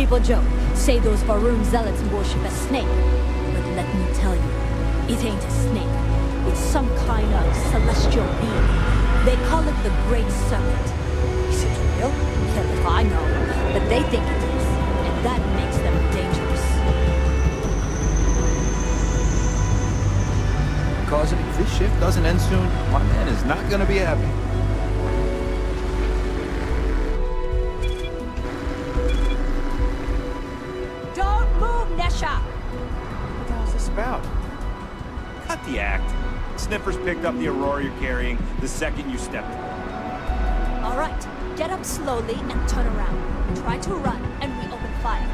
People joke, say those Varun zealots worship a snake. But let me tell you, it ain't a snake. It's some kind of celestial being. They call it the Great Serpent. Is it real? Hell if I know, but they think it is, and that makes them dangerous. Because if this shift doesn't end soon, my man is not gonna be happy. Don't move, Nesha! What the hell's this about? Cut the act. Sniffers picked up the Aurora you're carrying the second you stepped in. All right, get up slowly and turn around. Try to run, and we open fire.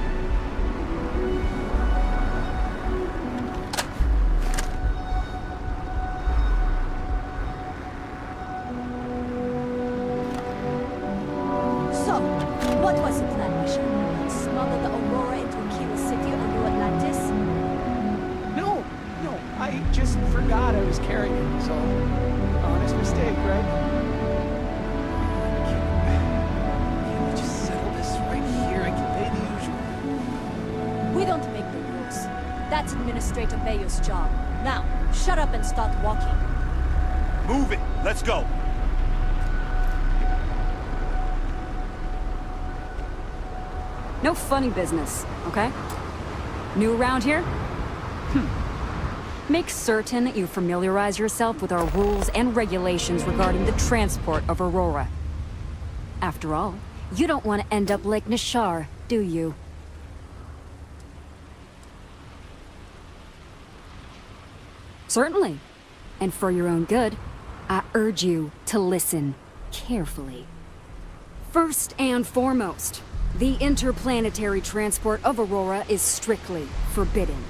So, what was the plan, mission? Smuggle the Aurora into Akira City or New Atlantis? No, I just forgot I was carrying it, so honest mistake, right? Can we just settle this right here? I can pay the usual. We don't make the rules. That's Administrator Bayo's job. Now, shut up and start walking. Move it! Let's go! No funny business, okay? New around here? Make certain you familiarize yourself with our rules and regulations regarding the transport of Aurora. After all, you don't want to end up like Nishar, do you? Certainly. And for your own good, I urge you to listen carefully. First and foremost, the interplanetary transport of Aurora is strictly forbidden.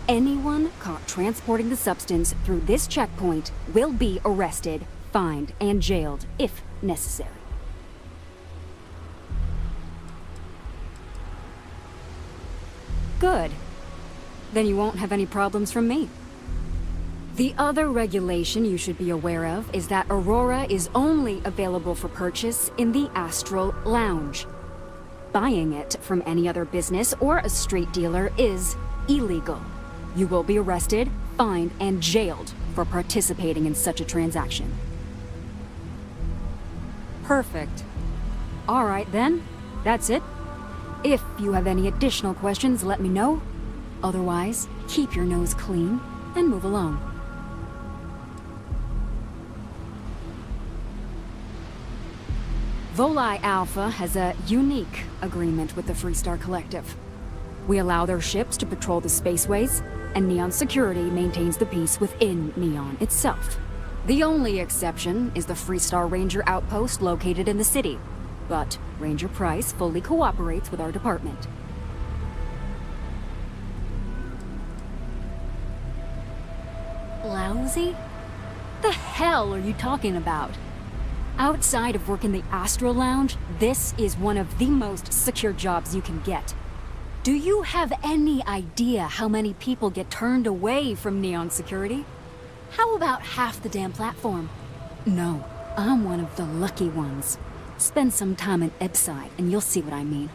Anyone caught transporting the substance through this checkpoint will be arrested, fined, and jailed if necessary. Good. Then you won't have any problems from me. The other regulation you should be aware of is that Aurora is only available for purchase in the Astral Lounge. Buying it from any other business or a street dealer is illegal. You will be arrested, fined, and jailed for participating in such a transaction. Perfect. All right then, that's it. If you have any additional questions, let me know. Otherwise, keep your nose clean and move along. Volii Alpha has a unique agreement with the Freestar Collective. We allow their ships to patrol the spaceways, and Neon Security maintains the peace within Neon itself. The only exception is the Freestar Ranger outpost located in the city, but Ranger Price fully cooperates with our department. Lousy? The hell are you talking about? Outside of work in the Astral Lounge, this is one of the most secure jobs you can get. Do you have any idea how many people get turned away from Neon Security? How about half the damn platform? No, I'm one of the lucky ones. Spend some time in Epside and you'll see what I mean.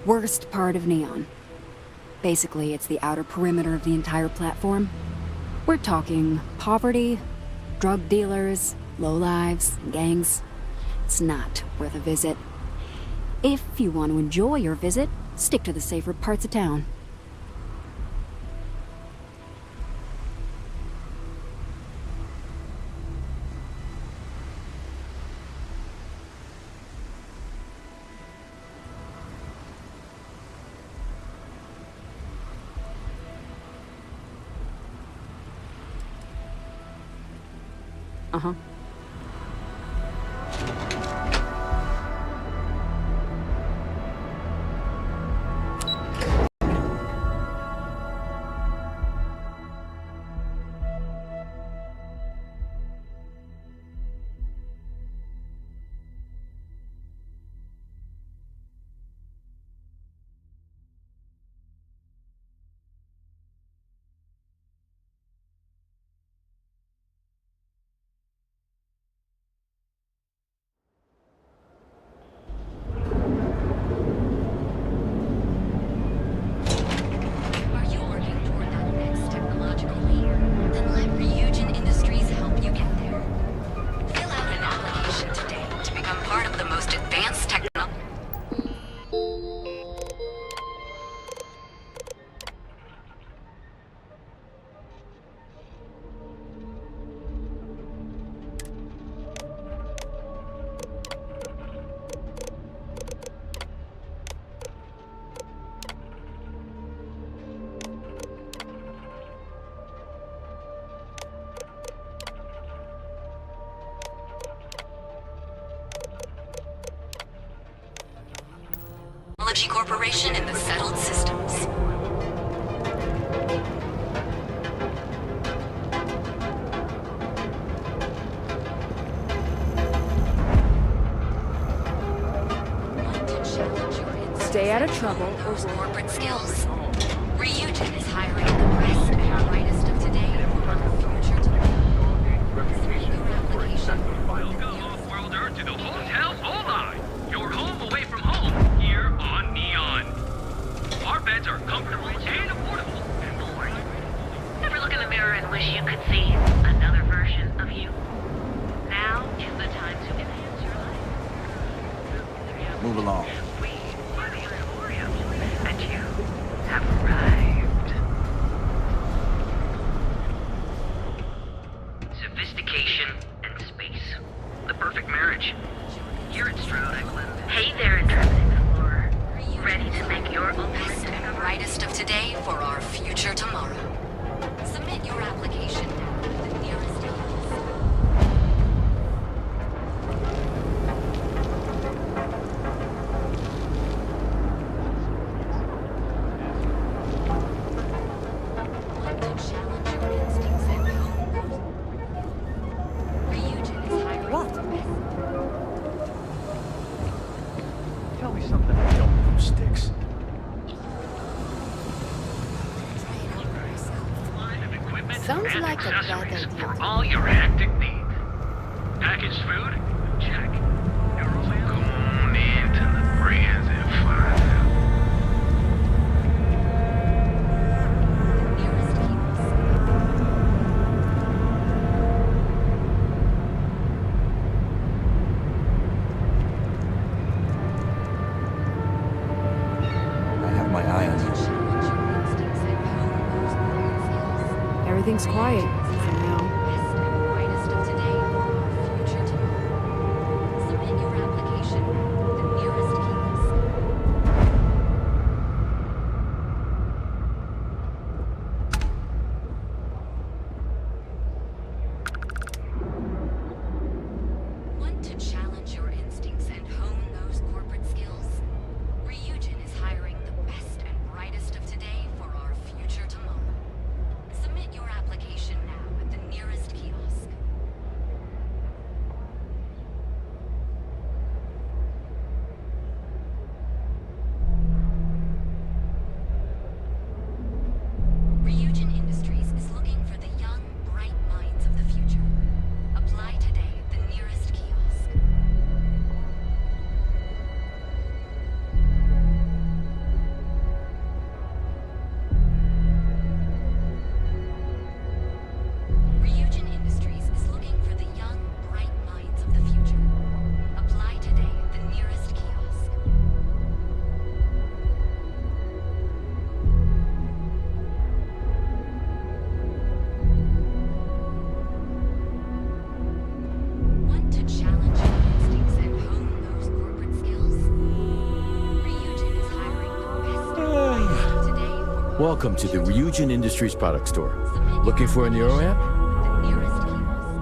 Worst part of Neon. Basically, it's the outer perimeter of the entire platform. We're talking poverty, drug dealers, lowlives, gangs. It's not worth a visit. If you want to enjoy your visit, stick to the safer parts of town. Uh-huh. Technology Corporation in the settled systems. Stay out of trouble. Those corporate skills. Ryujin is hiring the best and brightest of today for our future Welcome, off-worlder, to the Hotel Hola, your home away from home, here on Neon. Our beds are comfortable and affordable. Ever look in the mirror and wish you could see another version of you? Now is the time to enhance your life. Move along. We are the Emporium, and you have arrived. Sophistication and space. The perfect marriage. Here at Stroud, Hey there, intrepid explorer. Ready to make your ultimate best and brightest of today for our future tomorrow. Submit your application now at the nearest office. Want to challenge your instincts and hone Ryujin is hiring What? the best. Tell me something I don't know sticks. line of equipment Sounds and like a bad accessories idea. for all your hectic needs. Packaged food? Check. Neuroland? Come on into the brands and find out. Nearest kiosk. I have my eye on you. Challenge your instincts and hone those great skills. Everything's quiet for now. Best and brightest of today for our future tomorrow. Submit your application now at the nearest kiosk. Want to challenge your instincts and hone those corporate skills? Ryujin is hiring the best and brightest of today for our future tomorrow. Submit your application now at the nearest kiosk. Ryujin Industries is looking for the young, bright minds of the future. Apply today at the nearest kiosk. Ryujin Industries is looking for the young, bright minds of the future. Apply today at the nearest kiosk. Want to challenge your instincts and hone those corporate skills? Ryujin is hiring the best and brightest of today for our Welcome to the future Ryujin Industries product store. Submit your Looking for a application NeuroAmp? now at the nearest kiosk.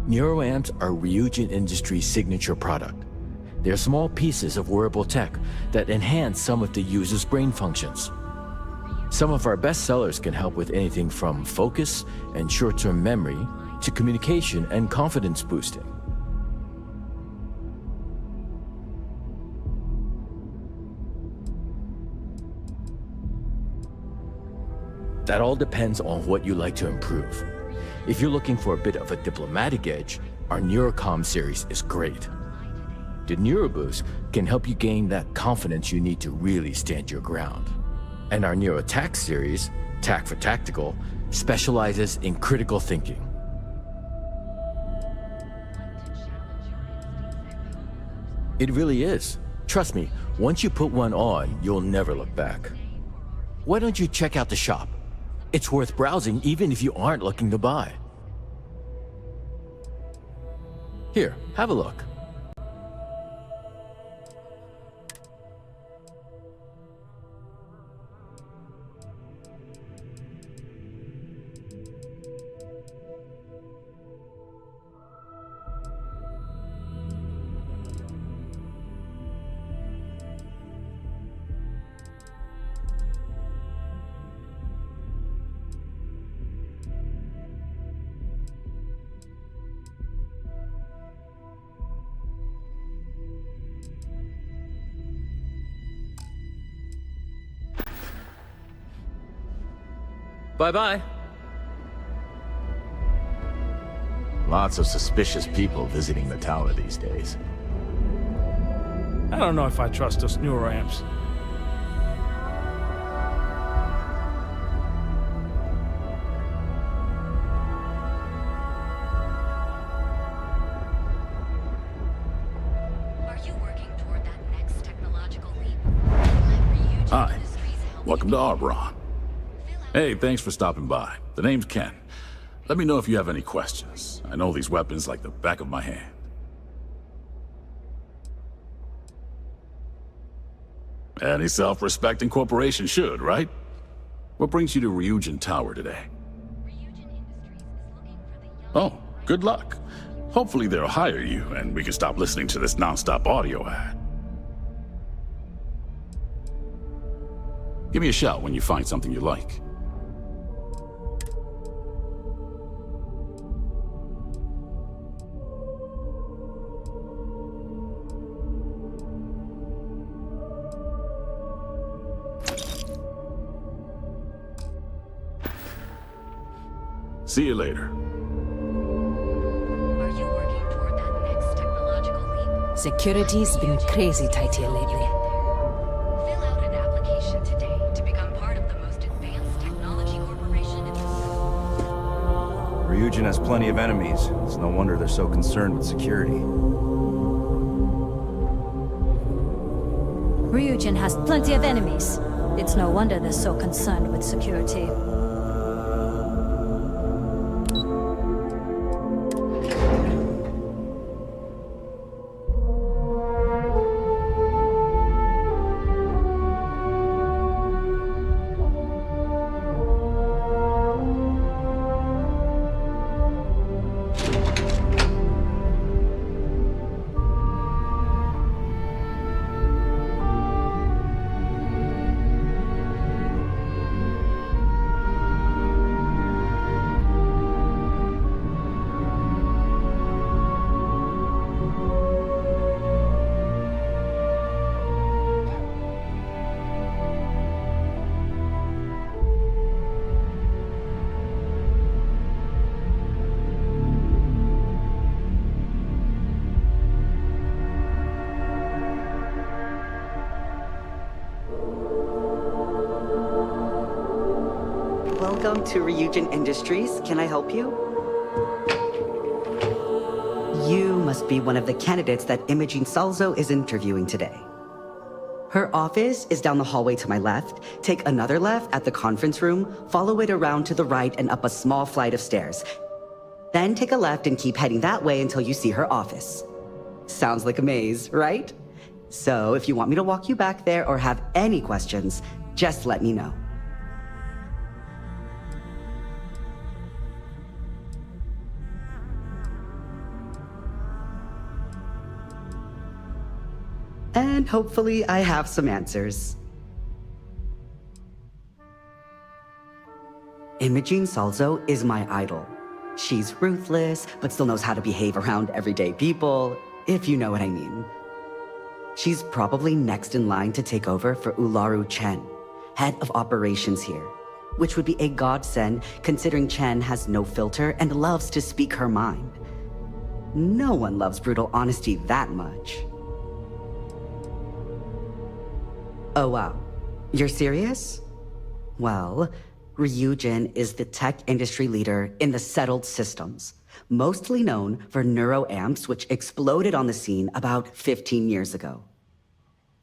NeuroAmps are Ryujin Industries' signature product. They're small pieces of wearable tech that enhance some of the user's brain functions. Some of our best sellers can help with anything from focus and short-term memory to communication and confidence boosting. That all depends on what you like to improve. If you're looking for a bit of a diplomatic edge, our Neurocom series is great. The NeuroBoost can help you gain that confidence you need to really stand your ground. And our NeuroTac series, TAC for Tactical, specializes in critical thinking. It really is. Trust me, once you put one on, you'll never look back. Why don't you check out the shop? It's worth browsing even if you aren't looking to buy. Here, have a look. Bye-bye. Lots of suspicious people visiting the tower these days. I don't know if I trust those neuroamps. Are you working toward that next technological leap? Let Ryujin Hi. Industries help Welcome you to Arbron. fill out Hey, thanks for stopping by. The name's Ken. Let me know if you have any questions. I know these weapons like the back of my hand. Any self-respecting corporation should, right? What brings you to Ryujin Tower today? Ryujin Industries is looking for the young. Oh, good luck. Hopefully they'll hire you and we can stop listening to this non-stop audio ad. Give me a shout when you find something you like. See you later. Are you working toward that next technological leap? Security's been crazy tight here lately. Fill out an application today to become part of the most advanced technology corporation in the world. Ryujin has plenty of enemies. It's no wonder they're so concerned with security. Ryujin has plenty of enemies. It's no wonder they're so concerned with security. Welcome to Ryujin Industries. Can I help you? You must be one of the candidates that Imogene Salzo is interviewing today. Her office is down the hallway to my left. Take another left at the conference room, follow it around to the right and up a small flight of stairs. Then take a left and keep heading that way until you see her office. Sounds like a maze, right? So if you want me to walk you back there or have any questions, just let me know. And hopefully I have some answers. Imogene Salzo is my idol. She's ruthless, but still knows how to behave around everyday people, if you know what I mean. She's probably next in line to take over for Ularu Chen, head of operations here, which would be a godsend considering Chen has no filter and loves to speak her mind. No one loves brutal honesty that much. Oh wow, you're serious? Well, Ryujin is the tech industry leader in the settled systems, mostly known for neuroamps, which exploded on the scene about 15 years ago.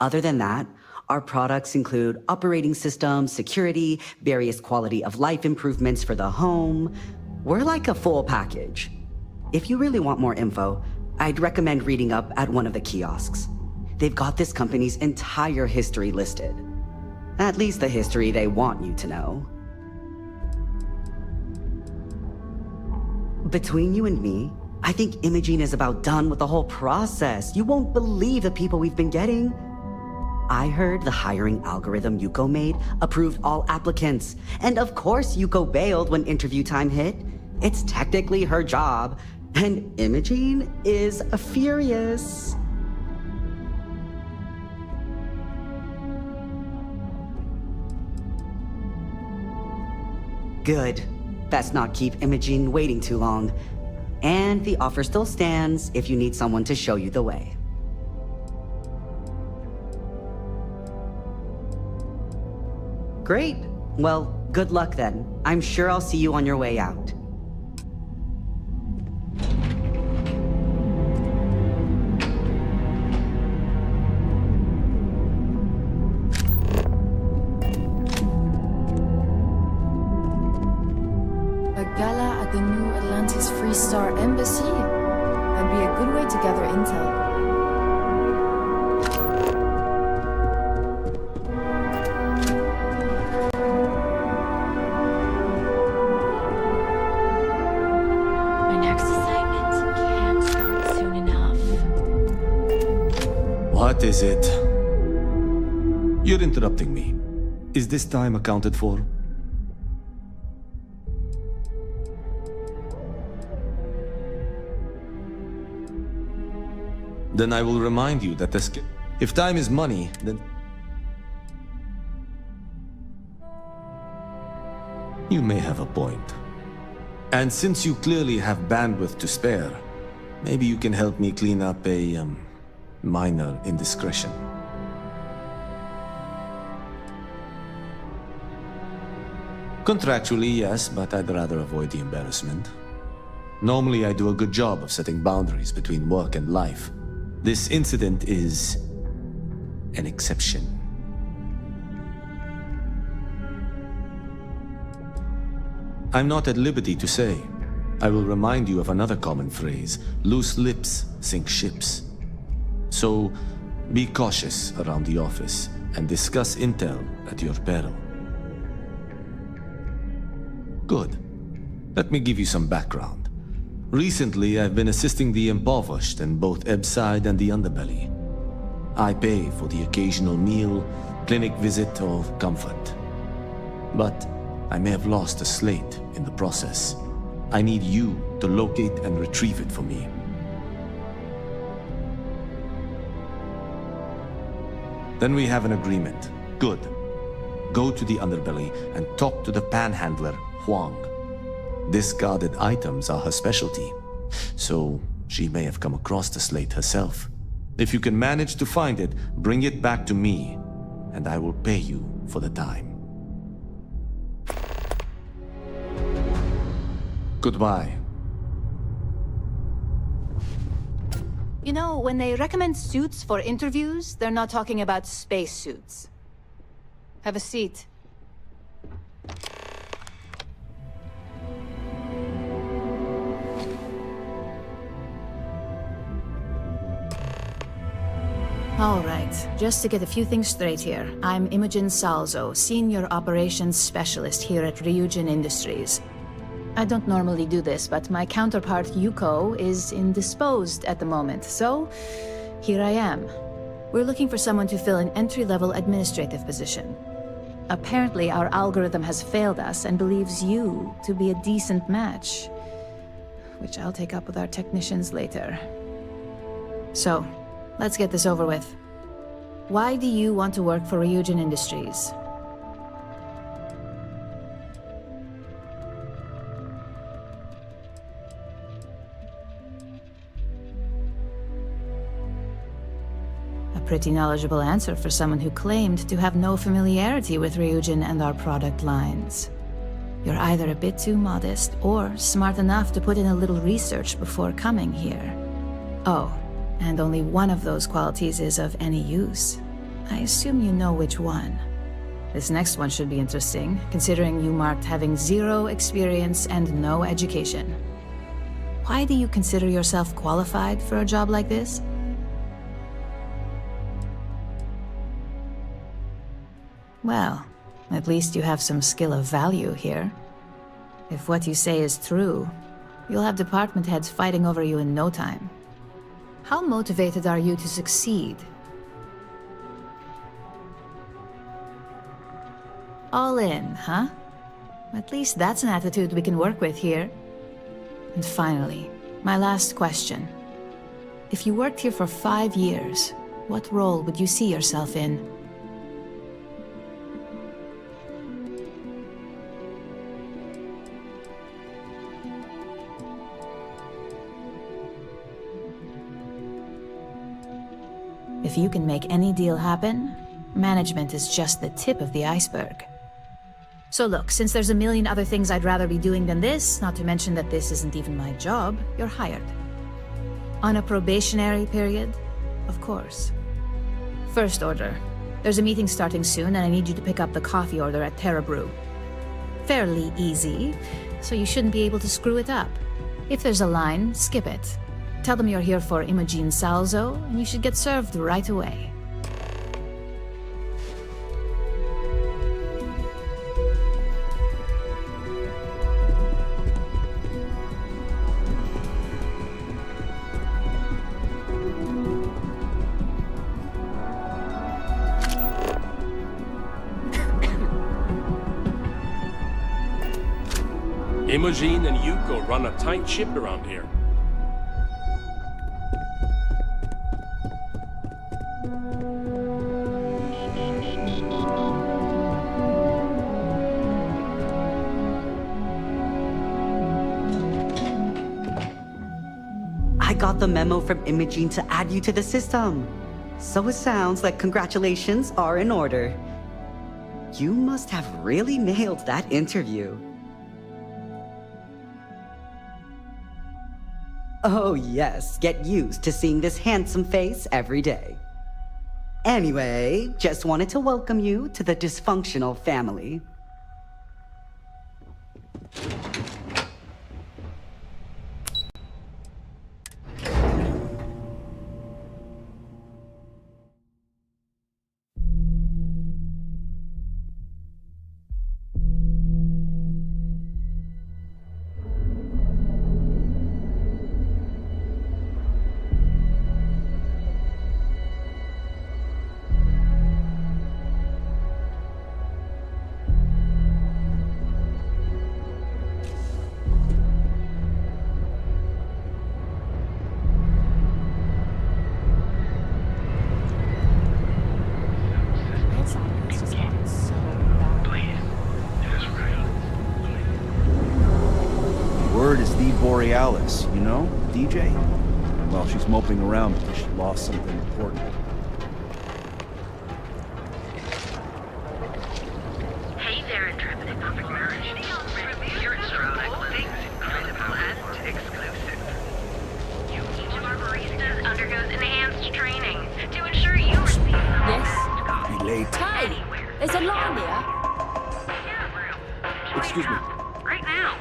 Other than that, our products include operating systems, security, various quality of life improvements for the home. We're like a full package. If you really want more info, I'd recommend reading up at one of the kiosks. They've got this company's entire history listed. At least the history they want you to know. Between you and me, I think Imogene is about done with the whole process. You won't believe the people we've been getting. I heard the hiring algorithm Yuko made approved all applicants. And of course Yuko bailed when interview time hit. It's technically her job. And Imogene is furious. Good. Best not keep Imogen waiting too long. And the offer still stands if you need someone to show you the way. Great. Well, good luck then. I'm sure I'll see you on your way out. A gala at the new Atlantis Free Star Embassy? That'd be a good way to gather intel. My next assignment can't start soon enough. What is it? You're interrupting me. Is this time accounted for? Then I will remind you that if time is money, then... You may have a point. And since you clearly have bandwidth to spare, maybe you can help me clean up a, minor indiscretion. Contractually, yes, but I'd rather avoid the embarrassment. Normally, I do a good job of setting boundaries between work and life. This incident is an exception. I'm not at liberty to say. I will remind you of another common phrase: loose lips sink ships. So, be cautious around the office and discuss intel at your peril. Good. Let me give you some background. Recently, I've been assisting the impoverished in both Ebbside and the Underbelly. I pay for the occasional meal, clinic visit, or comfort. But I may have lost a slate in the process. I need you to locate and retrieve it for me. Then we have an agreement. Good. Go to the Underbelly and talk to the panhandler, Huang. Discarded items are her specialty, so she may have come across the slate herself. If you can manage to find it, bring it back to me, and I will pay you for the time. Goodbye. You know, when they recommend suits for interviews, they're not talking about space suits. Have a seat. All right, just to get a few things straight here. I'm Imogen Salzo, Senior Operations Specialist here at Ryujin Industries. I don't normally do this, but my counterpart Yuko is indisposed at the moment, so here I am. We're looking for someone to fill an entry-level administrative position. Apparently, our algorithm has failed us and believes you to be a decent match, which I'll take up with our technicians later. So, let's get this over with. Why do you want to work for Ryujin Industries? A pretty knowledgeable answer for someone who claimed to have no familiarity with Ryujin and our product lines. You're either a bit too modest or smart enough to put in a little research before coming here. Oh, and only one of those qualities is of any use. I assume you know which one. This next one should be interesting, considering you marked having 0 experience and no education. Why do you consider yourself qualified for a job like this? Well, at least you have some skill of value here. If what you say is true, you'll have department heads fighting over you in no time. How motivated are you to succeed? All in, huh? At least that's an attitude we can work with here. And finally, my last question. If you worked here for 5 years, what role would you see yourself in? If you can make any deal happen, management is just the tip of the iceberg. So look, since there's a million other things I'd rather be doing than this, not to mention that this isn't even my job, you're hired. On a probationary period, of course. First order. There's a meeting starting soon, and I need you to pick up the coffee order at Terra Brew. Fairly easy, so you shouldn't be able to screw it up. If there's a line, skip it. Tell them you're here for Imogen Salzo, and you should get served right away. Imogen and Yuko run a tight ship around here. I got the memo from Imogen to add you to the system. So it sounds like congratulations are in order. You must have really nailed that interview. Oh yes, get used to seeing this handsome face every day. Anyway, just wanted to welcome you to the dysfunctional family. Word is the Borealis, you know, DJ? Well, she's moping around because she lost something important. Hey there, intrepid entrepreneurs. Your product things incredible and exclusive. Each of our baristas undergoes enhanced training to ensure you receive the Yes? Be late. Hey, there's a line here. Excuse me. right now.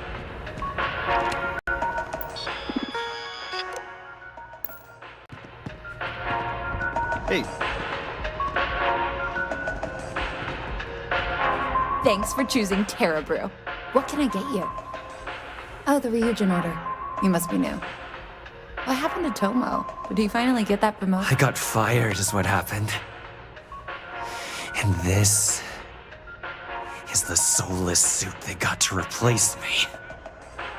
Hey. Thanks for choosing Terra Brew. What can I get you? Oh, the Ryujin order. You must be new. What happened to Tomo? Did he finally get that promotion? I got fired is what happened. And this is the soulless suit they got to replace me.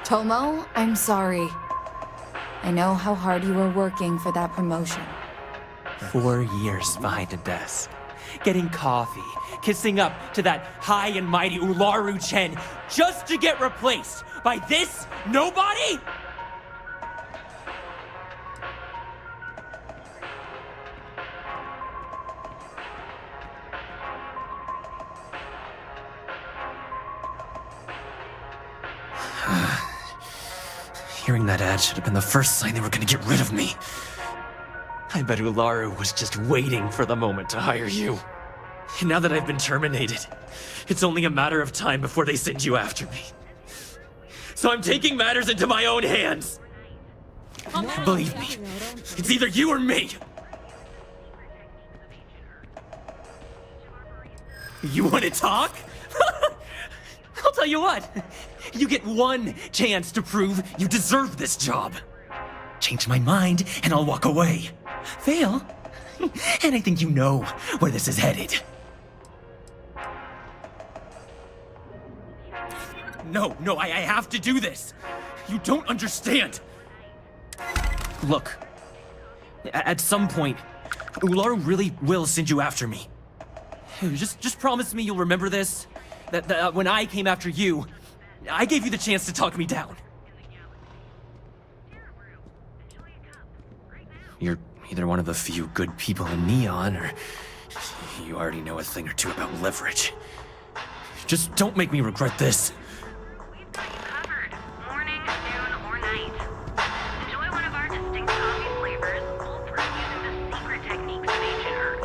Tomo, I'm sorry. I know how hard you were working for that promotion. 4 years behind a desk, getting coffee, kissing up to that high and mighty Ularu Chen, just to get replaced by this nobody? Hearing that ad should have been the first sign they were gonna get rid of me. I bet Ularu was just waiting for the moment to hire you. And now that I've been terminated, it's only a matter of time before they send you after me. So I'm taking matters into my own hands. Believe me, it's either you or me. You want to talk? I'll tell you what. You get one chance to prove you deserve this job. Change my mind and I'll walk away. Fail, and I think you know where this is headed. No, I have to do this. You don't understand. Look, at some point, Ularu really will send you after me. Just promise me you'll remember this. That when I came after you, I gave you the chance to talk me down. You're Either one of the few good people in Neon, or you already know a thing or two about leverage. Just don't make me regret this. We've got you covered. Morning, noon, or night. Enjoy one of our distinct coffee flavors, all brewed using the secret techniques of ancient Earth.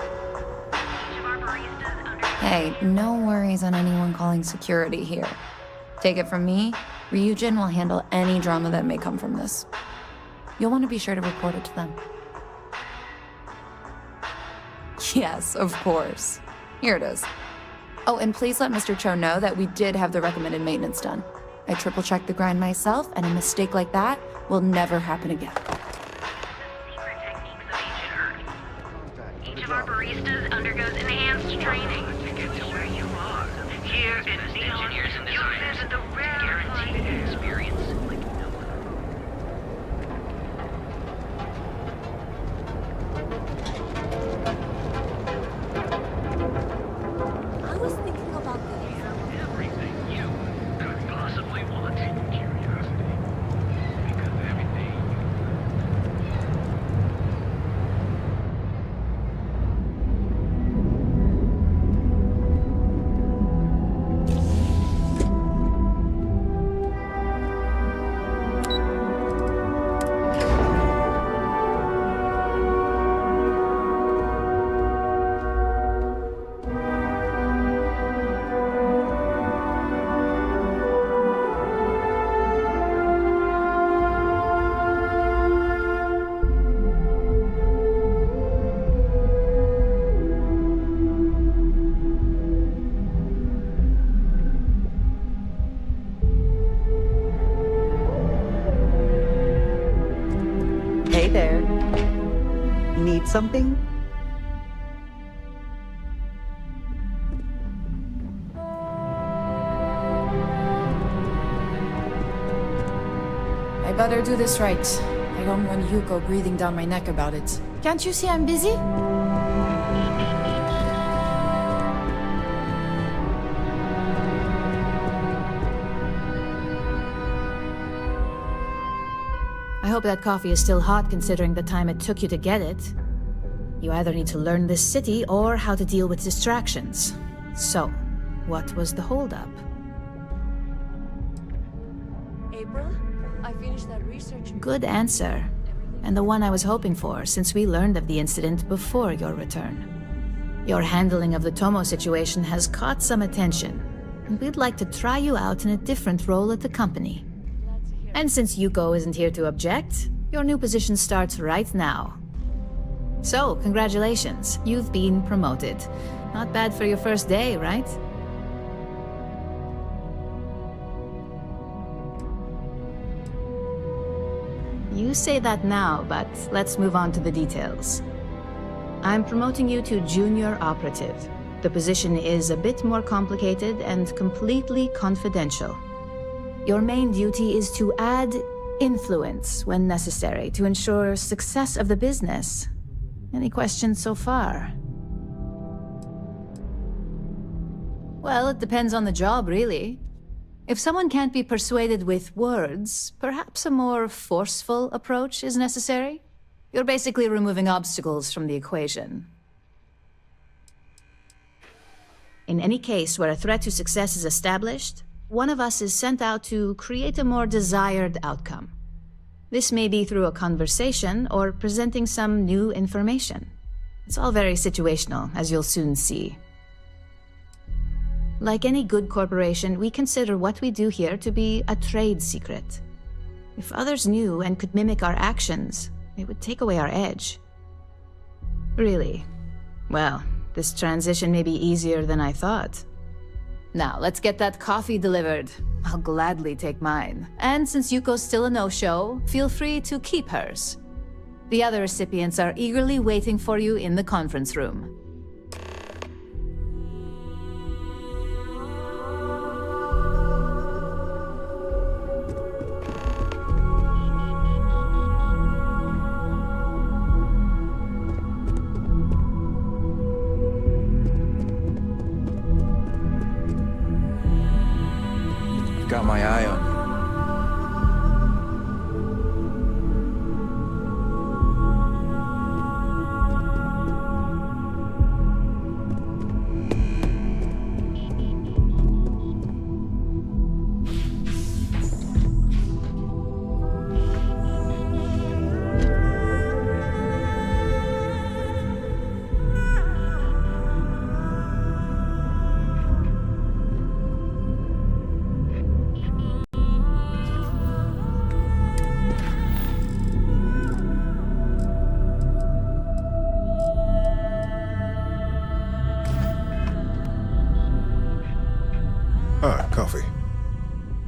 Each of our baristas under... Hey, no worries on anyone calling security here. Take it from me, Ryujin will handle any drama that may come from this. You'll want to be sure to report it to them. Yes, of course. Here it is. Oh, and please let Mr. Cho know that we did have the recommended maintenance done. I triple-checked the grind myself, and a mistake like that will never happen again. Secret techniques of ancient Earth. Each of our baristas undergoes enhanced training. To get to where you are. Here in Neon, you'll visit the rarefied experience. I was thinking about this. Everything you could possibly want. Curiosity. Because everything Hey there. Need something? I better do this right. I don't want Yuko breathing down my neck about it. Can't you see I'm busy? I hope that coffee is still hot considering the time it took you to get it. You either need to learn this city or how to deal with distractions. So, what was the holdup? April, I finished that research. Good answer. And the one I was hoping for, since we learned of the incident before your return. Your handling of the Tomo situation has caught some attention, and we'd like to try you out in a different role at the company. And since Yuko isn't here to object, your new position starts right now. So, congratulations, you've been promoted. Not bad for your first day, right? You say that now, but let's move on to the details. I'm promoting you to junior operative. The position is a bit more complicated and completely confidential. Your main duty is to add influence when necessary to ensure success of the business. Any questions so far? Well, it depends on the job, really. If someone can't be persuaded with words, perhaps a more forceful approach is necessary. You're basically removing obstacles from the equation. In any case where a threat to success is established, one of us is sent out to create a more desired outcome. This may be through a conversation or presenting some new information. It's all very situational, as you'll soon see. Like any good corporation, we consider what we do here to be a trade secret. If others knew and could mimic our actions, it would take away our edge. Really? Well, this transition may be easier than I thought. Now, let's get that coffee delivered. I'll gladly take mine. And since Yuko's still a no-show, feel free to keep hers. The other recipients are eagerly waiting for you in the conference room. Got my eye on you.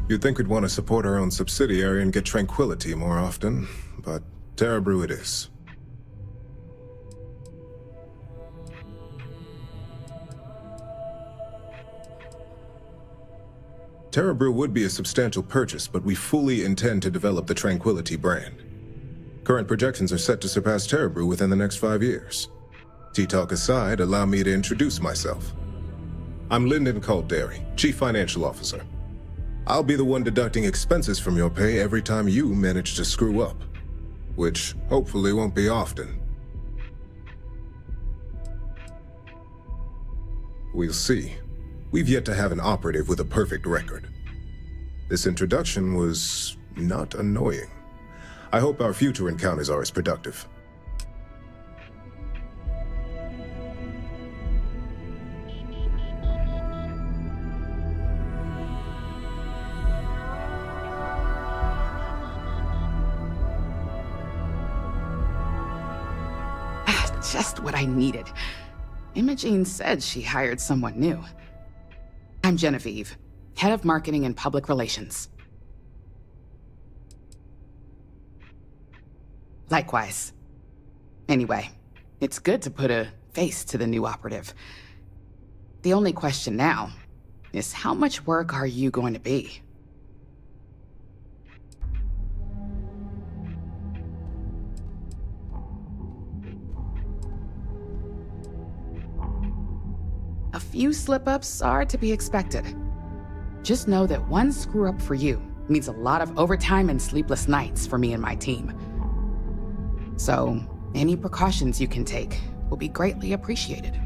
You'd think we'd want to support our own subsidiary and get tranquility more often, but Terebrew it is. Terebrew would be a substantial purchase, but we fully intend to develop the Tranquility brand. Current projections are set to surpass Terebrew within the next 5 years. Tea-talk aside, allow me to introduce myself. I'm Lyndon Calderi, Chief Financial Officer. I'll be the one deducting expenses from your pay every time you manage to screw up, which hopefully won't be often. We'll see. We've yet to have an operative with a perfect record. This introduction was not annoying. I hope our future encounters are as productive. Just what I needed. Imogene said she hired someone new. I'm Genevieve, Head of Marketing and Public Relations. Likewise. Anyway, it's good to put a face to the new operative. The only question now is how much work are you going to be? A few slip-ups are to be expected. Just know that one screw-up for you means a lot of overtime and sleepless nights for me and my team. So, any precautions you can take will be greatly appreciated.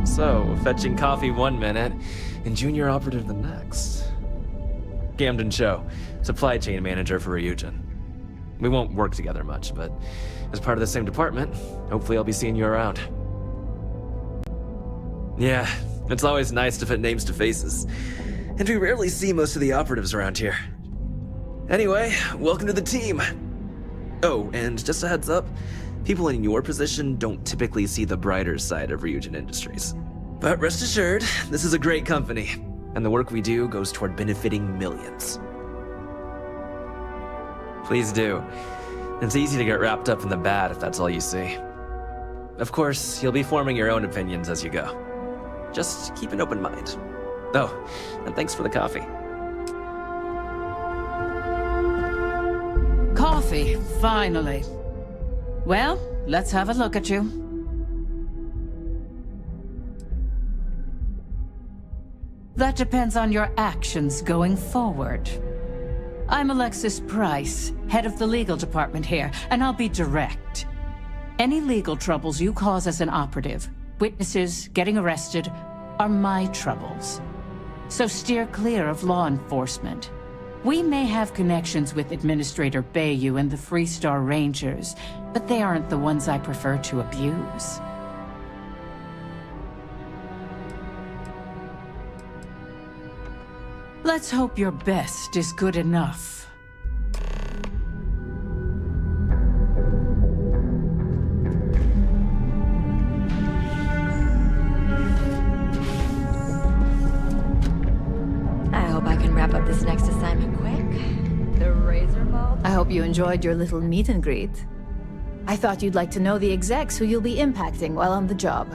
So, fetching coffee 1 minute, and junior operative the next. Camden Cho, supply chain manager for Ryujin. We won't work together much, but as part of the same department, hopefully I'll be seeing you around. Yeah, it's always nice to put names to faces. And we rarely see most of the operatives around here. Anyway, welcome to the team. Oh, and just a heads up, people in your position don't typically see the brighter side of Ryujin Industries. But rest assured, this is a great company, and the work we do goes toward benefiting millions. Please do. It's easy to get wrapped up in the bad if that's all you see. Of course, you'll be forming your own opinions as you go. Just keep an open mind. Oh, and thanks for the coffee. Coffee, finally. Well, let's have a look at you. That depends on your actions going forward. I'm Alexis Price, head of the legal department here, and I'll be direct. Any legal troubles you cause as an operative, witnesses, getting arrested, are my troubles. So steer clear of law enforcement. We may have connections with Administrator Bayou and the Freestar Rangers, but they aren't the ones I prefer to abuse. Let's hope your best is good enough. I hope I can wrap up this next assignment quick. The razor ball. I hope you enjoyed your little meet and greet. I thought you'd like to know the execs who you'll be impacting while on the job.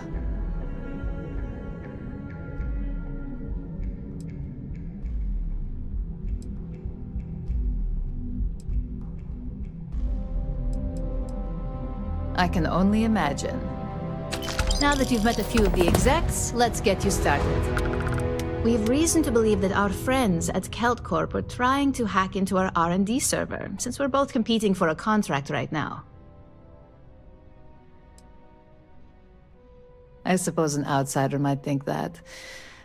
I can only imagine. Now that you've met a few of the execs, let's get you started. We have reason to believe that our friends at Kelt Corp are trying to hack into our R&D server, since we're both competing for a contract right now. I suppose an outsider might think that,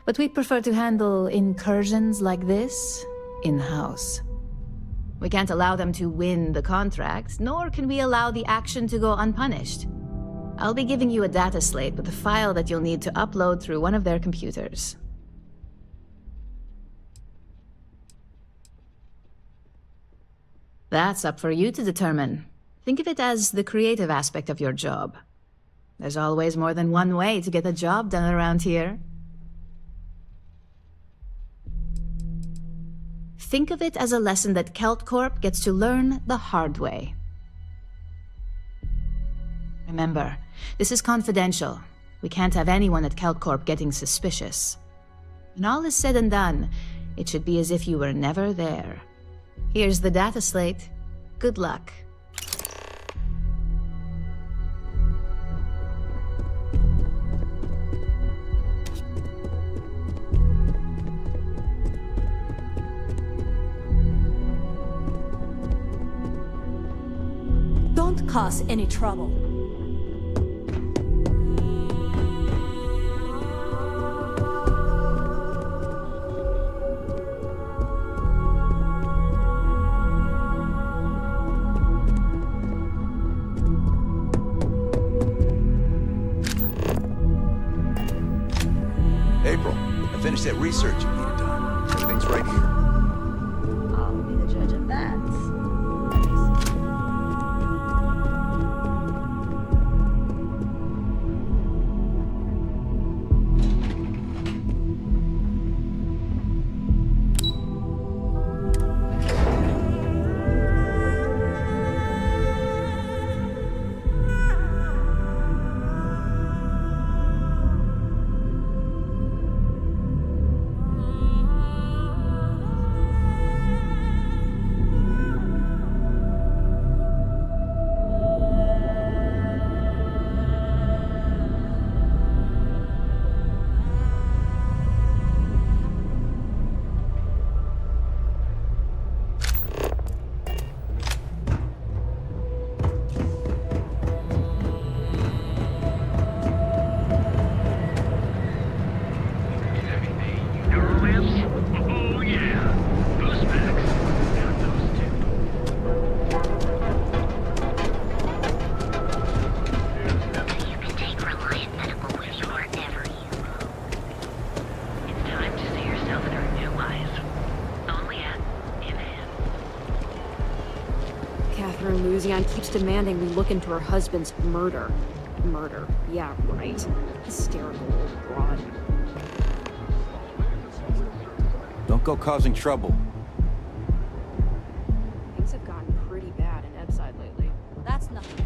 but we prefer to handle incursions like this in-house. We can't allow them to win the contract, nor can we allow the action to go unpunished. I'll be giving you a data slate with a file that you'll need to upload through one of their computers. That's up for you to determine. Think of it as the creative aspect of your job. There's always more than one way to get a job done around here. Think of it as a lesson that Kelt Corp gets to learn the hard way. Remember, this is confidential. We can't have anyone at Kelt Corp getting suspicious. When all is said and done, it should be as if you were never there. Here's the data slate. Good luck. Don't cause any trouble. April, I finished that research you needed done. Everything's right here. I'll be the judge of that. Keeps demanding we look into her husband's murder. Murder. Yeah, right. Hysterical old broad. Don't go causing trouble. Things have gotten pretty bad in Ebside lately. That's nothing.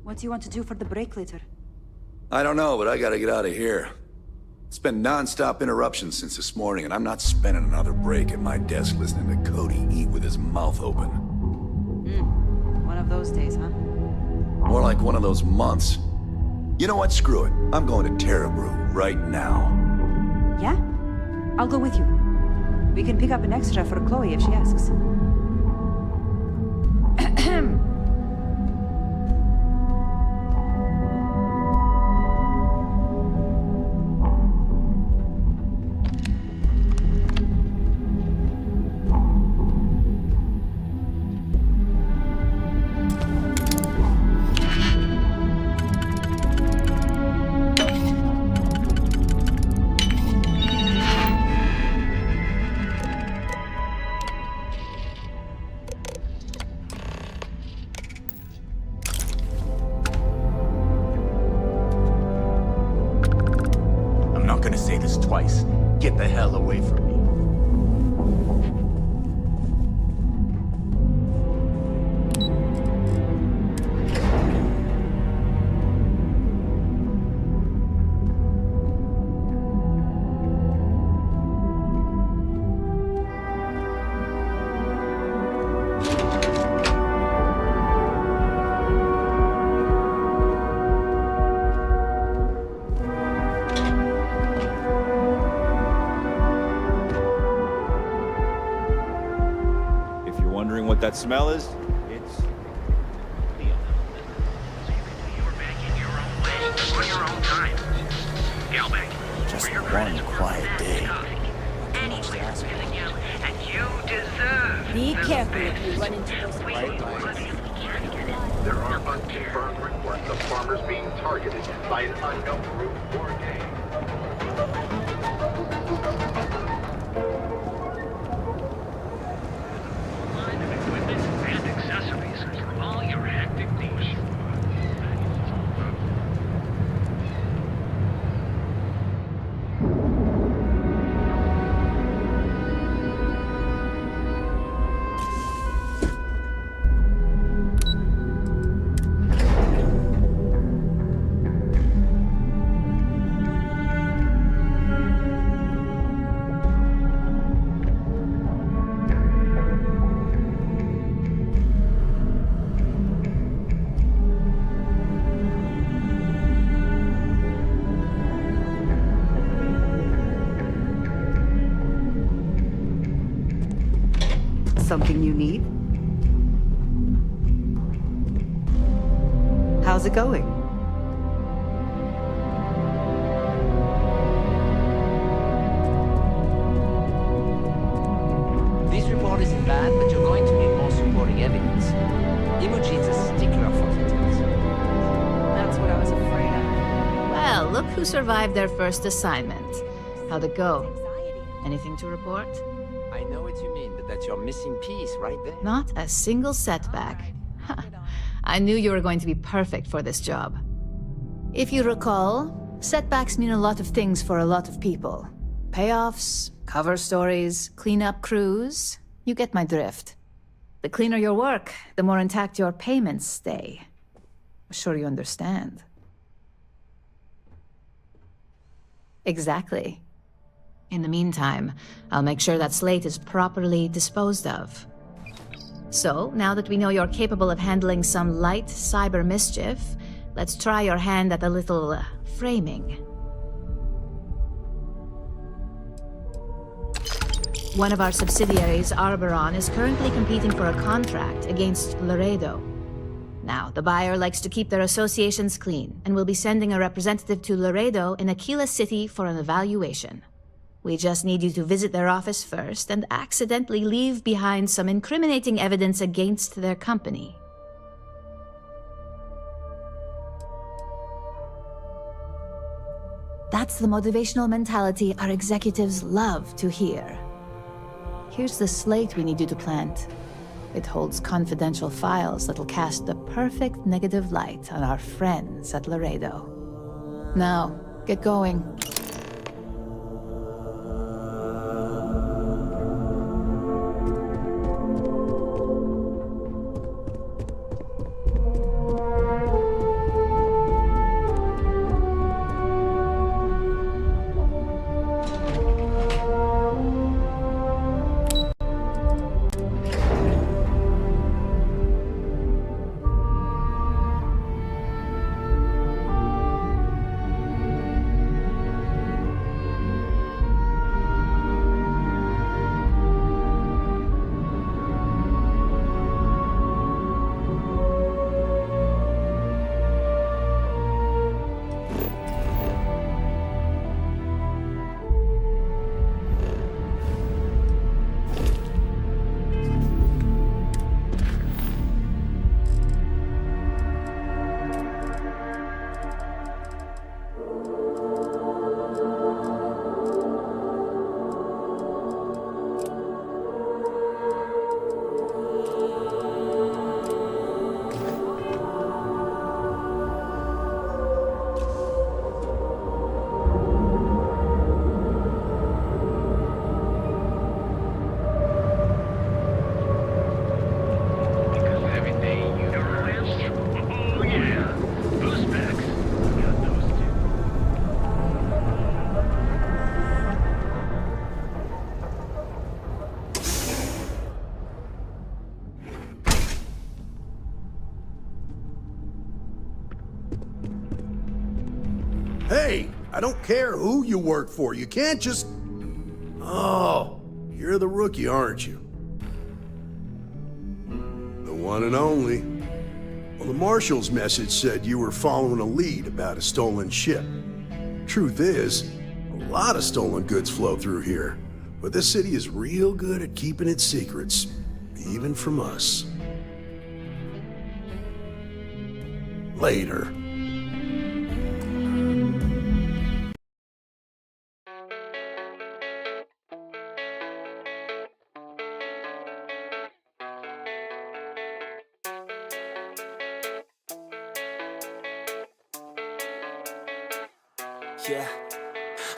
What do you want to do for the break later? I don't know, but I gotta get out of here. It's been non-stop interruptions since this morning, and I'm not spending another break at my desk listening to Cody eat with his mouth open. One of those days, huh? More like one of those months. You know what? Screw it. I'm going to Terabrew right now. Yeah? I'll go with you. We can pick up an extra for Chloe if she asks. Get the hell away from me. what that smell is? It's... On your own time. Galbank. Just one quiet day. Anywhere's gonna go, and you deserve. Be careful if you run into those There are unconfirmed reports of farmers being targeted by an unknown group or gang. And accessories for all your hectic needs. Something you need? How's it going? This report isn't bad, but you're going to need more supporting evidence. Imogene's a stickler for details. That's what I was afraid of. Well, look who survived their first assignment. How'd it go? Anything to report? I know what you mean, but that's your missing piece right there. Not a single setback. I knew you were going to be perfect for this job. If you recall, setbacks mean a lot of things for a lot of people. Payoffs, cover stories, cleanup crews. You get my drift. The cleaner your work, the more intact your payments stay. I'm sure you understand. Exactly. In the meantime, I'll make sure that Slate is properly disposed of. So, now that we know you're capable of handling some light cyber mischief, let's try your hand at a little framing. One of our subsidiaries, Arboron, is currently competing for a contract against Laredo. Now, the buyer likes to keep their associations clean, and will be sending a representative to Laredo in Aquila City for an evaluation. We just need you to visit their office first and accidentally leave behind some incriminating evidence against their company. That's the motivational mentality our executives love to hear. Here's the slate we need you to plant. It holds confidential files that'll cast the perfect negative light on our friends at Laredo. Now, get going. Hey, I don't care who you work for. You can't just... Oh, you're the rookie, aren't you? one and only. Well, the Marshal's message said you were following a lead about a stolen ship. Truth is, a lot of stolen goods flow through here, but this city is real good at keeping its secrets, even from us. Later. Yeah,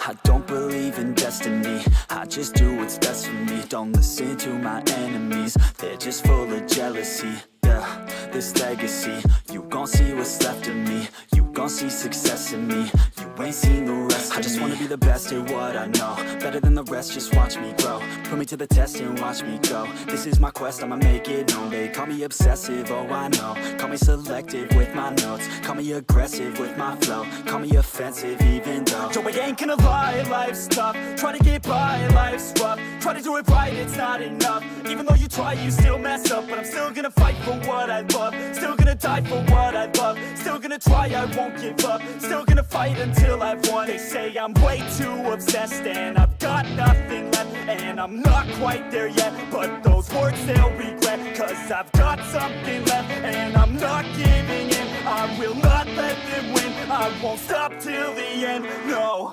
I don't believe in destiny. I just do what's best for me. Don't listen to my enemies, they're just full of jealousy. Yeah, this legacy, you gon' see what's left of me. You gon' see success in me. You ain't seen the rest of me. I just wanna be the best at what I know, better than the rest, just watch me grow. Put me to the test and watch me go. This is my quest, I'ma make it known. They call me obsessive, oh I know. Call me selective with my notes. Call me aggressive with my flow. Call me offensive even though yo, I ain't gonna lie, life's tough. Try to get by, life's rough. Try to do it right, it's not enough. Even though you try, you still mess up. But I'm still gonna fight for what I love. Still gonna die for what I love. Still gonna try, I won't give up. Still gonna fight until I've won. They say I'm way too obsessed and I've got nothing left. And I'm not quite there yet, but those words they'll regret. Cause I've got something left and I'm not giving in. I will not let them win. I won't stop till the end, no.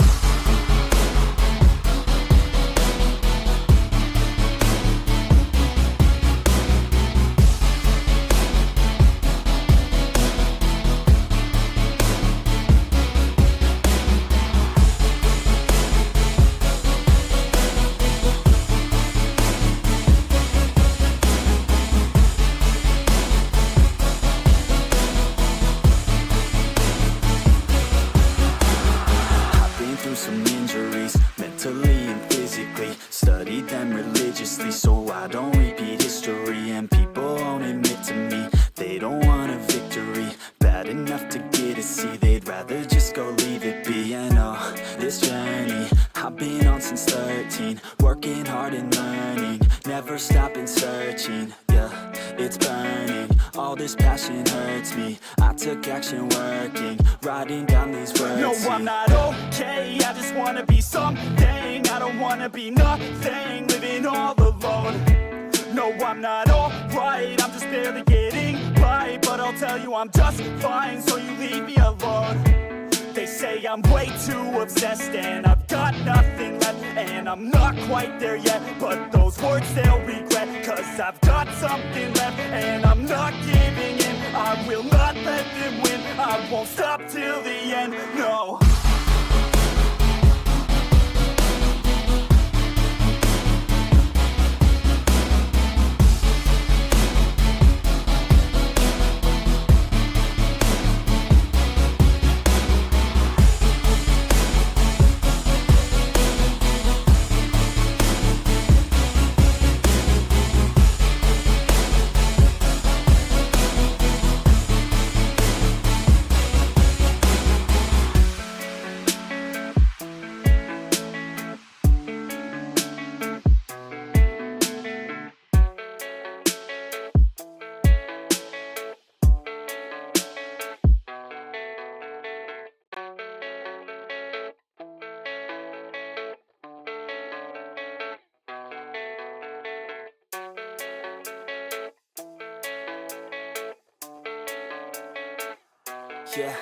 Some injuries, mentally and physically. Studied them religiously so I don't repeat history. And people won't admit to me they don't want a victory. Bad enough to get a C, they'd rather just go leave it be. And oh, this journey I've been on since 13. Working hard and learning, never stopping searching. Yeah, it's burning, all this passion hurts me. I took action working, writing down these words. No, I'm not okay, I just wanna be something. I don't wanna be nothing, living all alone. No, I'm not alright, I'm just barely getting by. But I'll tell you I'm just fine, so you leave me alone. They say I'm way too obsessed and I've got nothing left. And I'm not quite there yet, but those words they'll regret. Cause I've got something left and I'm not giving in. I will not let them win. I won't stop till the end, no. Yeah,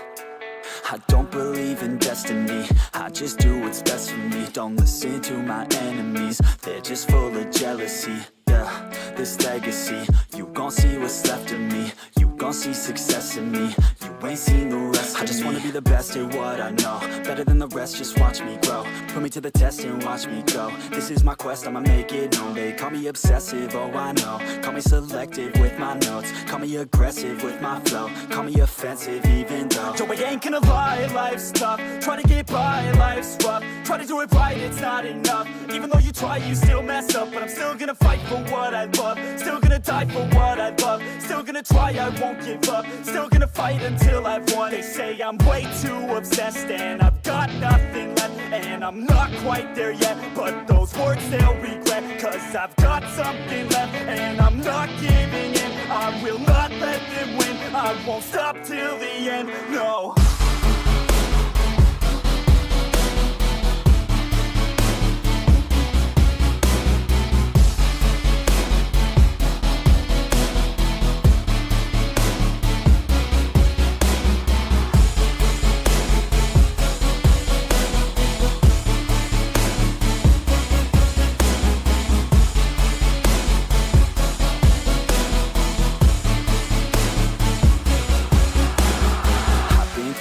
I don't believe in destiny. I just do what's best for me. Don't listen to my enemies, they're just full of jealousy. Yeah, this legacy, you gon' see what's left of me. You gon' see success in me. You ain't seen the rest of me. I just wanna be the best at what I know, better than the rest, just watch me grow. Put me to the test and watch me go. This is my quest, I'ma make it known. They call me obsessive, oh I know. Call me selective with my notes. Call me aggressive with my flow. Call me offensive even though yo, I ain't gonna lie, life's tough. Try to get by, life's rough. Try to do it right, it's not enough. Even though you try, you still mess up. But I'm still gonna fight for what I love. Still gonna die for what I love. Still gonna try, I won't give up. Still gonna fight until I've won. They say I'm way too obsessed and I've got nothing left. And I'm not quite there yet, but those words they'll regret. Cause I've got something left and I'm not giving in. I will not let them win. I won't stop till the end, no.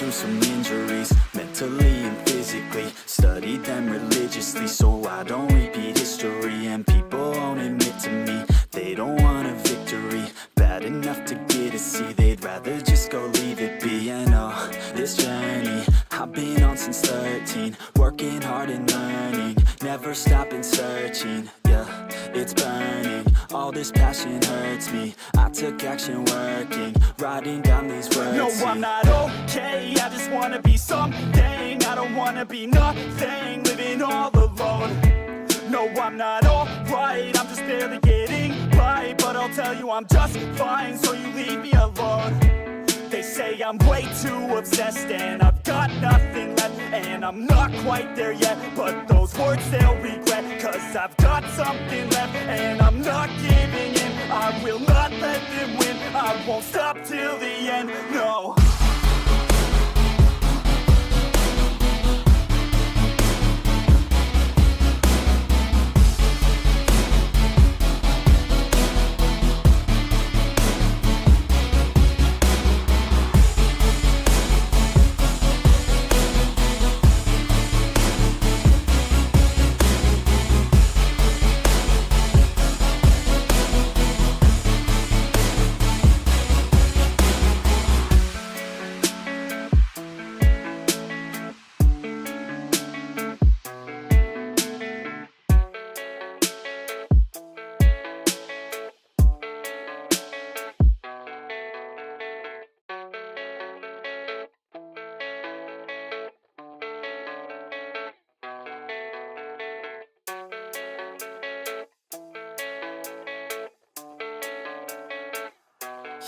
Some injuries, mentally and physically. Studied them religiously so I don't repeat history. And people won't admit to me they don't want a victory. Bad enough to get a C, they'd rather just go leave it be. And oh, this journey I've been on since 13. Working hard and learning, never stopping searching. Yeah, it's burning, all this passion hurts me. I took action working, writing down these words. No, I'm not okay, I just wanna be something. I don't wanna be nothing, living all alone. No, I'm not alright, I'm just barely getting by. But I'll tell you I'm just fine, so you leave me alone. They say I'm way too obsessed and I've got nothing left. And I'm not quite there yet, but those words they'll regret. Cause I've got something left and I'm not giving in. I will not let them win, I won't stop till the end, no.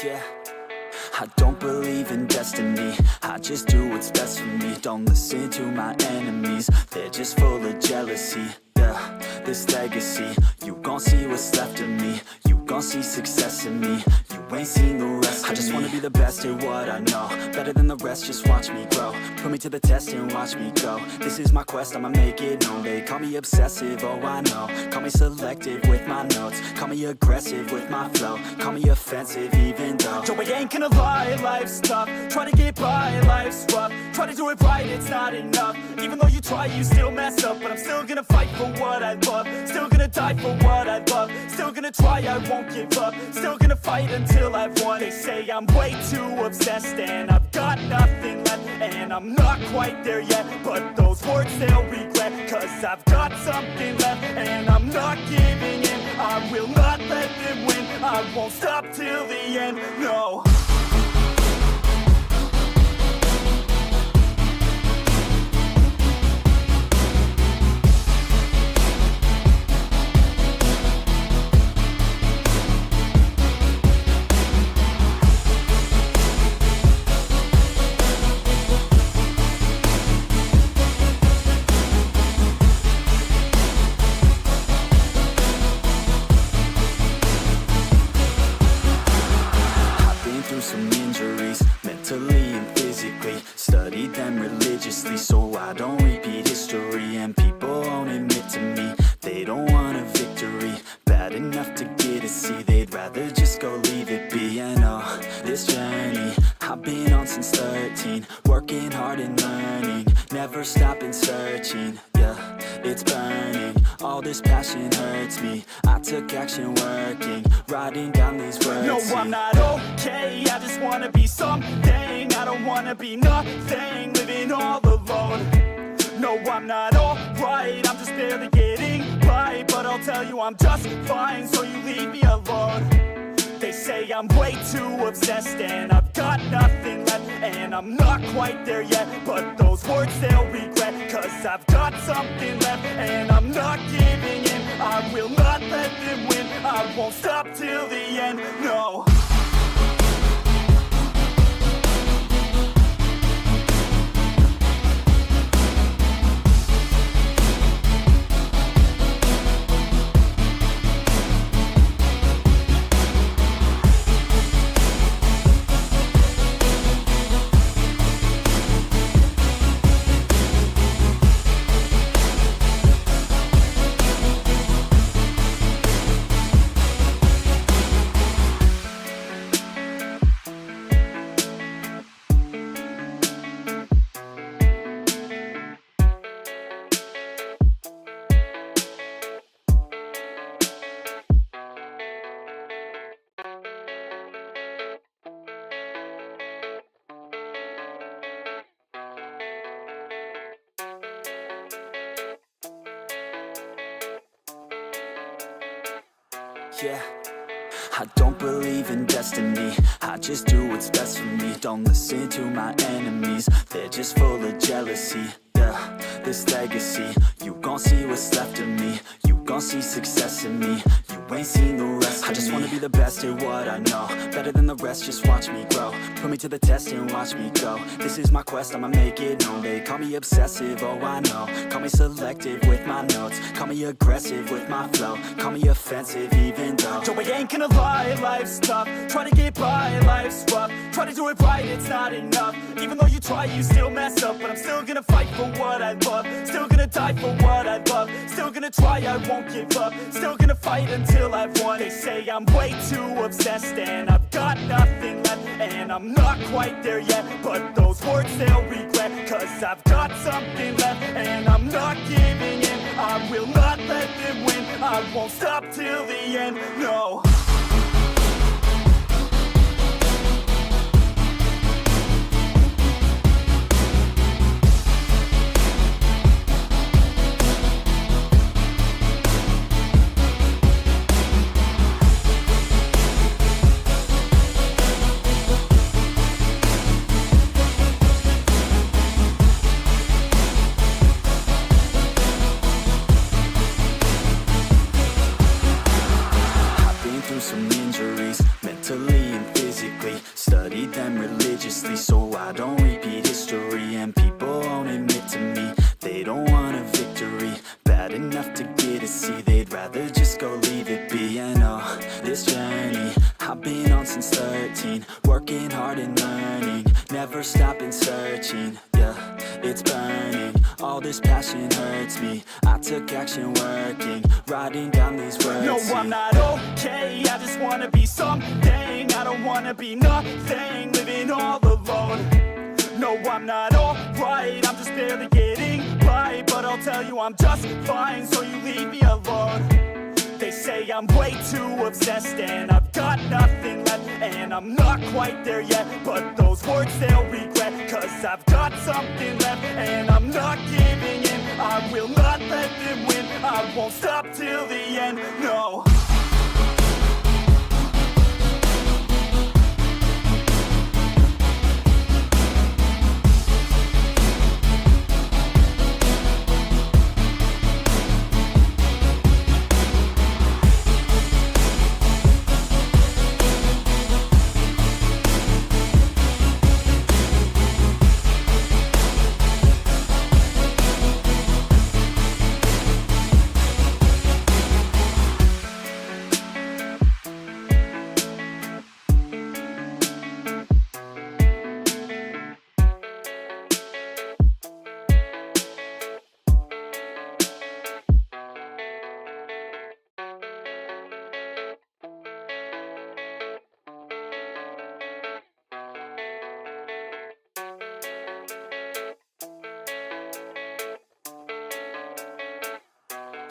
Yeah, I don't believe in destiny, I just do what's best for me. Don't listen to my enemies, they're just full of jealousy. Yeah, this legacy, you gon' see what's left of me. You gon' see success in me, you ain't seen the rest of me. I just wanna be the best at what I know, better than the rest, just watch me grow. Put me to the test and watch me go. This is my quest, I'ma make it known. They call me obsessive, oh I know. Call me selective with my notes, call me aggressive with my flow. Call me offensive even though Joe, I ain't gonna lie, life's tough. Try to get by, life's rough. Try to do it right, it's not enough. Even though you try, you still mess up. But I'm still gonna fight for what I love, still gonna die for what I love. Still gonna try, I won't give up. Still gonna fight until I've won. They say I'm way too obsessed and I've got nothing left. And I'm not quite there yet, but those words they'll regret. Cause I've got something left and I'm not giving in. I will not let them win, I won't stop till the end, no. Some injuries, mentally and physically. Studied them religiously so I don't repeat history. And people won't admit to me they don't want a victory. Bad enough to get a C, they'd rather just go leave it be. And oh, this journey I've been on since 13. Working hard and learning, never stopping searching. Yeah, it's burning, all this passion hurts me. I took action working, writing down these words. No, I'm not okay, I just wanna be something. I don't wanna be nothing, living all alone. No, I'm not alright, I'm just barely getting by. But I'll tell you I'm just fine, so you leave me alone. They say I'm way too obsessed and I've got nothing left. And I'm not quite there yet, but those words they'll regret. Cause I've got something left and I'm not giving in. I will not let them win, I won't stop till the end, no. Yeah, I don't believe in destiny, I just do what's best for me. Don't listen to my enemies, they're just full of jealousy. Yeah, this legacy, you gon' see what's left of me. You gon' see success in me, you ain't seen the rest of me. I just wanna be the best at what I know, better than the rest, just watch me grow. Put me to the test and watch me go. This is my quest, I'ma make it known. They call me obsessive, oh I know. Call me selective with my notes, call me aggressive with my flow. Call me offensive even though Joe, I ain't gonna lie, life's tough. Try to get by, life's rough. Try to do it right, it's not enough. Even though you try, you still mess up. But I'm still gonna fight for what I love, still gonna die for what I love. Still gonna try, I won't give up. Still gonna fight until I've won. They say I'm way too obsessed and I've got nothing left, and I'm not quite there yet, but those words they'll regret. Cause I've got something left and I'm not giving in. I will not let them win, I won't stop till the end, no. Some injuries, mentally and physically. Studied them religiously so I don't repeat history. And people won't admit to me they don't want a victory bad enough to get a C. They'd rather just go leave it be. And oh, this journey I've been on since 13, working hard and learning, never stopping searching. Yeah, it's burning, all this passion hurts me. I took action working, writing down these words. No, I'm not okay, I just wanna be something. I don't wanna be nothing, living all alone. No, I'm not alright, I'm just barely getting by. But I'll tell you I'm just fine, so you leave me alone. They say I'm way too obsessed and I've got nothing left, and I'm not quite there yet, but those words they'll regret. Cause I've got something left and I'm not giving in. I will not let them win, I won't stop till the end, no.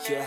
Yeah,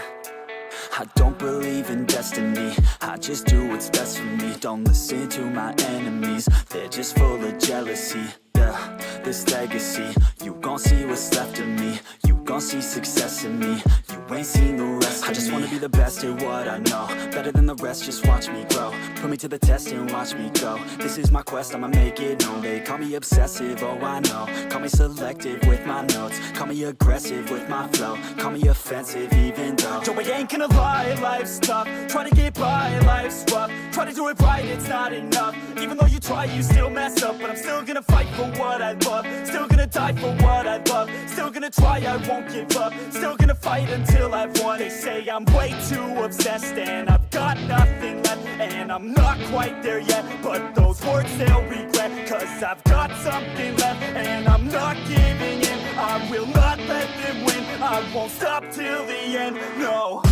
I don't believe in destiny, I just do what's best for me. Don't listen to my enemies, they're just full of jealousy. Yeah, this legacy, you gon' see what's left of me. You gon' see success in me, you ain't seen the rest of me. I just wanna be the best at what I know, better than the rest, just watch me grow. Put me to the test and watch me go. This is my quest, I'ma make it known. They call me obsessive, oh I know. Call me selective with my notes, call me aggressive with my flow. Call me offensive even though Joe, I ain't gonna lie, life's tough. Try to get by, life's rough. Try to do it right, it's not enough. Even though you try, you still mess up. But I'm still gonna fight for what I love, still gonna die for what I love. Still gonna try, I won't give up. Still gonna fight until I've won. They say I'm way too obsessed and I've got nothing left, and I'm not quite there yet, but those words they'll regret. Cause I've got something left and I'm not giving in. I will not let them win, I won't stop till the end, no.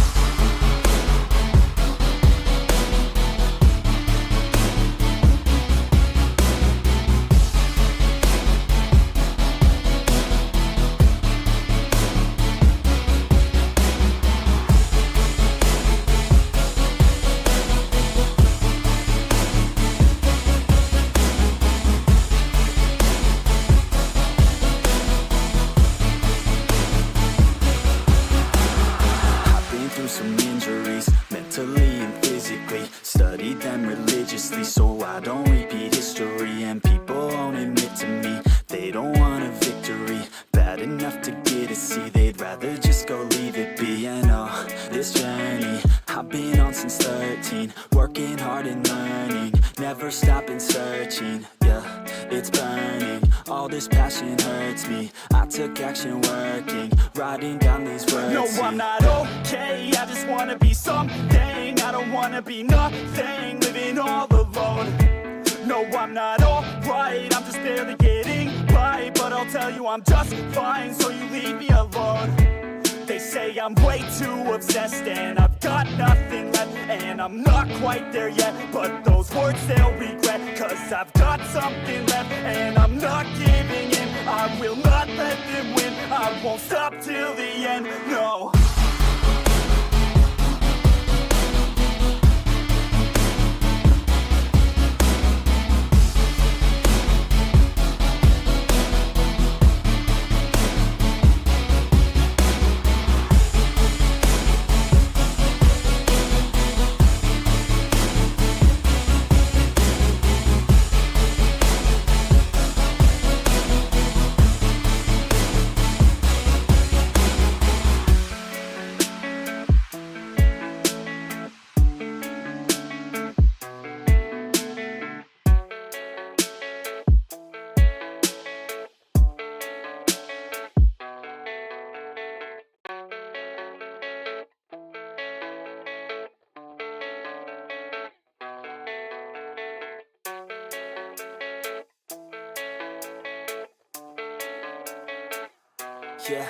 Some injuries, mentally and physically. physically, studied them religiously, so I don't repeat history. And people won't admit to me they don't want a victory bad enough to get a C. They'd rather just go leave it be. And oh, this journey I've been on since 13, working hard and learning, never stopping searching. Yeah, it's burning, all this passion hurts me. I took action working, writing down these words. No, I'm not okay, I just wanna be something. I don't wanna be nothing, living all alone. No, I'm not alright, I'm just barely getting by. But I'll tell you I'm just fine, so you leave me alone. They say I'm way too obsessed and I've got nothing left, and I'm not quite there yet, but those words they'll regret, cause I've got something left and I'm not giving in. I will not let them win, I won't stop till the end, no. Yeah,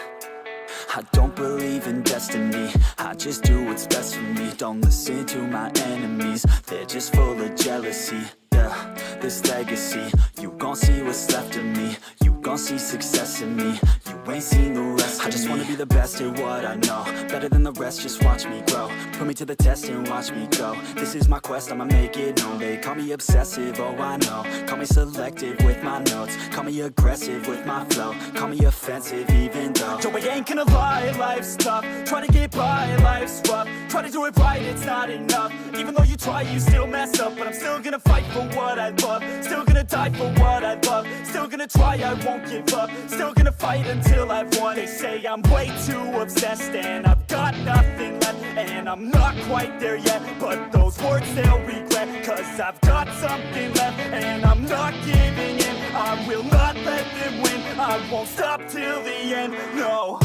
I don't believe in destiny, I just do what's best for me. Don't listen to my enemies, they're just full of jealousy. Yeah, this legacy, you gon' see what's left of me. You gon' see success in me, you ain't seen the rest of me. I just wanna be the best at what I know, better than the rest, just watch me grow. Put me to the test and watch me go. This is my quest, I'ma make it known. They call me obsessive, oh I know. Call me selective with my notes, call me aggressive with my flow, call me offensive even though Yo, I ain't gonna lie, life's tough. Try to get by, life's rough. Try to do it right, it's not enough. Even though you try, you still mess up. But I'm still gonna fight for what I love, still gonna die for what I love, still gonna try, I won't give up, still gonna fight until I've won. They say I'm way too obsessed and I've got nothing left, and I'm not quite there yet, but those words they'll regret, cause I've got something left and I'm not giving in. I will not let them win, I won't stop till the end, no.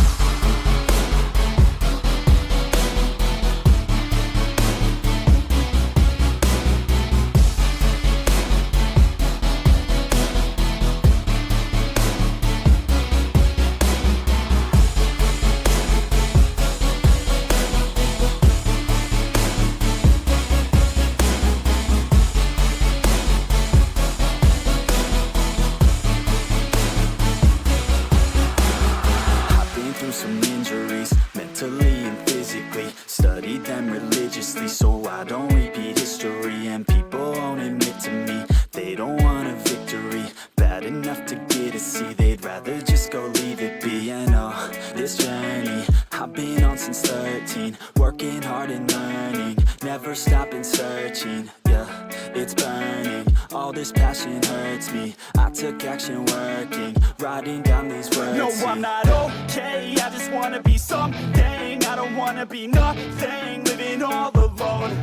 some injuries, mentally and physically. Studied them religiously so I don't repeat history. And people won't admit to me they don't want a victory bad enough to get a C. They'd rather just go leave it be. And oh, this journey I've been on since 13, working hard and learning, never stopping searching. Yeah, it's burning, all this passion hurts me. I took action working, writing down these words. No, I'm not okay, I just wanna be something. I don't wanna be nothing, living all alone.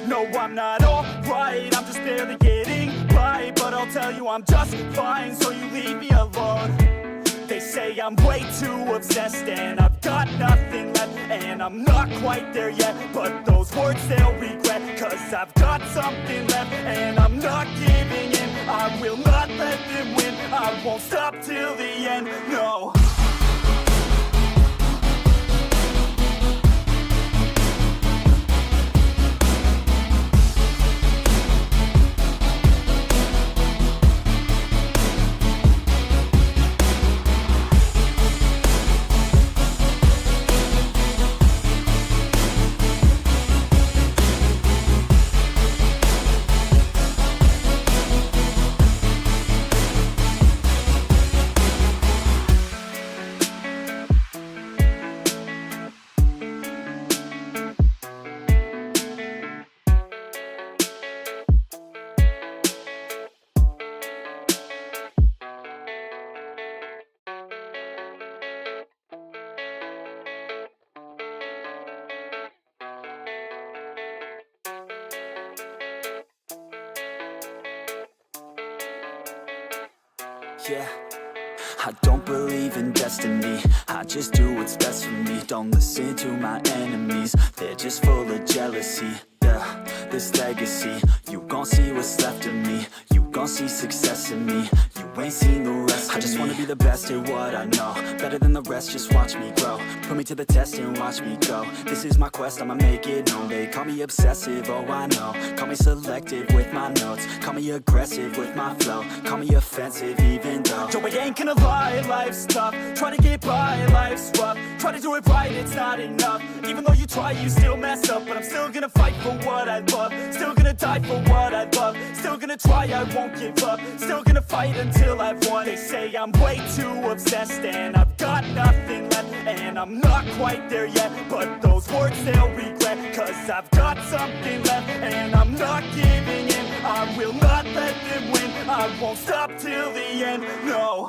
No, I'm not alright, I'm just barely getting by. But I'll tell you I'm just fine, so you leave me alone. They say I'm way too obsessed and I've got nothing left, and I'm not quite there yet, but those words they'll regret, cause I've got something left and I'm not giving in. I will not let them win, I won't stop till the end, no. Yeah, I don't believe in destiny. I just do what's best for me. Don't listen to my enemies, they're just full of jealousy. Yeah, this legacy, you gon' see what's left of me. You gon' see success in me. You ain't seen the rest of me. I just wanna be the best at what I know. Better than the rest, just watch me grow. Put me to the test and watch me go. This is my quest, I'ma make it known. They call me obsessive, oh I know. Call me selective with my notes. Call me aggressive with my flow. Call me offensive even though Yo, I ain't gonna lie, life's tough. Try to get by, life's rough. Try to do it right, it's not enough. Even though you try, you still mess up. But I'm still gonna fight for what I love. Still gonna die for what I love. Still gonna try, I won't give up. Still gonna fight until I've won. They say I'm way too obsessed and I've got nothing left. And I'm not quite there yet, but those words they'll regret. Cause I've got something left and I'm not giving in. I will not let them win. I won't stop till the end, no.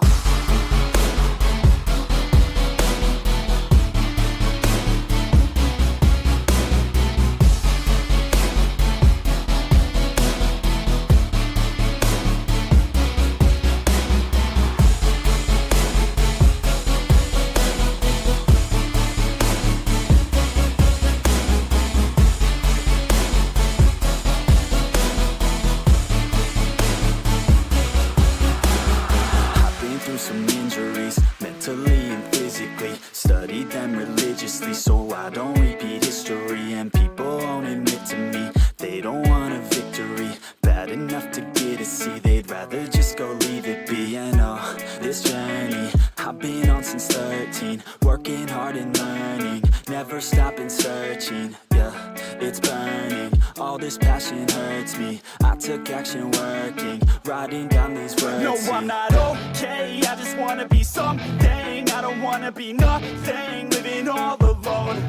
some injuries, mentally and physically. Studied them religiously so I don't repeat history. And people won't admit to me they don't want a victory. Bad enough to get a C, they'd rather just go leave it be. And oh, this journey I've been on since 13. Working hard and learning, never stopping searching. Yeah, it's burning, all this passion hurts me. I took action working, writing down these words. No, I'm not okay, I just wanna be something. I don't wanna be nothing, living all alone.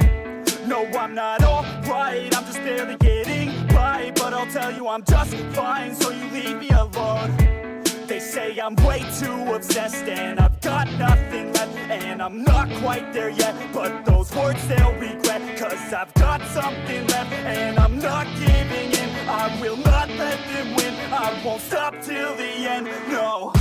No, I'm not alright, I'm just barely getting by. But I'll tell you I'm just fine, so you leave me alone. They say I'm way too obsessed and I've got nothing left. And I'm not quite there yet, but those words they'll regret. Cause I've got something left and I'm not giving in. I will not let them win, I won't stop till the end, no.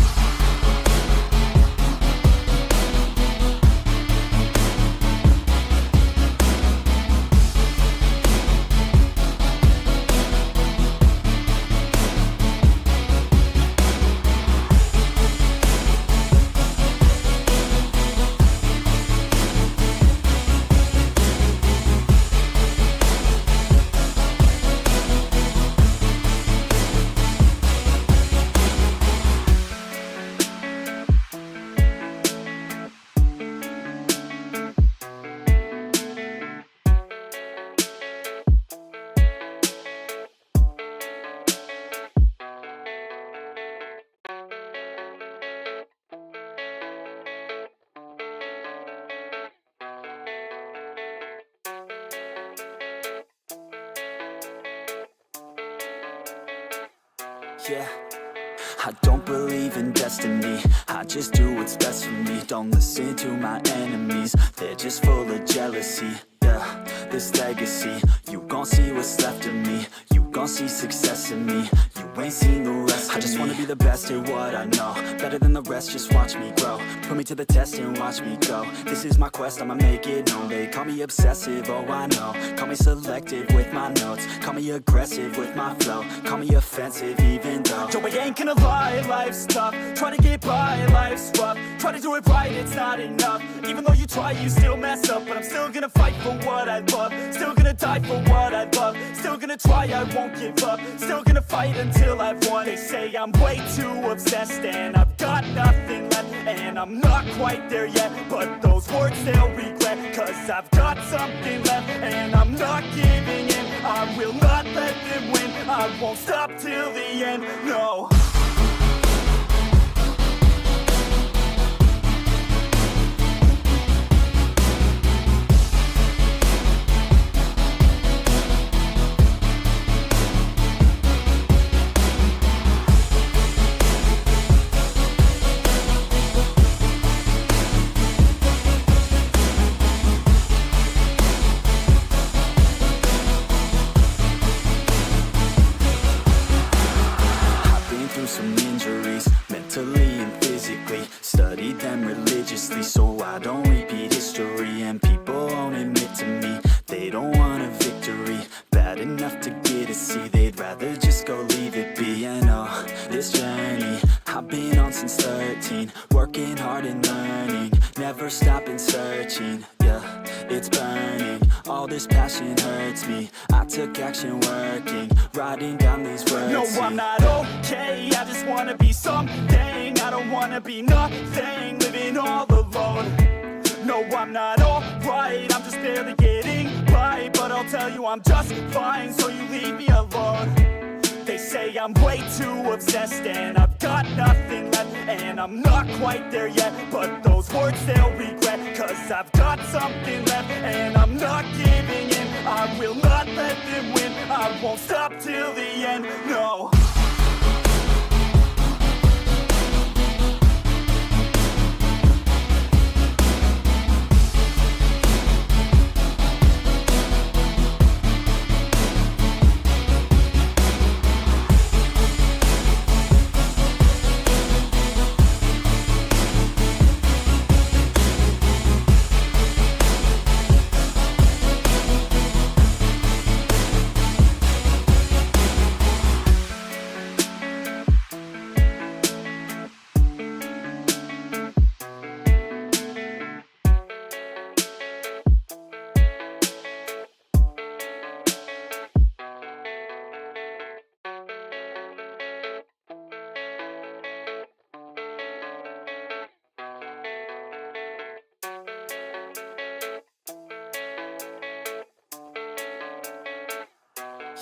Yeah, I don't believe in destiny. I just do what's best for me. Don't listen to my enemies, they're just full of jealousy. Yeah, this legacy, you gon' see what's left of me. You gon' see success in me. You ain't seen the rest of me. I just wanna be the best at what I know. Better than the rest, just watch me grow. Put me to the test and watch me go. This is my quest, I'ma make it known. They call me obsessive, oh I know. Call me selective with my notes. Call me aggressive with my flow. Call me offensive even though Yo, I ain't gonna lie, life's tough. Try to get by, life's rough. Try to do it right, it's not enough. Even though you try, you still mess up. But I'm still gonna fight for what I love. Still gonna die for what I love. Still gonna try, I won't give up. Still gonna fight until I've won. They say I'm way too obsessed and I've got nothing left. And I'm not quite there yet, but those words they'll regret. Cause I've got something left and I'm not giving in. I will not let them win, I won't stop till the end, no. stopping searching, yeah, it's burning. All this passion hurts me. I took action working, writing down these words. No, I'm not okay, I just wanna be something. I don't wanna be nothing, living all alone. No, I'm not alright, I'm just barely getting by. But I'll tell you I'm just fine, so you leave me alone. They say I'm way too obsessed and I've got nothing left, and I'm not quite there yet, but those words they'll regret, cause I've got something left and I'm not giving in. I will not let them win, I won't stop till the end, no.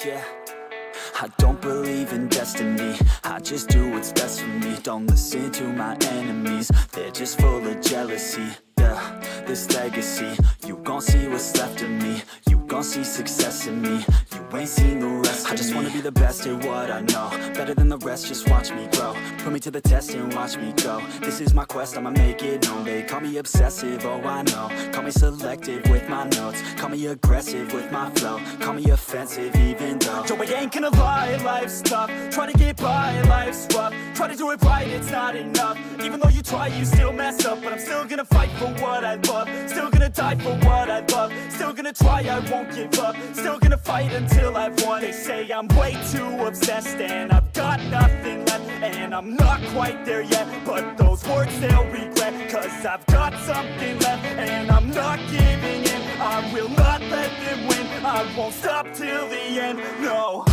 Yeah, I don't believe in destiny, I just do what's best for me. Don't listen to my enemies, they're just full of jealousy. Yeah, this legacy, you gon' see what's left of me. You gon' see success in me, you ain't seen the rest of me. I just wanna be the best at what I know, better than the rest, just watch me grow. Put me to the test and watch me go. This is my quest, I'ma make it known. They call me obsessive, oh I know. Call me selective with my notes, call me aggressive with my flow. Call me offensive even though Joe, I ain't gonna lie, life's tough. Try to get by, life's rough. Try to do it right, it's not enough. Even though you try, you still mess up. But I'm still gonna fight for what I love, still gonna die for what I love, still gonna try, I won't give up, still gonna fight until I've won. They say I'm way too obsessed and I've got nothing left, and I'm not quite there yet, but those words they'll regret, cause I've got something left and I'm not giving in. I will not let them win, I won't stop till the end, no.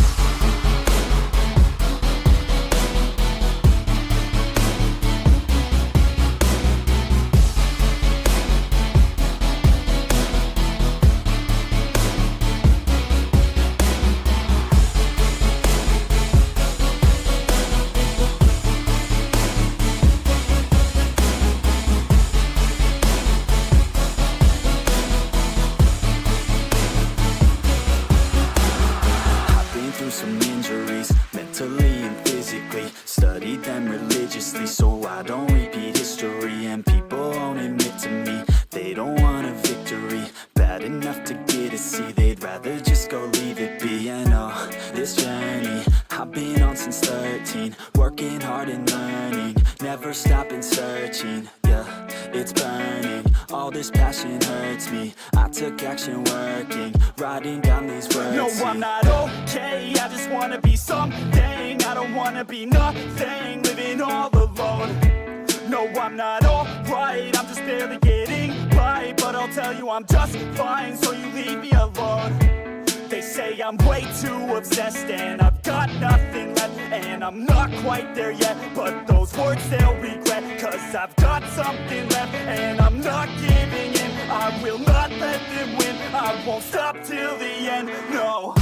some injuries, mentally and physically. Studied them religiously so I don't repeat history. And people won't admit to me they don't want a victory bad enough to get a C. They'd rather just go leave it be. And oh, this journey I've been on since 13, working hard and learning, never stopping searching. Yeah, it's burning, all this passion hurts me. I took action working, writing down these words. No, I'm not okay, I just wanna be something. I don't wanna be nothing, living all alone. No, I'm not alright, I'm just barely getting by. But I'll tell you I'm just fine, so you leave me alone. They say I'm way too obsessed and I've got nothing left, and I'm not quite there yet, but those words they'll regret, cause I've got something left and I'm not giving in. I will not let them win, I won't stop till the end, no.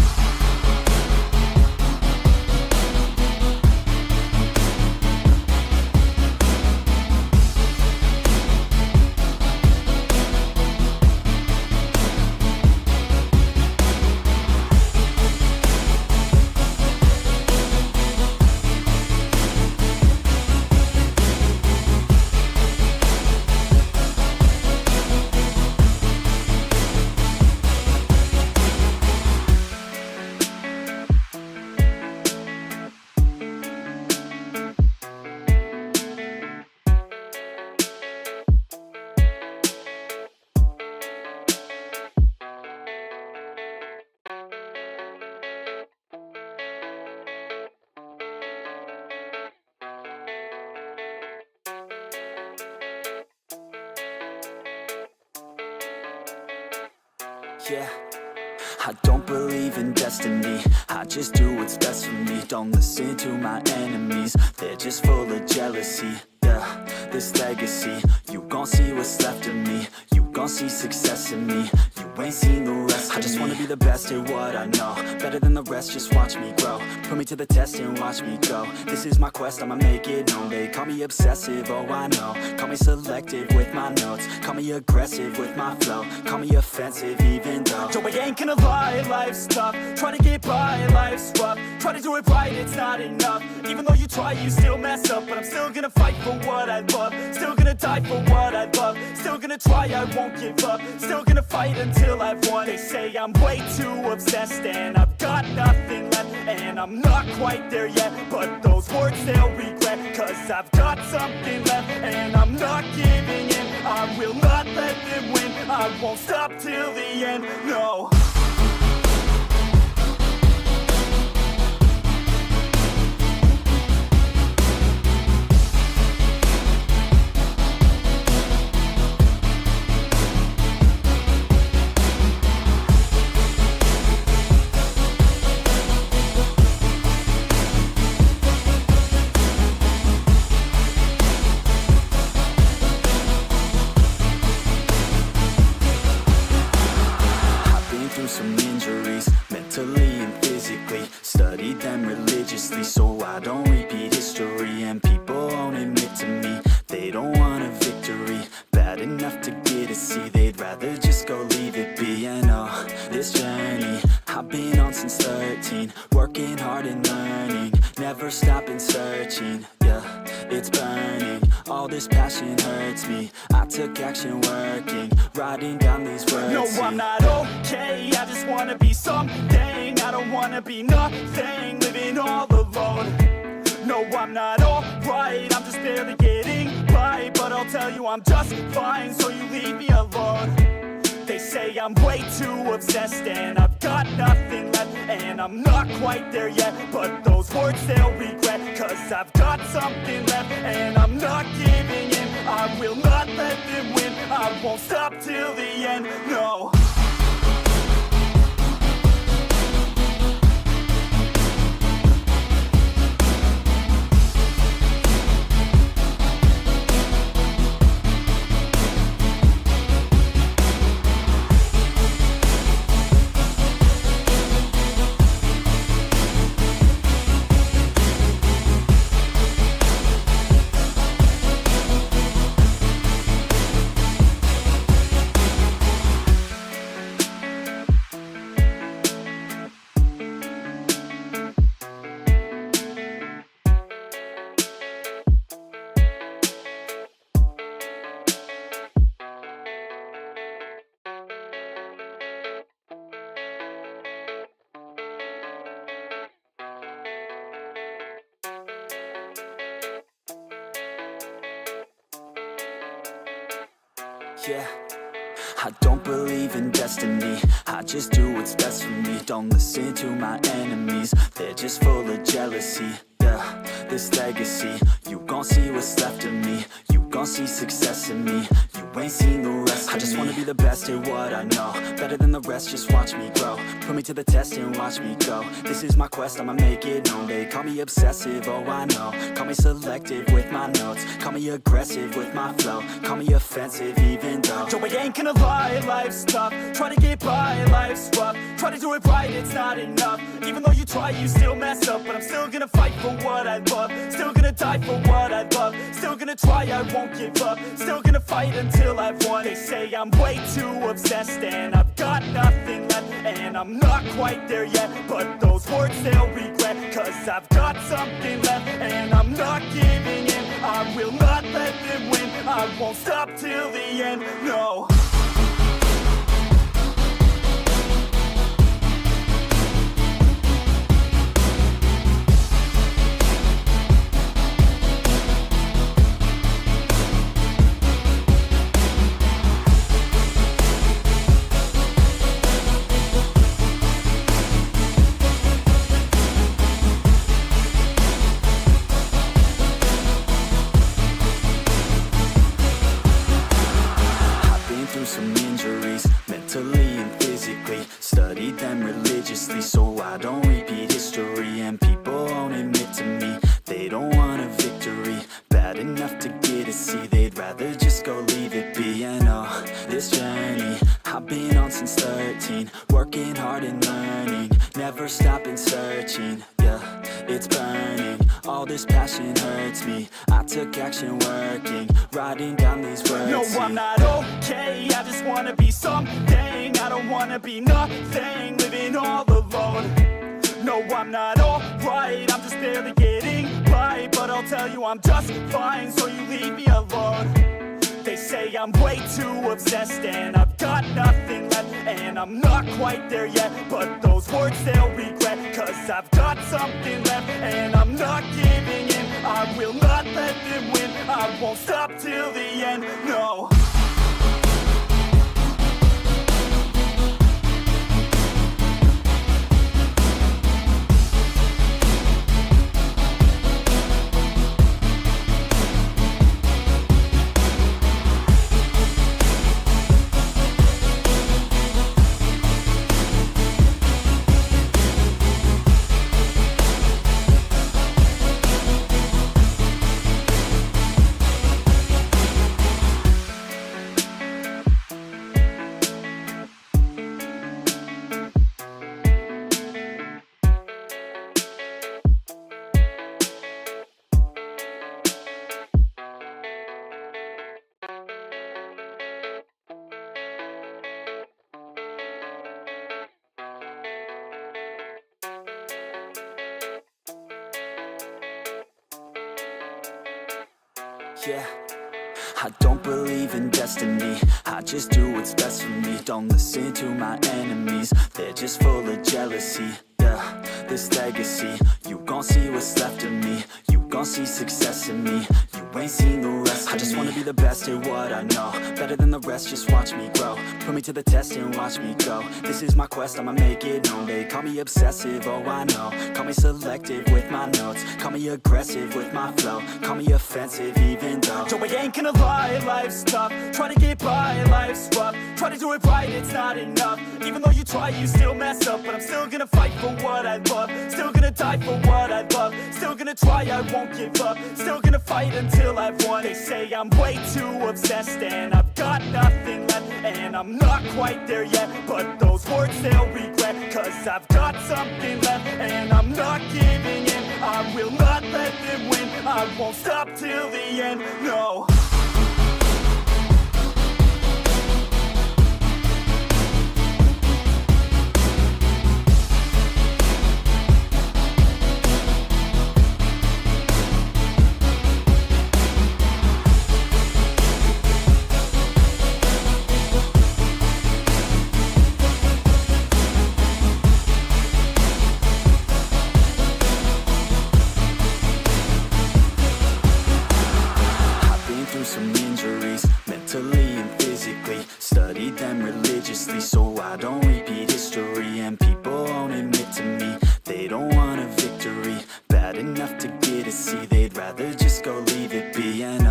Yeah, I don't believe in destiny, I just do what's best for me. Don't listen to my enemies, they're just full of jealousy. Yeah, this legacy, you gon' see what's left of me. You gon' see success in me, you ain't seen the rest of me. I just wanna be the best at what I know, better than the rest, just watch me grow. Put me to the test and watch me go. This is my quest, I'ma make it known. They call me obsessive, oh I know. Call me selective with my notes, call me aggressive with my flow. Call me offensive even though Joe, I ain't gonna lie, life's tough. Try to get by, life's rough. Try to do it right, it's not enough. Even though you try, you still mess up. But I'm still gonna fight for what I love, still gonna die for what I love, still gonna try, I won't give up, still gonna fight until I've won. They say I'm way too obsessed and I've got nothing left, and I'm not quite there yet, but those words they'll regret, cause I've got something left and I'm not giving in. I will not let them win, I won't stop till the end, no. Some injuries, mentally and physically. Studied them religiously so I don't repeat history. And people won't admit to me they don't want a victory bad enough to get a C. They'd rather just go leave it be. And oh, this journey I've been on since 13, working hard and learning, never stopping searching. Yeah, it's burning, all this passion hurts me. I took action working, writing down these words. No, I'm not okay, I just wanna be something. I don't wanna be nothing, living all alone. No, I'm not alright, I'm just barely getting by. But I'll tell you I'm just fine, so you leave me alone. They say I'm way too obsessed and I've got nothing left, and I'm not quite there yet, but those words they'll regret, cause I've got something left and I'm not giving in. I will not let them win, I won't stop till the end, no. Yeah, I don't believe in destiny, I just do what's best for me. Don't listen to my enemies, they're just full of jealousy. Yeah, this legacy, you gon' see what's left of me. You gon' see success in me, you ain't seen the rest of me. I just wanna be the best at what I know, better than the rest, just watch me grow. Put me to the test and watch me go. This is my quest, I'ma make it known. They call me obsessive, oh I know. Call me selective with my notes, call me aggressive with my flow. Call me offensive even though Joe, I ain't gonna lie, life's tough. Try to get by, life's rough. Try to do it right, it's not enough. Even though you try, you still mess up. But I'm still gonna fight for what I love, still gonna die for what I love, still gonna try, I won't give up, still gonna fight until I've won. They say I'm way too obsessed and I've got nothing left, and I'm not quite there yet, but those words they'll regret, cause I've got something left and I'm not giving in. I will not let them win, I won't stop till the end, no. religiously so I don't repeat history. And people won't admit to me they don't want a victory bad enough to get a C. They'd rather just go leave it be. And this journey I've been on since 13, working hard and learning, never stopping searching. Yeah, it's burning, all this passion hurts me. I took action working, writing down these words. No, I'm not okay, I just wanna be something. I don't wanna be nothing, living all alone. No, I'm not alright, I'm just barely getting by. But I'll tell you I'm just fine, so you leave me alone. They say I'm way too obsessed and I've got nothing left, and I'm not quite there yet, but those words they'll regret, cause I've got something left and I'm not giving in. I will not let them win, I won't stop till the end, no. Yeah, I don't believe in destiny, I just do what's best for me. Don't listen to my enemies, they're just full of jealousy. Yeah, this legacy, you gon' see what's left of me. You gon' see success in me, you ain't seen the rest of me. I just wanna be the best at what I know, better than the rest, just watch me grow. Put me to the test and watch me go. This is my quest, I'ma make it known. They call me obsessive, oh I know. Call me selective with my notes, call me aggressive with my flow, call me offensive even though Joe, I ain't gonna lie, life's tough. Try to get by, life's rough. Try to do it right, it's not enough. Even though you try, you still mess up. But I'm still gonna fight for what I love, still gonna die for what I love, still gonna try, I won't give up, still gonna fight until I've won. They say I'm way too obsessed and I've got nothing left, and I'm not quite there yet, but those words they'll regret, cause I've got something left and I'm not giving in. I will not let them win, I won't stop till the end, no. some injuries, mentally and physically. Studied them religiously so I don't repeat history. And people won't admit to me they don't want a victory bad enough to get a C. They'd rather just go leave it be. And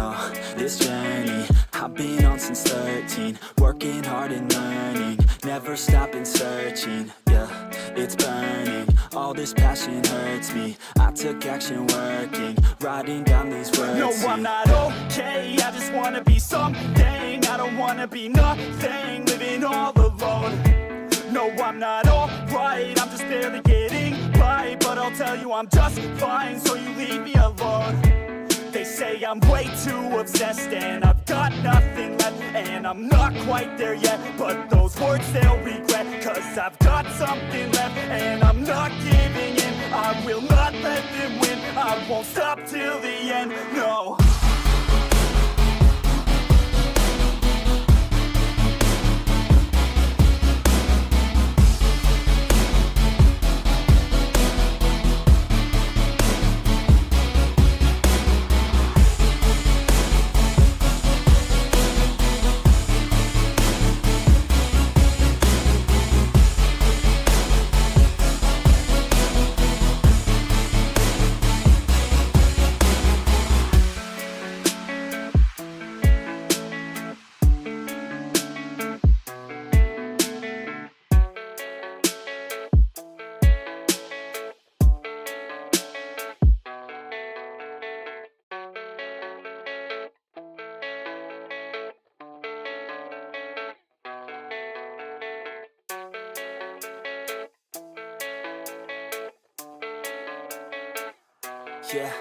this journey I've been on since 13, working hard and learning, never stopping searching. Yeah, it's burning, all this passion hurts me. I took action working, writing down these words. No, I'm not okay, I just wanna be something. I don't wanna be nothing, living all alone. No, I'm not alright, I'm just barely getting by. But I'll tell you I'm just fine, so you leave me alone. They say I'm way too obsessed and I've got nothing left, and I'm not quite there yet, but those words they'll regret, cause I've got something left and I'm not giving in. I will not let them win, I won't stop till the end, no. Yeah,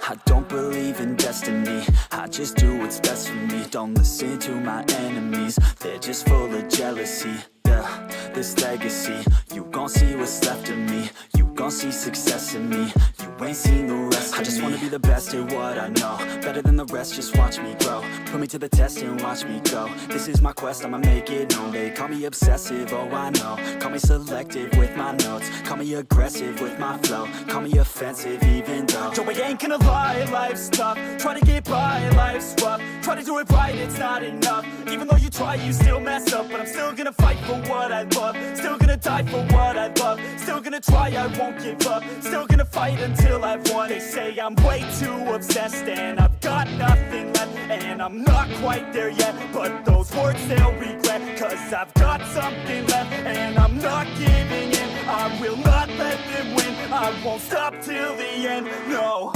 I don't believe in destiny. I just do what's best for me. Don't listen to my enemies, they're just full of jealousy. Yeah, this legacy, you gon' see what's left of me. You gon' see success in me. You ain't seen the rest of me. I just wanna be the best at what I know. Better than the rest, just watch me grow. Put me to the test and watch me go. This is my quest, I'ma make it known. They call me obsessive, oh I know. Call me selective with my notes. Call me aggressive with my flow. Call me offensive even though Joe, I ain't gonna lie, life's tough. Try to get by, life's rough. Try to do it right, it's not enough. Even though you try, you still mess up. But I'm still gonna fight for what I love. Still gonna die for what I love. Still gonna try, I won't give up. Still gonna fight until I've won. They say I'm way too obsessed and I've got nothing left. And I'm not quite there yet, but those words they'll regret. Cause I've got something left and I'm not giving in. I will not let them win. I won't stop till the end, no.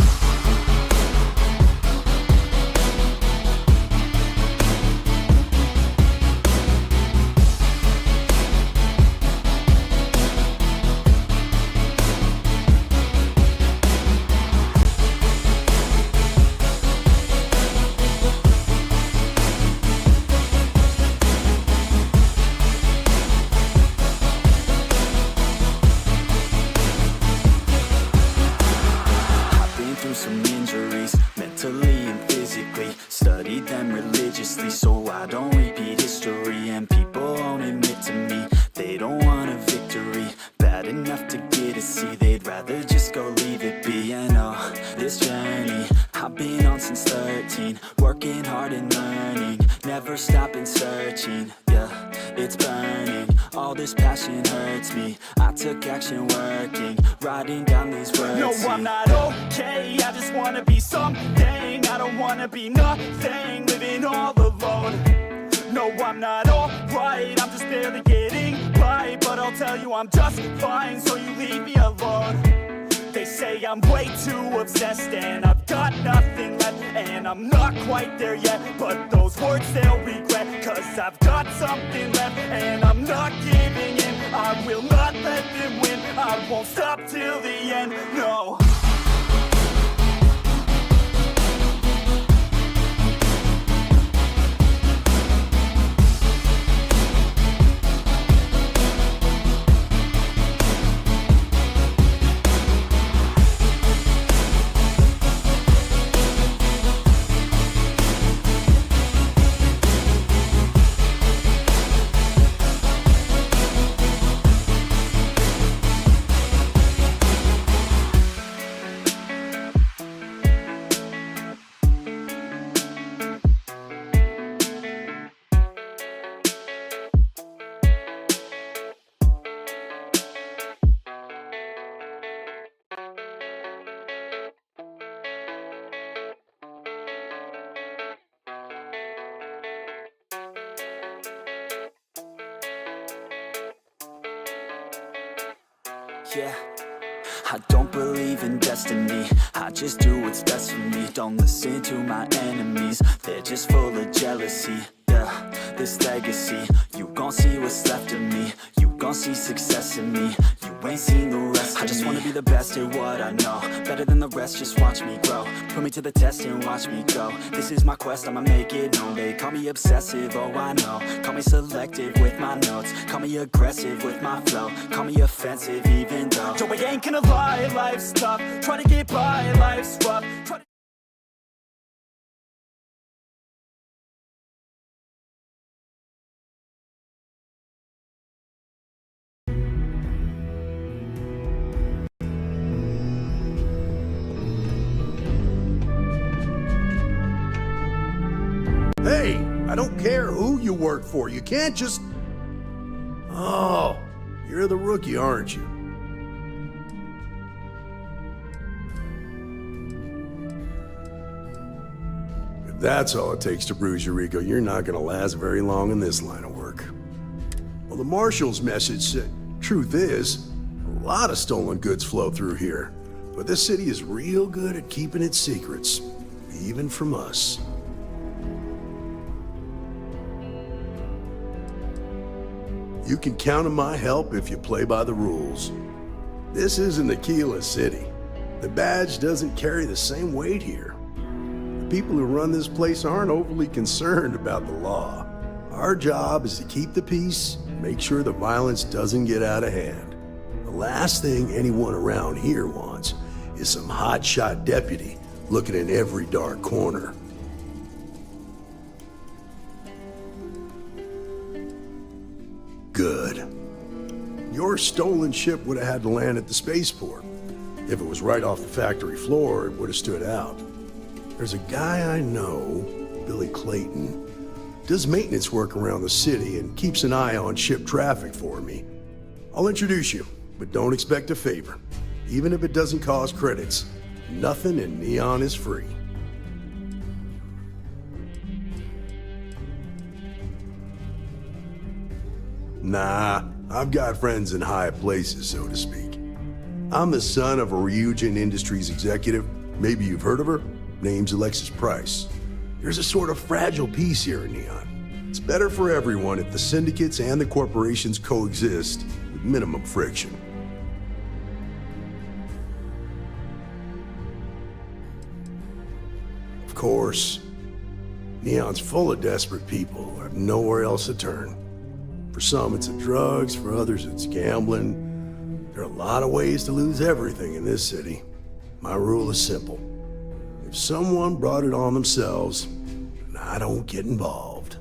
some injuries, mentally and physically. Studied them religiously so I don't repeat history. And people won't admit to me they don't want a victory. Bad enough to get a C, they'd rather just go leave it be. I know this journey I've been on since 13, working hard and learning, never stopping searching. Yeah, it's burning, all this passion hurts me. I took action working, writing down these words. No, I'm not okay, I just wanna be something. I don't wanna be nothing, living all alone. No, I'm not alright, I'm just barely getting by. But I'll tell you I'm just fine, so you leave me alone. They say I'm way too obsessed and I've got nothing left. And I'm not quite there yet, but those words they'll regret. Cause I've got something left and I'm not giving in. I will not let them win, I won't stop till the end, no. Yeah, I don't believe in destiny, I just do what's best for me. Don't listen to my enemies, they're just full of jealousy. Yeah, this legacy, you gon' see what's left of me. You gon' see success in me. You ain't seen the rest of me. I just wanna be the best at what I know. Better than the rest, just watch me grow. Put me to the test and watch me go. This is my quest, I'ma make it known. They call me obsessive, oh I know. Call me selective with my notes. Call me aggressive with my flow. Call me offensive even though Joe, I ain't gonna lie, life's tough. Try to get by, life's rough. Hey, I don't care who you work for. You can't just... Oh, you're the rookie, aren't you? If that's all it takes to bruise your ego, you're not gonna last very long in this line of work. Well, the Marshal's message said, truth is, a lot of stolen goods flow through here. But this city is real good at keeping its secrets, even from us. You can count on my help if you play by the rules. This isn't Aquila City. The badge doesn't carry the same weight here. The people who run this place aren't overly concerned about the law. Our job is to keep the peace, make sure the violence doesn't get out of hand. The last thing anyone around here wants is some hotshot deputy looking in every dark corner. Good. Your stolen ship would have had to land at the spaceport. If it was right off the factory floor, it would have stood out. There's a guy I know, Billy Clayton, does maintenance work around the city and keeps an eye on ship traffic for me. I'll introduce you, but don't expect a favor. Even if it doesn't cost credits, nothing in Neon is free. Nah, I've got friends in high places, so to speak. I'm the son of a Ryujin Industries executive. Maybe you've heard of her? Name's Alexis Price. There's a sort of fragile peace here in Neon. It's better for everyone if the syndicates and the corporations coexist with minimum friction. Of course, Neon's full of desperate people who have nowhere else to turn. For some, it's the drugs. For others, it's gambling. There are a lot of ways to lose everything in this city. My rule is simple. If someone brought it on themselves, then I don't get involved.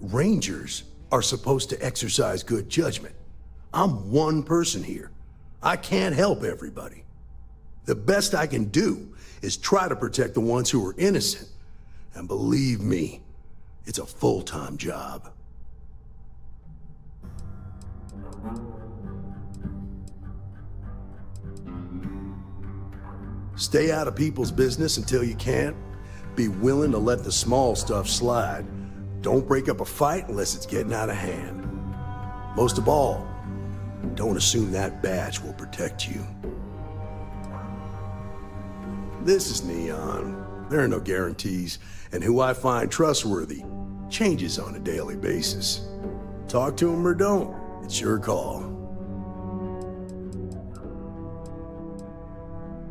Rangers are supposed to exercise good judgment. I'm one person here. I can't help everybody. The best I can do is try to protect the ones who are innocent. And believe me, it's a full-time job. Stay out of people's business until you can't. Be willing to let the small stuff slide. Don't break up a fight unless it's getting out of hand. Most of all, don't assume that badge will protect you. This is Neon. There are no guarantees, and who I find trustworthy changes on a daily basis. Talk to him or don't. It's your call.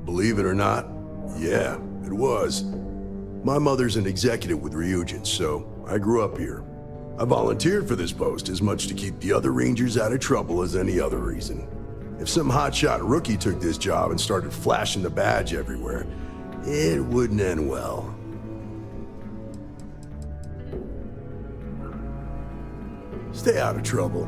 Believe it or not, yeah, it was. My mother's an executive with Ryujin, so I grew up here. I volunteered for this post as much to keep the other Rangers out of trouble as any other reason. If some hotshot rookie took this job and started flashing the badge everywhere, it wouldn't end well. Stay out of trouble.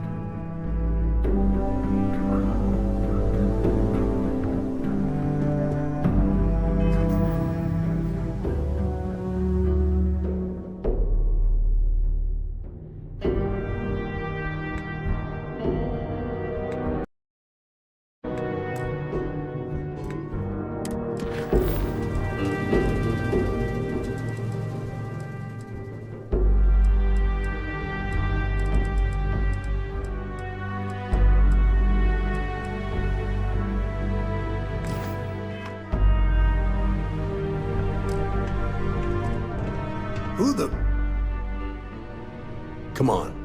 Who the... Come on.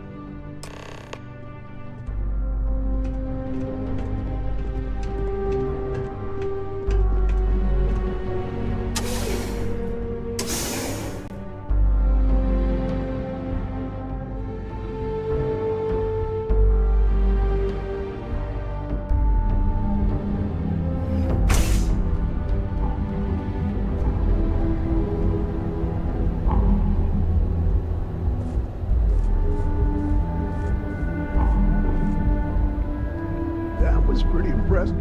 That was pretty impressive.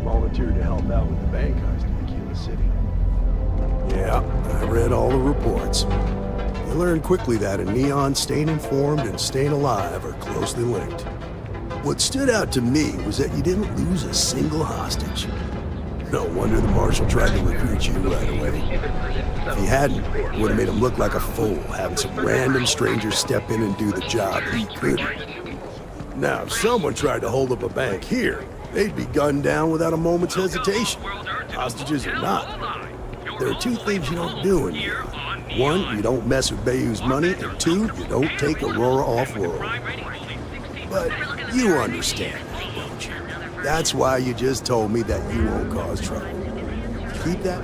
Volunteered to help out with the bank heist in Aquila City. Yeah, I read all the reports. You learn quickly that in Neon, staying informed and staying alive are closely linked. What stood out to me was that you didn't lose a single hostage. No wonder the Marshal tried to recruit you right away. If he hadn't, it would have made him look like a fool, having some random stranger step in and do the job he couldn't. Now, if someone tried to hold up a bank here, they'd be gunned down without a moment's hesitation. Hostages or not. There are two things you don't do in here. One, you don't mess with Bayou's money, and two, you don't take Aurora off-world. But you understand that, don't you? That's why you just told me that you won't cause trouble. Keep that.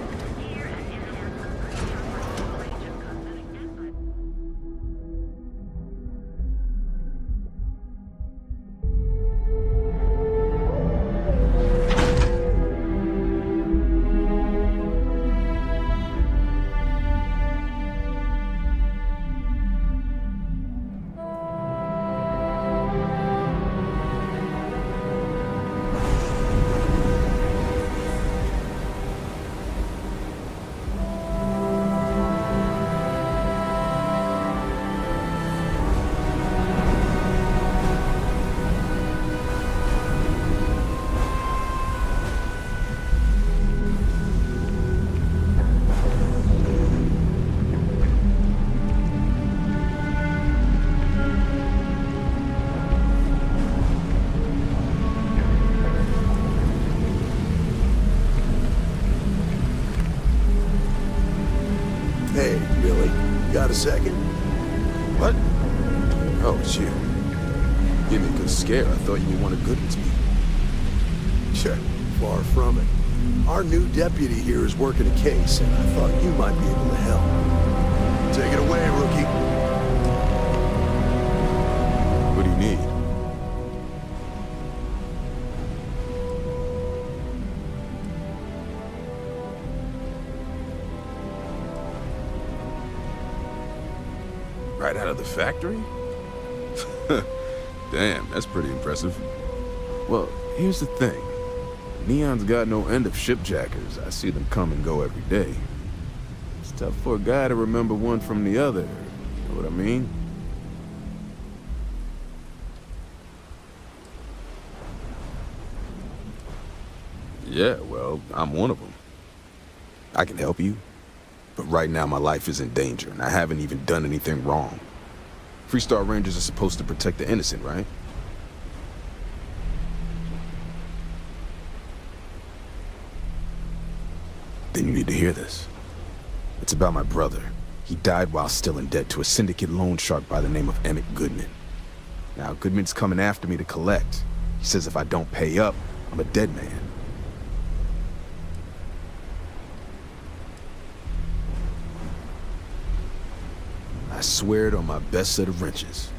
Hey, Billy, got a second? What? Oh, it's you. Give me a good scare. I thought you were one of Goodman's people. Sure, far from it. Our new deputy here is working a case, and I thought you might be able to help. Take it away, rookie. What do you need? Right out of the factory? Damn, that's pretty impressive. Well, here's the thing. Neon's got no end of shipjackers. I see them come and go every day. It's tough for a guy to remember one from the other. You know what I mean? Yeah, well, I'm one of them. I can help you. But right now, my life is in danger, and I haven't even done anything wrong. Freestar Rangers are supposed to protect the innocent, right? Then you need to hear this. It's about my brother. He died while still in debt to a syndicate loan shark by the name of Emmett Goodman. Now, Goodman's coming after me to collect. He says if I don't pay up, I'm a dead man. I swear it on my best set of wrenches.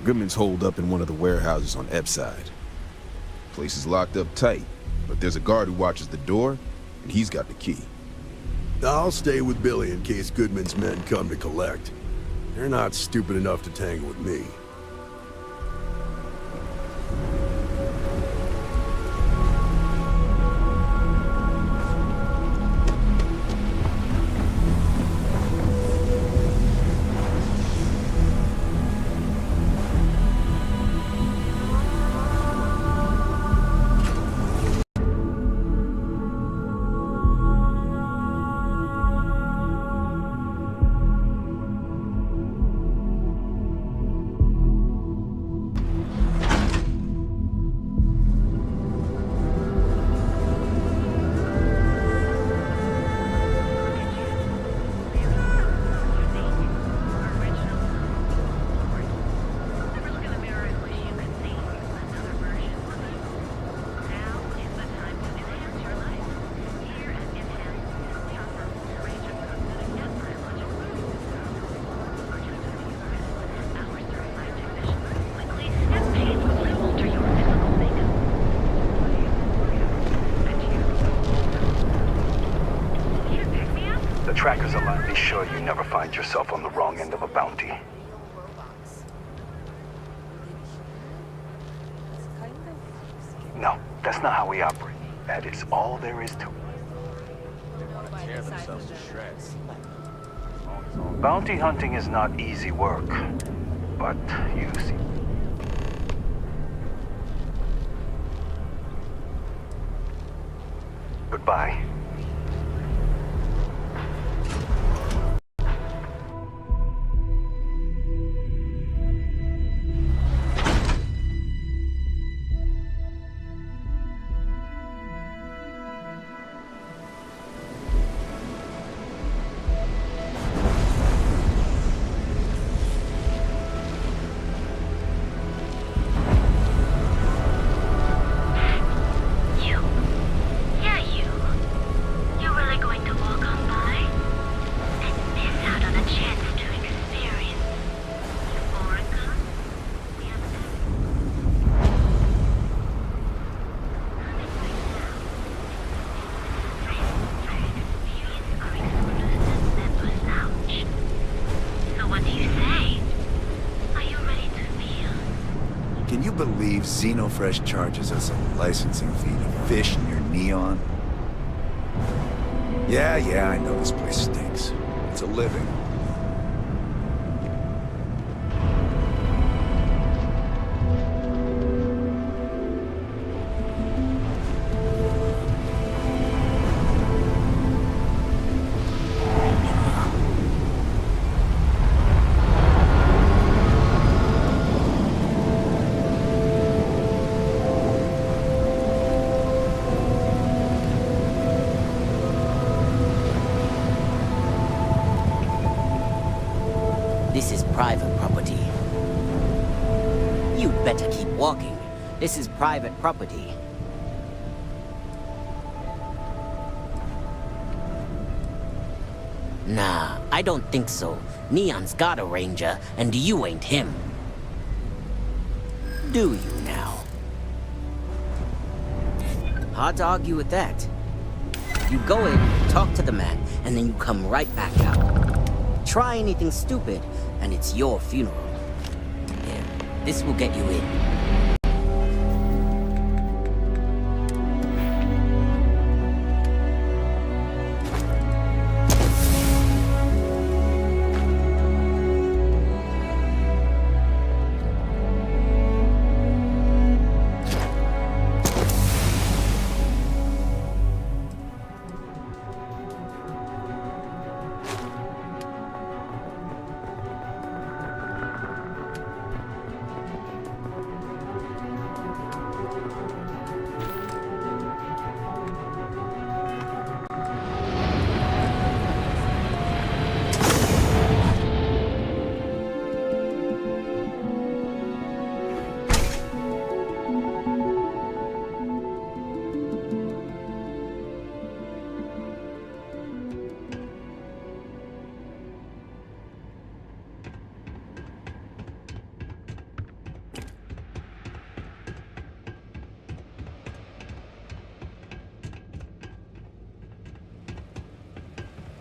Goodman's holed up in one of the warehouses on Epside. Place is locked up tight, but there's a guard who watches the door, and he's got the key. I'll stay with Billy in case Goodman's men come to collect. They're not stupid enough to tangle with me. Trackers alive. Be sure you never find yourself on the wrong end of a bounty. No, that's not how we operate. That is all there is to it. Bounty hunting is not easy work, but you see. by. Can you believe Xenofresh charges us a licensing fee to fish near Neon? Yeah, I know this place stinks. It's a living. This is private property. You'd better keep walking. This is private property. Nah, I don't think so. Neon's got a ranger, and you ain't him. Do you now? Hard to argue with that. You go in, talk to the man, and then you come right back out. Try anything stupid, and it's your funeral. Here, this will get you in.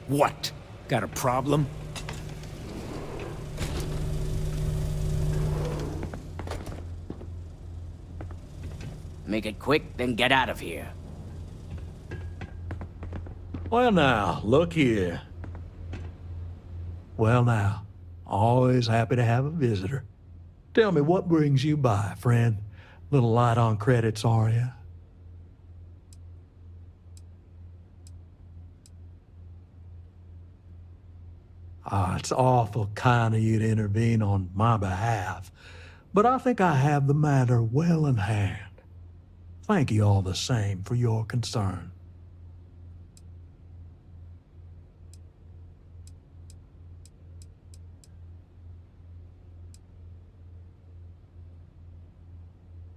What? Got a problem? Make it quick, then get out of here. Well now, look here. Well now, always happy to have a visitor. Tell me, what brings you by, friend? Little light on credits, are you? Ah, it's awful kind of you to intervene on my behalf, but I think I have the matter well in hand. Thank you all the same for your concern.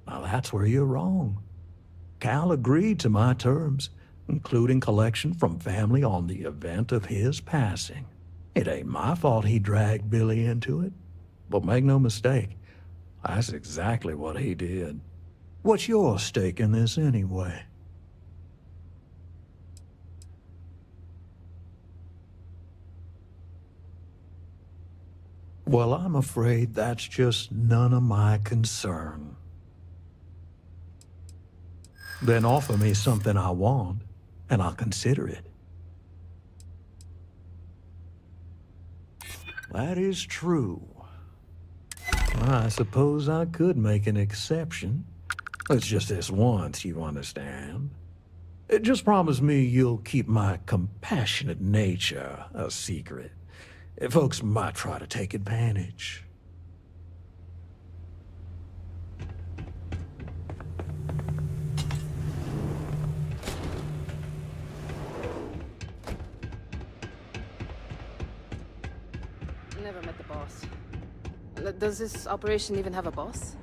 Now that's where you're wrong. Cal agreed to my terms, including collection from family on the event of his passing. It ain't my fault he dragged Billy into it. But make no mistake, that's exactly what he did. What's your stake in this anyway? Well, I'm afraid that's just none of my concern. Then offer me something I want, and I'll consider it. That is true. I suppose I could make an exception. It's just this once, you understand. Just promise me you'll keep my compassionate nature a secret. Folks might try to take advantage. Never met the boss. Does this operation even have a boss?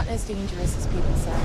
As dangerous as people say.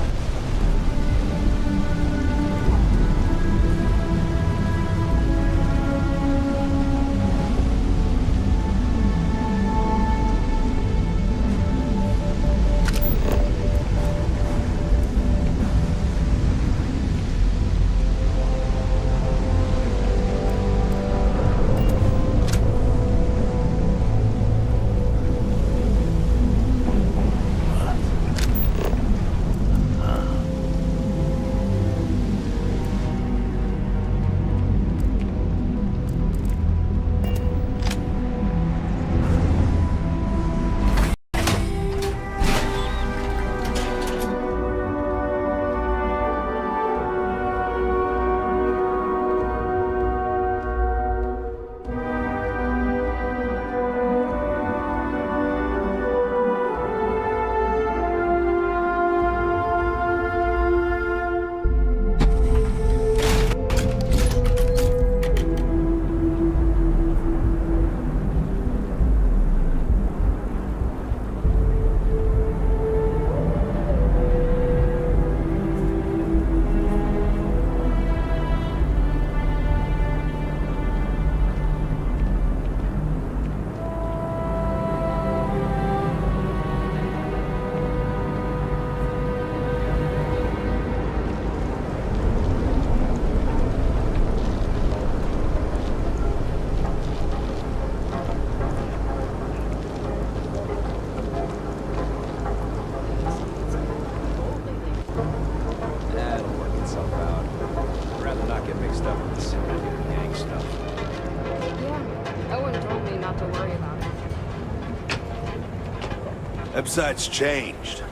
Website's changed.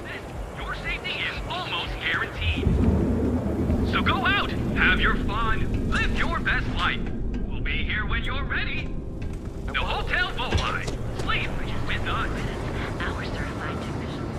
Your safety is almost guaranteed. So go out, have your fun, live your best life. We'll be here when you're ready. The Hotel Volai. Sleep with us. Our certified technician.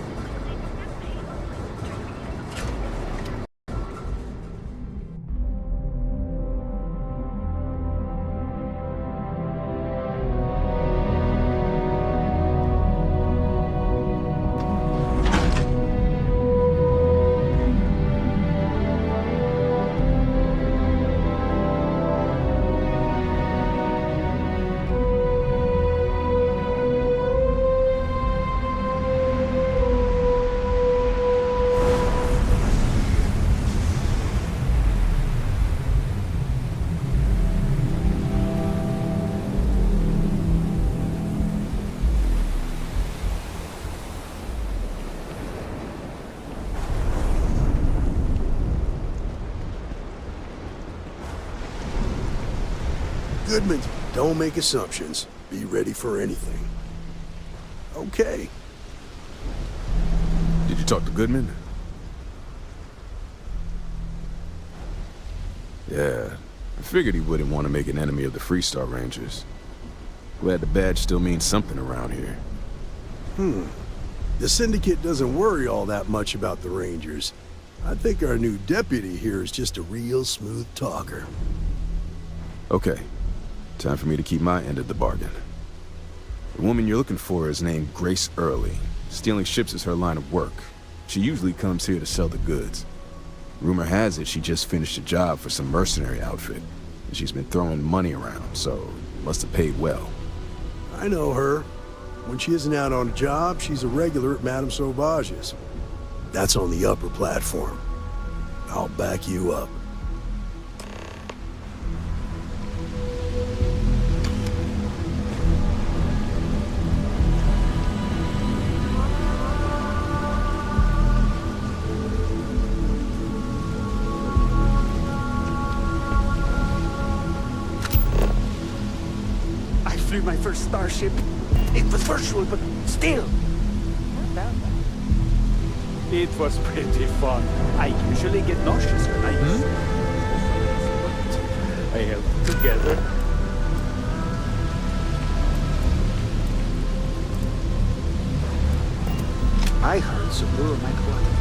Goodman, don't make assumptions. Be ready for anything. Okay. Did you talk to Goodman? Yeah, I figured he wouldn't want to make an enemy of the Freestar Rangers. Glad the badge still means something around here. The Syndicate doesn't worry all that much about the Rangers. I think our new deputy here is just a real smooth talker. Okay, time for me to keep my end of the bargain. The woman you're looking for is named Grace Early. Stealing ships is her line of work. She usually comes here to sell the goods. Rumor has it she just finished a job for some mercenary outfit, and she's been throwing money around, so Must have paid well. I know her. When she isn't out on a job, she's a regular at Madame Sauvage's. That's on the upper platform. I'll back you up. I flew my first starship. It was virtual, but still. It was pretty fun. I usually get nauseous when I I held it together. I heard some neuromicrotic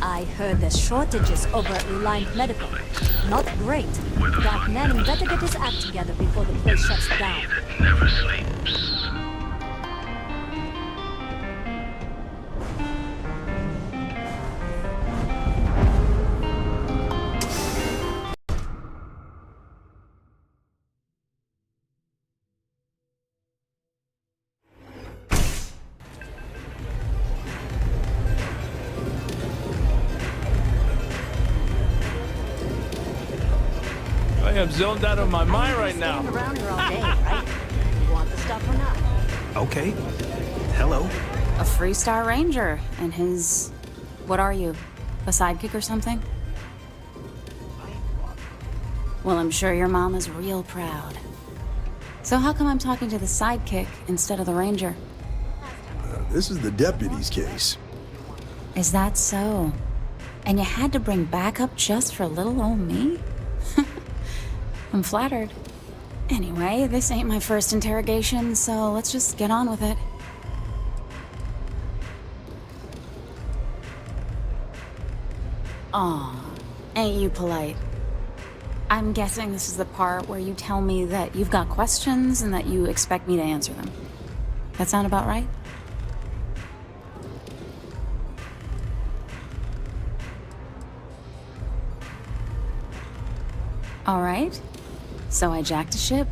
I heard there's shortages over at Reliant Medical. Not great. Dark men and better get his act together before the place shuts down. Never sleeps. I am zoned out of my mind right now. Staying around here all day, right? You want the stuff or not? Okay. Hello. A Freestar Ranger and his... What are you? A sidekick or something? Well, I'm sure your mom is real proud. So how come I'm talking to the sidekick instead of the ranger? This is the deputy's case. Is that so? And you had to bring backup just for little old me? I'm flattered. Anyway, this ain't my first interrogation, so let's just get on with it. Aw, ain't you polite? I'm guessing this is the part where you tell me that you've got questions and that you expect me to answer them. That sound about right? All right. So I jacked a ship.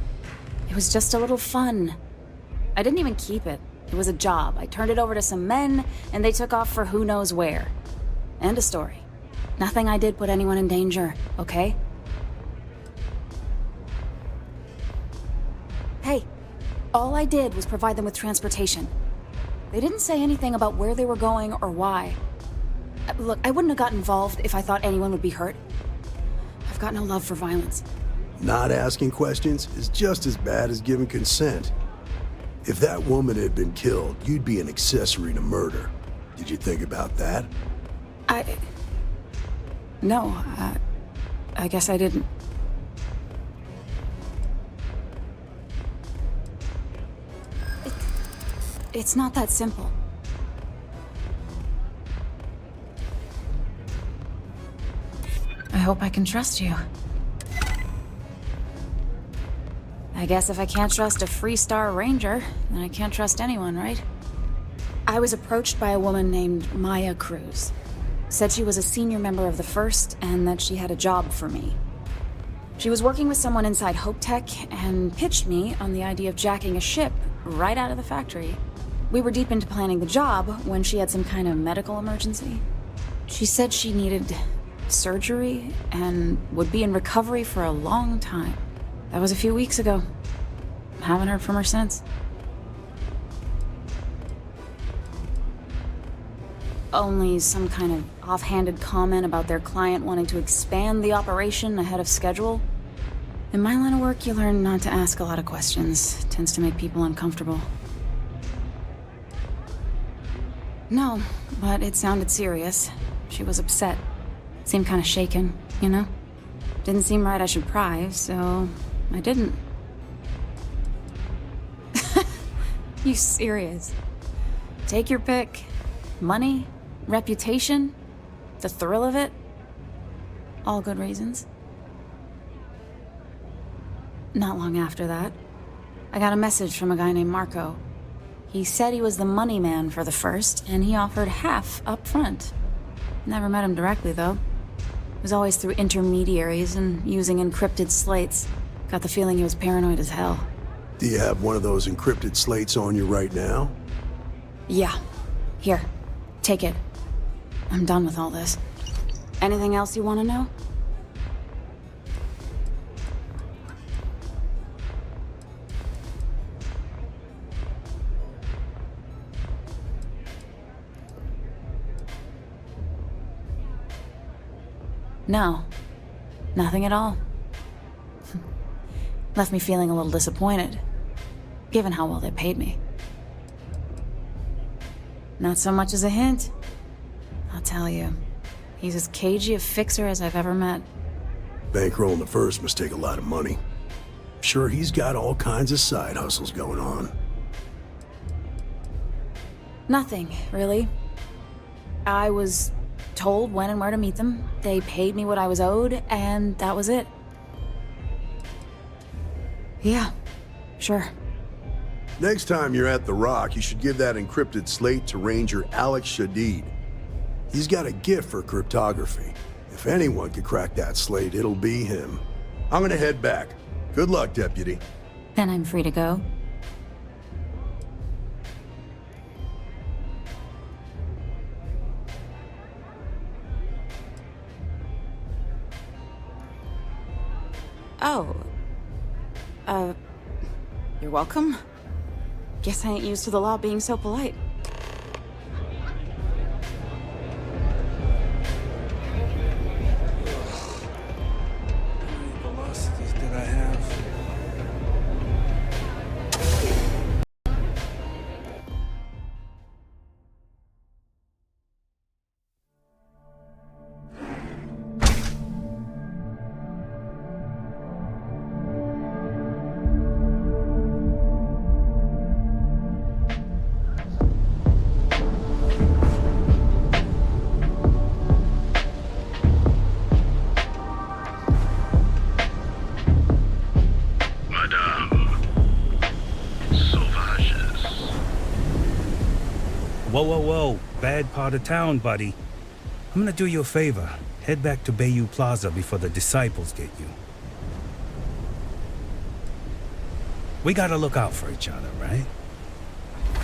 It was just a little fun. I didn't even keep it. It was a job. I turned it over to some men, and they took off for who knows where. End of story. Nothing I did put anyone in danger, okay? Hey, all I did was provide them with transportation. They didn't say anything about where they were going or why. Look, I wouldn't have got involved if I thought anyone would be hurt. I've got no love for violence. Not asking questions is just as bad as giving consent. If that woman had been killed, you'd be an accessory to murder. Did you think about that? No, I guess I didn't. It's not that simple. I hope I can trust you. I guess if I can't trust a Freestar Ranger, then I can't trust anyone, right? I was approached by a woman named Maya Cruz. Said she was a senior member of the First and that she had a job for me. She was working with someone inside Hope Tech and pitched me on the idea of jacking a ship right out of the factory. We were deep into planning the job when she had some kind of medical emergency. She said she needed surgery and would be in recovery for a long time. That was a few weeks ago. Haven't heard from her since. Only some kind of offhanded comment about their client wanting to expand the operation ahead of schedule. In my line of work, you learn not to ask a lot of questions. It tends to make people uncomfortable. No, but it sounded serious. She was upset. Seemed kind of shaken, you know? Didn't seem right I should pry, so I didn't. You serious? Take your pick. Money, reputation, the thrill of it. All good reasons. Not long after that, I got a message from a guy named Marco. He said he was the money man for the first, and he offered half up front. Never met him directly, though. It was always through intermediaries and using encrypted slates. Got the feeling he was paranoid as hell. Do you have one of those encrypted slates on you right now? Yeah. Here. Take it. I'm done with all this. Anything else you want to know? No. Nothing at all. Left me feeling a little disappointed, given how well they paid me. Not so much as a hint. I'll tell you, he's as cagey a fixer as I've ever met. Bankrolling the first must take a lot of money. Sure, he's got all kinds of side hustles going on. Nothing, really. I was told when and where to meet them. They paid me what I was owed, and that was it. Yeah, sure. Next time you're at the Rock, you should give that encrypted slate to Ranger Alex Shadid. He's got a gift for cryptography. If anyone could crack that slate, it'll be him. I'm gonna head back. Good luck, Deputy. Then I'm free to go. Oh. You're welcome. Guess I ain't used to the law being so polite. Velocities did I have? Whoa. Bad part of town, buddy. I'm gonna do you a favor. Head back to Bayou Plaza before the disciples get you. We gotta look out for each other, right?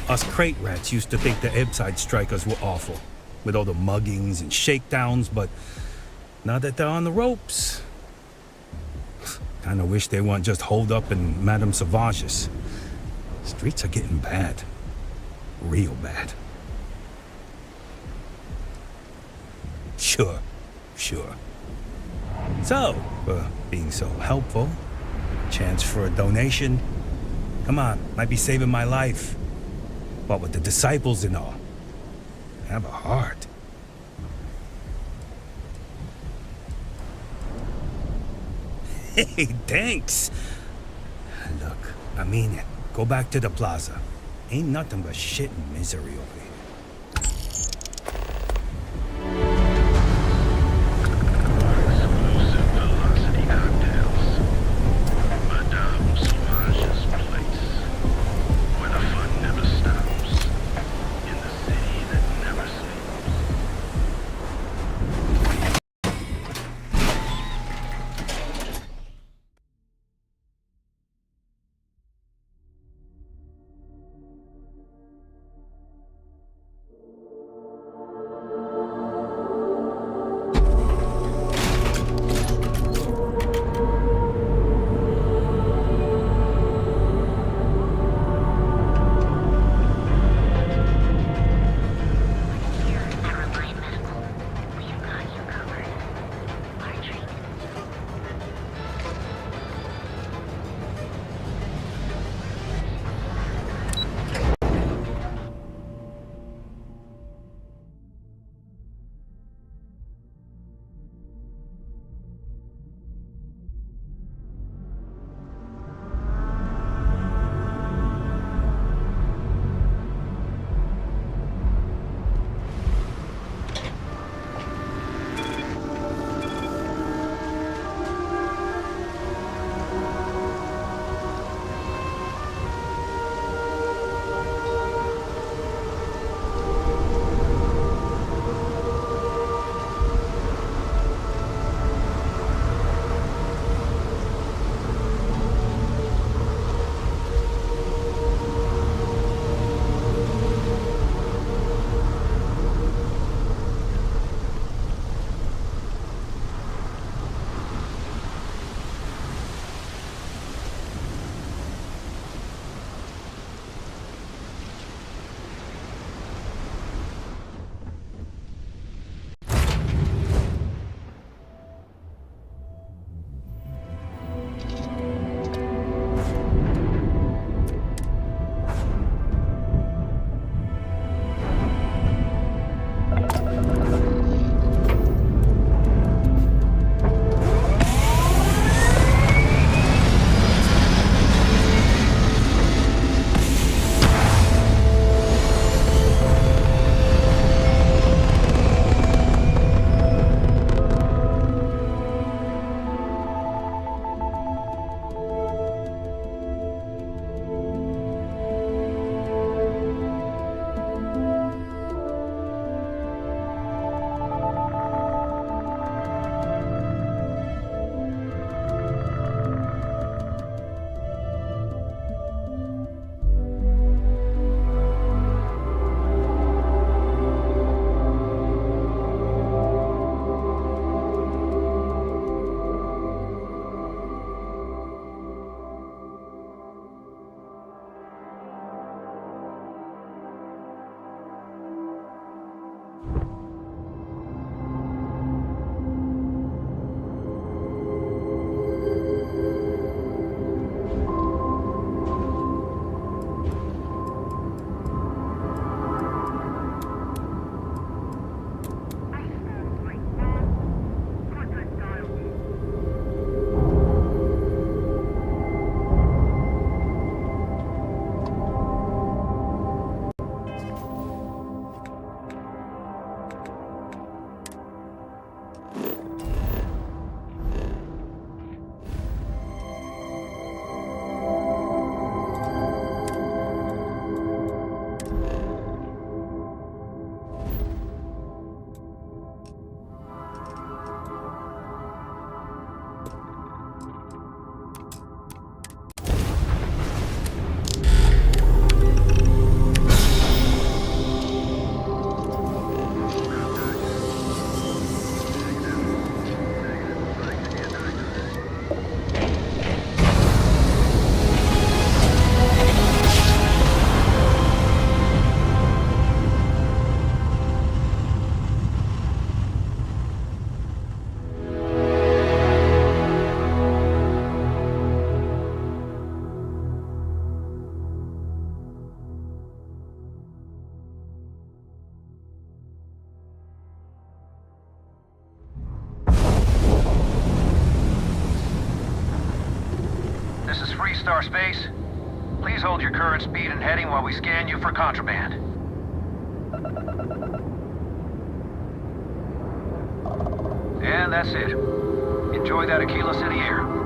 Us crate rats used to think the Ebbside strikers were awful, with all the muggings and shakedowns, but now that they're on the ropes, kinda wish they weren't just holed up in Madame Sauvage's. Streets are getting bad. Real bad. Sure. So, being so helpful, chance for a donation. Come on, might be saving my life. What with the disciples and all. Have a heart. Hey, thanks. Look, I mean it. Go back to the plaza. Ain't nothing but shit and misery over here. our space? Please hold your current speed and heading while we scan you for contraband. And that's it. Enjoy that Aquila City air.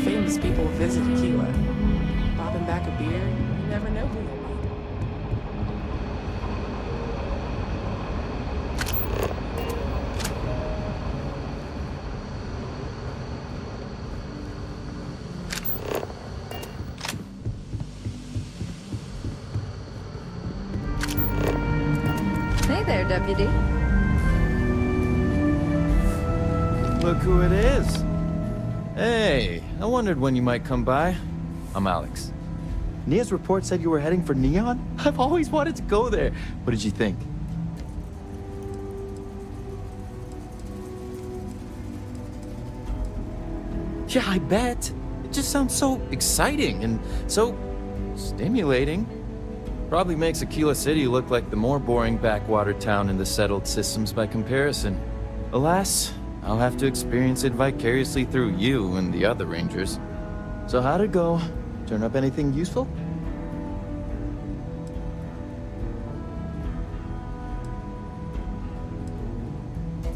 famous people visit Aquila. Bobbing back a beer, you never know who you'll meet. Hey there, Deputy. Look who it is. Hey, I wondered when you might come by. I'm Alex. Nia's report said you were heading for Neon? I've always wanted to go there. What did you think? Yeah, I bet. It just sounds so exciting and so stimulating. Probably makes Aquila City look like the more boring backwater town in the settled systems by comparison. Alas, I'll have to experience it vicariously through you and the other rangers. So how'd it go? Turn up anything useful?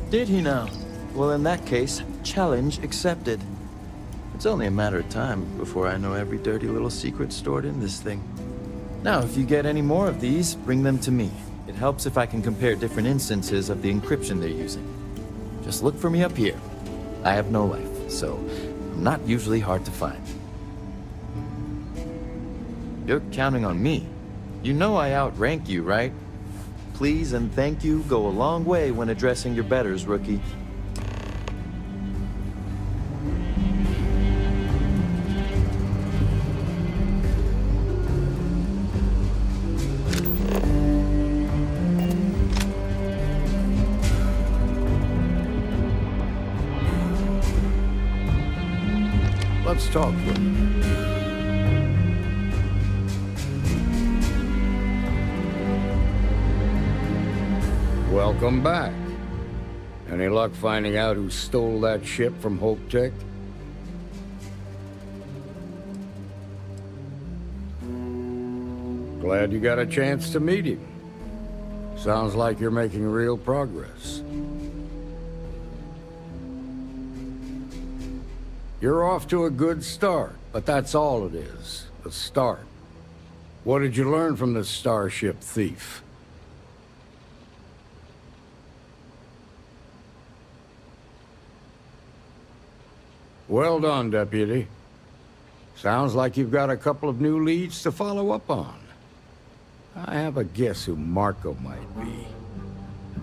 Did he now? Well, in that case, challenge accepted. It's only a matter of time before I know every dirty little secret stored in this thing. Now, if you get any more of these, bring them to me. It helps if I can compare different instances of the encryption they're using. Just look for me up here. I have no life, so I'm not usually hard to find. You're counting on me. You know I outrank you, right? Please and thank you go a long way when addressing your betters, rookie. Let's talk for a minute. Welcome back. Any luck finding out who stole that ship from Hope Tech? Glad you got a chance to meet him. Sounds like you're making real progress. You're off to a good start, but that's all it is, a start. What did you learn from this starship thief? Well done, Deputy. Sounds like you've got a couple of new leads to follow up on. I have a guess who Marco might be.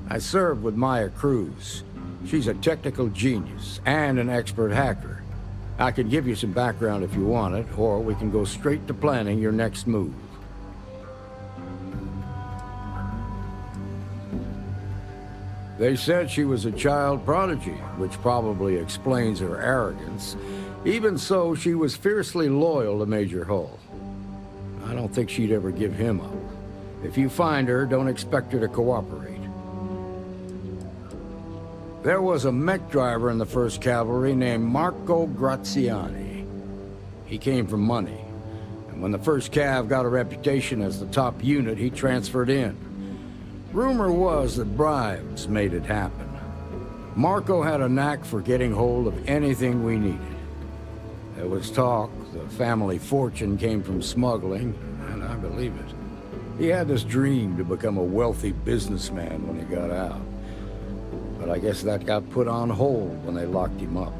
I served with Maya Cruz. She's a technical genius and an expert hacker. I can give you some background if you want it, or we can go straight to planning your next move. They said she was a child prodigy, which probably explains her arrogance. Even so, she was fiercely loyal to Major Hull. I don't think she'd ever give him up. If you find her, don't expect her to cooperate. There was a mech driver in the 1st Cavalry named Marco Graziani. He came from money, and when the 1st Cav got a reputation as the top unit, he transferred in. Rumor was that bribes made it happen. Marco had a knack for getting hold of anything we needed. There was talk the family fortune came from smuggling, and I believe it. He had this dream to become a wealthy businessman when he got out. But I guess that got put on hold when they locked him up.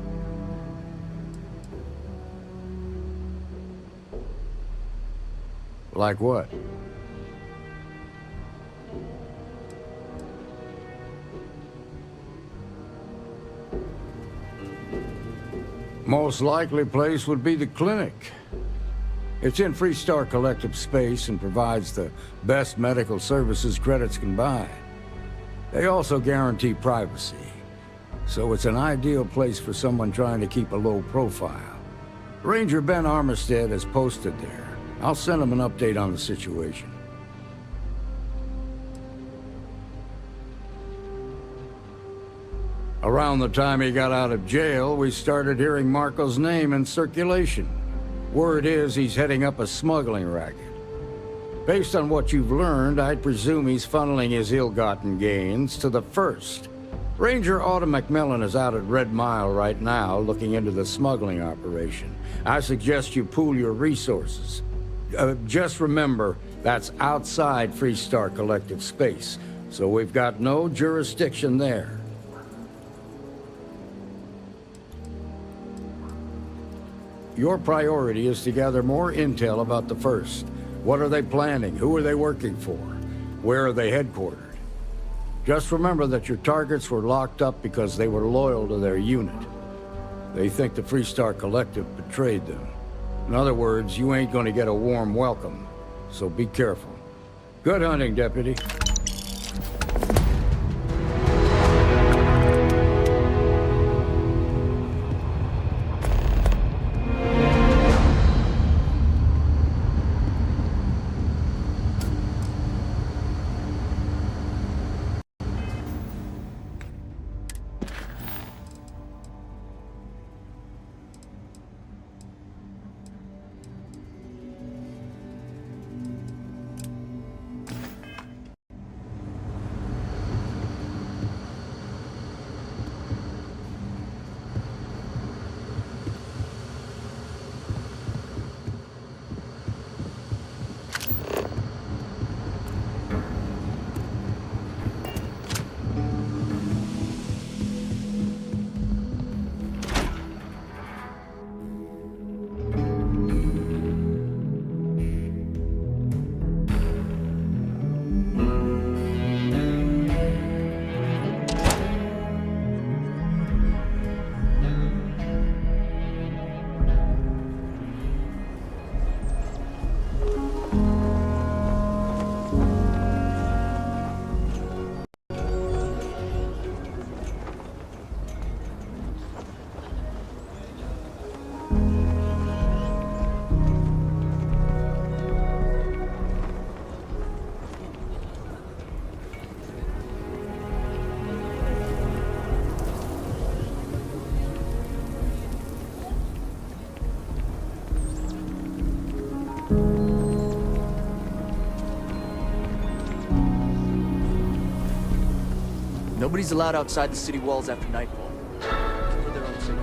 Like what? Most likely place would be the clinic. It's in Freestar Collective space and provides the best medical services credits can buy. They also guarantee privacy, so it's an ideal place for someone trying to keep a low profile. Ranger Ben Armistead is posted there. I'll send him an update on the situation. Around the time he got out of jail, we started hearing Marco's name in circulation. Word is he's heading up a smuggling racket. Based on what you've learned, I'd presume he's funneling his ill-gotten gains to the 1st. Ranger Autumn McMillan is out at Red Mile right now, looking into the smuggling operation. I suggest you pool your resources. Just remember, that's outside Freestar Collective space, so we've got no jurisdiction there. Your priority is to gather more intel about the 1st. What are they planning? Who are they working for? Where are they headquartered? Just remember that your targets were locked up because they were loyal to their unit. They think the Freestar Collective betrayed them. In other words, you ain't gonna get a warm welcome, so be careful. Good hunting, Deputy. Nobody's allowed outside the city walls after nightfall. For their own safety.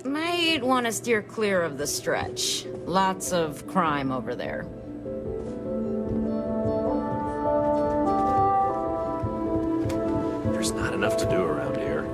Might want to steer clear of the stretch. Lots of crime over there. There's not enough to do around here.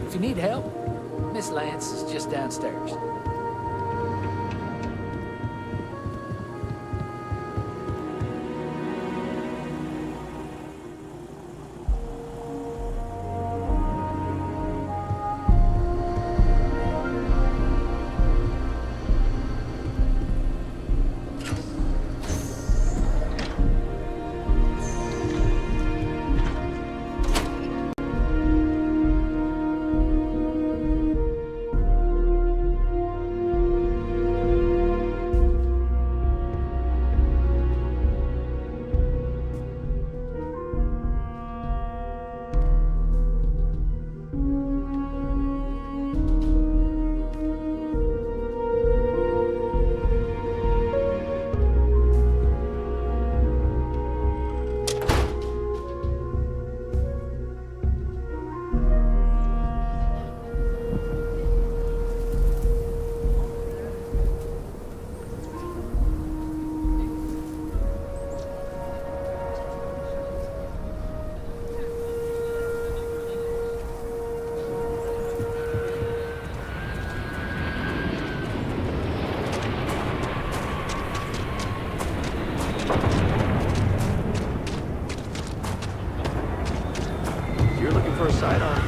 If you need help, Miss Lance is just downstairs. You're looking for a sidearm.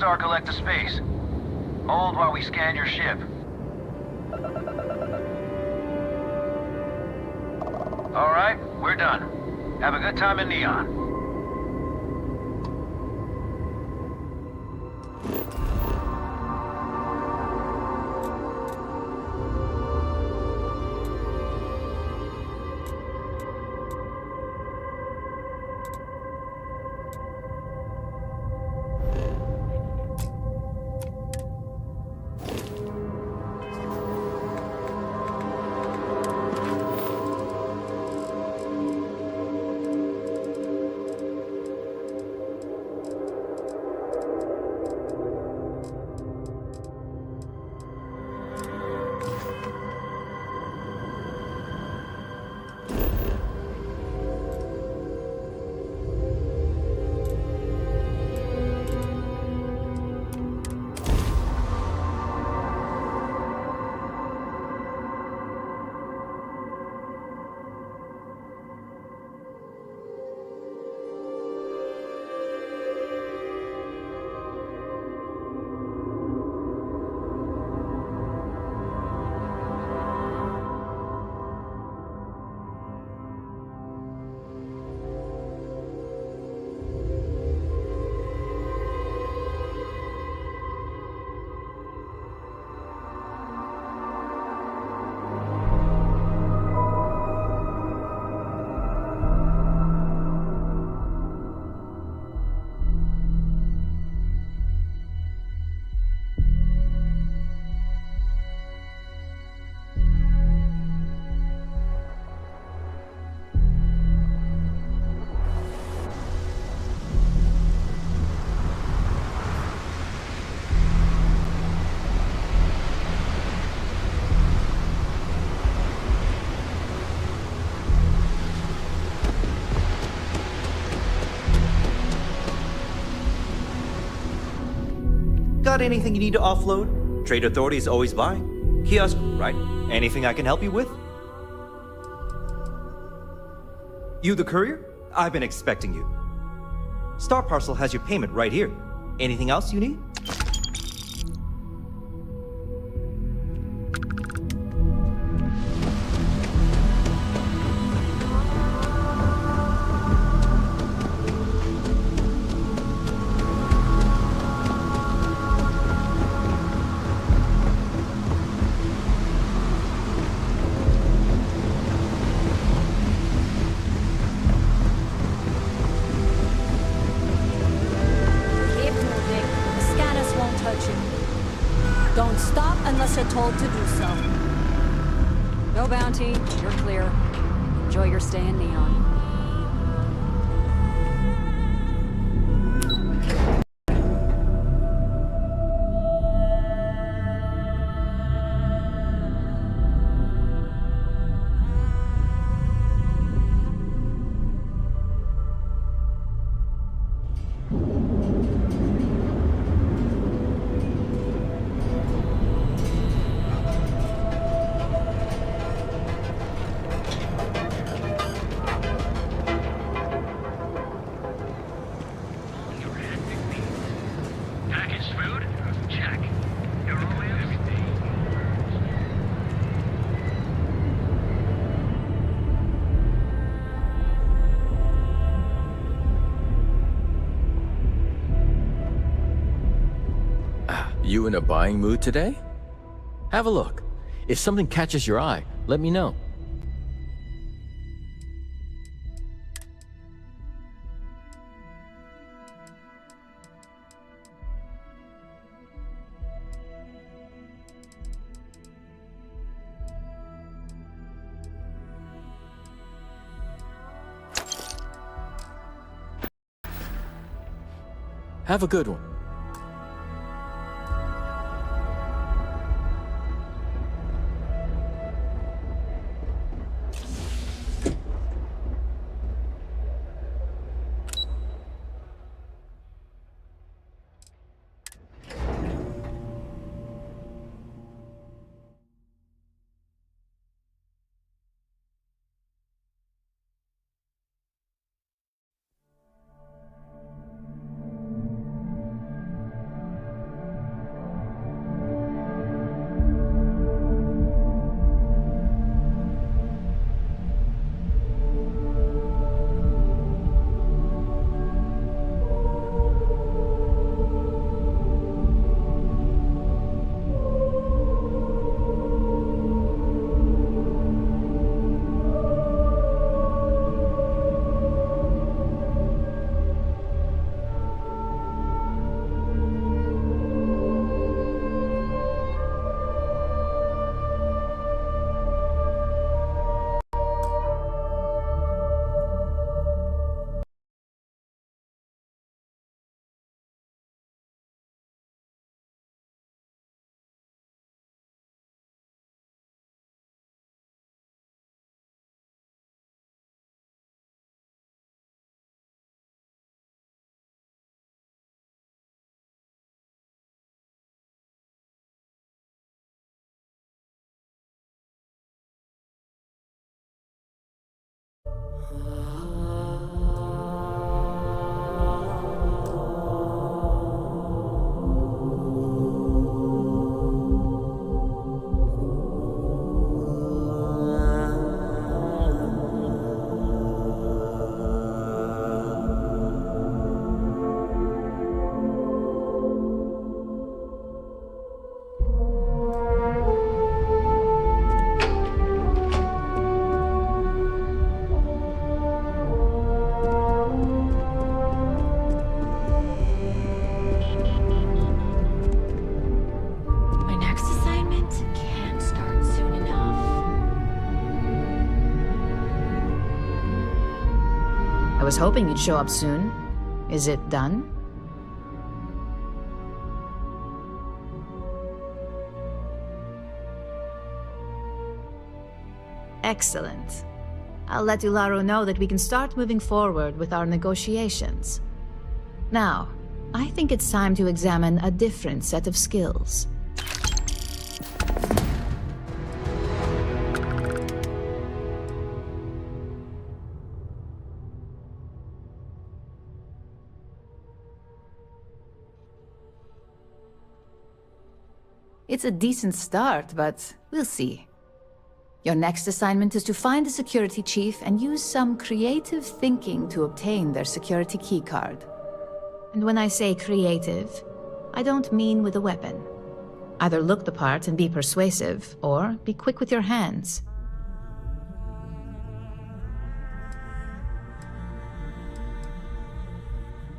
Star Collector space. Hold while we scan your ship. All right, we're done. Have a good time in Neon. Got anything you need to offload? Trade Authority is always buying. Kiosk, right? Anything I can help you with? You the courier? I've been expecting you. Star Parcel has your payment right here. Anything else you need? Don't stop unless you're told to do so. No bounty. You're clear. Enjoy your stay in Neon. Packaged food? Check. You're all in everything. You in a buying mood today? Have a look. If something catches your eye, let me know. Have a good one. My next assignment can't start soon enough. I was hoping you'd show up soon. Is it done? Excellent. I'll let Ularu know that we can start moving forward with our negotiations. Now, I think it's time to examine a different set of skills. It's a decent start, but we'll see. Your next assignment is to find the security chief and use some creative thinking to obtain their security keycard. And when I say creative, I don't mean with a weapon. Either look the part and be persuasive, or be quick with your hands.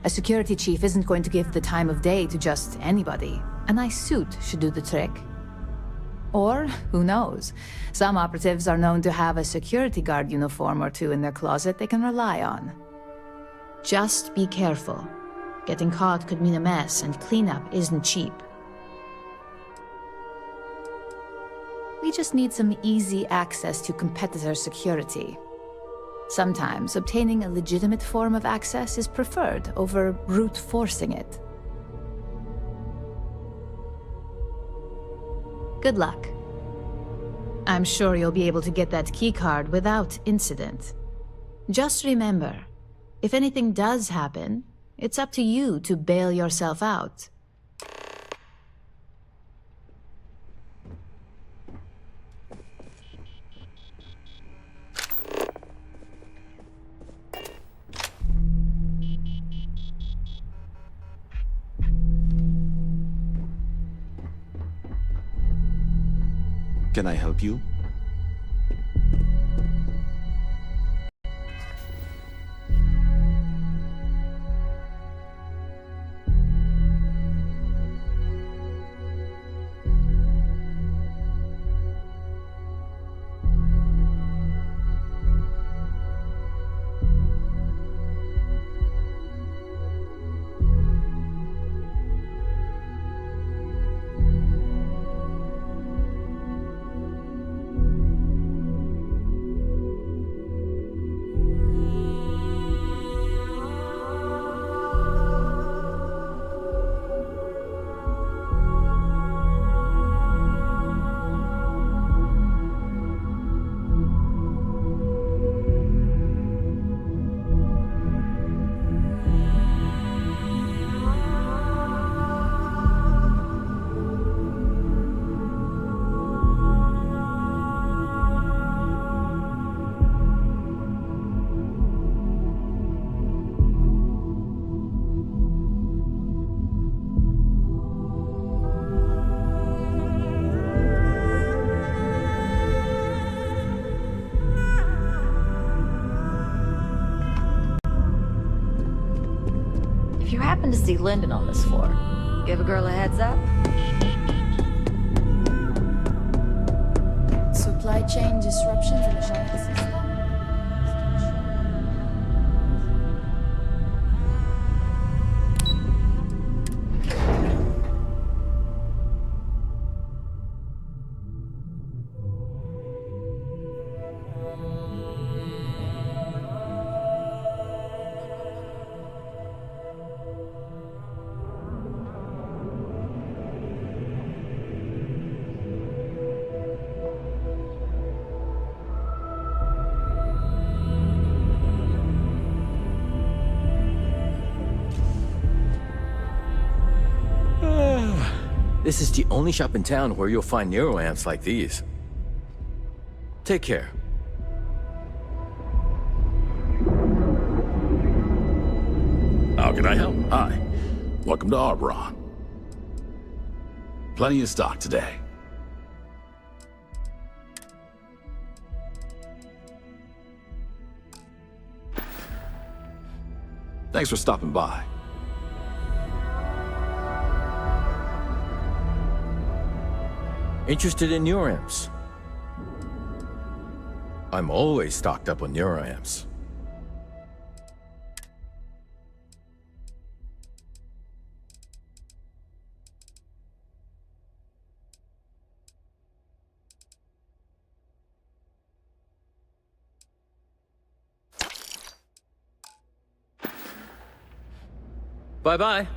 A security chief isn't going to give the time of day to just anybody. A nice suit should do the trick. Or, who knows, some operatives are known to have a security guard uniform or two in their closet they can rely on. Just be careful. Getting caught could mean a mess, and cleanup isn't cheap. We just need some easy access to competitor security. Sometimes obtaining a legitimate form of access is preferred over brute forcing it. Good luck. I'm sure you'll be able to get that keycard without incident. Just remember, if anything does happen, it's up to you to bail yourself out. Can I help you? If you happen to see Lyndon on this floor, give a girl a heads up. Supply chain disruptions in the shuttle system. This is the only shop in town where you'll find neuroamps like these. Take care. How can I help? Hi. Welcome to Arbron. Plenty of stock today. Thanks for stopping by. Interested in neuroamps? I'm always stocked up on neuroamps. Bye-bye.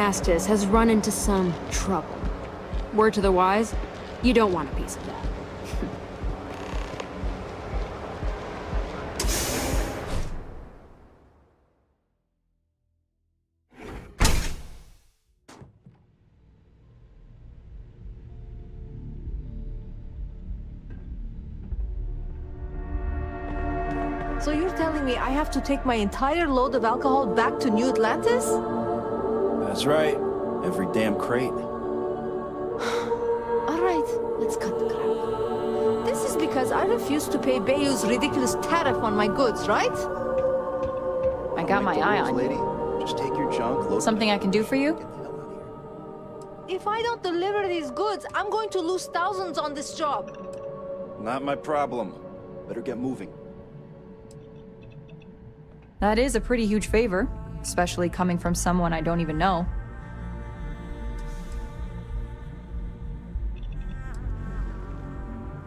Estes has run into some trouble. Word to the wise, you don't want a piece of that. So you're telling me I have to take my entire load of alcohol back to New Atlantis? That's right. Every damn crate. All right, let's cut the crap. This is because I refuse to pay Bayou's ridiculous tariff on my goods, right? I got my eye on lady. you. Just take your junk, load Something I can do for you? If I don't deliver these goods, I'm going to lose thousands on this job. Not my problem. Better get moving. That is a pretty huge favor, especially coming from someone I don't even know.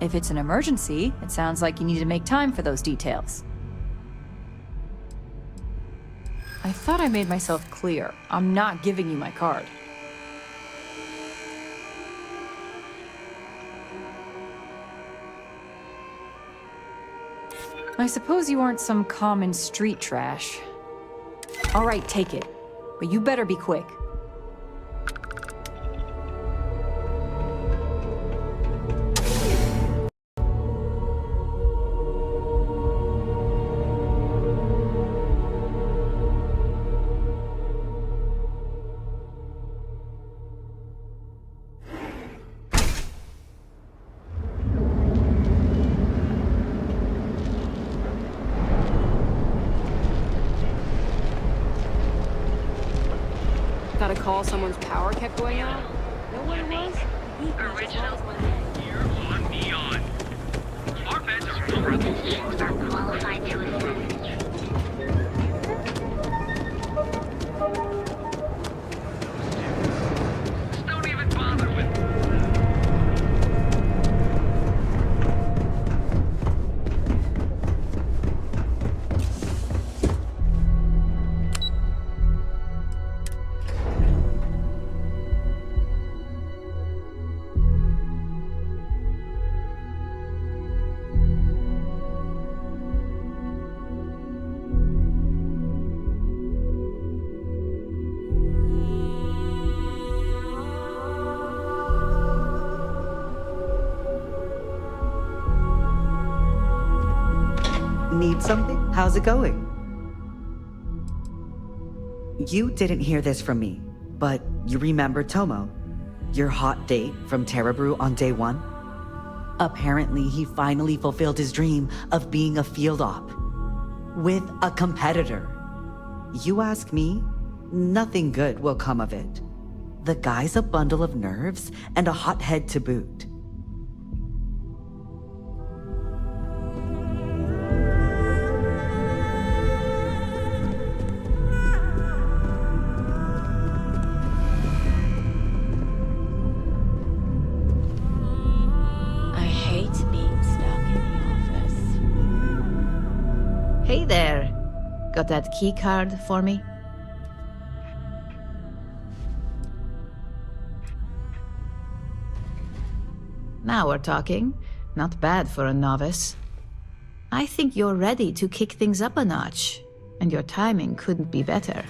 If it's an emergency, it sounds like you need to make time for those details. I thought I made myself clear. I'm not giving you my card. I suppose you aren't some common street trash. All right, take it. But you better be quick. Got a call someone's power kept going out? Know what it was? Original here on Neon. Our beds are qualified to assist. Don't even bother with Need something? How's it going? You didn't hear this from me, but you remember Tomo, your hot date from Terrabrew on day 1? Apparently, he finally fulfilled his dream of being a field op. With a competitor. You ask me, nothing good will come of it. The guy's a bundle of nerves and a hothead to boot. I hate being stuck in the office. Hey there. Got that key card for me? Now we're talking. Not bad for a novice. I think you're ready to kick things up a notch, and your timing couldn't be better.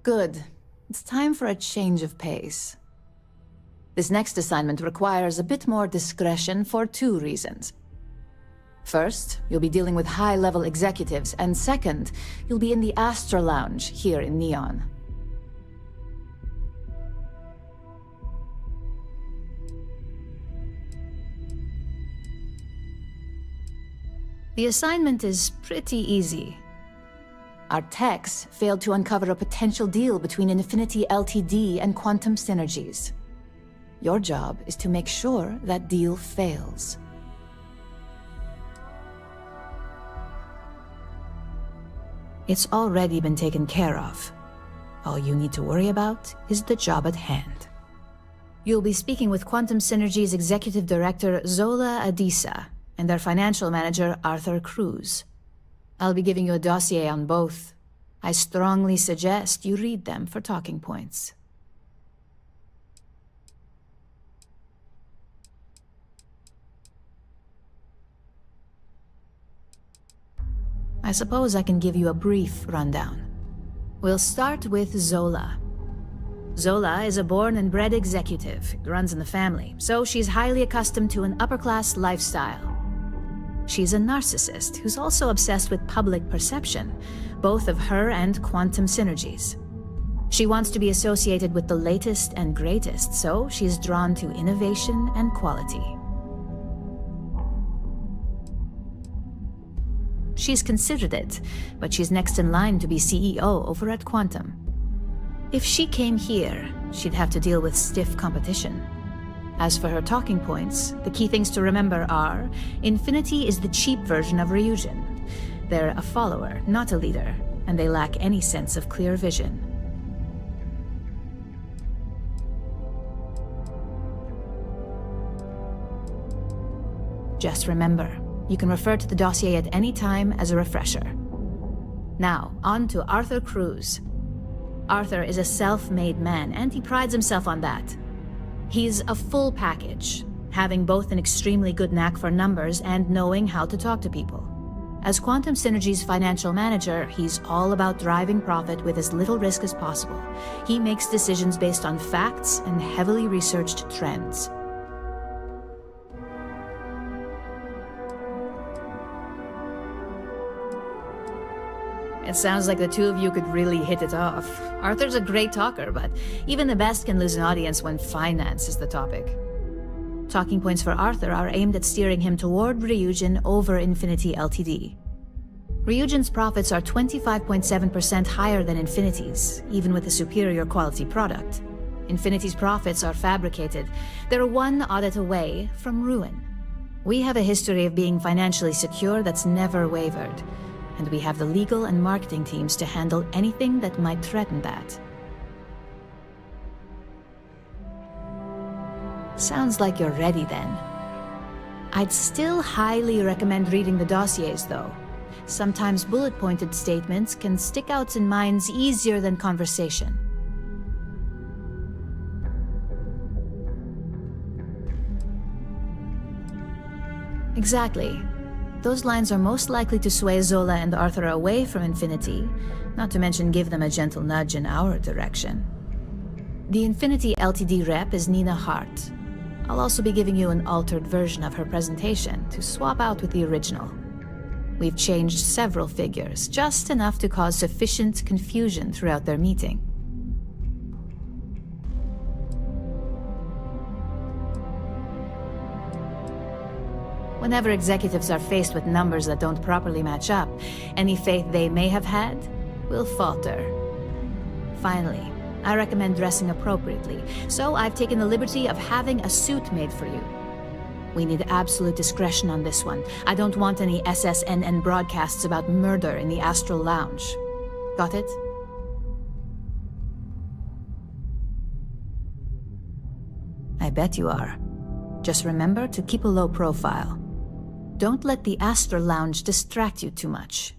Good. It's time for a change of pace. This next assignment requires a bit more discretion for 2 reasons. First, you'll be dealing with high-level executives, and second, you'll be in the Astra Lounge here in Neon. The assignment is pretty easy. Our techs failed to uncover a potential deal between Infinity Ltd and Quantum Synergies. Your job is to make sure that deal fails. It's already been taken care of. All you need to worry about is the job at hand. You'll be speaking with Quantum Synergy's Executive Director Zola Adisa and their Financial Manager Arthur Cruz. I'll be giving you a dossier on both. I strongly suggest you read them for talking points. I suppose I can give you a brief rundown. We'll start with Zola. Zola is a born and bred executive. It runs in the family, so she's highly accustomed to an upper-class lifestyle. She's a narcissist who's also obsessed with public perception, both of her and Quantum Synergies. She wants to be associated with the latest and greatest, so she's drawn to innovation and quality. She's considered it, but she's next in line to be CEO over at Quantum. If she came here, she'd have to deal with stiff competition. As for her talking points, the key things to remember are, Infinity is the cheap version of Ryujin. They're a follower, not a leader, and they lack any sense of clear vision. Just remember, you can refer to the dossier at any time as a refresher. Now, on to Arthur Cruz. Arthur is a self-made man, and he prides himself on that. He's a full package, having both an extremely good knack for numbers and knowing how to talk to people. As Quantum Synergy's financial manager, he's all about driving profit with as little risk as possible. He makes decisions based on facts and heavily researched trends. It sounds like the two of you could really hit it off. Arthur's a great talker, but even the best can lose an audience when finance is the topic. Talking points for Arthur are aimed at steering him toward Ryujin over Infinity Ltd. Ryujin's profits are 25.7% higher than Infinity's, even with a superior quality product. Infinity's profits are fabricated. They're one audit away from ruin. We have a history of being financially secure that's never wavered, and we have the legal and marketing teams to handle anything that might threaten that. Sounds like you're ready then. I'd still highly recommend reading the dossiers though. Sometimes bullet-pointed statements can stick out in minds easier than conversation. Exactly. Those lines are most likely to sway Zola and Arthur away from Infinity, not to mention give them a gentle nudge in our direction. The Infinity Ltd rep is Nina Hart. I'll also be giving you an altered version of her presentation to swap out with the original. We've changed several figures, just enough to cause sufficient confusion throughout their meeting. Whenever executives are faced with numbers that don't properly match up, any faith they may have had will falter. Finally, I recommend dressing appropriately, so I've taken the liberty of having a suit made for you. We need absolute discretion on this one. I don't want any SSNN broadcasts about murder in the Astral Lounge. Got it? I bet you are. Just remember to keep a low profile. Don't let the Astral Lounge distract you too much.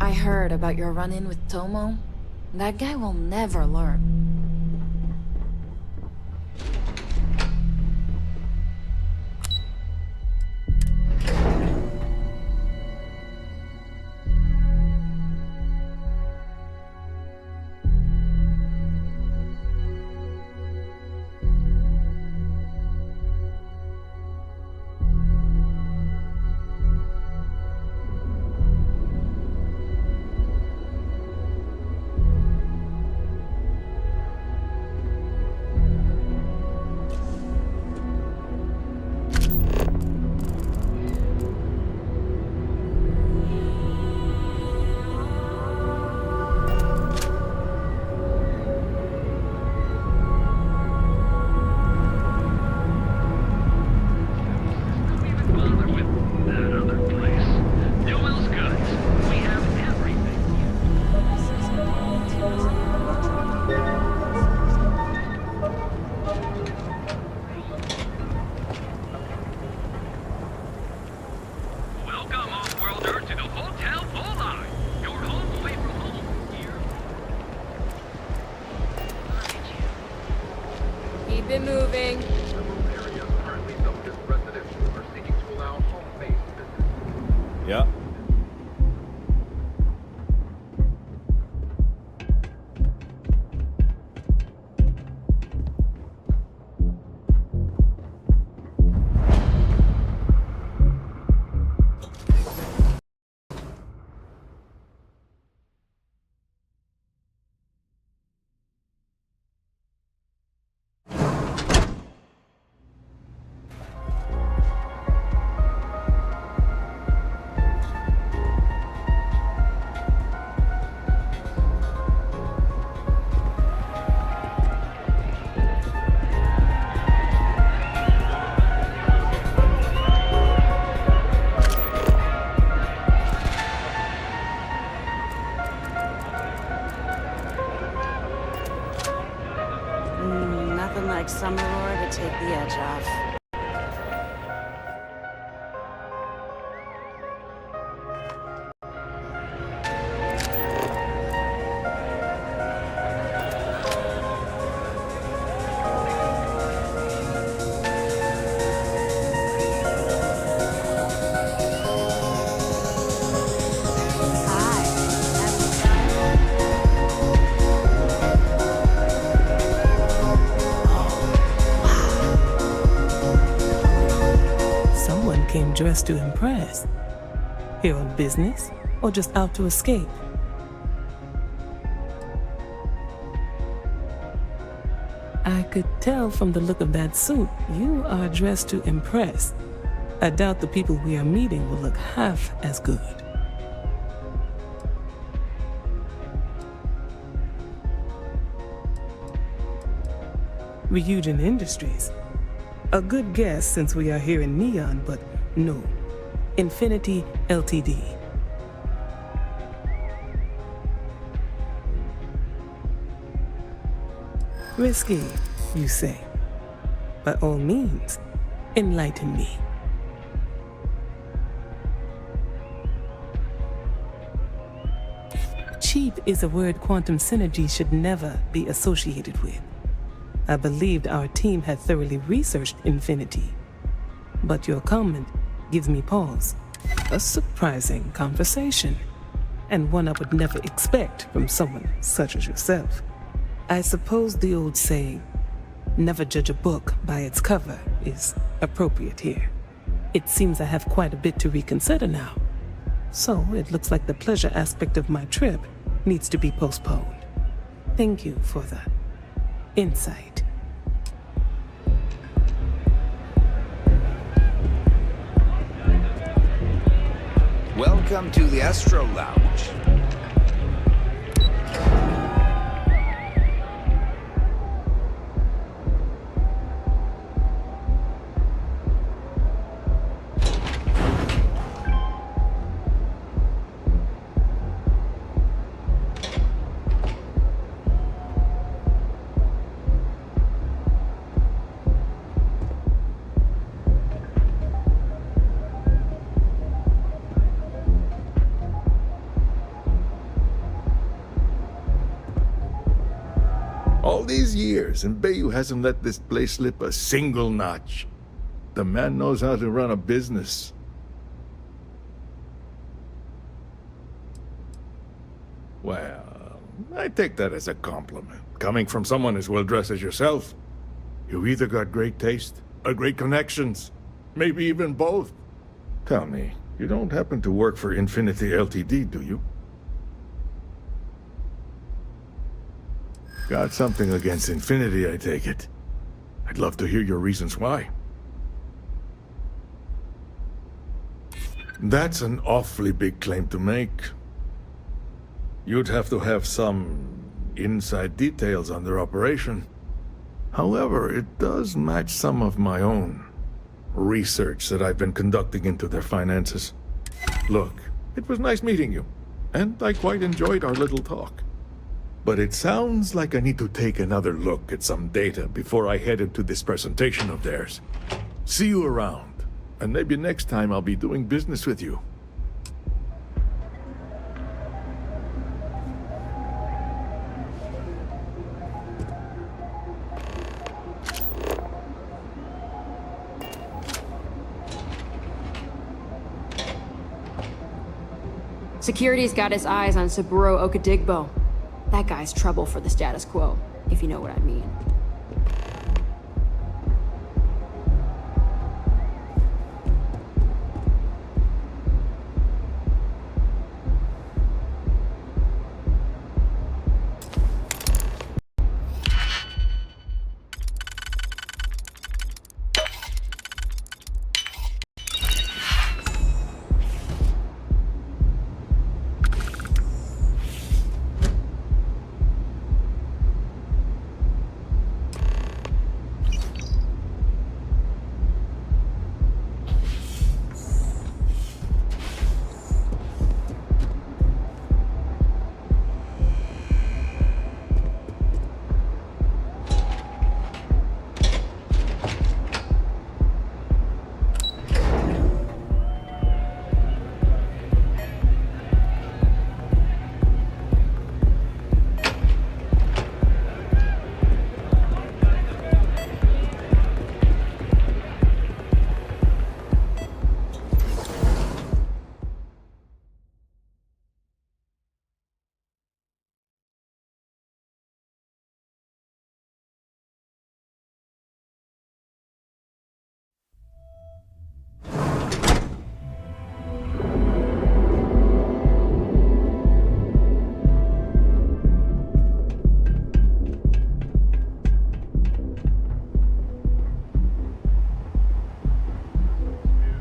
I heard about your run-in with Tomo. That guy will never learn. Keep it moving. Yeah. Nothing like summer roar to take the edge off. Someone came dressed to impress. Here on business, or just out to escape? I could tell from the look of that suit, you are dressed to impress. I doubt the people we are meeting will look half as good. Ryujin Industries. A good guess since we are here in Neon, but no. Infinity Ltd. Risky, you say. By all means, enlighten me. Cheap is a word quantum synergy should never be associated with. I believed our team had thoroughly researched Infinity. But your comment gives me pause. A surprising conversation, and one I would never expect from someone such as yourself. I suppose the old saying, never judge a book by its cover, is appropriate here. It seems I have quite a bit to reconsider now. So it looks like the pleasure aspect of my trip needs to be postponed. Thank you for the insight. Welcome to the Astro Lounge. All these years, and Bayou hasn't let this place slip a single notch. The man knows how to run a business. Well, I take that as a compliment. Coming from someone as well-dressed as yourself. You either got great taste, or great connections. Maybe even both. Tell me, you don't happen to work for Infinity Ltd, do you? Got something against Infinity, I take it. I'd love to hear your reasons why. That's an awfully big claim to make. You'd have to have some inside details on their operation. However, it does match some of my own research that I've been conducting into their finances. Look, it was nice meeting you, and I quite enjoyed our little talk. But it sounds like I need to take another look at some data before I head into this presentation of theirs. See you around, and maybe next time I'll be doing business with you. Security's got its eyes on Saburo Okadigbo. That guy's trouble for the status quo, if you know what I mean.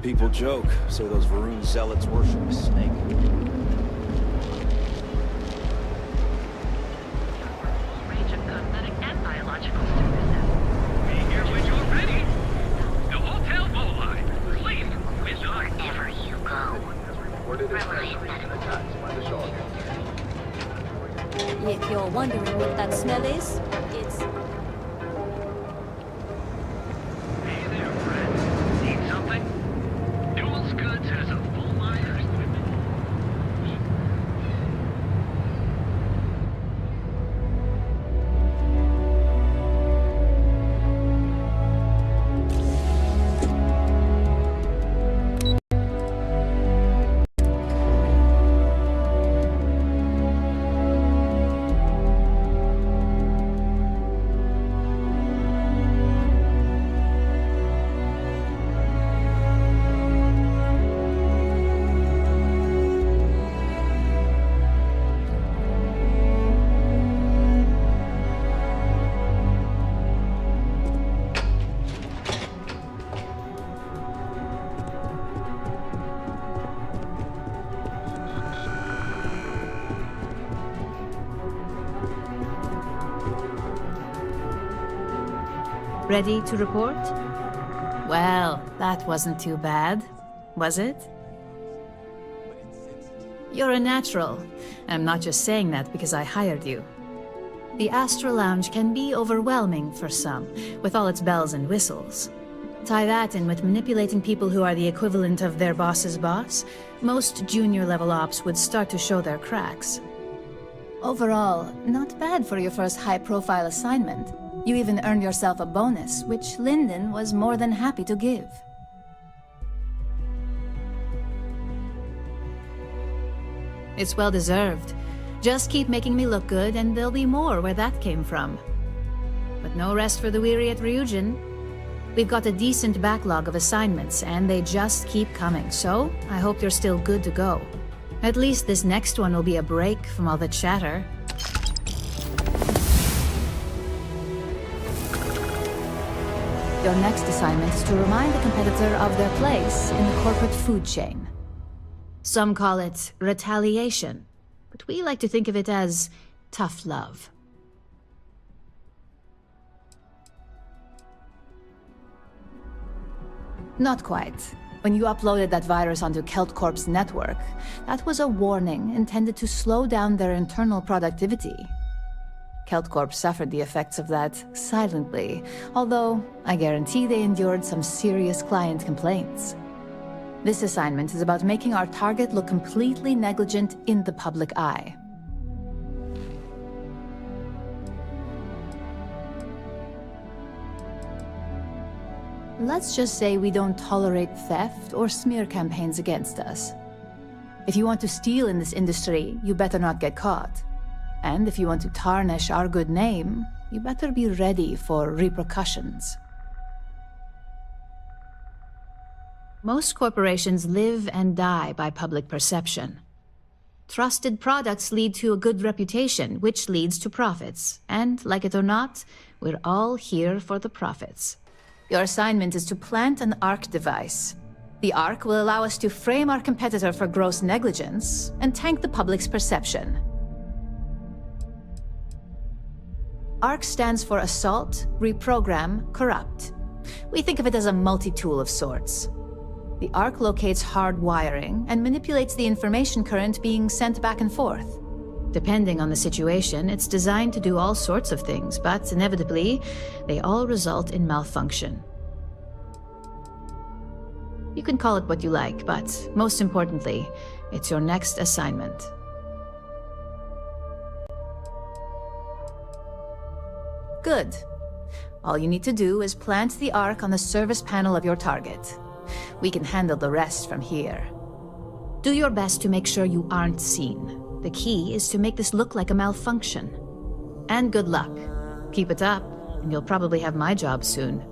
People joke, say those Varun zealots worship a snake. Range of cosmetic and biological services. Be here when you're ready. The Hotel Volai. Please, with us. Wherever you go, if you're wondering what that smell is, it's... Hey there, friend. Need something? Newell's Goods has a full line of equipment. Ready to report? Well, that wasn't too bad, was it? You're a natural. I'm not just saying that because I hired you. The Astral Lounge can be overwhelming for some, with all its bells and whistles. Tie that in with manipulating people who are the equivalent of their boss's boss, most junior-level ops would start to show their cracks. Overall, not bad for your first high-profile assignment. You even earned yourself a bonus, which Lyndon was more than happy to give. It's well-deserved. Just keep making me look good, and there'll be more where that came from. But no rest for the weary at Ryujin. We've got a decent backlog of assignments, and they just keep coming, so I hope you're still good to go. At least this next one will be a break from all the chatter. Your next assignment is to remind the competitor of their place in the corporate food chain. Some call it retaliation, but we like to think of it as tough love. Not quite. When you uploaded that virus onto KeltCorp's network, that was a warning intended to slow down their internal productivity. KeltCorp suffered the effects of that silently, although I guarantee they endured some serious client complaints. This assignment is about making our target look completely negligent in the public eye. Let's just say we don't tolerate theft or smear campaigns against us. If you want to steal in this industry, you better not get caught. And if you want to tarnish our good name, you better be ready for repercussions. Most corporations live and die by public perception. Trusted products lead to a good reputation, which leads to profits. And, like it or not, we're all here for the profits. Your assignment is to plant an ARC device. The ARC will allow us to frame our competitor for gross negligence and tank the public's perception. ARC stands for Assault, Reprogram, Corrupt. We think of it as a multi-tool of sorts. The ARC locates hard wiring and manipulates the information current being sent back and forth. Depending on the situation, it's designed to do all sorts of things, but inevitably, they all result in malfunction. You can call it what you like, but most importantly, it's your next assignment. Good. All you need to do is plant the ARC on the service panel of your target. We can handle the rest from here. Do your best to make sure you aren't seen. The key is to make this look like a malfunction. And good luck. Keep it up, and you'll probably have my job soon.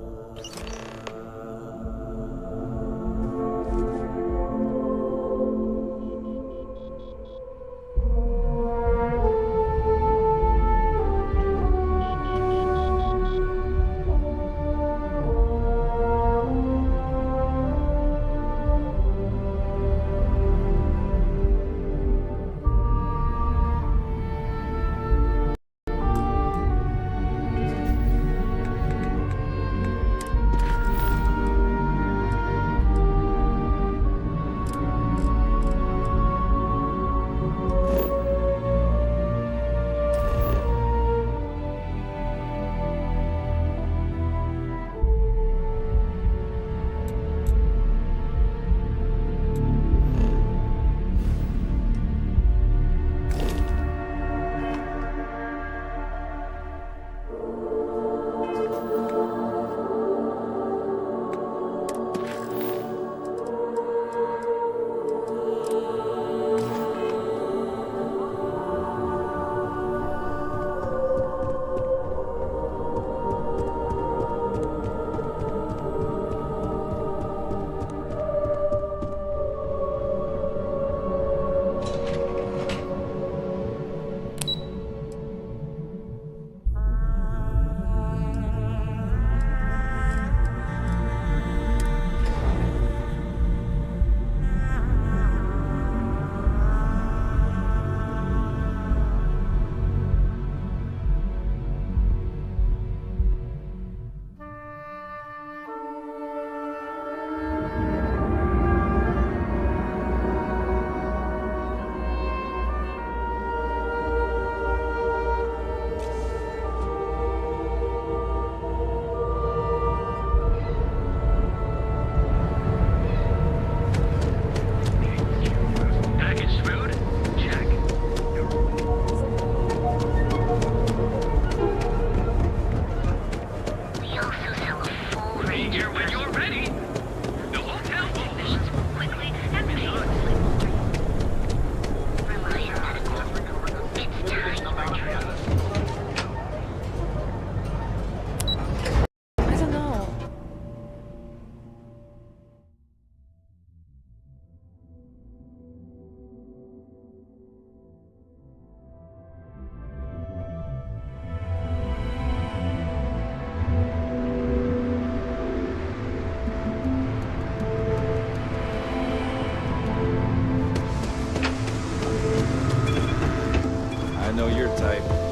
know your type.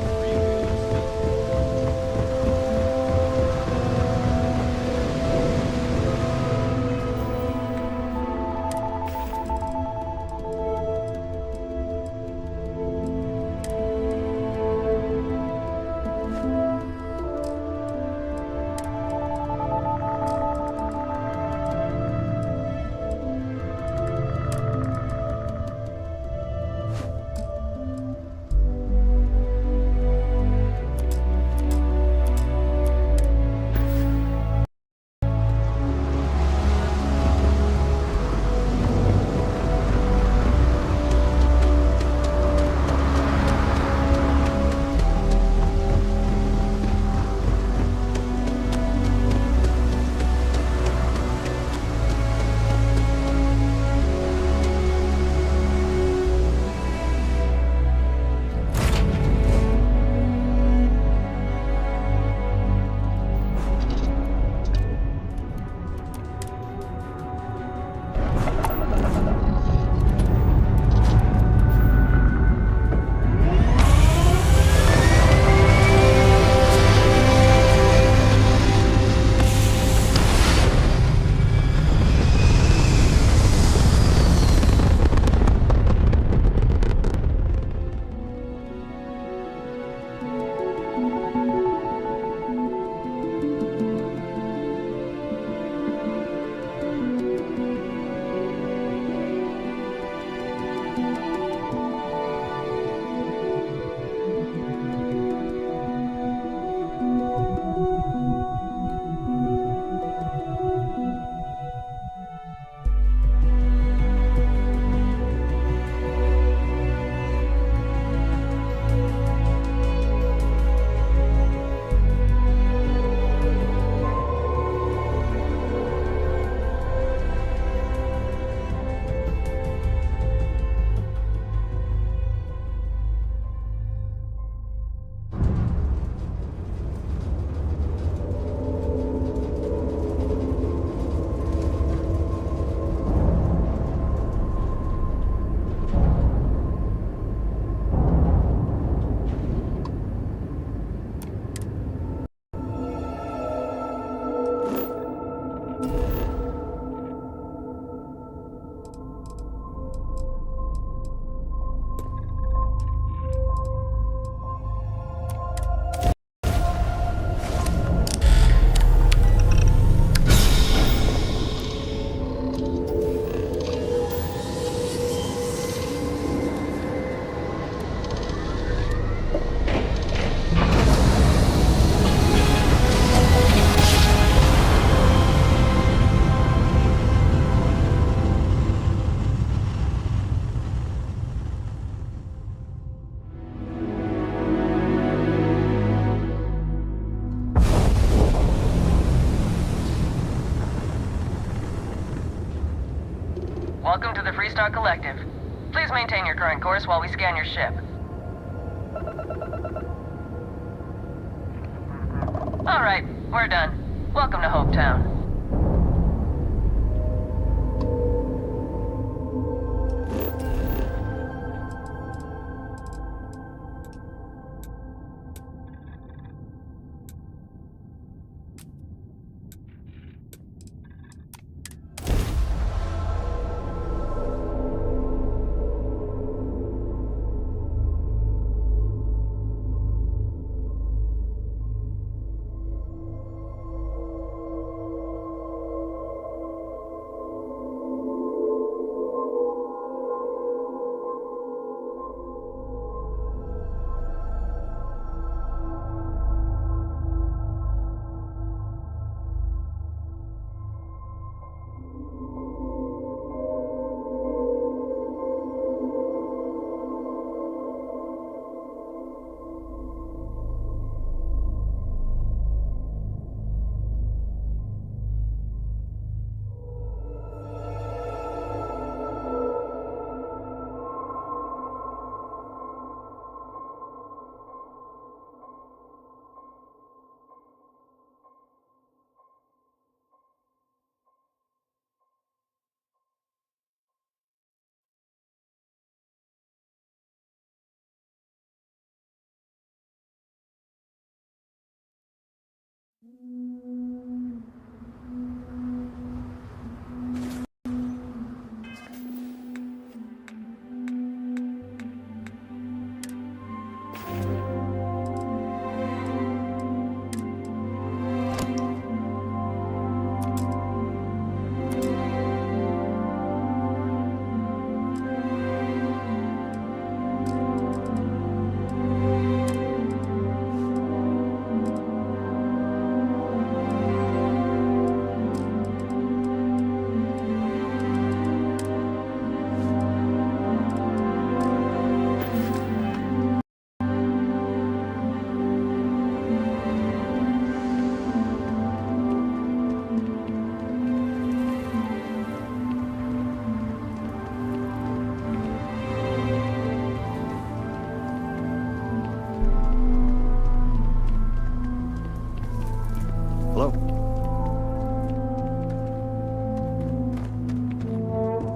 Star Collective. Please maintain your current course while we scan your ship. Alright, we're done. Welcome to Hopetown.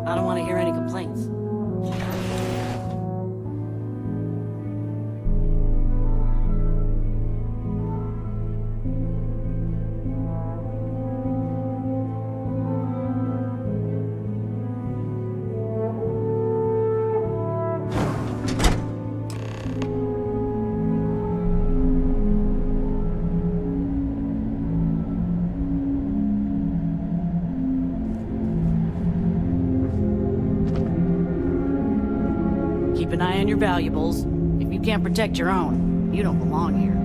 I don't want to hear any complaints. Keep an eye on your valuables. If you can't protect your own, you don't belong here.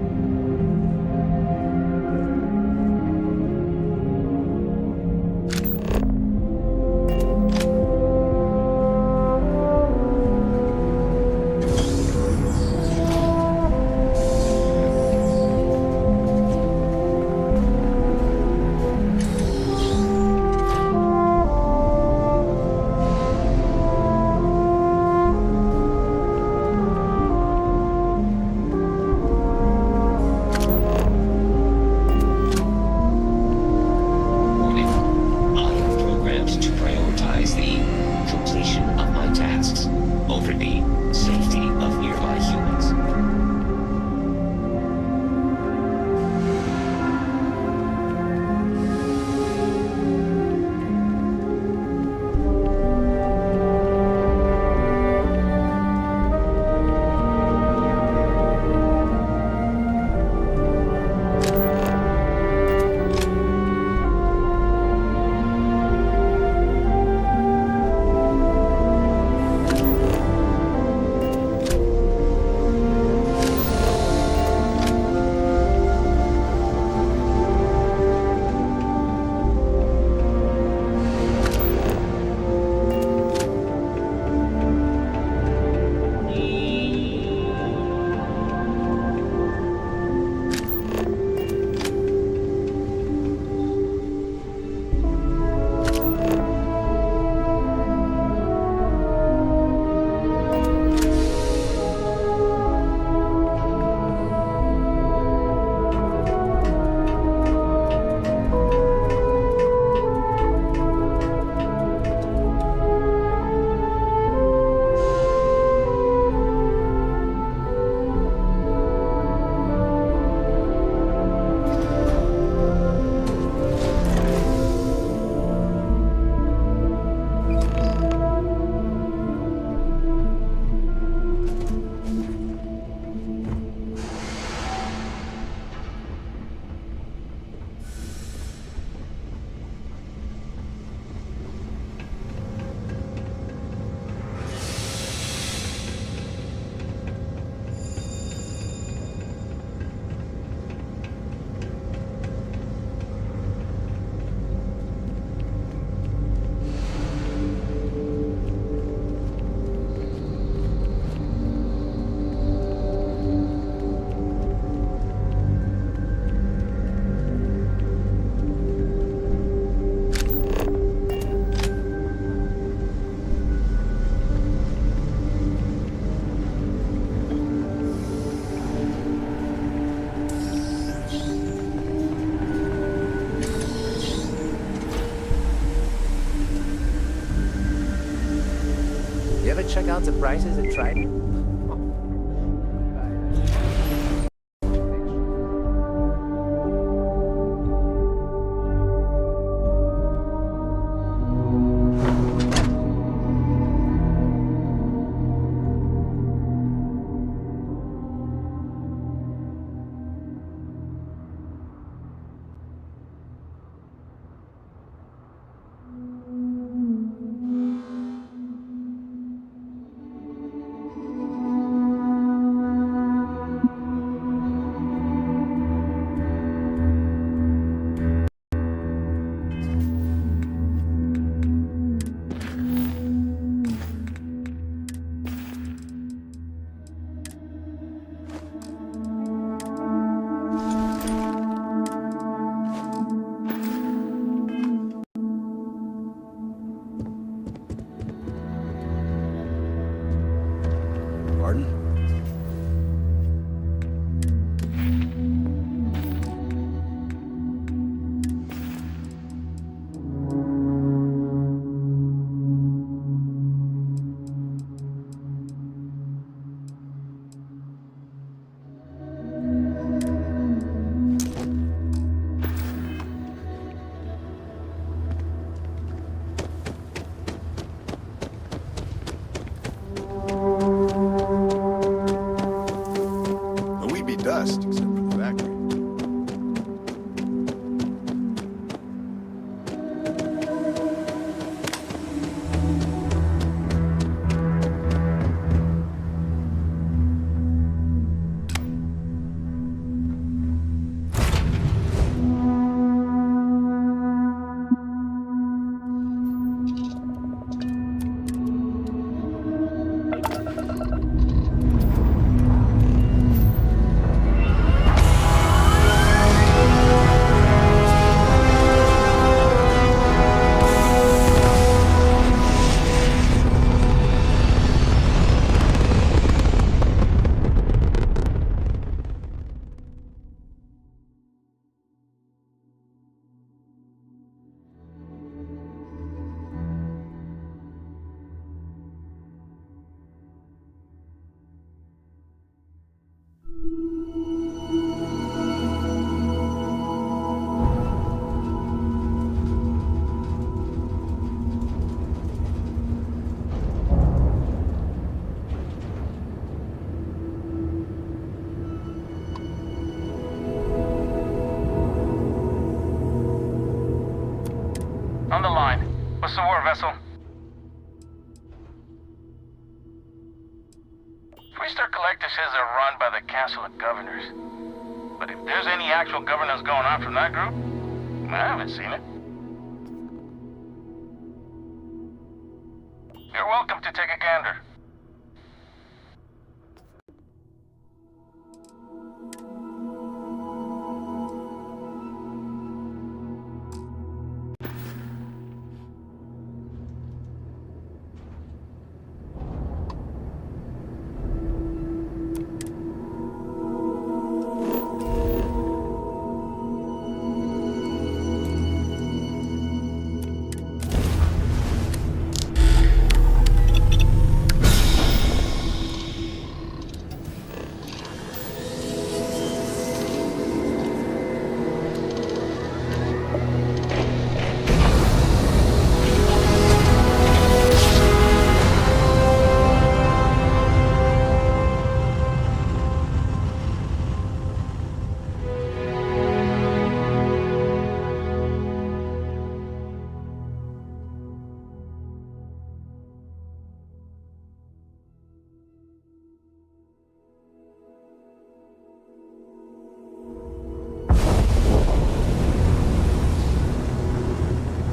check out the prices at Trident? Dust, except for the factory. On the line. What's the word, vessel? Freestar Collective says they're run by the Council of Governors. But if there's any actual governance going on from that group, I haven't seen it. You're welcome to take a gander.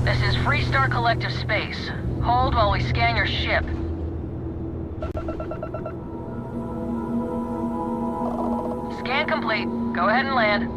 This is Freestar Collective Space. Hold while we scan your ship. Scan complete. Go ahead and land.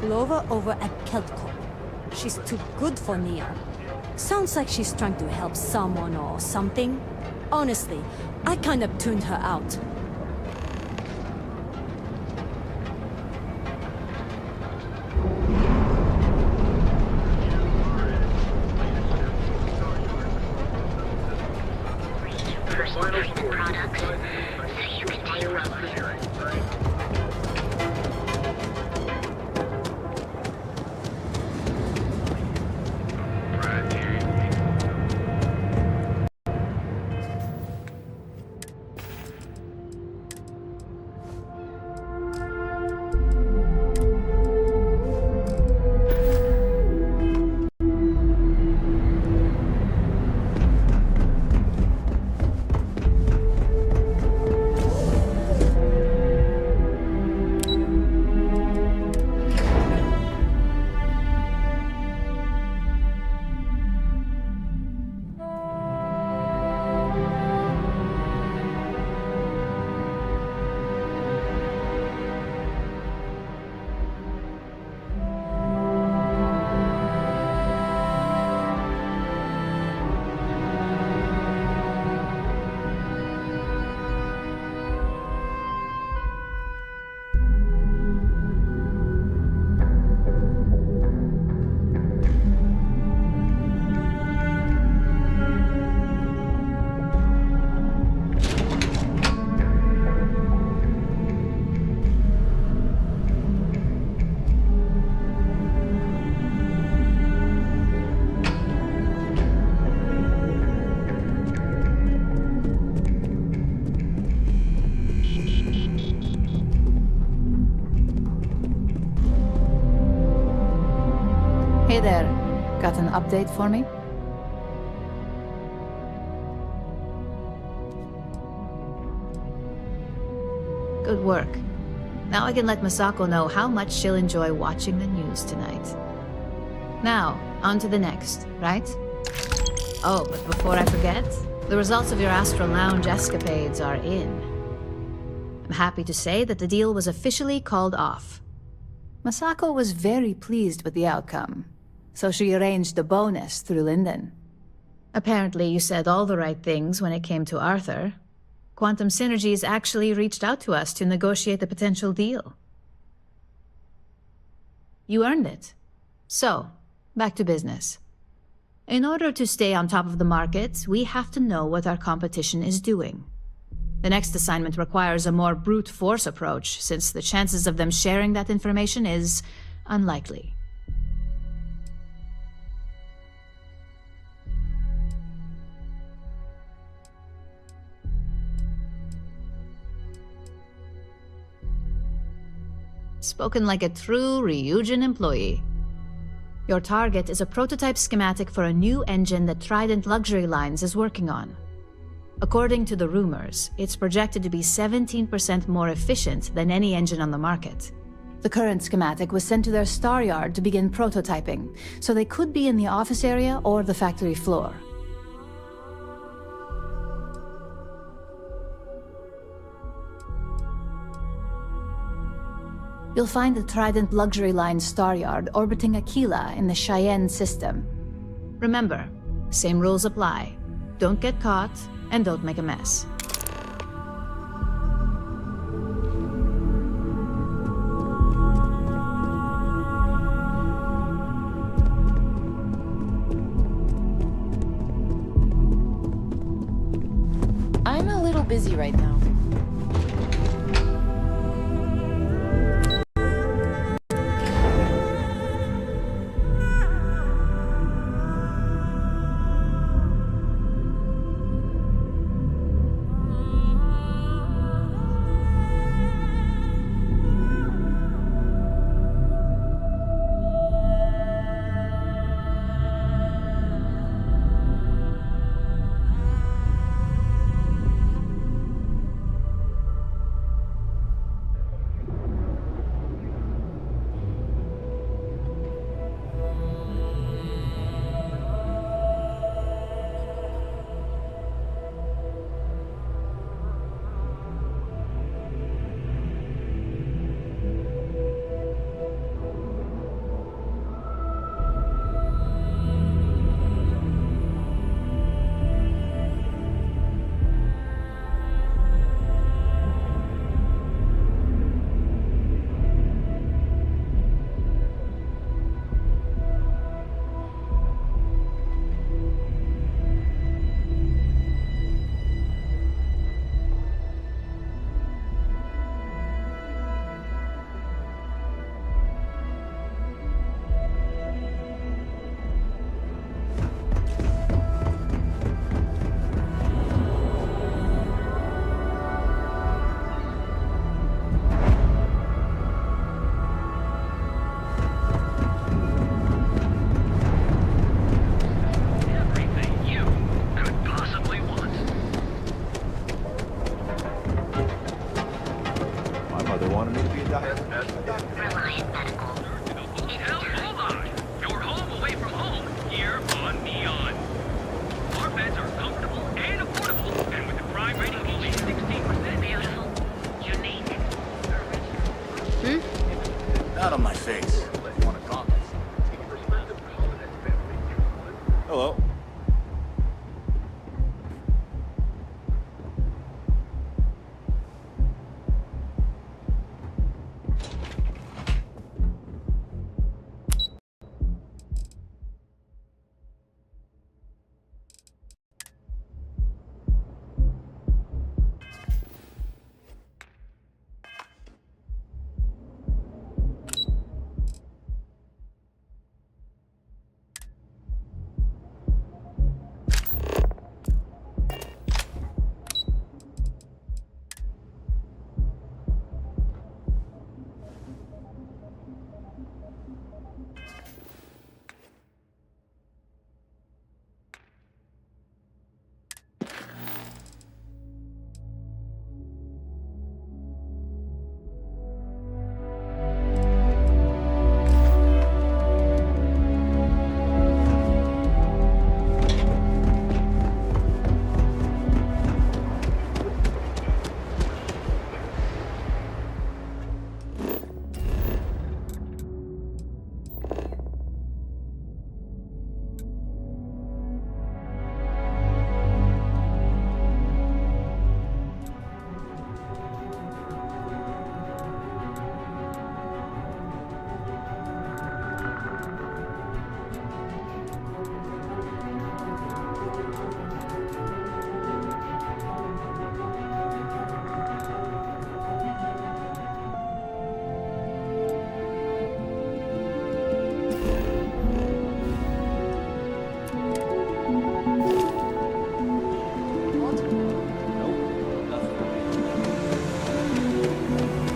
Clover over at Keltco. She's too good for Nia. Sounds like she's trying to help someone or something. Honestly, I kind of tuned her out. Hey there. Got an update for me? Good work. Now I can let Masako know how much she'll enjoy watching the news tonight. Now, on to the next, right? Oh, but before I forget, the results of your Astral Lounge escapades are in. I'm happy to say that the deal was officially called off. Masako was very pleased with the outcome, so she arranged a bonus through Linden. Apparently, you said all the right things when it came to Arthur. Quantum Synergies actually reached out to us to negotiate the potential deal. You earned it. So, back to business. In order to stay on top of the market, we have to know what our competition is doing. The next assignment requires a more brute force approach, since the chances of them sharing that information is unlikely. Spoken like a true Ryujin employee. Your target is a prototype schematic for a new engine that Trident Luxury Lines is working on. According to the rumors, it's projected to be 17% more efficient than any engine on the market. The current schematic was sent to their star yard to begin prototyping, so they could be in the office area or the factory floor. You'll find the Trident Luxury Line star yard orbiting Aquila in the Cheyenne system. Remember, same rules apply. Don't get caught, and don't make a mess. I'm a little busy right now. Hotel Volai, your home away from home, here on Neon. Our beds are comfortable and affordable, and with the crime rating only 16%. Beautiful. Unique. Not on my face. Hello.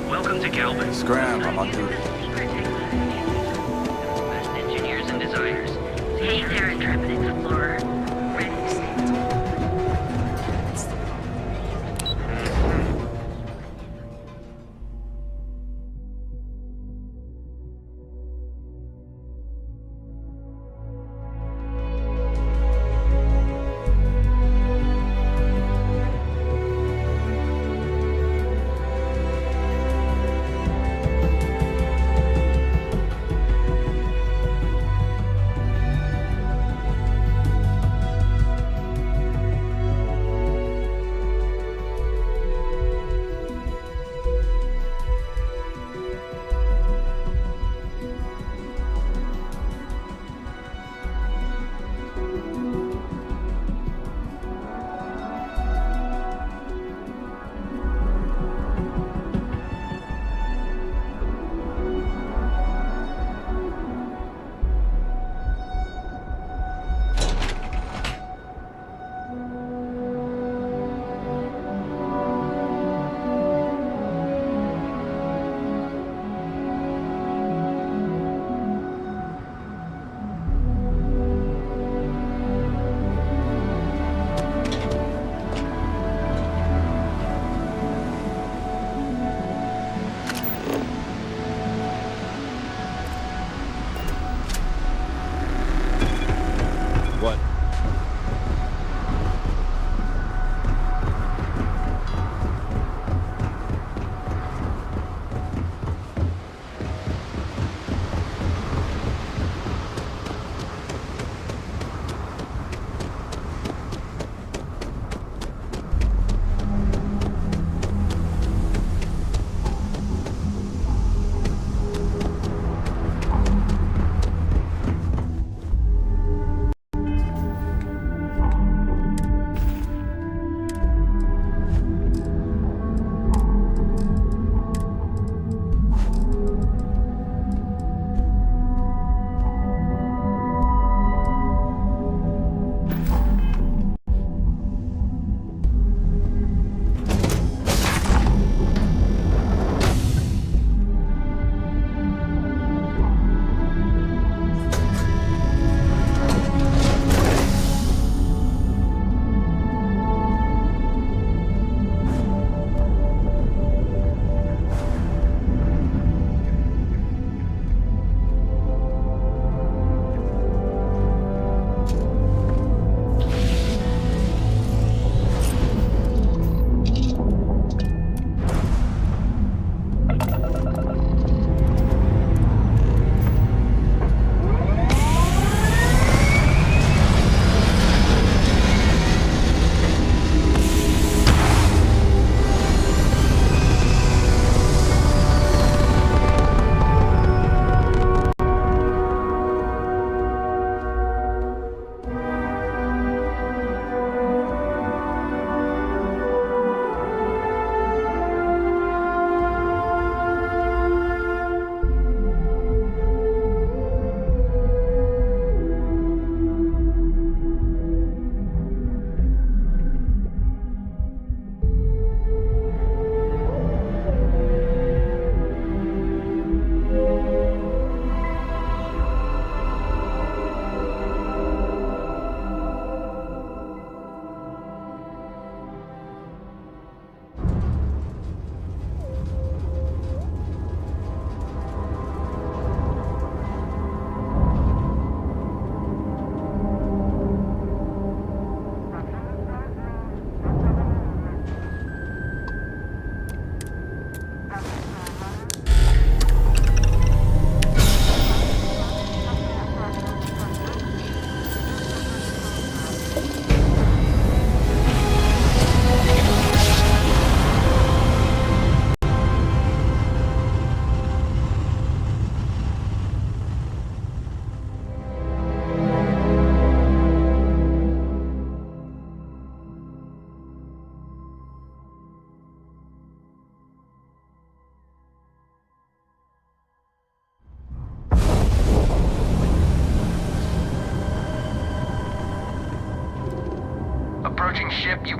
Welcome to Calvin. Scram, I'm on duty. Best engineers and designers. Hey there, intrepid explorer. Ready to stand.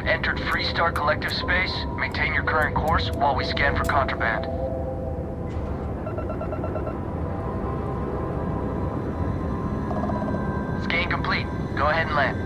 Entered Freestar Collective space. Maintain your current course while we scan for contraband. Scan complete. Go ahead and land.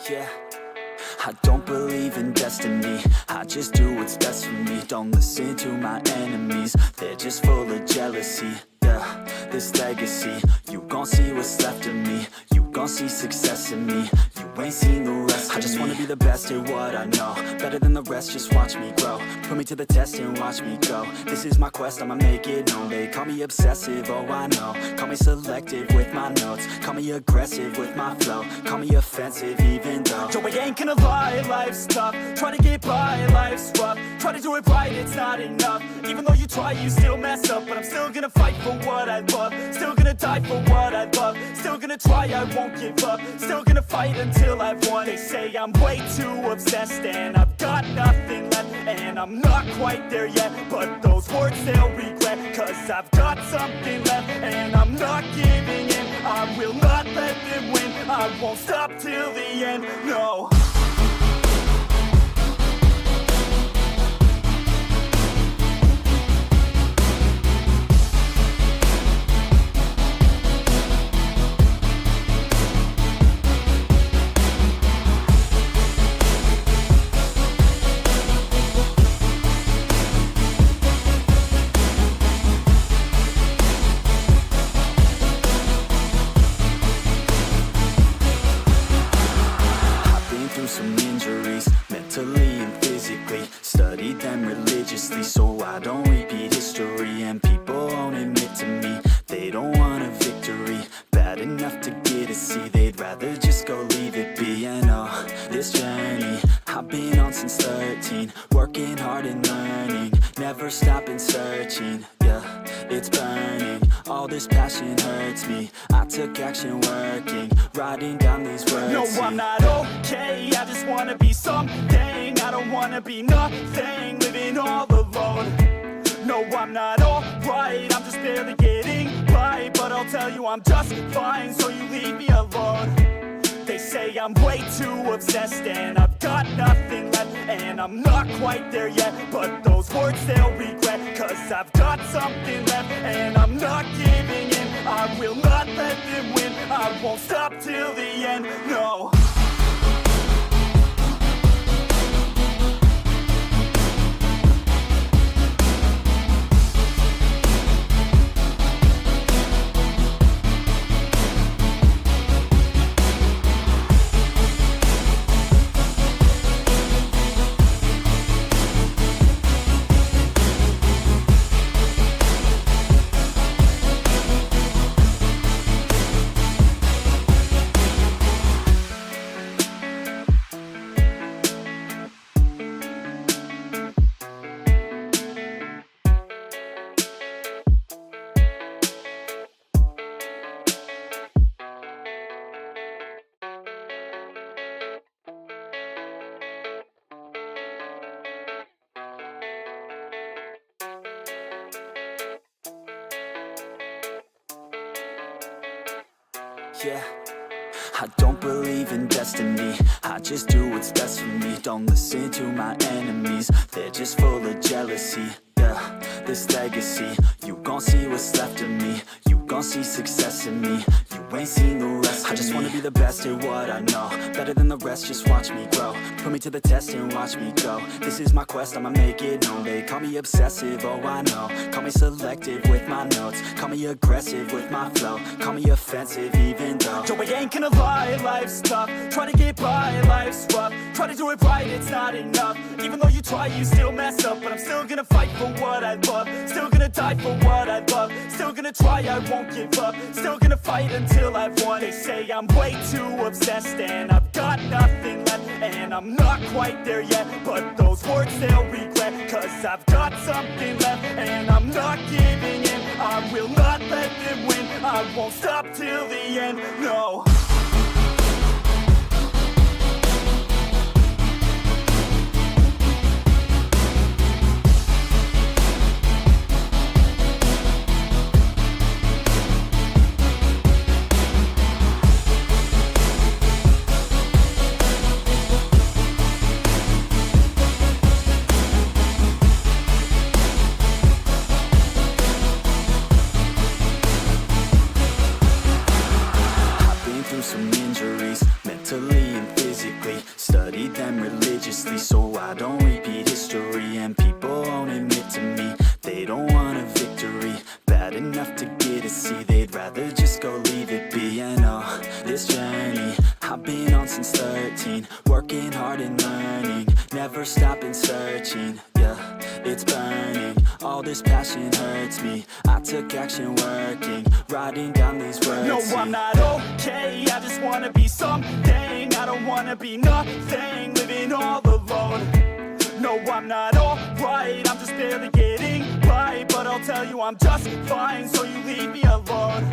Yeah, I don't believe in destiny. I just do what's best for me. Don't listen to my enemies, they're just full of jealousy. Yeah, this legacy, you gon' see what's left of me. You gon' see success in me. You ain't seen the rest of me. I just wanna be the best at what I know. Better than the rest, just watch me grow. Put me to the test and watch me go. This is my quest, I'ma make it known. They call me obsessive, oh I know. Call me selective with my notes. Call me aggressive with my flow. Call me offensive even though Joe, I ain't gonna lie, life's tough. Try to get by, life's rough. Try to do it right, it's not enough. Even though you try, you still mess up. But I'm still gonna fight for what I love. Still gonna die for what I love. Still gonna try, I won't give up. Still gonna fight until I've won. They say I'm way too obsessed and I've got nothing left. And I'm not quite there yet, but those words they'll regret. Cause I've got something left and I'm not giving in. I will not let them win. I won't stop till the end, no. Some injuries, mentally and physically. Studied them religiously so I don't repeat history. And people won't admit to me they don't want a victory bad enough to get a C. They'd rather just go leave it be. And oh, this journey I've been on since 13. Working hard and learning, never stopping searching. Yeah, it's burning, all this passion hurts me. I took action working, writing down these words. No, I'm not okay, I just wanna be something. I don't wanna be nothing, living all alone. No, I'm not alright, I'm just barely getting by. But I'll tell you I'm just fine, so you leave me alone. They say I'm way too obsessed and I've got nothing left. And I'm not quite there yet, but those words they'll regret. Cause I've got something left and I'm not giving in. I will not let them win. I won't stop till the end, no. Yeah, I don't believe in destiny, I just do what's best for me. Don't listen to my enemies, they're just full of jealousy. Yeah, this legacy, you gon' see what's left of me. You gon' see success in me, you ain't seen the rest of me. I just wanna be the best at what I know, better than the rest, just watch me grow. Put me to the test and watch me go. This is my quest, I'ma make it known. They call me obsessive, oh I know. Call me selective with my notes, call me aggressive with my flow. Call me offensive even though Joe, I ain't gonna lie, life's tough. Try to get by, life's rough. Try to do it right, it's not enough. Even though you try, you still mess up. But I'm still gonna fight for what I love, still gonna die for what I love, still gonna try, I won't give up, still gonna fight until I've won. They say I'm way too obsessed and I've got nothing left, and I'm not quite there yet, but those words they'll regret, cause I've got something left and I'm not giving in. I will not let them win, I won't stop till the end, no. Some injuries, mentally and physically. Studied them religiously so I don't repeat history. And people won't admit to me they don't want a victory bad enough to get a C. They'd rather just go leave it be. And oh, this journey I've been on since 13, working hard and learning, never stopping searching. Yeah, it's burning, all this passion hurts me. I took action working, writing down these words. No, I'm not okay, I just wanna be something. I don't wanna be nothing, living all alone. No, I'm not alright, I'm just barely getting by. But I'll tell you I'm just fine, so you leave me alone.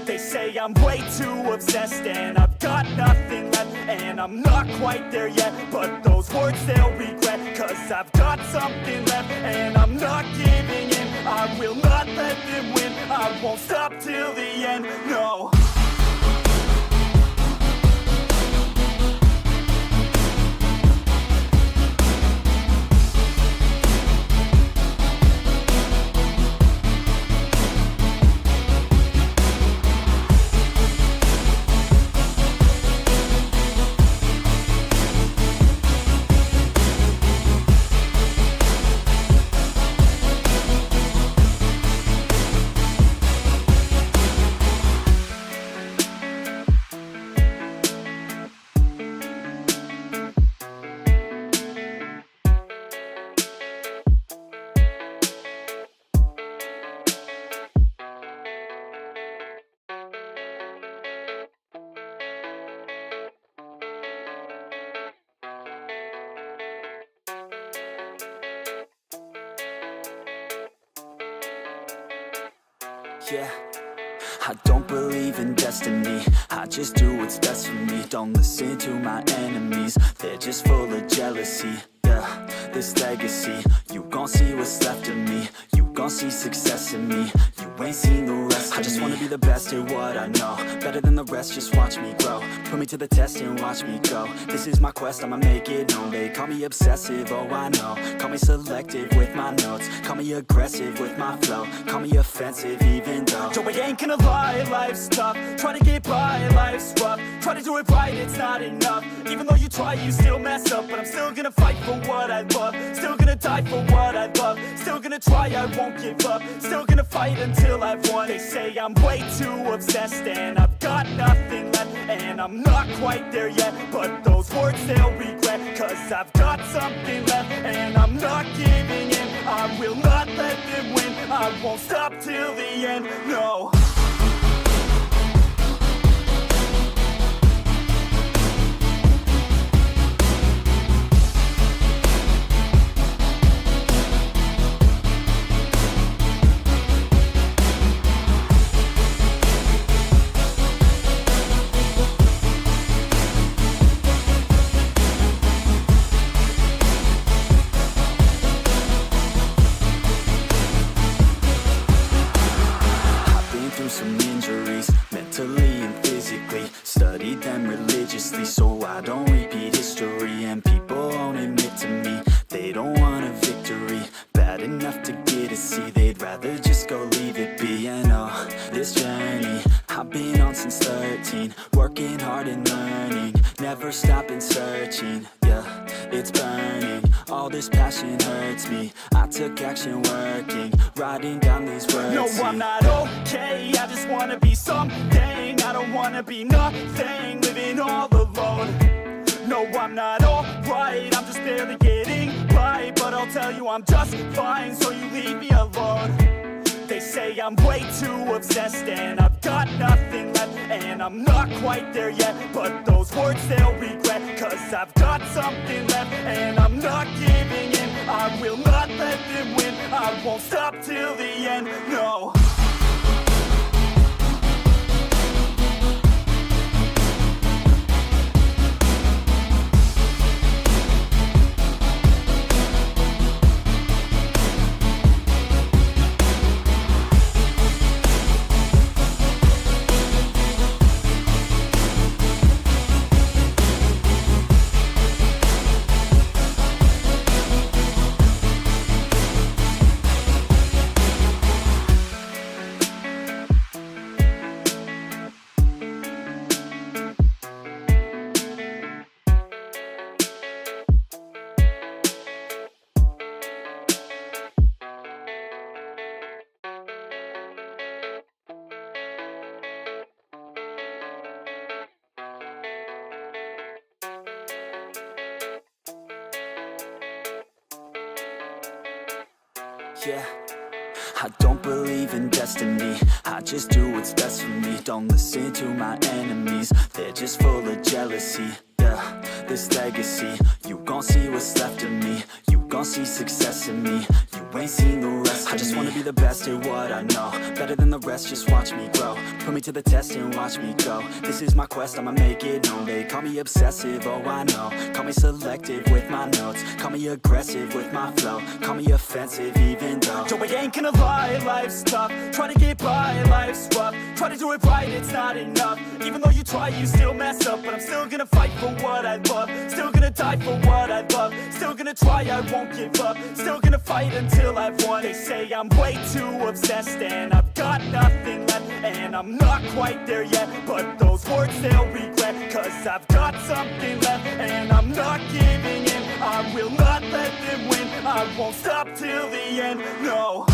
They say I'm way too obsessed and I've got nothing left, and I'm not quite there yet, but those words they'll regret, cause I've got something left and I'm not giving in. I will not let them win, I won't stop till the end, no. Yeah, I don't believe in destiny, I just do what's best for me. Don't listen to my enemies, they're just full of jealousy. Yeah, this legacy, you gon' see what's left of me. You gon' see success in me, you ain't seen the rest of me. I just wanna be the best at what I know, better than the rest, just watch me grow. Put me to the test and watch me go. This is my quest, I'ma make it known. They call me obsessive, oh I know. Call me selective with my notes, call me aggressive with my flow. Call me offensive even though Joe, I ain't gonna lie, life's tough. Try to get by, life's rough. Try to do it right, it's not enough. Even though you try, you still mess up. But I'm still gonna fight for what I love, still gonna die for what I love, still gonna try, I won't give up, still gonna fight until I've won. They say I'm way too obsessed and I've got nothing left, and I'm not quite there yet, but those words they'll regret, cause I've got something left and I'm not giving in. I will not let them win, I won't stop till the end, no. so I don't repeat history. And people won't admit to me they don't want a victory bad enough to get a C. They'd rather just go leave it be. And oh, this journey I've been on since 13, working hard and learning, never stopping searching. Yeah, it's burning, all this passion hurts me. I took action working, writing down these words. No, I'm not okay, I just wanna be something. I don't wanna be nothing, living all alone. No, I'm not alright, I'm just barely getting by. But I'll tell you I'm just fine, so you leave me alone. They say I'm way too obsessed and I've got nothing left, and I'm not quite there yet, but those words they'll regret, cause I've got something left and I'm not giving in. I will not let them win, I won't stop till the end, no. Yeah, I don't believe in destiny, I just do what's best for me. Don't listen to my enemies, they're just full of jealousy. Yeah, this legacy, you gon' see what's left of me. You gon' see success in me, you ain't seen the rest of me. I just wanna be the best at what I know, better than the rest, just watch me grow. Put me to the test and watch me go. This is my quest, I'ma make it known. They call me obsessive, oh I know. Call me selective with my notes, call me aggressive with my flow. Call me offensive even though Joe, I ain't gonna lie, life's tough. Try to get by, life's rough. Try to do it right, it's not enough. Even though you try, you still mess up. But I'm still gonna fight for what I love, still gonna die for what I love, still gonna try, I won't give up, still gonna fight until I've won. They say I'm way too obsessed and I've got nothing left, and I'm not quite there yet, but those words they'll regret, cause I've got something left and I'm not giving in. I will not let them win, I won't stop till the end, no.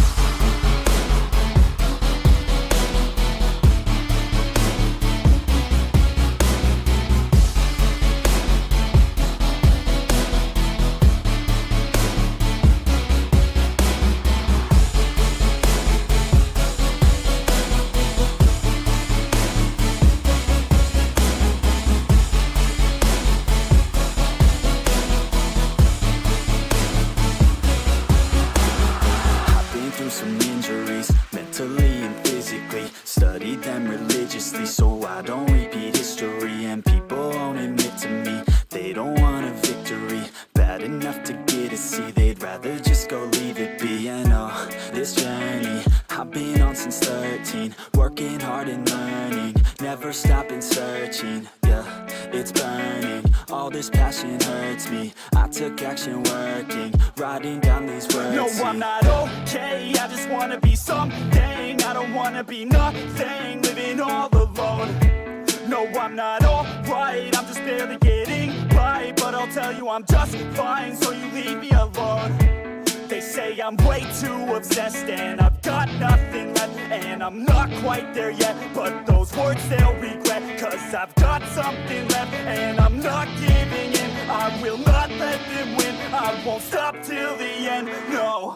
Some injuries, mentally and physically. Studied them religiously, so I don't repeat history. And people won't admit to me they don't want a victory bad enough to get a C. They'd rather just go leave it be. And oh, this journey I've been on since 13, working hard and learning, never stopping searching. Yeah, it's burning, all this passion hurts me. I took action working, writing down these words. No, I'm not okay, I just wanna be something. I don't wanna be nothing, living all alone. No, I'm not alright, I'm just barely getting by. But I'll tell you I'm just fine, so you leave me alone. They say I'm way too obsessed and I've got nothing left, and I'm not quite there yet, but those words they'll regret, cause I've got something left and I'm not giving in. I will not let them win, I won't stop till the end, no.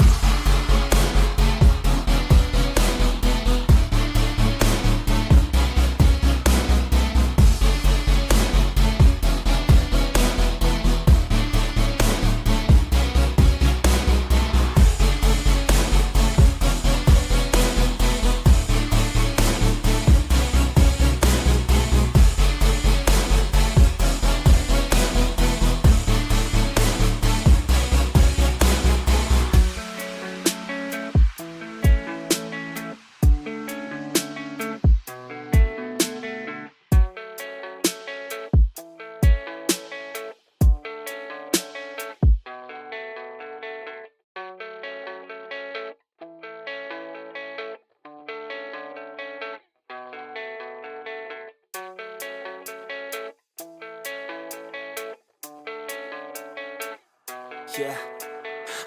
Yeah,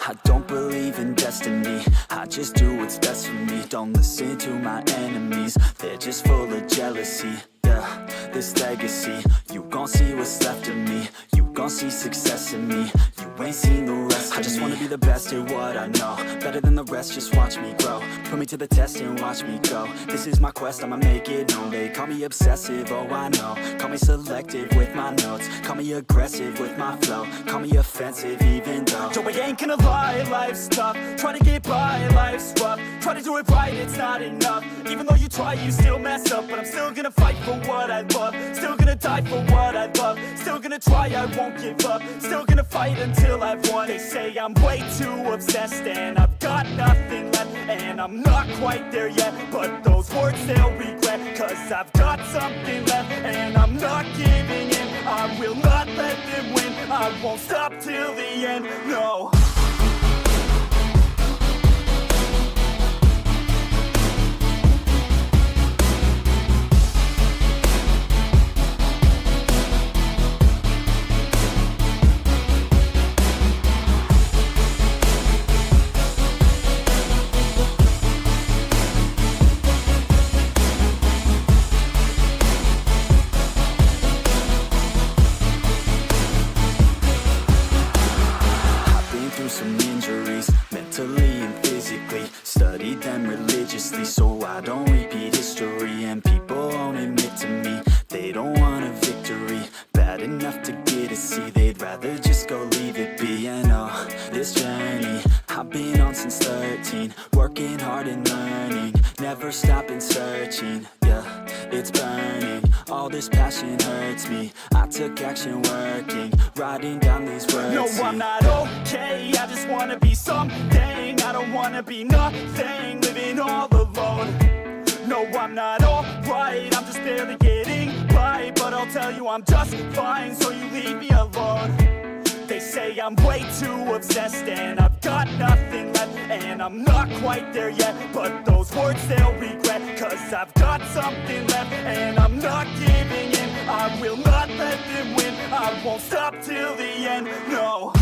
I don't believe in destiny. I just do what's best for me. Don't listen to my enemies, they're just full of jealousy. Yeah, this legacy, you gon' see what's left of me. You gon' see success in me. You ain't seen the rest of me. I just wanna be the best at what I know. Better than the rest, just watch me grow. Put me to the test and watch me go. This is my quest, I'ma make it known. They call me obsessive, oh I know. Call me selective with my notes. Call me aggressive with my flow. Call me offensive even though Joe, I ain't gonna lie, life's tough. Try to get by, life's rough. Try to do it right, it's not enough. Even though you try, you still mess up. But I'm still gonna fight for what I love. Still gonna die for what I love. Still gonna try, I won't give up. Still gonna fight until I've won. They say I'm way too obsessed and I've got nothing left. And I'm not quite there yet, but those words they'll regret. Cause I've got something left and I'm not giving in. I will not let them win. I won't stop till the end, no. Some injuries, mentally and physically. Studied them religiously so I don't repeat history. And people won't admit to me they don't want a victory. Bad enough to get a C, they'd rather just go leave it be. And oh, this journey I've been on since 13. Working hard and learning, never stopping searching. Yeah, it's burning, all this passion hurts me. I took action working, writing down these words. No, I'm not okay, I just wanna be something. I don't wanna be nothing, living all alone. No, I'm not alright, I'm just barely getting by. But I'll tell you I'm just fine, so you leave me alone. They say I'm way too obsessed and I've got nothing left. And I'm not quite there yet, but those words they'll regret. Cause I've got something left and I'm not giving in. I will not let them win. I won't stop till the end, no.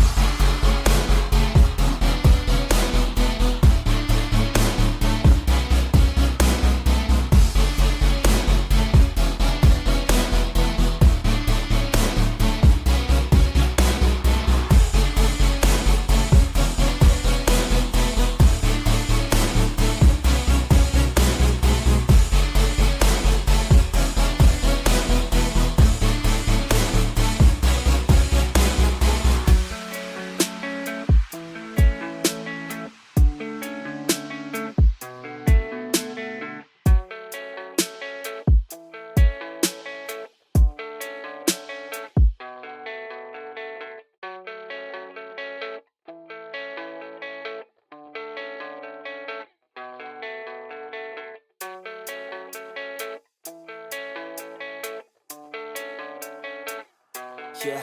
Yeah,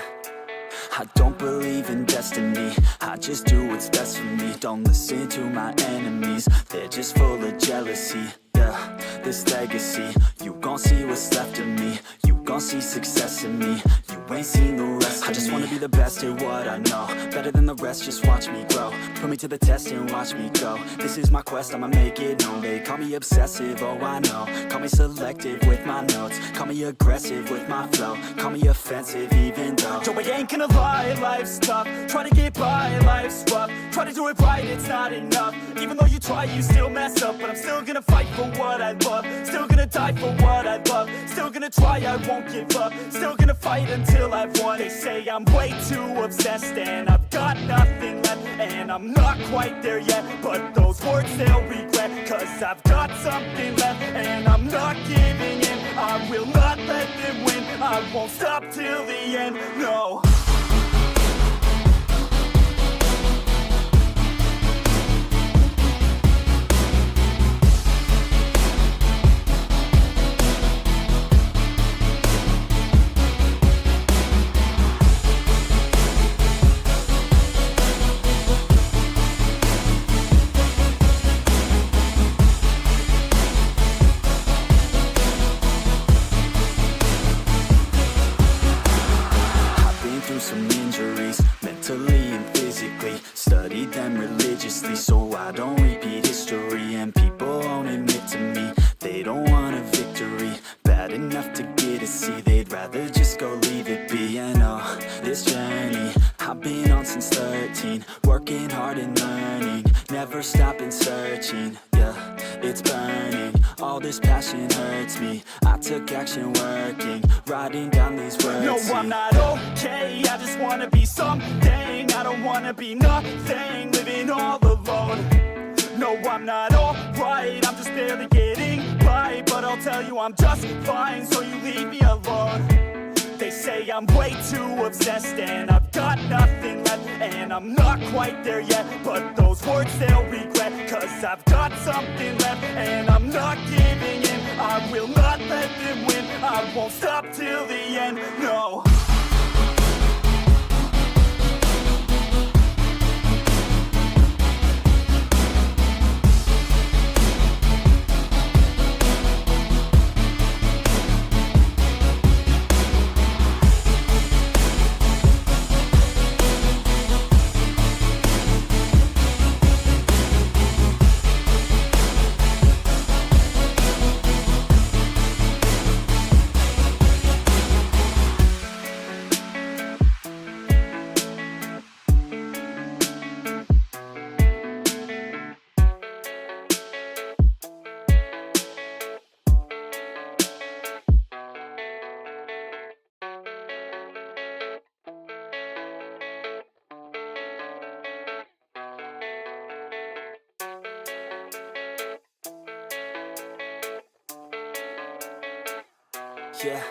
I don't believe in destiny. I just do what's best for me. Don't listen to my enemies, they're just full of jealousy. Yeah, this legacy, you gon' see what's left of me. You gon' see success in me. You ain't seen the rest of me. I just wanna be the best at what I know. Better than the rest, just watch me grow. Put me to the test and watch me go. This is my quest, I'ma make it known. They call me obsessive, oh I know. Call me selective with my notes. Call me aggressive with my flow. Call me offensive even though Joe, I ain't gonna lie, life's tough. Try to get by, life's rough. Try to do it right, it's not enough. Even though you try, you still mess up. But I'm still gonna fight for what I love. Still gonna die for what I love. Still gonna try, I won't give up. Still gonna fight until I've won. They say I'm way too obsessed and I've got nothing left. And I'm not quite there yet, but those words they'll regret. Cause I've got something left and I'm not giving in. I will not let them win. I won't stop till the end, no. mentally and physically. Studied them religiously so I don't repeat history. And people won't admit to me they don't want a victory bad enough to get a C. They'd rather just go leave it be. And oh, this journey I've been on since 13, working hard and learning, never stopping searching. Yeah, it's burning, all this passion hurts me. I took action working, writing down these words. No, I'm not okay, I just wanna be something. I don't wanna be nothing, living all alone. No, I'm not alright, I'm just barely getting by. But I'll tell you I'm just fine, so you leave me alone. They say I'm way too obsessed and I've got nothing left. And I'm not quite there yet, but those words they'll regret. Cause I've got something left and I'm not giving in. I will not let them win, I won't stop till the end, no. Yeah,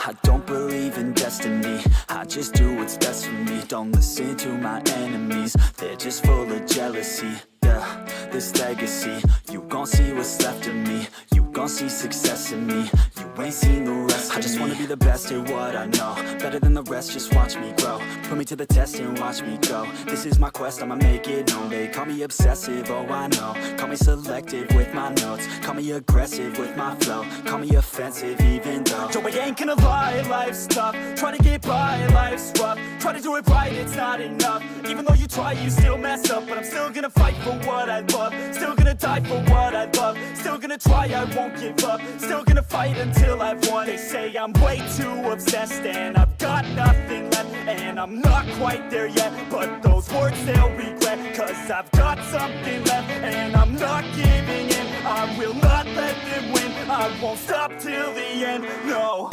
I don't believe in destiny, I just do what's best for me. Don't listen to my enemies, they're just full of jealousy. Yeah, this legacy, you gon' see what's left of me. You gon' see success in me, you ain't seen the rest of me. I just wanna be the best at what I know, better than the rest, just watch me grow. Put me to the test and watch me go. This is my quest, I'ma make it known. They call me obsessive, oh I know. Call me selective with my notes, call me aggressive with my flow. Call me offensive even though Joe, I ain't gonna lie, life's tough. Try to get by, life's rough. Try to do it right, it's not enough. Even though you try, you still mess up. But I'm still gonna fight for what I love, still gonna die for what I love. Still gonna try, I won't give up. Still gonna fight until I've won. They say I'm way too obsessed and I've got nothing left. And I'm not quite there yet, but those words they'll regret. Cause I've got something left and I'm not giving in. I will not let them win, I won't stop till the end, no.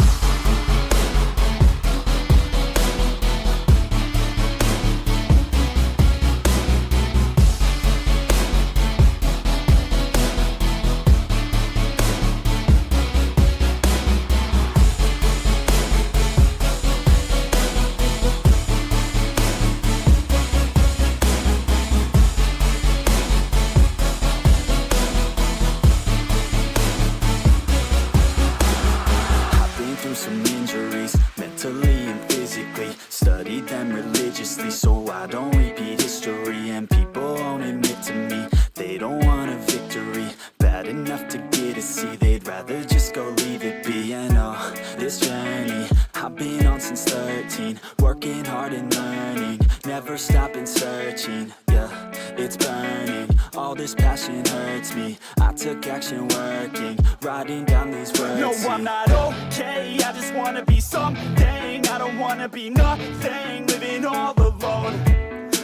some injuries, mentally and physically. Studied them religiously so I don't repeat history. And people won't admit to me they don't want a victory bad enough to get a C. They'd rather just go leave it be. And oh, this journey I've been on since 13, working hard and learning, never stopping searching. Yeah, it's burning, all this passion hurts me. I took action working, writing down these words. No, I'm not okay, I just wanna be something. I don't wanna be nothing, living all alone.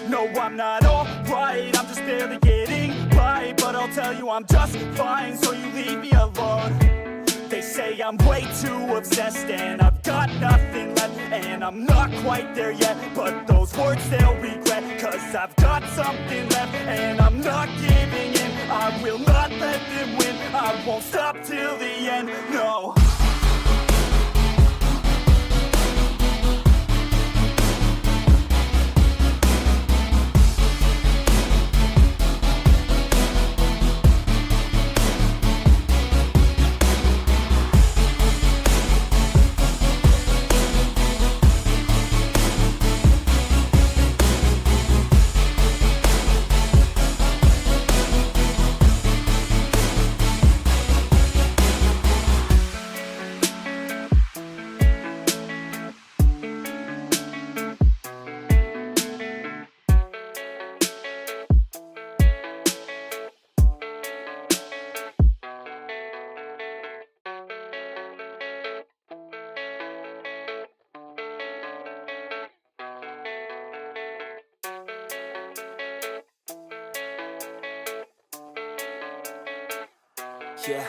No, I'm not alright, I'm just barely getting by. But I'll tell you I'm just fine, so you leave me alone. They say I'm way too obsessed and I've got nothing left. And I'm not quite there yet, but those words they'll regret. Cause I've got something left and I'm not giving in. I will not let them win, I won't stop till the end, no. Yeah,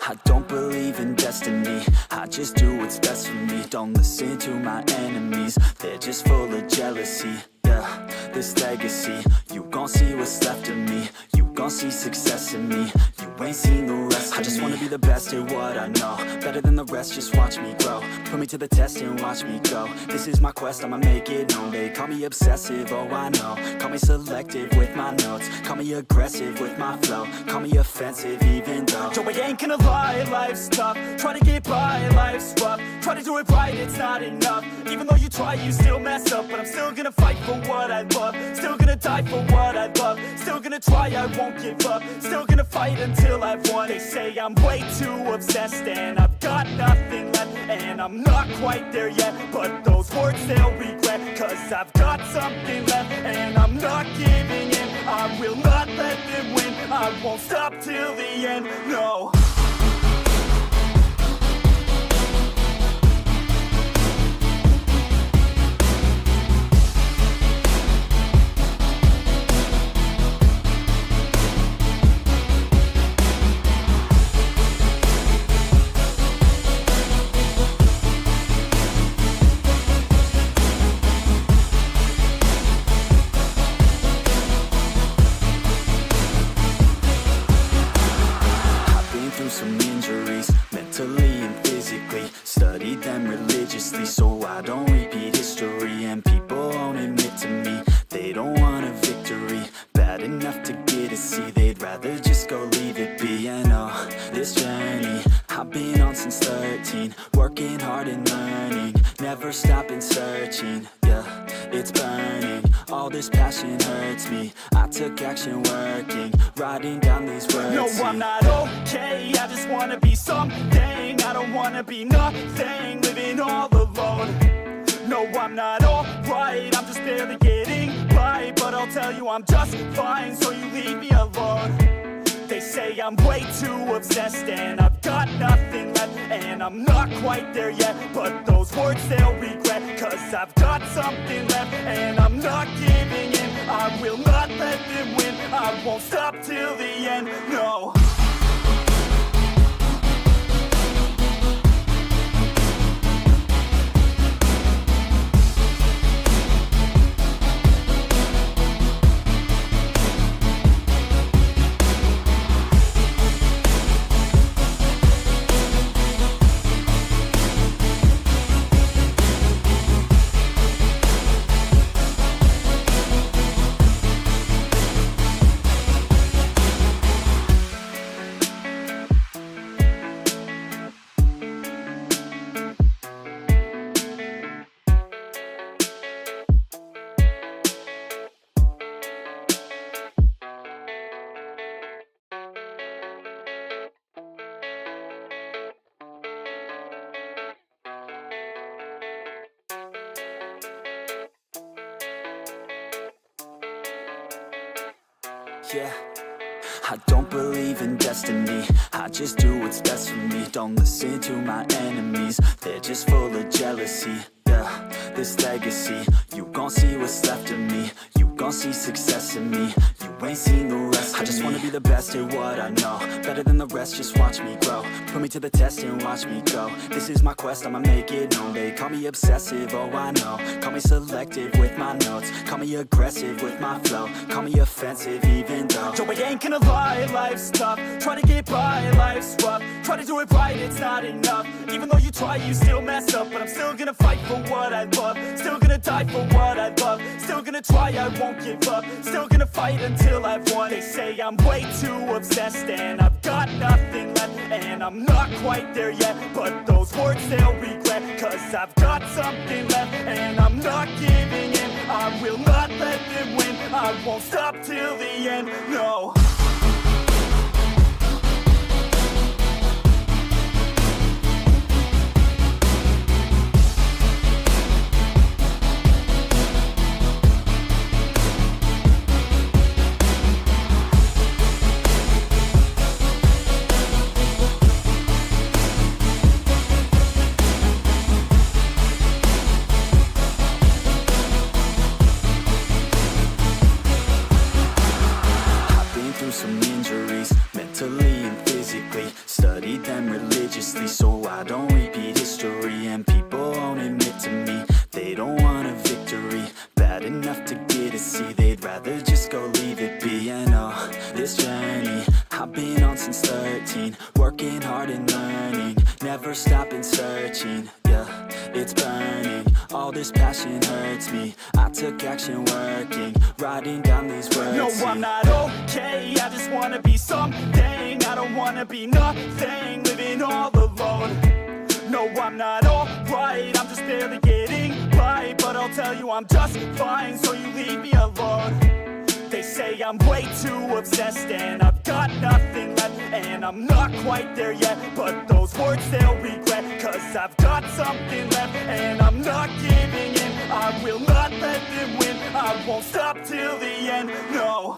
I don't believe in destiny, I just do what's best for me. Don't listen to my enemies, they're just full of jealousy. Yeah, this legacy, you gon' see what's left of me. You gon' see success in me, you ain't seen the rest of me. I just wanna be the best at what I know, better than the rest, just watch me grow. Put me to the test and watch me go. This is my quest, I'ma make it known. They call me obsessive, oh I know. Call me selective with my notes, call me aggressive with my flow. Call me offensive even though Joe, I ain't gonna lie, life's tough. Try to get by, life's rough. Try to do it right, it's not enough. Even though you try, you still mess up. But I'm still gonna fight for what I love, still gonna die for what I love, still gonna try, I won't give up, still gonna fight until I've won. They say I'm way too obsessed and I've got nothing left, and I'm not quite there yet, but those words they'll regret, cause I've got something left and I'm not giving in. I will not let them win, I won't stop till the end, no. Some injuries, mentally and physically. Studied them religiously so I don't repeat history. And people won't admit to me they don't want a victory. Bad enough to get a C, they'd rather just go leave it be. And oh, this journey I've been on since 13, working hard and learning, never stopping searching. Yeah, it's burning, all this passion hurts me. I took action working, writing down these words. No, I'm not okay, I just wanna be something. I don't wanna be nothing, living all alone. No, I'm not alright, I'm just barely getting by. But I'll tell you I'm just fine, so you leave me alone. They say I'm way too obsessed and I've got nothing left, and I'm not quite there yet, but those words they'll regret, cause I've got something left and I'm not giving in. I will not let them win, I won't stop till the end, no. Yeah, I don't believe in destiny, I just do what's best for me. Don't listen to my enemies, they're just full of jealousy. Yeah, this legacy, you gon' see what's left of me. You gon' see success in me, you ain't seen the rest of me. I just wanna be the best at what I know, better than the rest, just watch me grow. Put me to the test and watch me go. This is my quest, I'ma make it known. They call me obsessive, oh I know. Call me selective with my notes, call me aggressive with my flow. Call me offensive even though Joe, I ain't gonna lie, life's tough. Try to get by, life's rough. Try to do it right, it's not enough. Even though you try, you still mess up. But I'm still gonna fight for what I love, still gonna die for what I love, still gonna try, I won't give up, still gonna fight until I've won. They say I'm way too obsessed and I've got nothing left, and I'm not quite there yet, but those words they'll regret, cause I've got something left and I'm not giving in. I will not let them win, I won't stop till the end, no. They don't want a victory bad enough to get a C. They'd rather just go leave it be. And this journey I've been on since 13, working hard and learning, never stopping searching. Yeah, it's burning, all this passion hurts me. I took action working, writing down these words. No, I'm not okay, I just wanna be something. I don't wanna be nothing, living all alone. No, I'm not alright, I'm just barely getting by. But I'll tell you I'm just fine, so you leave me alone. They say I'm way too obsessed and I've got nothing left, and I'm not quite there yet, but those words they'll regret, cause I've got something left and I'm not giving in. I will not let them win, I won't stop till the end, no.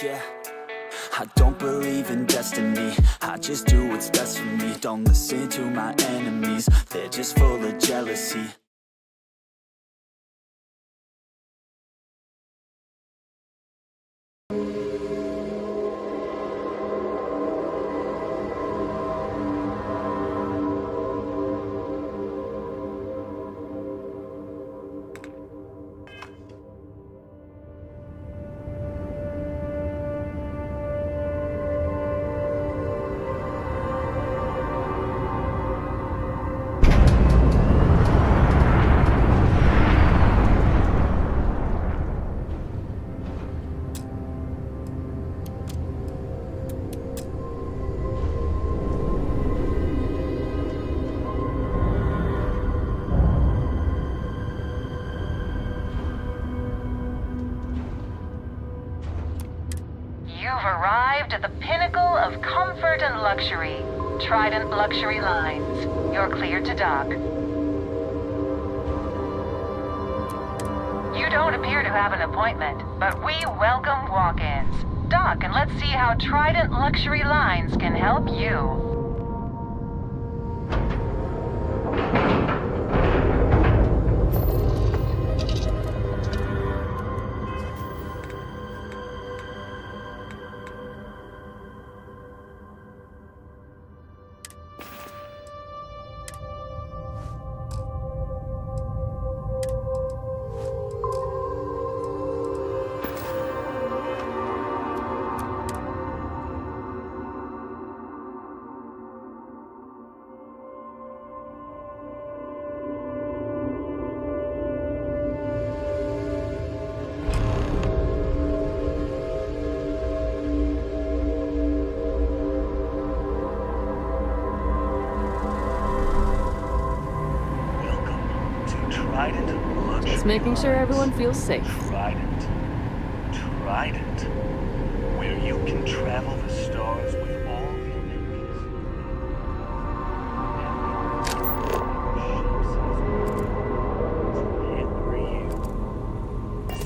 Yeah, I don't believe in destiny, I just do what's best for me. Don't listen to my enemies, they're just full of jealousy. You've arrived at the pinnacle of comfort and luxury. Trident Luxury Lines. You're cleared to dock. You don't appear to have an appointment, but we welcome walk-ins. Dock and let's see how Trident Luxury Lines can help you. Just making sure everyone feels safe. Trident. Trident. Where you can travel the stars with all your memories.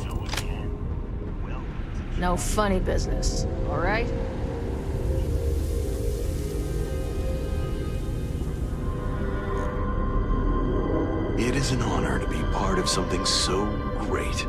So again, welcome to No funny business, all right? It is an honor to be part of something so great.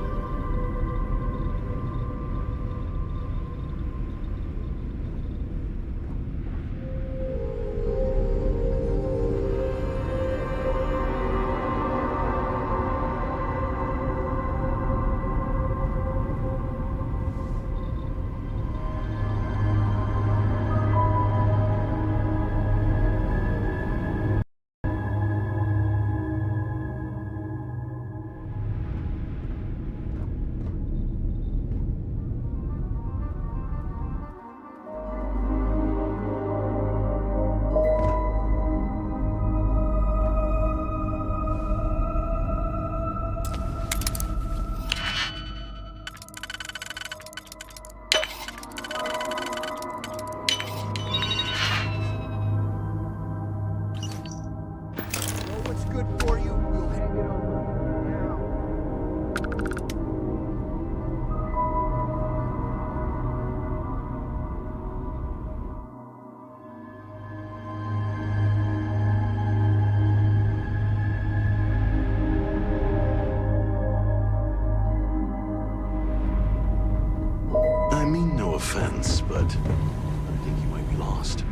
No offense, but I think you might be lost.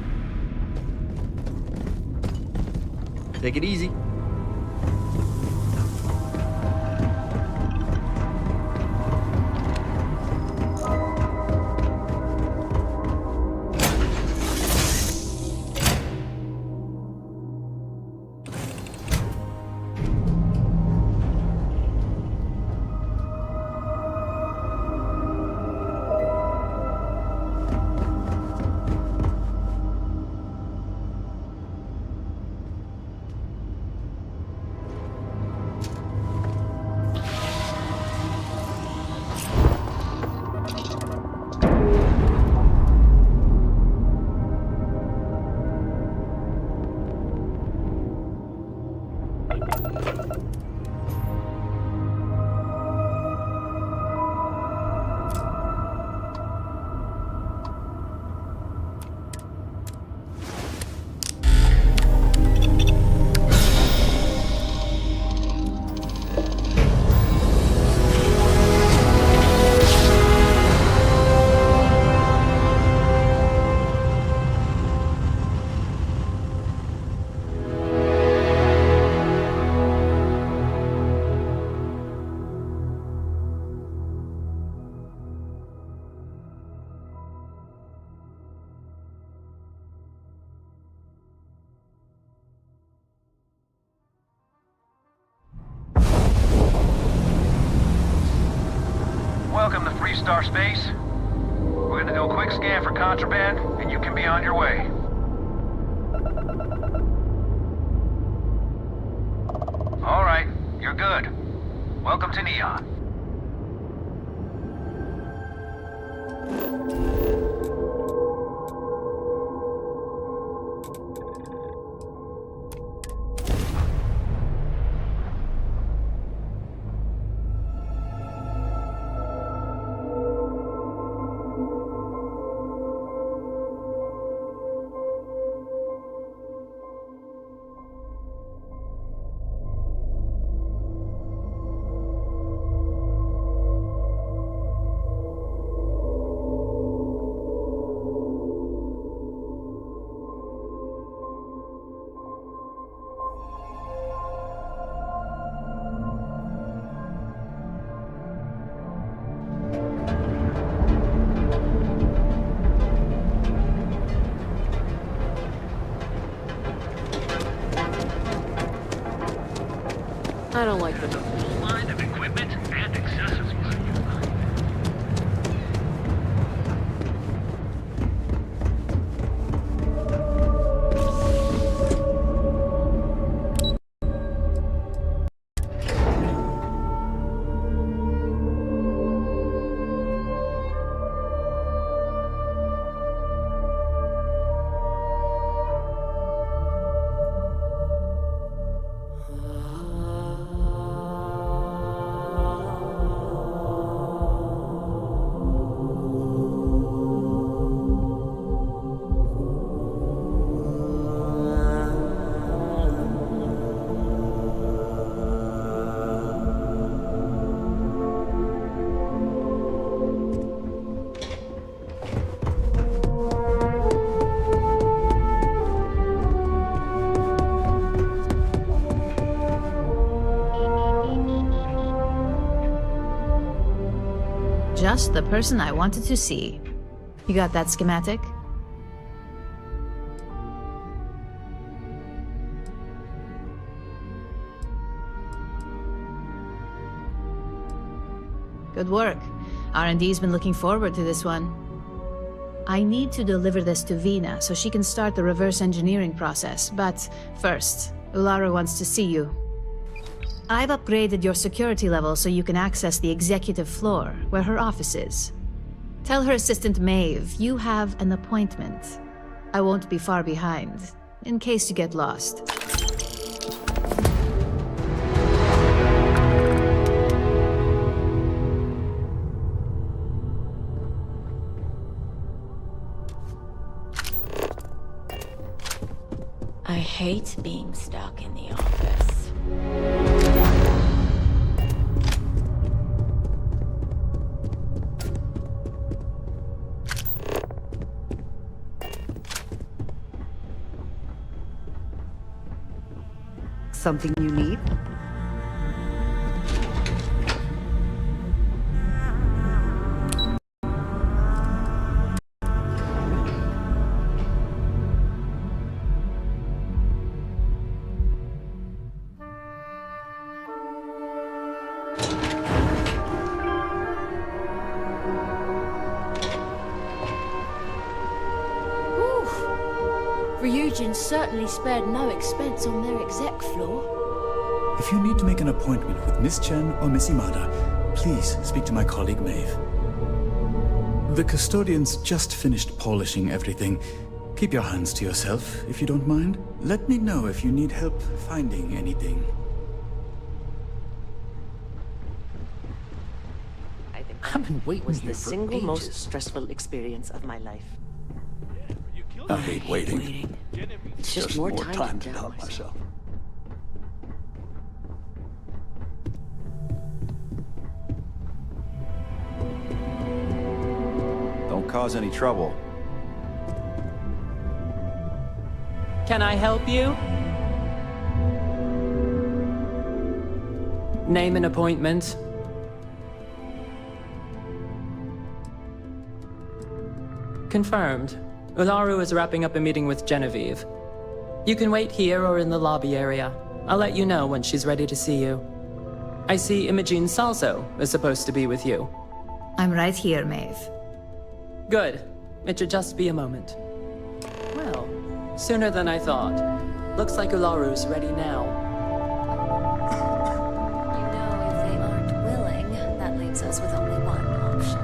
Take it easy. Welcome to Free Star Space. We're gonna do a quick scan for contraband, and you can be on your way. All right, you're good. Welcome to Neon. I don't like the Full line of equipment and accessories. Just the person I wanted to see. You got that schematic? Good work. R&D's been looking forward to this one. I need to deliver this to Vina so she can start the reverse engineering process, but first, Ulara wants to see you. I've upgraded your security level so you can access the executive floor, where her office is. Tell her assistant Maeve you have an appointment. I won't be far behind, in case you get lost. I hate being stuck in the office. something you need? Ryujin certainly spared no expense on their exec floor. If you need to make an appointment with Miss Chen or Miss Imada, please speak to my colleague Maeve. The custodians just finished polishing everything. Keep your hands to yourself, if you don't mind. Let me know if you need help finding anything. I've been waiting here for single most stressful experience of my life. I hate waiting. It's just more time to doubt myself. Don't cause any trouble. Can I help you? Name an appointment. Confirmed. Ularu is wrapping up a meeting with Genevieve. You can wait here or in the lobby area. I'll let you know when she's ready to see you. I see Imogene Salso is supposed to be with you. I'm right here, Maeve. Good. It should just be a moment. Well, sooner than I thought. Looks like Ularu's ready now. You know, if they aren't willing, that leaves us with only one option.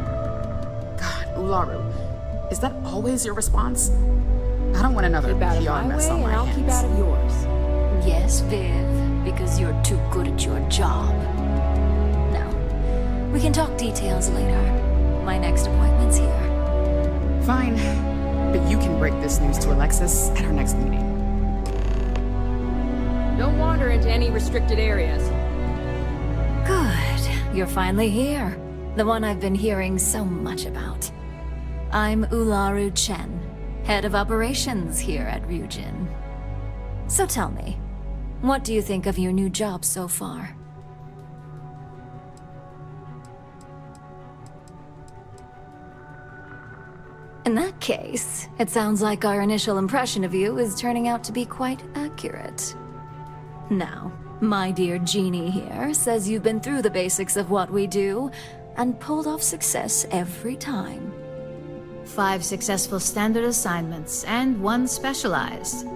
God, Ularu. Is that always your response? I don't want another Keep out of PR my mess way, on my and I'll hands. keep out of yours. Yes, Viv, because you're too good at your job. Now, we can talk details later. My next appointment's here. Fine, but you can break this news to Alexis at our next meeting. Don't wander into any restricted areas. Good. You're finally here. The one I've been hearing so much about. I'm Ularu Chen, head of operations here at Ryujin. So tell me, what do you think of your new job so far? In that case, it sounds like our initial impression of you is turning out to be quite accurate. Now, my dear Jeannie here says you've been through the basics of what we do and pulled off success every time. 5 successful standard assignments and 1 specialized.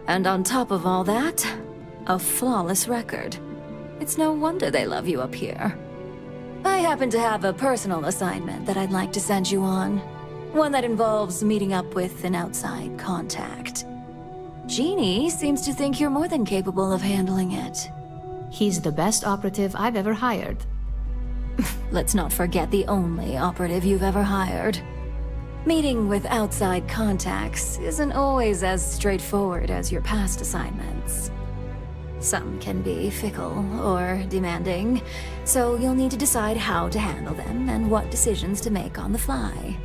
And on top of all that, a flawless record. It's no wonder they love you up here. I happen to have a personal assignment that I'd like to send you on. One that involves meeting up with an outside contact. Jeannie seems to think you're more than capable of handling it. He's the best operative I've ever hired. Let's not forget the only operative you've ever hired. Meeting with outside contacts isn't always as straightforward as your past assignments. Some can be fickle or demanding, so you'll need to decide how to handle them and what decisions to make on the fly.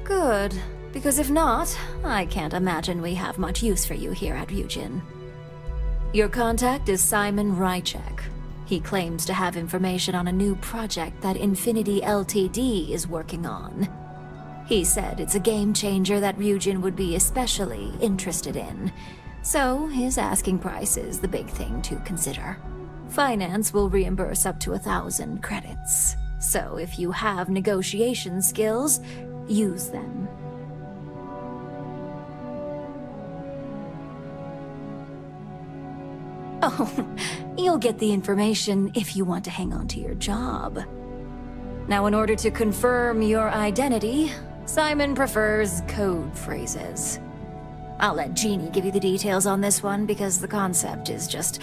Good, because if not, I can't imagine we have much use for you here at Ryujin. Your contact is Simon Rychek. He claims to have information on a new project that Infinity Ltd is working on. He said it's a game changer that Ryujin would be especially interested in. So his asking price is the big thing to consider. Finance will reimburse up to 1,000 credits. So if you have negotiation skills, use them. Oh, you'll get the information if you want to hang on to your job. Now, in order to confirm your identity, Simon prefers code phrases. I'll let Jeannie give you the details on this one because the concept is just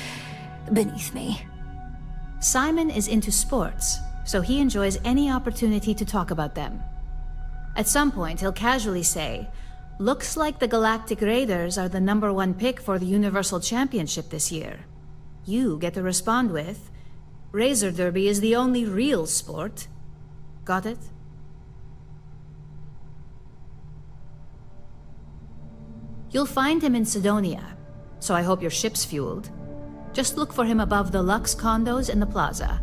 beneath me. Simon is into sports, so he enjoys any opportunity to talk about them. At some point, he'll casually say, "Looks like the Galactic Raiders are the #1 pick for the Universal Championship this year." You get to respond with, "Razor Derby is the only real sport." Got it? You'll find him in Sidonia, so I hope your ship's fueled. Just look for him above the Lux condos in the plaza.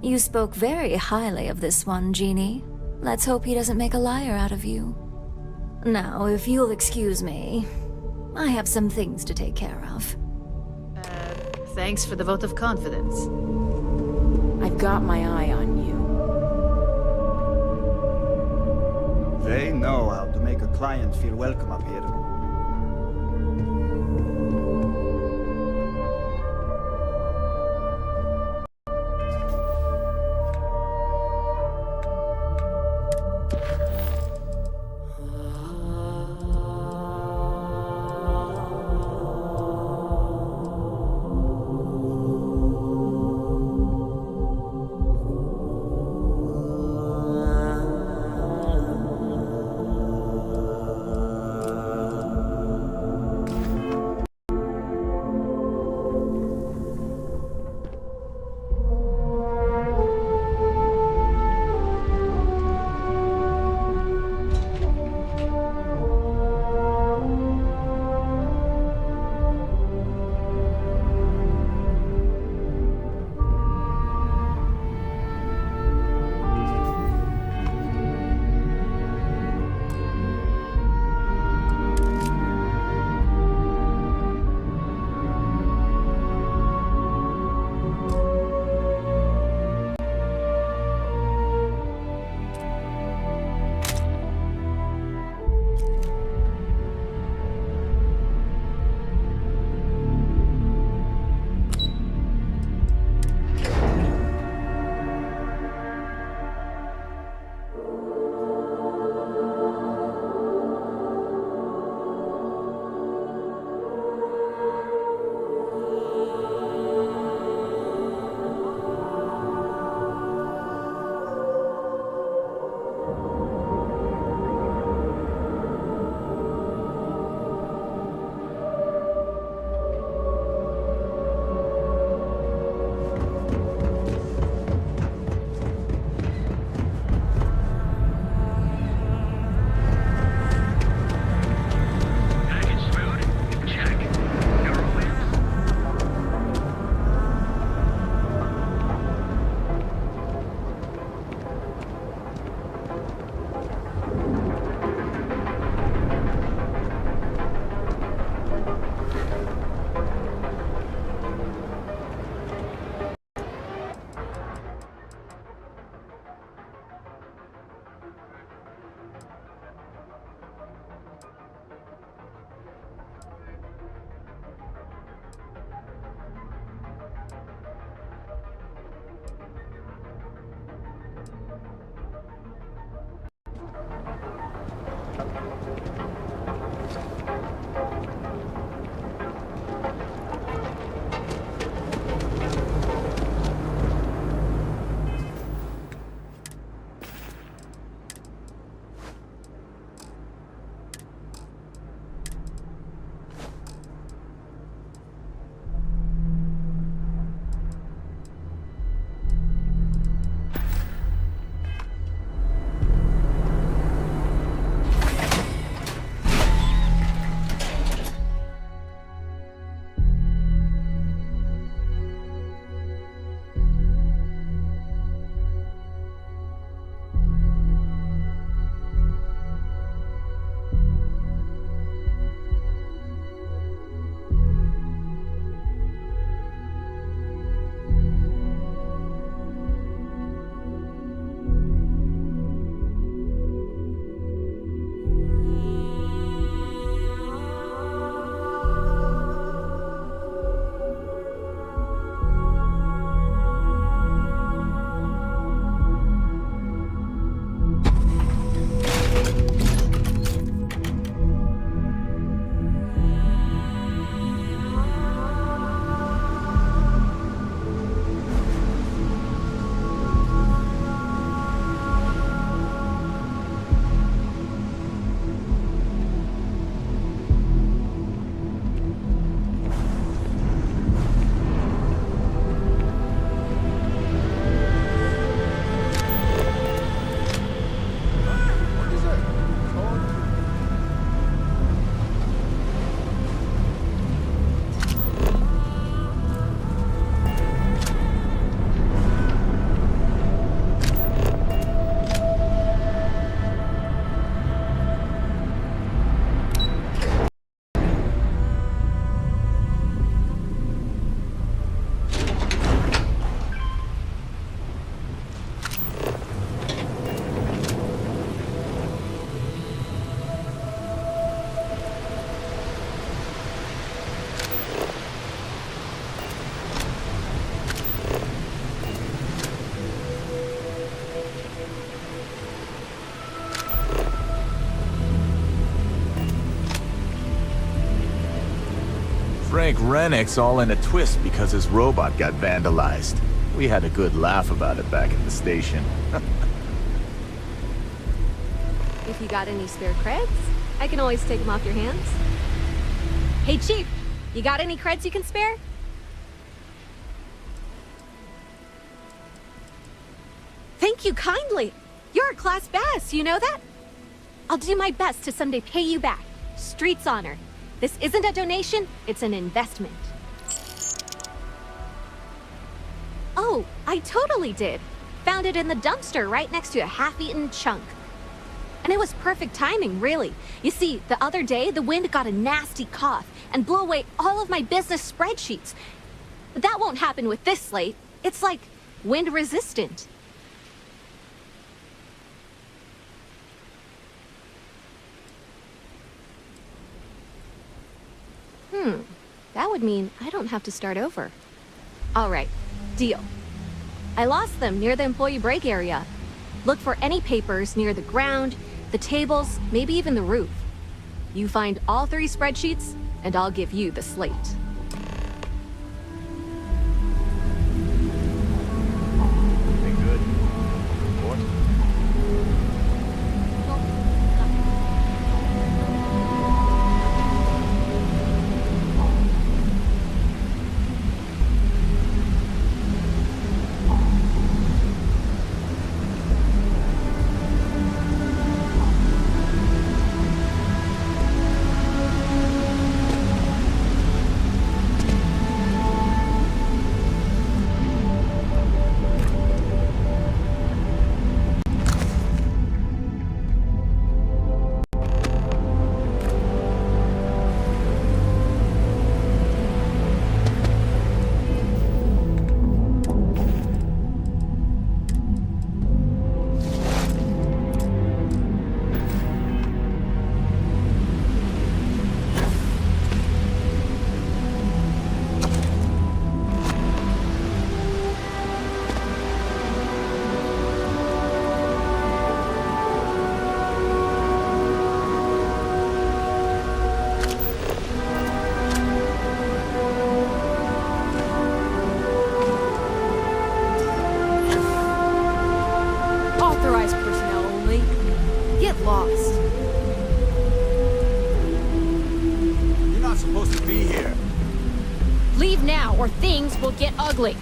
You spoke very highly of this one, Jeannie. Let's hope he doesn't make a liar out of you. Now, if you'll excuse me, I have some things to take care of. Thanks for the vote of confidence. I've got my eye on you. They know how to make a client feel welcome up here. Frank Rennick's all in a twist because his robot got vandalized. We had a good laugh about it back at the station. If you got any spare creds, I can always take them off your hands. Hey, Chief, you got any creds you can spare? Thank you kindly. You're a class bass, you know that? I'll do my best to someday pay you back. Street's honor. This isn't a donation, it's an investment. Oh, I totally did. Found it in the dumpster right next to a half-eaten chunk. And it was perfect timing, really. You see, the other day, the wind got a nasty cough and blew away all of my business spreadsheets. But that won't happen with this slate. It's like wind-resistant. That would mean I don't have to start over. All right, deal. I lost them near the employee break area. Look for any papers near the ground, the tables, maybe even the roof. You find all 3 spreadsheets, and I'll give you the slate. Or things will get ugly.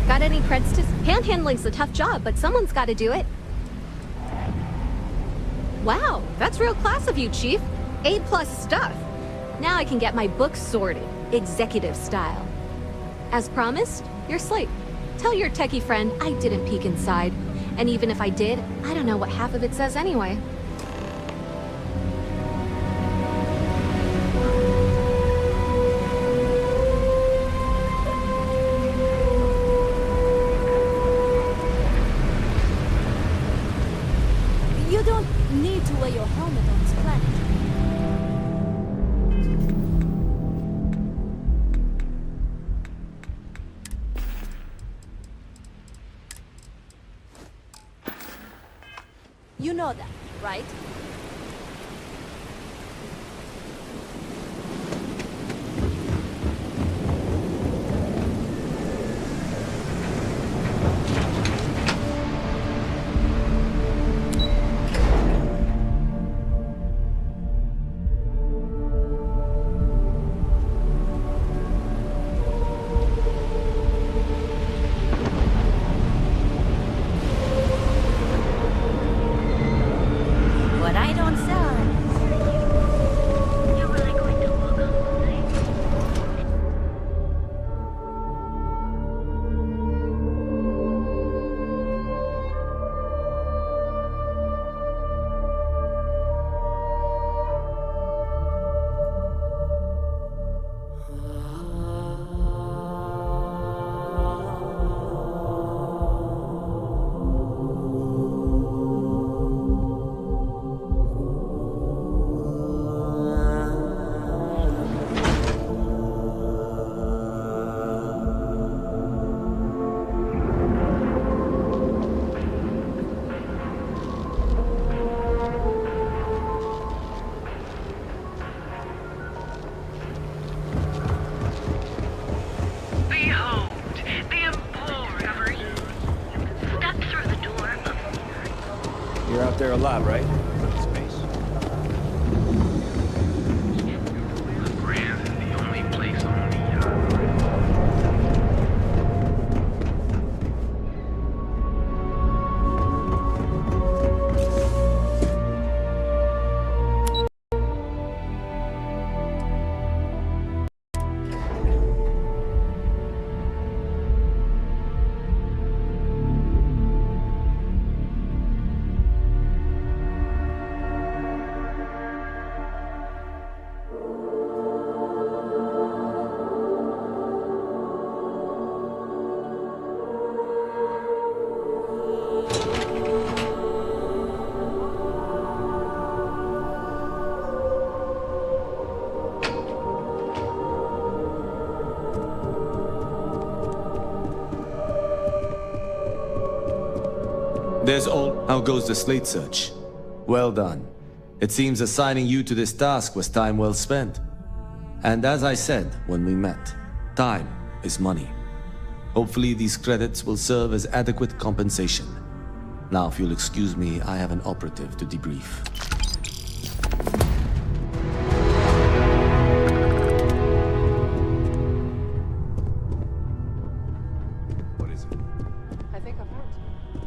Got any creds to... Panhandling's a tough job, but someone's got to do it. Wow, that's real class of you, Chief. A+ stuff. Now I can get my books sorted, executive style. As promised, your slate. Tell your techie friend I didn't peek inside. And even if I did, I don't know what half of it says anyway. You don't need to wear your helmet on this planet. You know that, right? You're out there a lot, right? Space. Grand is the only place on the There's all. How goes the slate search? Well done. It seems assigning you to this task was time well spent. And as I said when we met, time is money. Hopefully these credits will serve as adequate compensation. Now, if you'll excuse me, I have an operative to debrief.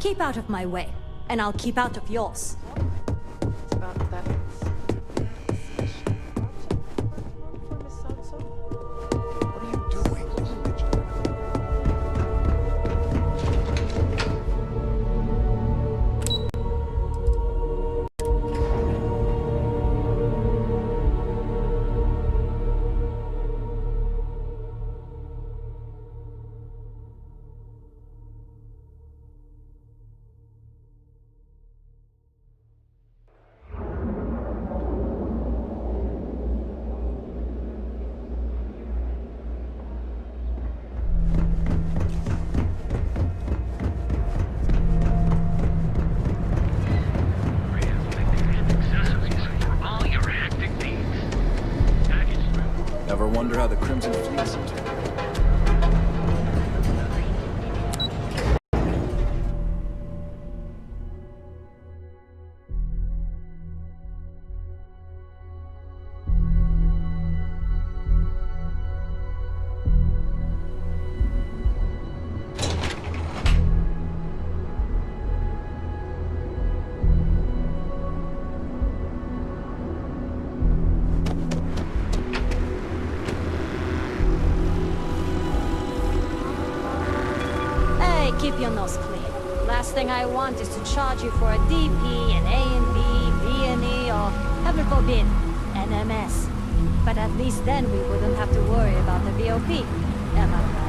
Keep out of my way, and I'll keep out of yours. It's about that. Ever wonder how the Crimson Fleet's into it? Keep your nose clean. Last thing I want is to charge you for a DP, an A&B, B&E, or, heaven forbid, NMS. But at least then we wouldn't have to worry about the VOP. Am I right?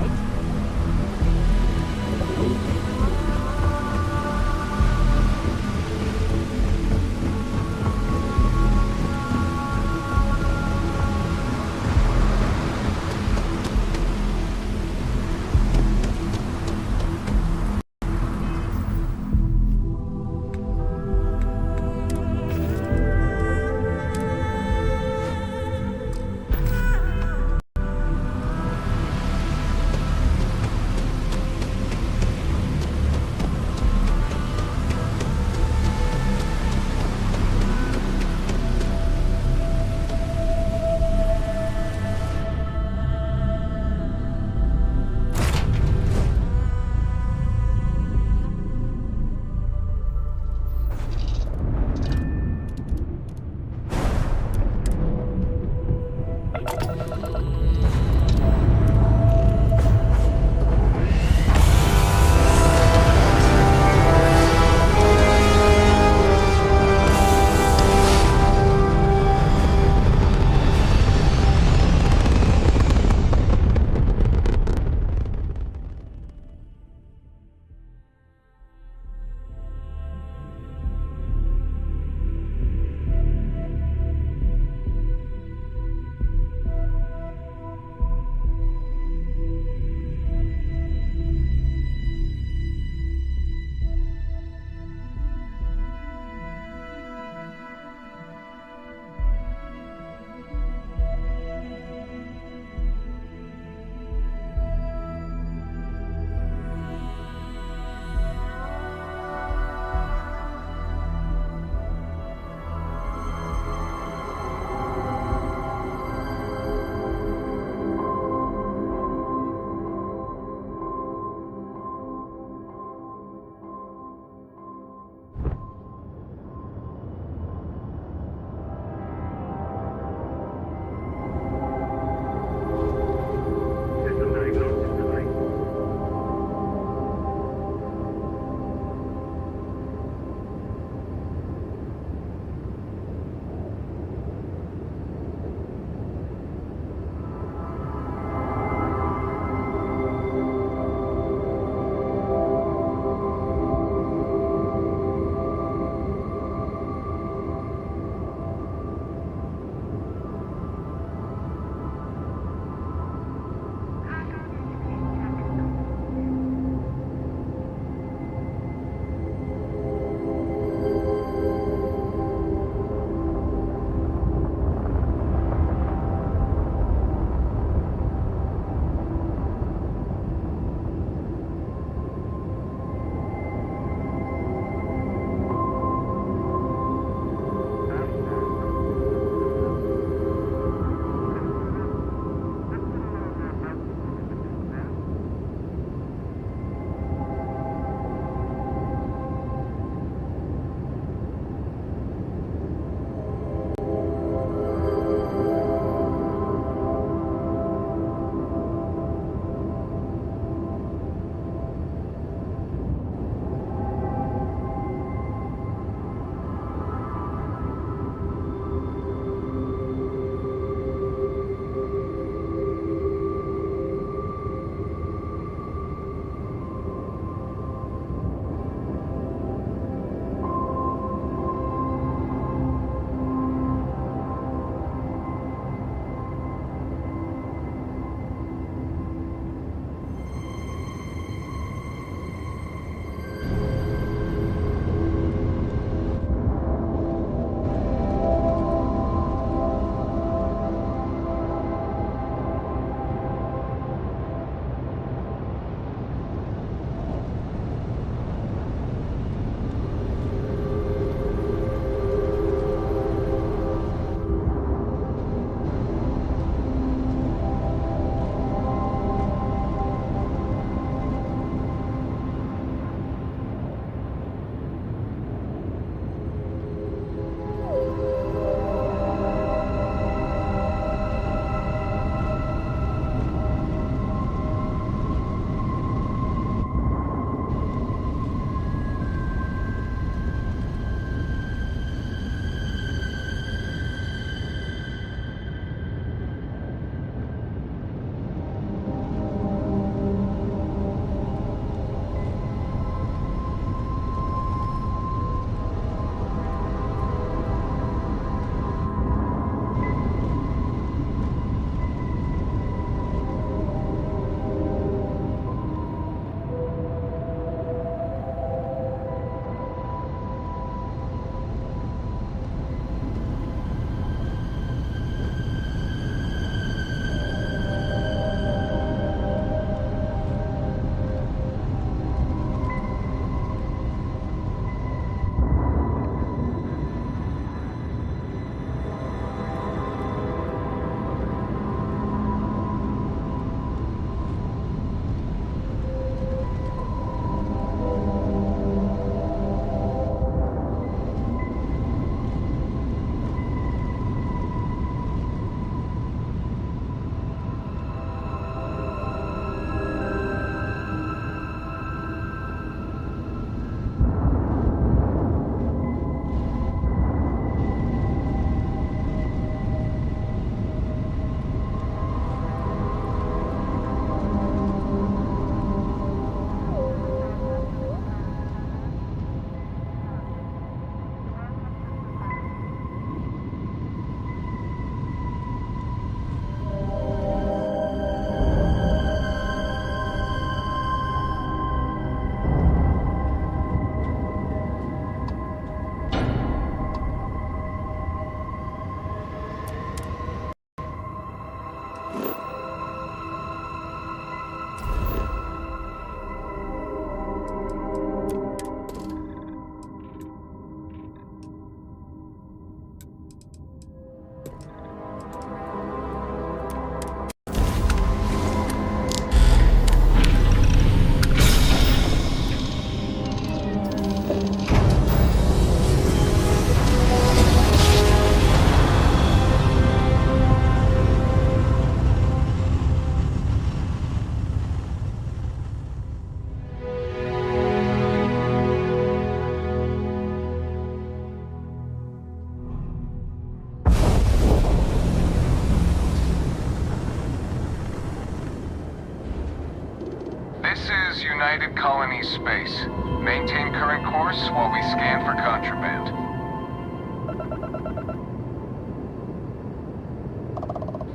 This is United Colony Space. Maintain current course while we scan for contraband.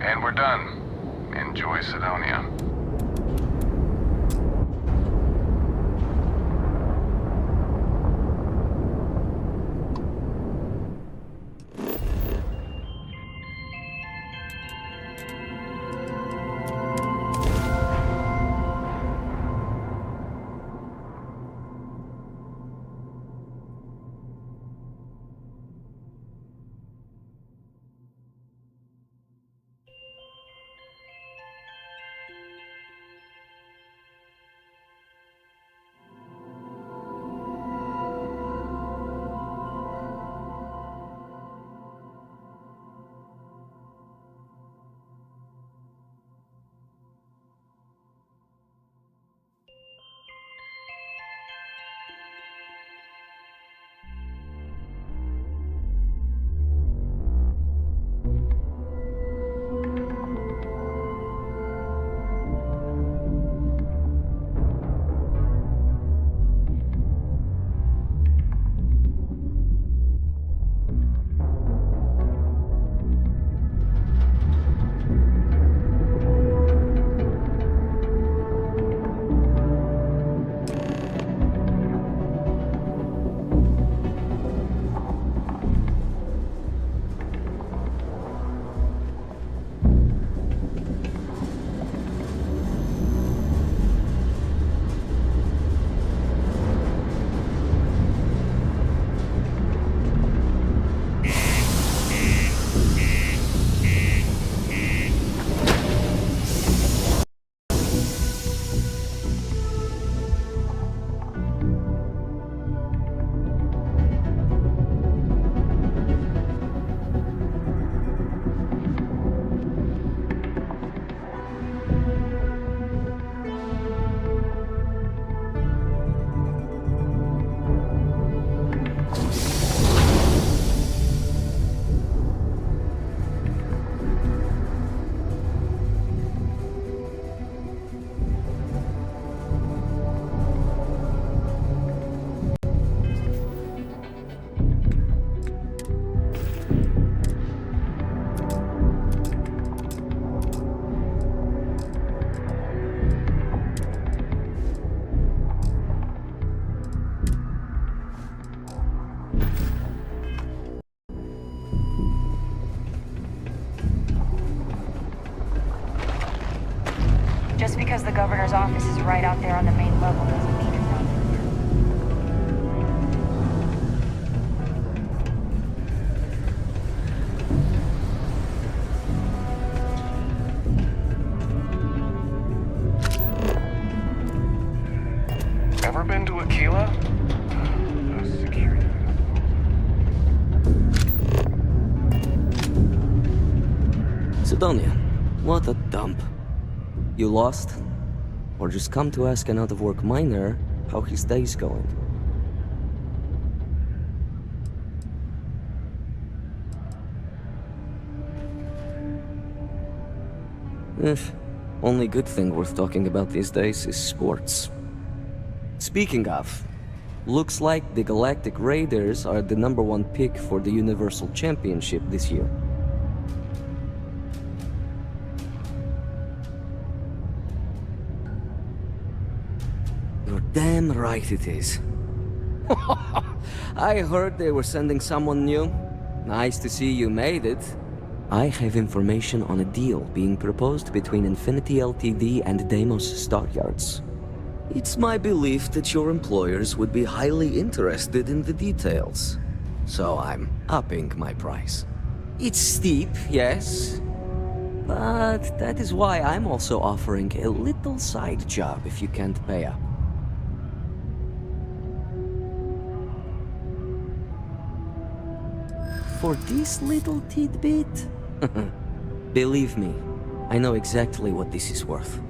And we're done. Enjoy Sidonia. Just because the governor's office is right out there on the main level doesn't mean it's not. Ever been to Aquila? Security. Sidonia, what a dump. You lost? Or just come to ask an out-of-work miner how his day's going? Only good thing worth talking about these days is sports. Speaking of, looks like the Galactic Raiders are the #1 pick for the Universal Championship this year. You're damn right it is. I heard they were sending someone new. Nice to see you made it. I have information on a deal being proposed between Infinity Ltd and Deimos Stockyards. It's my belief that your employers would be highly interested in the details. So I'm upping my price. It's steep, yes. But that is why I'm also offering a little side job if you can't pay up. For this little tidbit? Believe me, I know exactly what this is worth.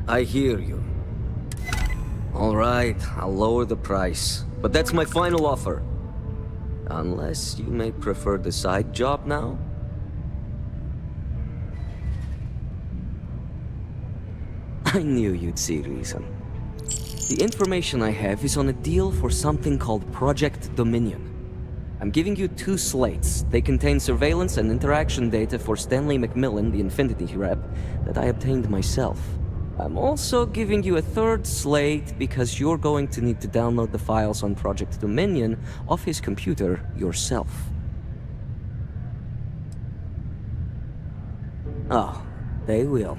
I hear you. All right, I'll lower the price. But that's my final offer. Unless you may prefer the side job now? I knew you'd see reason. The information I have is on a deal for something called Project Dominion. I'm giving you 2 slates. They contain surveillance and interaction data for Stanley McMillan, the Infinity rep, that I obtained myself. I'm also giving you a 3rd slate because you're going to need to download the files on Project Dominion off his computer yourself. Oh, they will.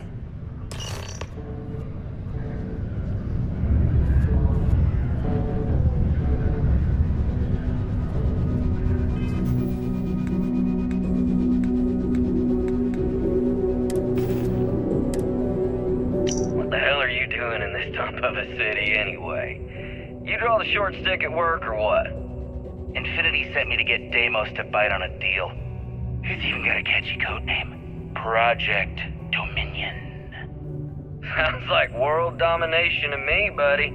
Of a city anyway. You draw the short stick at work or what? Infinity sent me to get Deimos to bite on a deal. He's even got a catchy code name. Project Dominion. Sounds like world domination to me, buddy.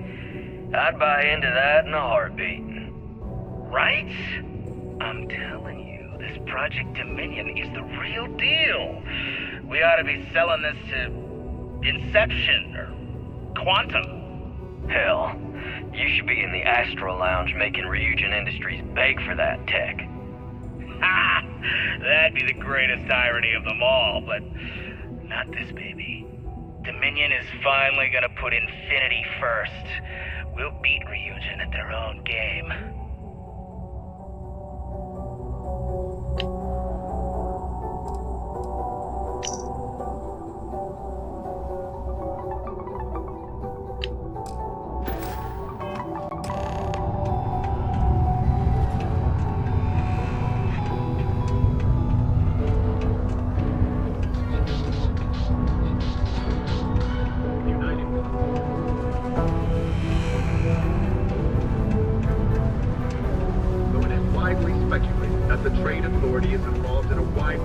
I'd buy into that in a heartbeat. Right? I'm telling you, this Project Dominion is the real deal. We ought to be selling this to Inception or Quantum. Hell, you should be in the Astro Lounge making Ryujin Industries beg for that tech. Ha! That'd be the greatest irony of them all, but not this baby. Dominion is finally gonna put Infinity first. We'll beat Ryujin at their own game.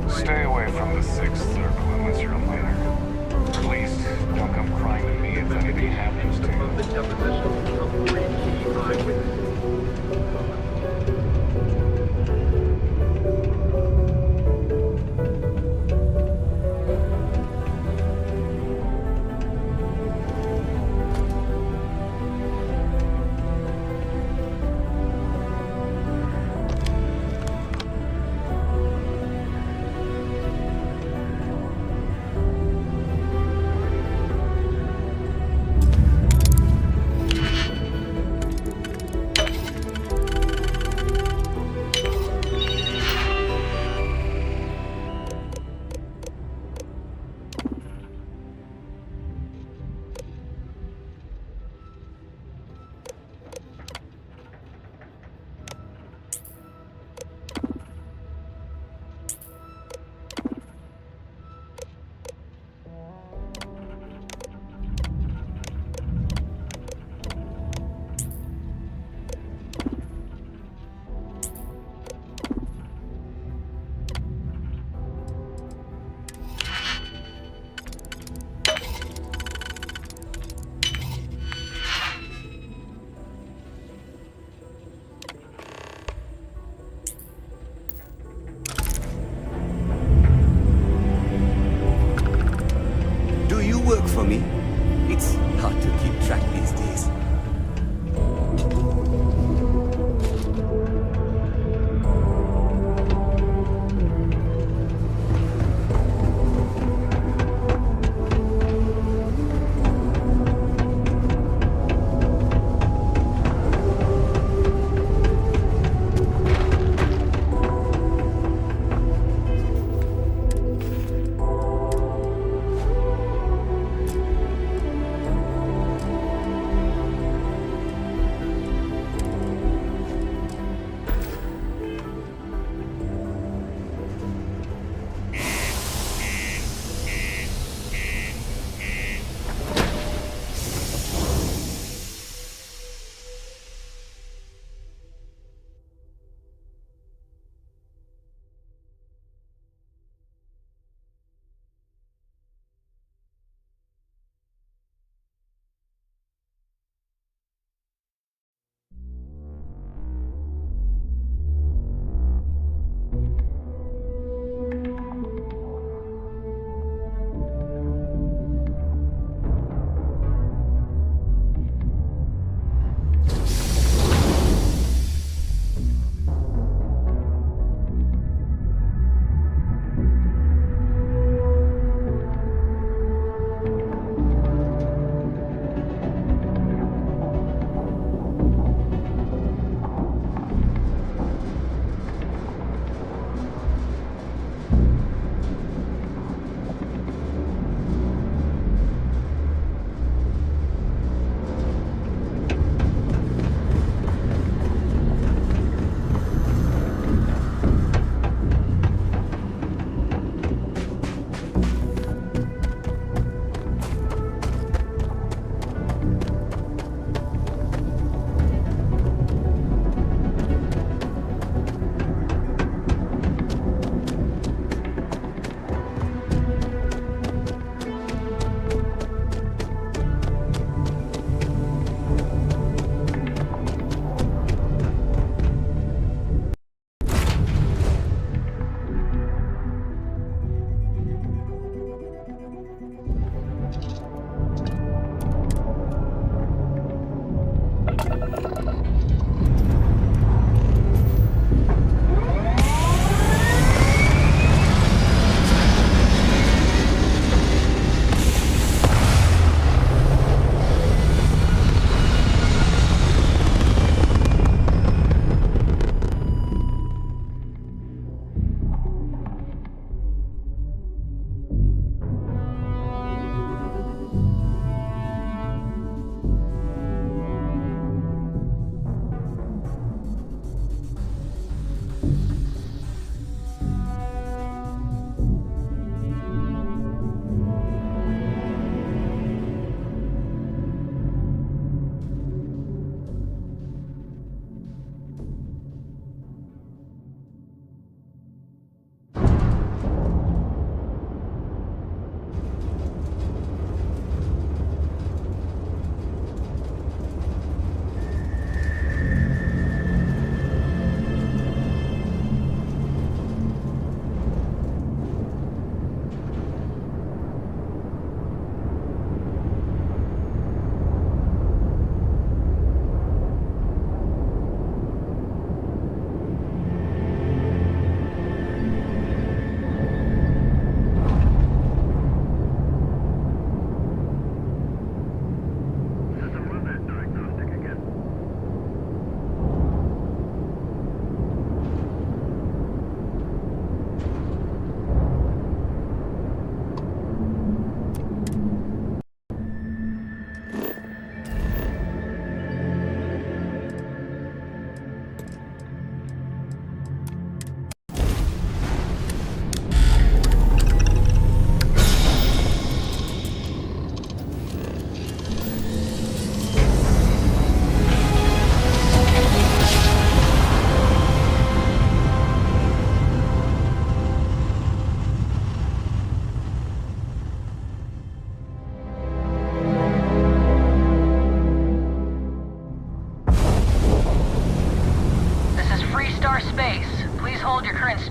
Stay away from the 6th Circle unless you're a minor. Please, don't come crying to me if anything happens to you. The deposition of 3 key eyewitnesses. Work for me. It's hard to keep track these days.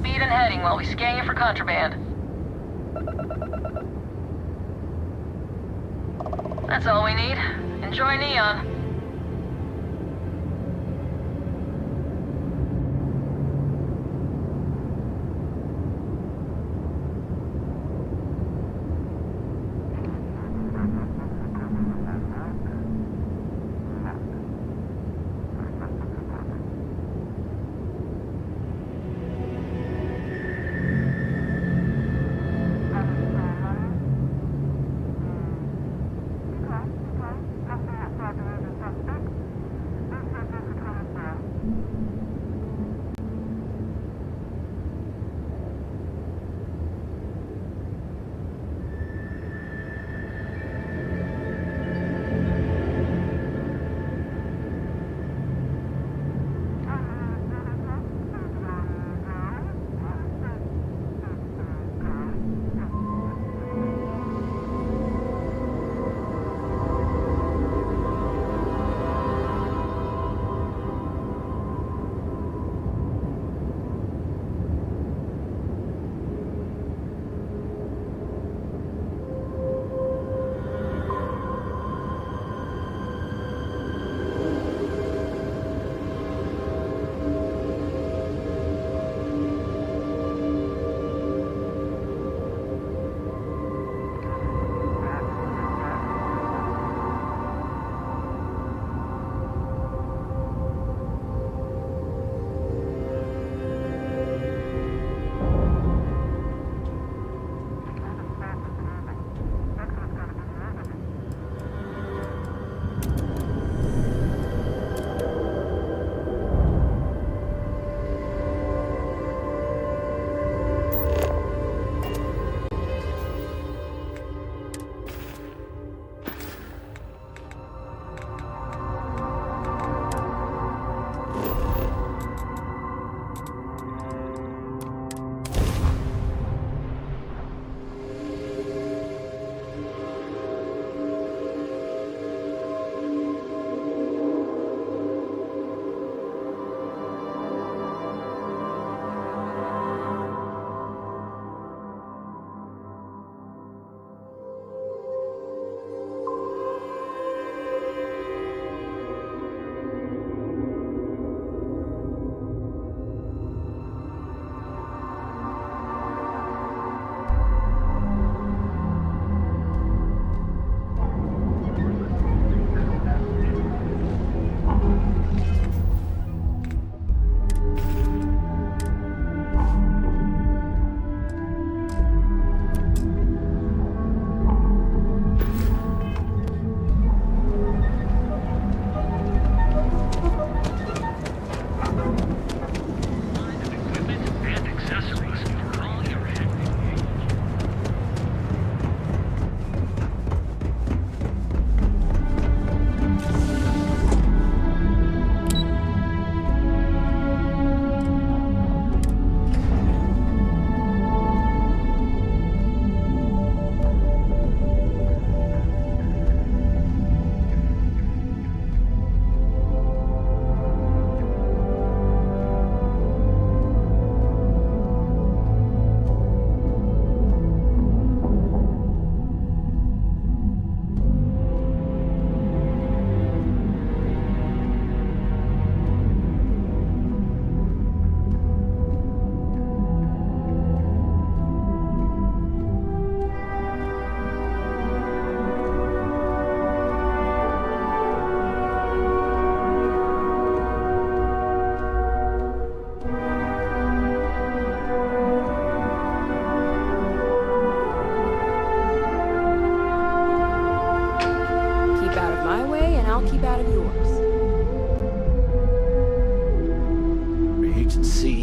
speed and heading while we scan you for contraband. That's all we need. Enjoy Neon.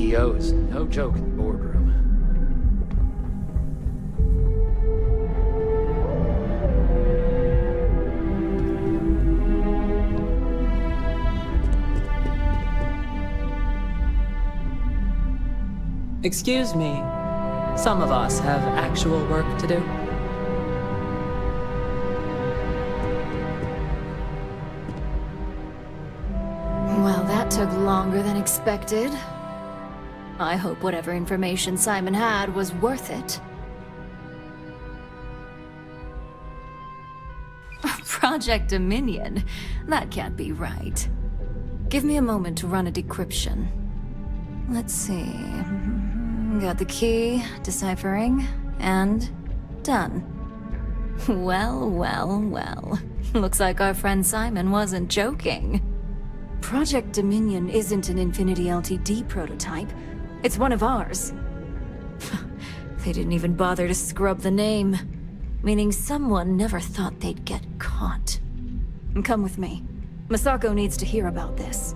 CEO is no joke in the boardroom. Excuse me. Some of us have actual work to do. Well, that took longer than expected. I hope whatever information Simon had was worth it. Project Dominion? That can't be right. Give me a moment to run a decryption. Let's see. Got the key, deciphering, and done. Well, well, well. Looks like our friend Simon wasn't joking. Project Dominion isn't an Infinity Ltd prototype. It's one of ours. They didn't even bother to scrub the name. Meaning someone never thought they'd get caught. Come with me. Masako needs to hear about this.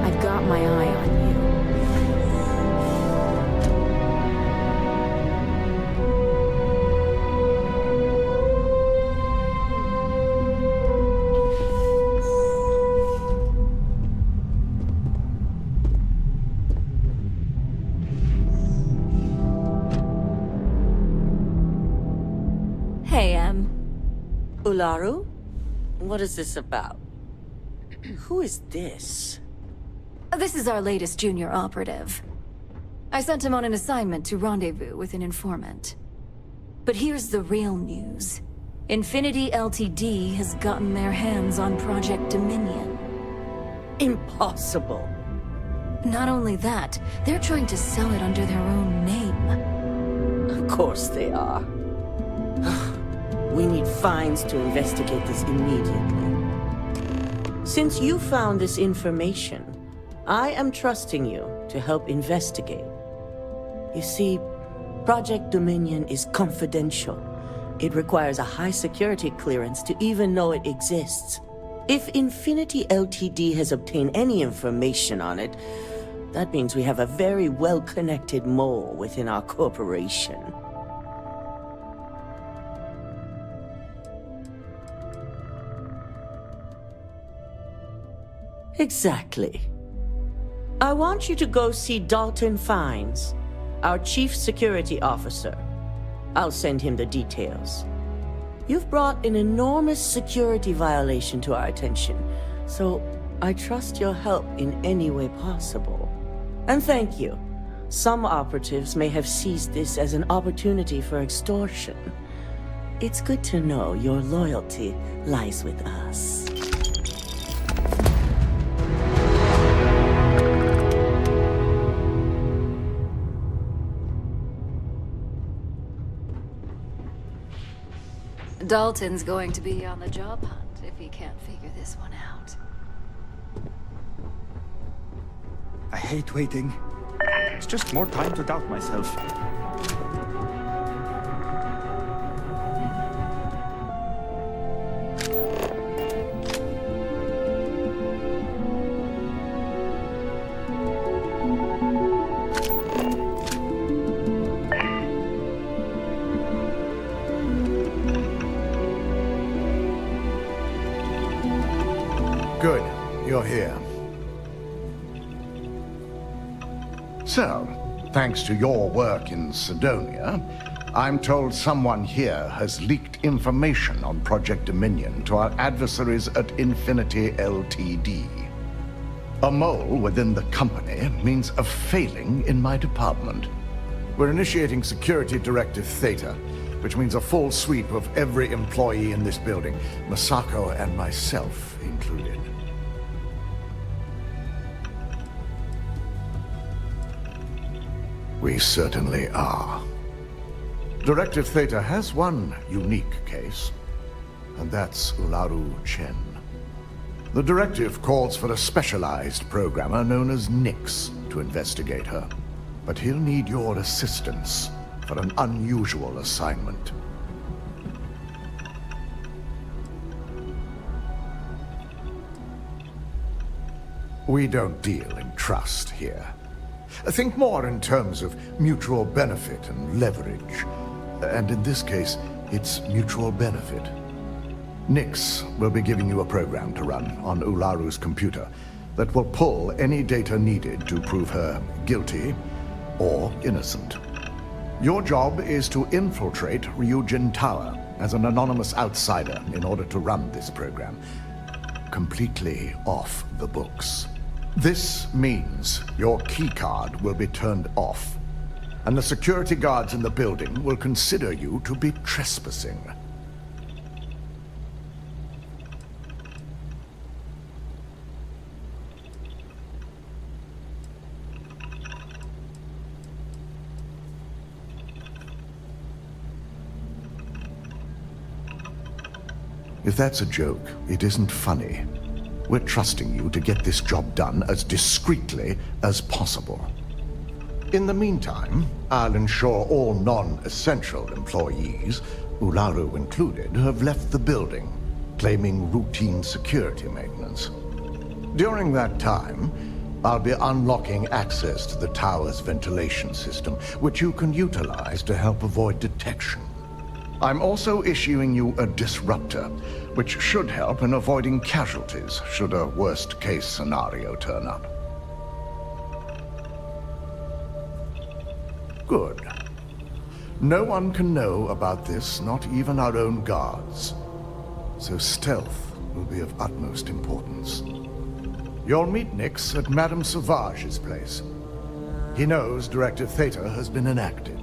I've got my eye on you. Hey, Ularu? What is this about? Who is this? This is our latest junior operative. I sent him on an assignment to rendezvous with an informant. But here's the real news. Infinity Ltd has gotten their hands on Project Dominion. Impossible. Not only that, they're trying to sell it under their own name. Of course they are. We need fines to investigate this immediately. Since you found this information, I am trusting you to help investigate. You see, Project Dominion is confidential. It requires a high security clearance to even know it exists. If Infinity Ltd has obtained any information on it, that means we have a very well-connected mole within our corporation. Exactly. I want you to go see Dalton Fines, our Chief Security Officer. I'll send him the details. You've brought an enormous security violation to our attention, so I trust your help in any way possible. And thank you. Some operatives may have seized this as an opportunity for extortion. It's good to know your loyalty lies with us. Dalton's going to be on the job hunt if he can't figure this one out. I hate waiting. It's just more time to doubt myself. Good. You're here. So, thanks to your work in Sidonia, I'm told someone here has leaked information on Project Dominion to our adversaries at Infinity Ltd. A mole within the company means a failing in my department. We're initiating Security Directive Theta, which means a full sweep of every employee in this building, Masako and myself included. We certainly are. Directive Theta has one unique case, and that's Ularu Chen. The directive calls for a specialized programmer known as Nix to investigate her, but he'll need your assistance for an unusual assignment. We don't deal in trust here. Think more in terms of mutual benefit and leverage. And in this case, it's mutual benefit. Nix will be giving you a program to run on Ularu's computer that will pull any data needed to prove her guilty or innocent. Your job is to infiltrate Ryujin Tower as an anonymous outsider in order to run this program. Completely off the books. This means your keycard will be turned off, and the security guards in the building will consider you to be trespassing. If that's a joke, it isn't funny. We're trusting you to get this job done as discreetly as possible. In the meantime, I'll ensure all non-essential employees, Ularu included, have left the building, claiming routine security maintenance. During that time, I'll be unlocking access to the tower's ventilation system, which you can utilize to help avoid detection. I'm also issuing you a disruptor, which should help in avoiding casualties should a worst-case scenario turn up. Good. No one can know about this, not even our own guards. So stealth will be of utmost importance. You'll meet Nix at Madame Sauvage's place. He knows Directive Theta has been enacted.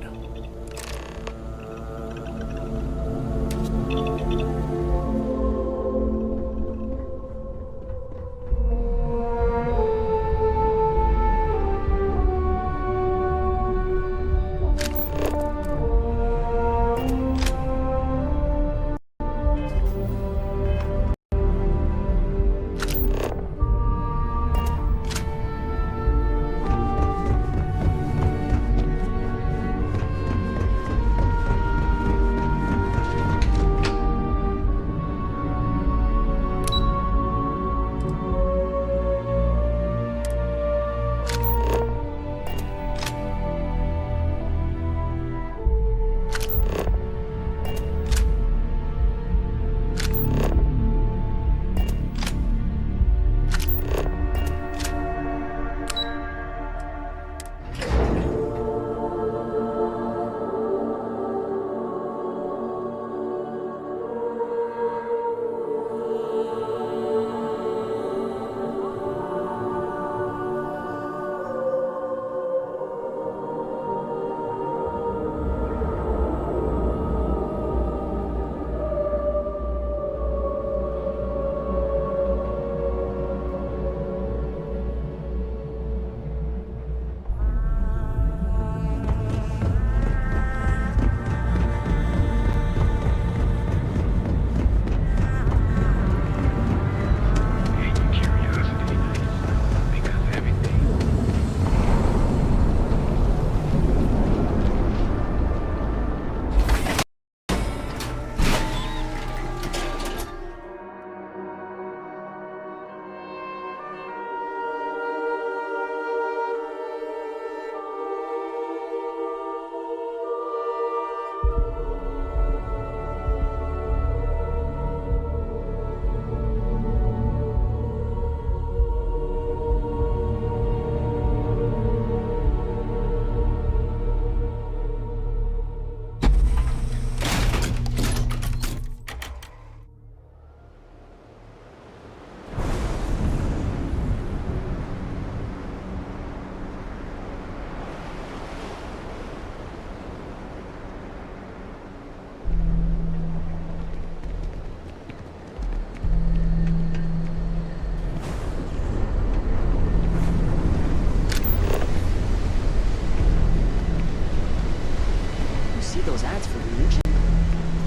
Those ads for Ryujin.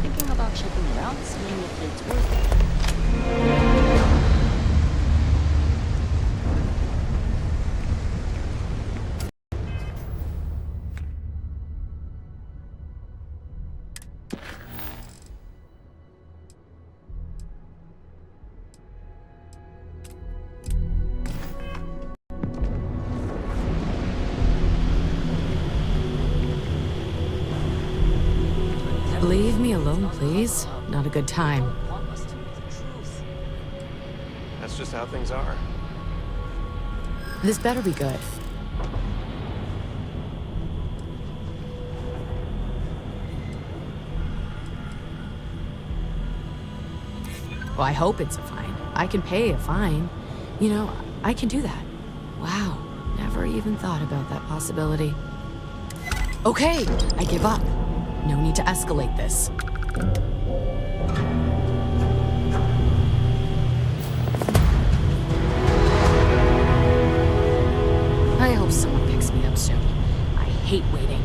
Thinking about checking it out, seeing if it's worth it. Leave me alone, please. Not a good time. That's just how things are. This better be good. Well, I hope it's a fine. I can pay a fine. You know, I can do that. Wow, never even thought about that possibility. Okay, I give up. No need to escalate this. I hope someone picks me up soon. I hate waiting.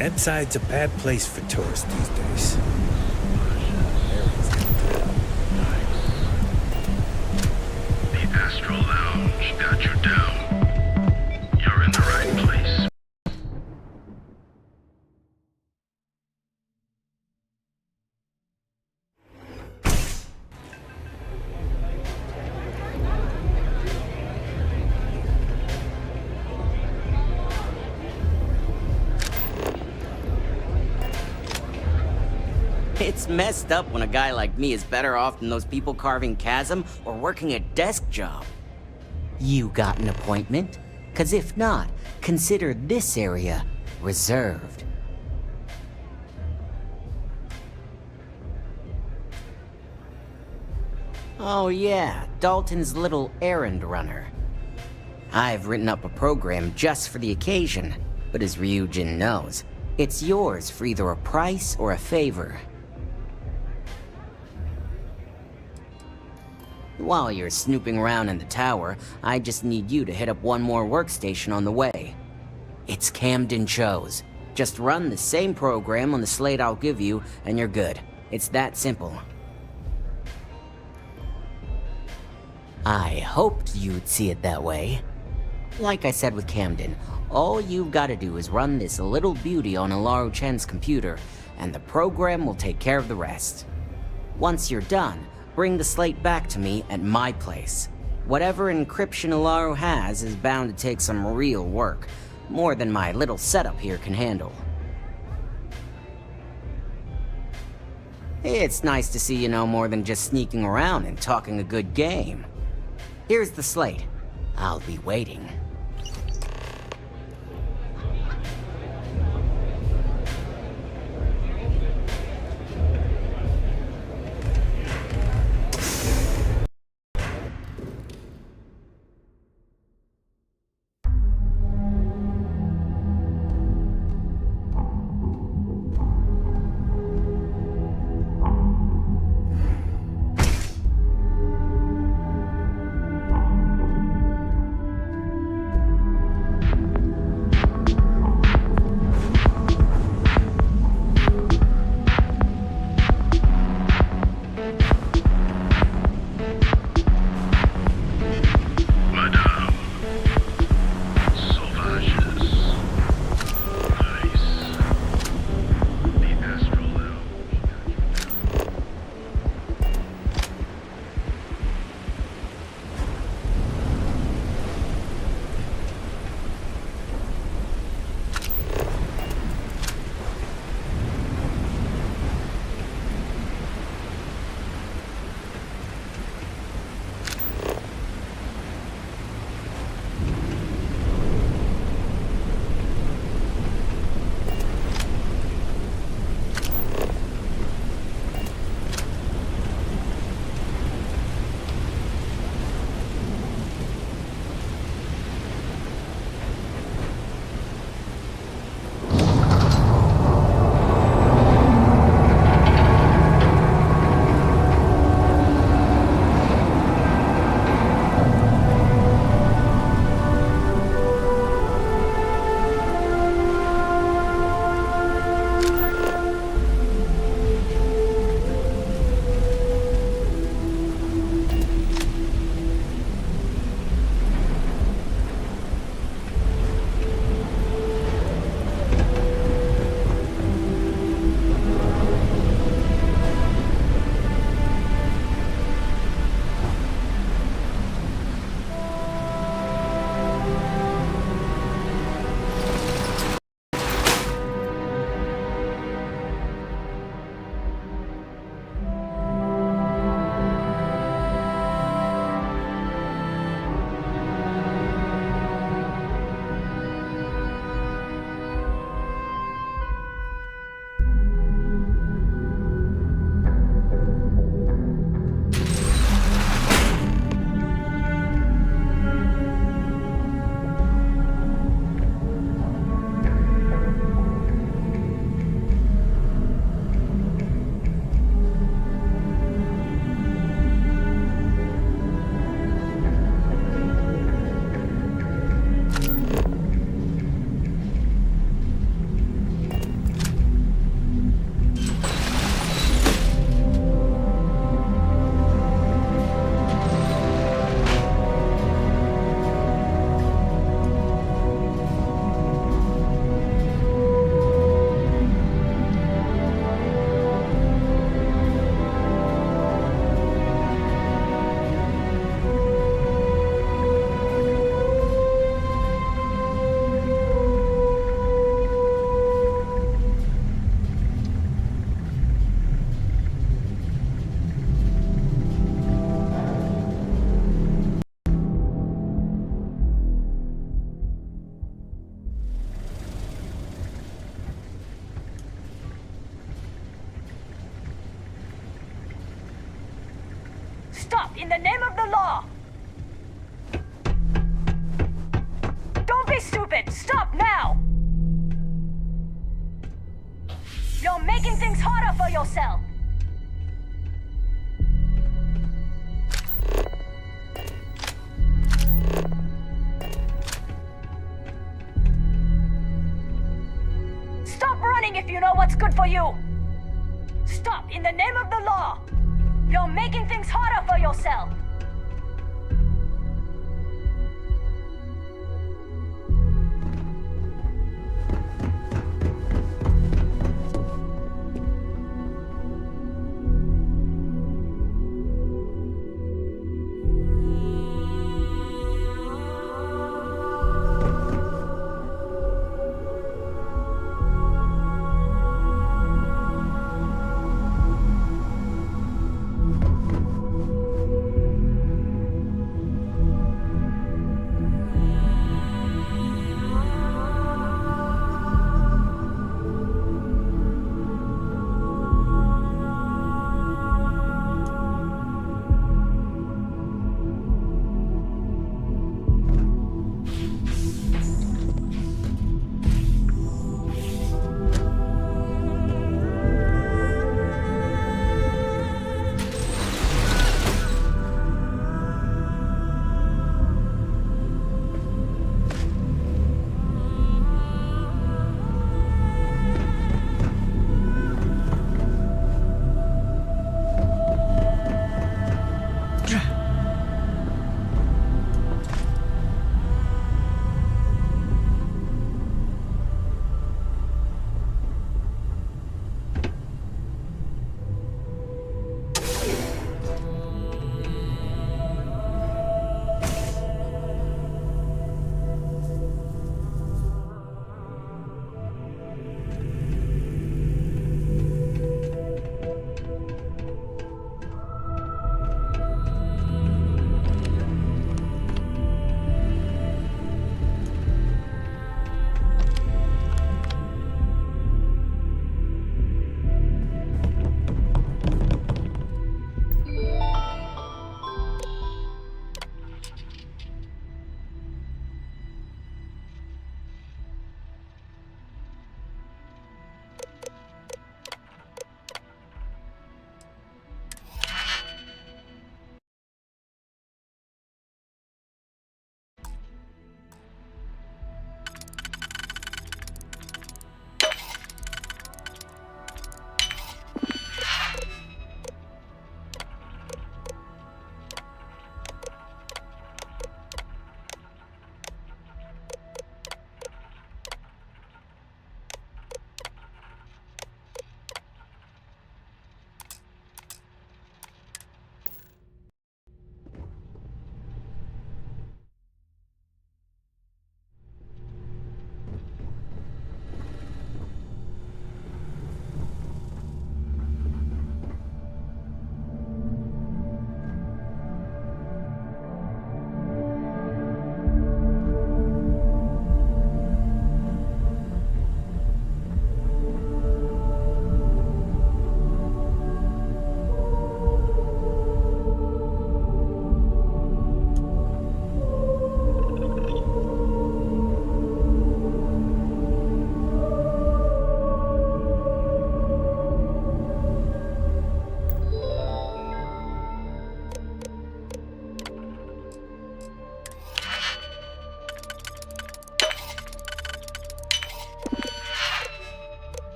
Inside's a bad place for tourists these days. The Astral Lounge got you down. You're in the right place. It's messed up when a guy like me is better off than those people carving chasm or working a desk job. You got an appointment? 'Cause if not, consider this area reserved. Oh yeah, Dalton's little errand runner. I've written up a program just for the occasion, but as Ryujin knows, it's yours for either a price or a favor. While you're snooping around in the tower, I just need you to hit up one more workstation on the way. It's Camden Cho's. Just run the same program on the slate I'll give you, and you're good. It's that simple. I hoped you'd see it that way. Like I said with Camden, all you've got to do is run this little beauty on Ularu Chen's computer, and the program will take care of the rest. Once you're done, bring the slate back to me at my place. Whatever encryption Ularu has is bound to take some real work, more than my little setup here can handle. It's nice to see you know more than just sneaking around and talking a good game. Here's the slate. I'll be waiting. Stop, in the name of the law! Don't be stupid! Stop now! You're making things harder for yourself! Stop running if you know what's good for you! Stop, in the name of the law! You're making things harder for yourself!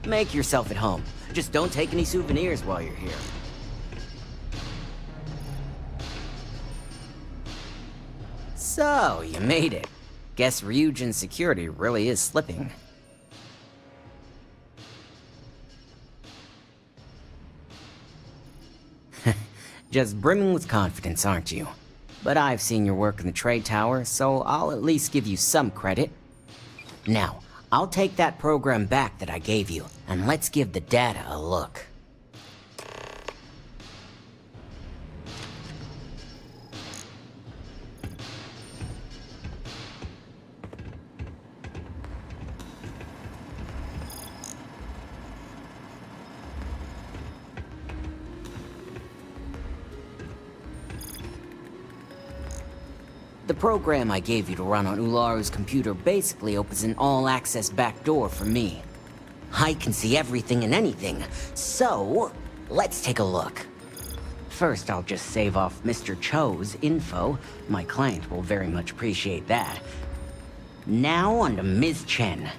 Make yourself at home. Just don't take any souvenirs while you're here. So, you made it. Guess Ryujin's security really is slipping. Just brimming with confidence, aren't you? But I've seen your work in the trade tower, so I'll at least give you some credit. Now, I'll take that program back that I gave you, and let's give the data a look. The program I gave you to run on Ularu's computer basically opens an all-access backdoor for me. I can see everything and anything, so let's take a look. First, I'll just save off Mr. Cho's info. My client will very much appreciate that. Now on to Ms. Chen.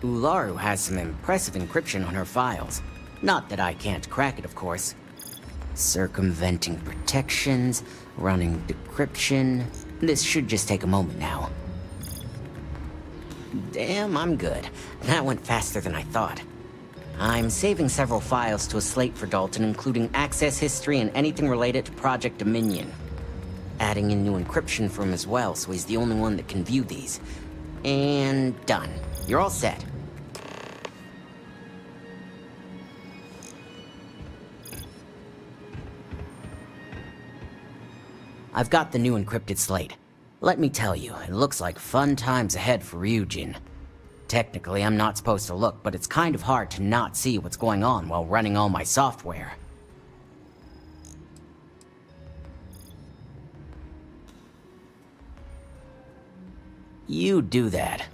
Ularu has some impressive encryption on her files. Not that I can't crack it, of course. Circumventing protections, running decryption. This should just take a moment now. Damn, I'm good. That went faster than I thought. I'm saving several files to a slate for Dalton, including access history and anything related to Project Dominion. Adding in new encryption for him as well, so he's the only one that can view these. And done. You're all set. I've got the new encrypted slate. Let me tell you, it looks like fun times ahead for Ryujin. Technically, I'm not supposed to look, but it's kind of hard to not see what's going on while running all my software. You do that.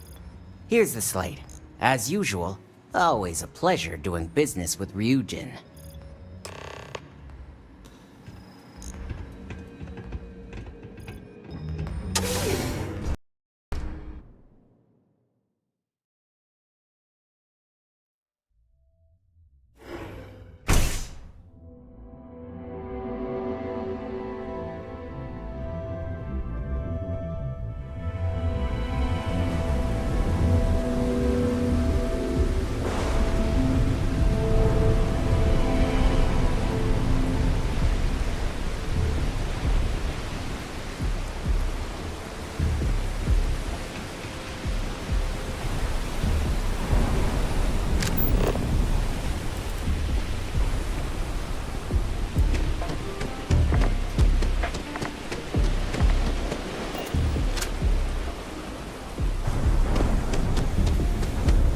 Here's the slate. As usual, always a pleasure doing business with Ryujin.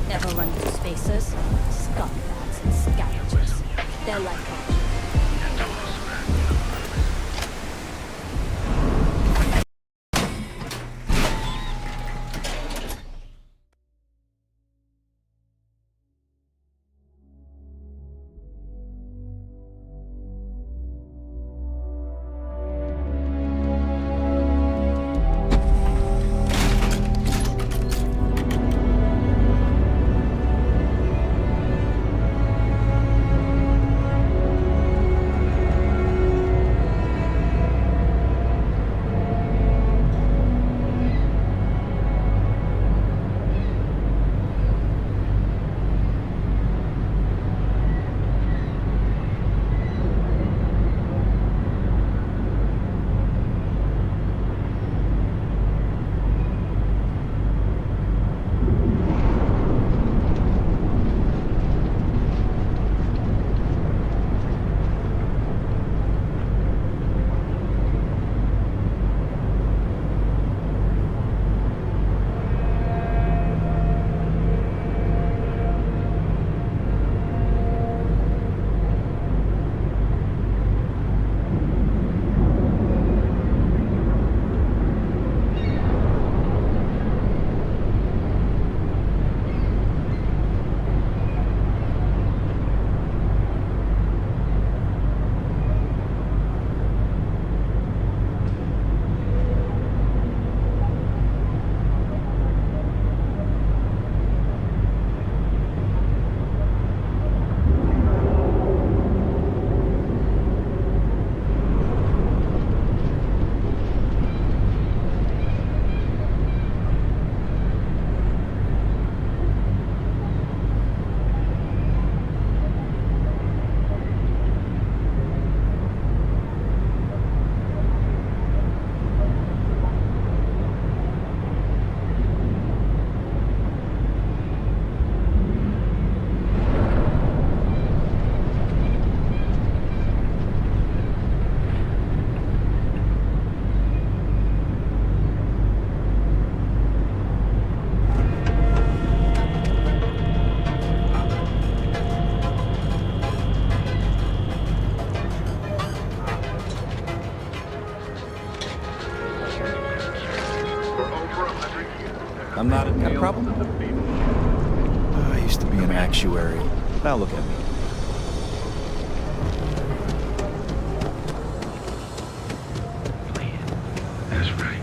Ever run into spacers? Scumbags and scavengers. They're like I'm not got a problem? I used to be an actuary. Now look at me. That's right.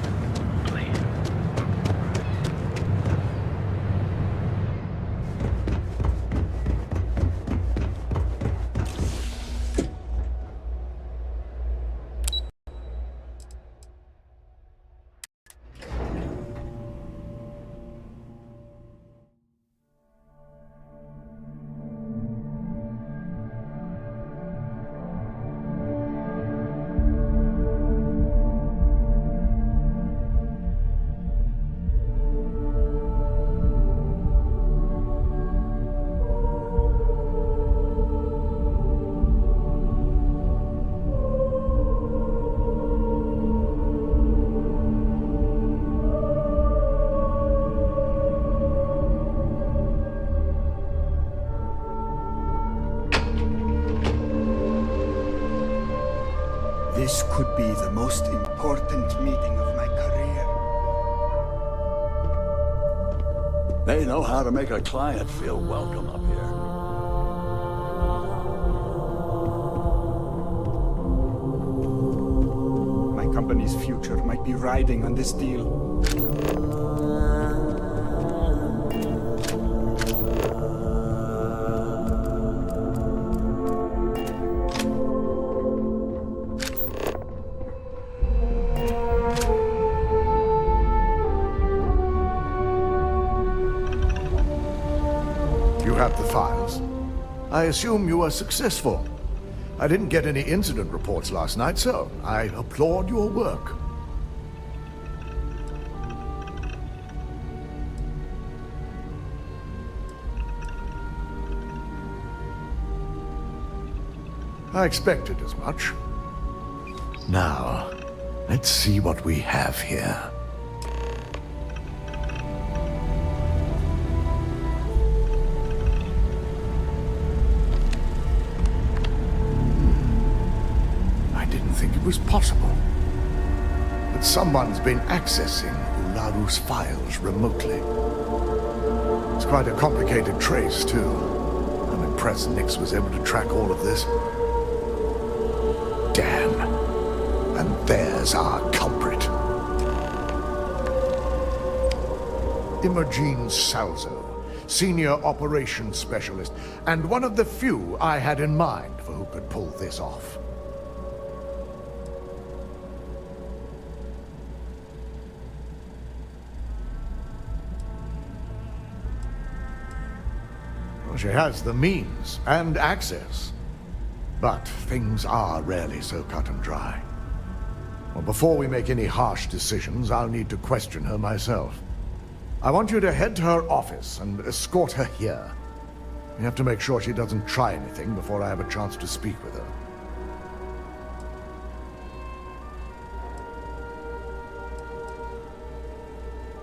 This could be the most important meeting of my career. They know how to make a client feel welcome up here. My company's future might be riding on this deal. You have the files. I assume you were successful. I didn't get any incident reports last night, so I applaud your work. I expected as much. Now, let's see what we have here. I didn't think it was possible. But someone's been accessing Ularu's files remotely. It's quite a complicated trace, too. I'm impressed Nix was able to track all of this. Damn. And there's our culprit. Imogene Salzo, Senior Operations Specialist, and one of the few I had in mind for who could pull this off. Well, she has the means and access. But things are rarely so cut and dry. Well, before we make any harsh decisions, I'll need to question her myself. I want you to head to her office and escort her here. We have to make sure she doesn't try anything before I have a chance to speak with her.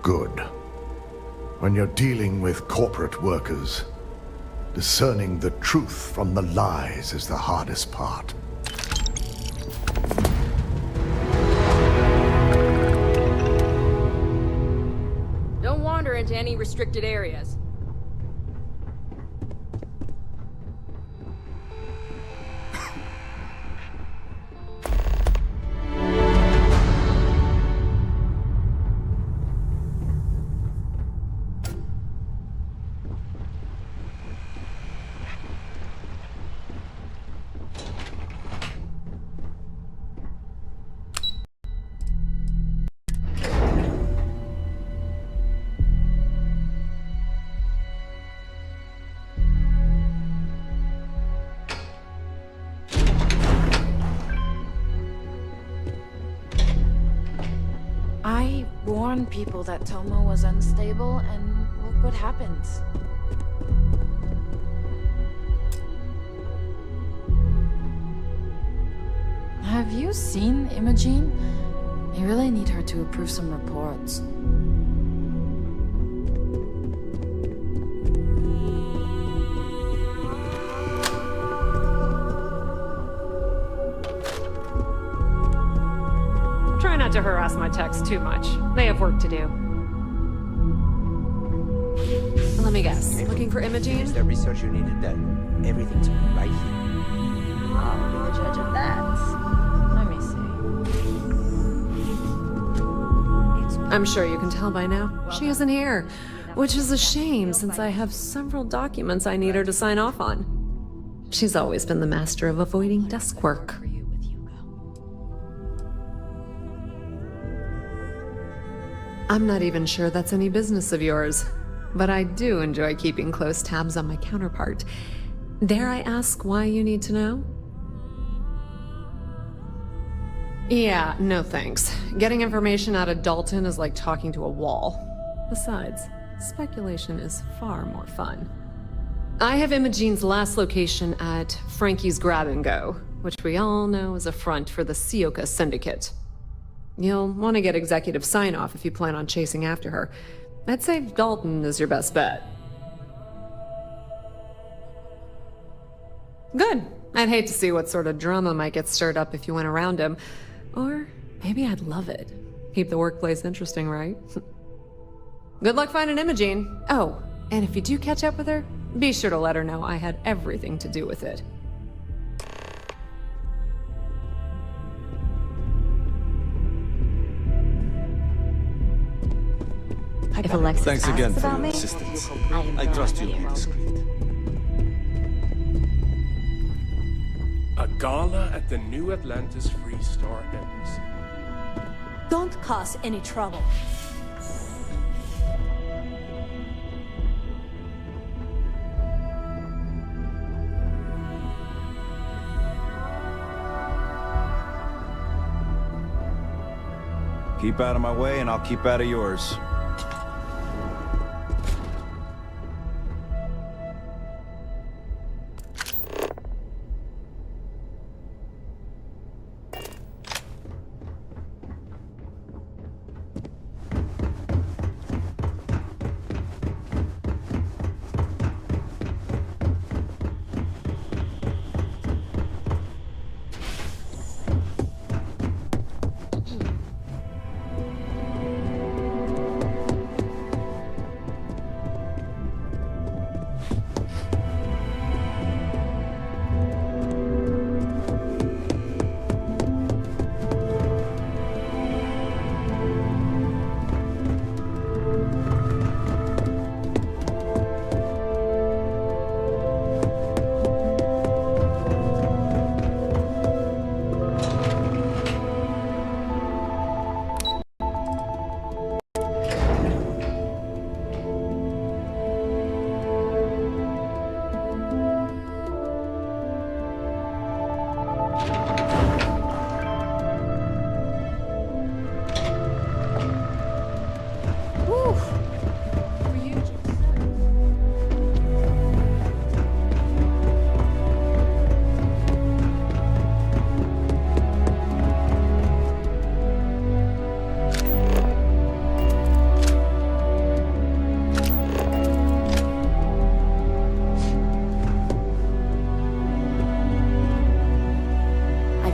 Good. When you're dealing with corporate workers, discerning the truth from the lies is the hardest part. Don't wander into any restricted areas. I warned people that Tomo was unstable, and look what happened. Have you seen Imogene? You really need her to approve some reports. Try not to harass my techs too much. They have work to do. Let me guess. Looking for Imogene? Is the research you needed done? Everything's right here. I'll be the judge of that. Let me see. I'm sure you can tell by now. She isn't here, which is a shame since I have several documents I need her to sign off on. She's always been the master of avoiding desk work. I'm not even sure that's any business of yours, but I do enjoy keeping close tabs on my counterpart. Dare I ask why you need to know? Yeah, no thanks. Getting information out of Dalton is like talking to a wall. Besides, speculation is far more fun. I have Imogene's last location at Frankie's Grab and Go, which we all know is a front for the Sioka Syndicate. You'll want to get executive sign-off if you plan on chasing after her. I'd say Dalton is your best bet. Good. I'd hate to see what sort of drama might get stirred up if you went around him. Or maybe I'd love it. Keep the workplace interesting, right? Good luck finding Imogene. Oh, and if you do catch up with her, be sure to let her know I had everything to do with it. If Alexis Thanks asks again for about your me, assistance. I have I no trust you'll be idea. discreet. A gala at the New Atlantis Free Star Embassy. Don't cause any trouble. Keep out of my way and I'll keep out of yours.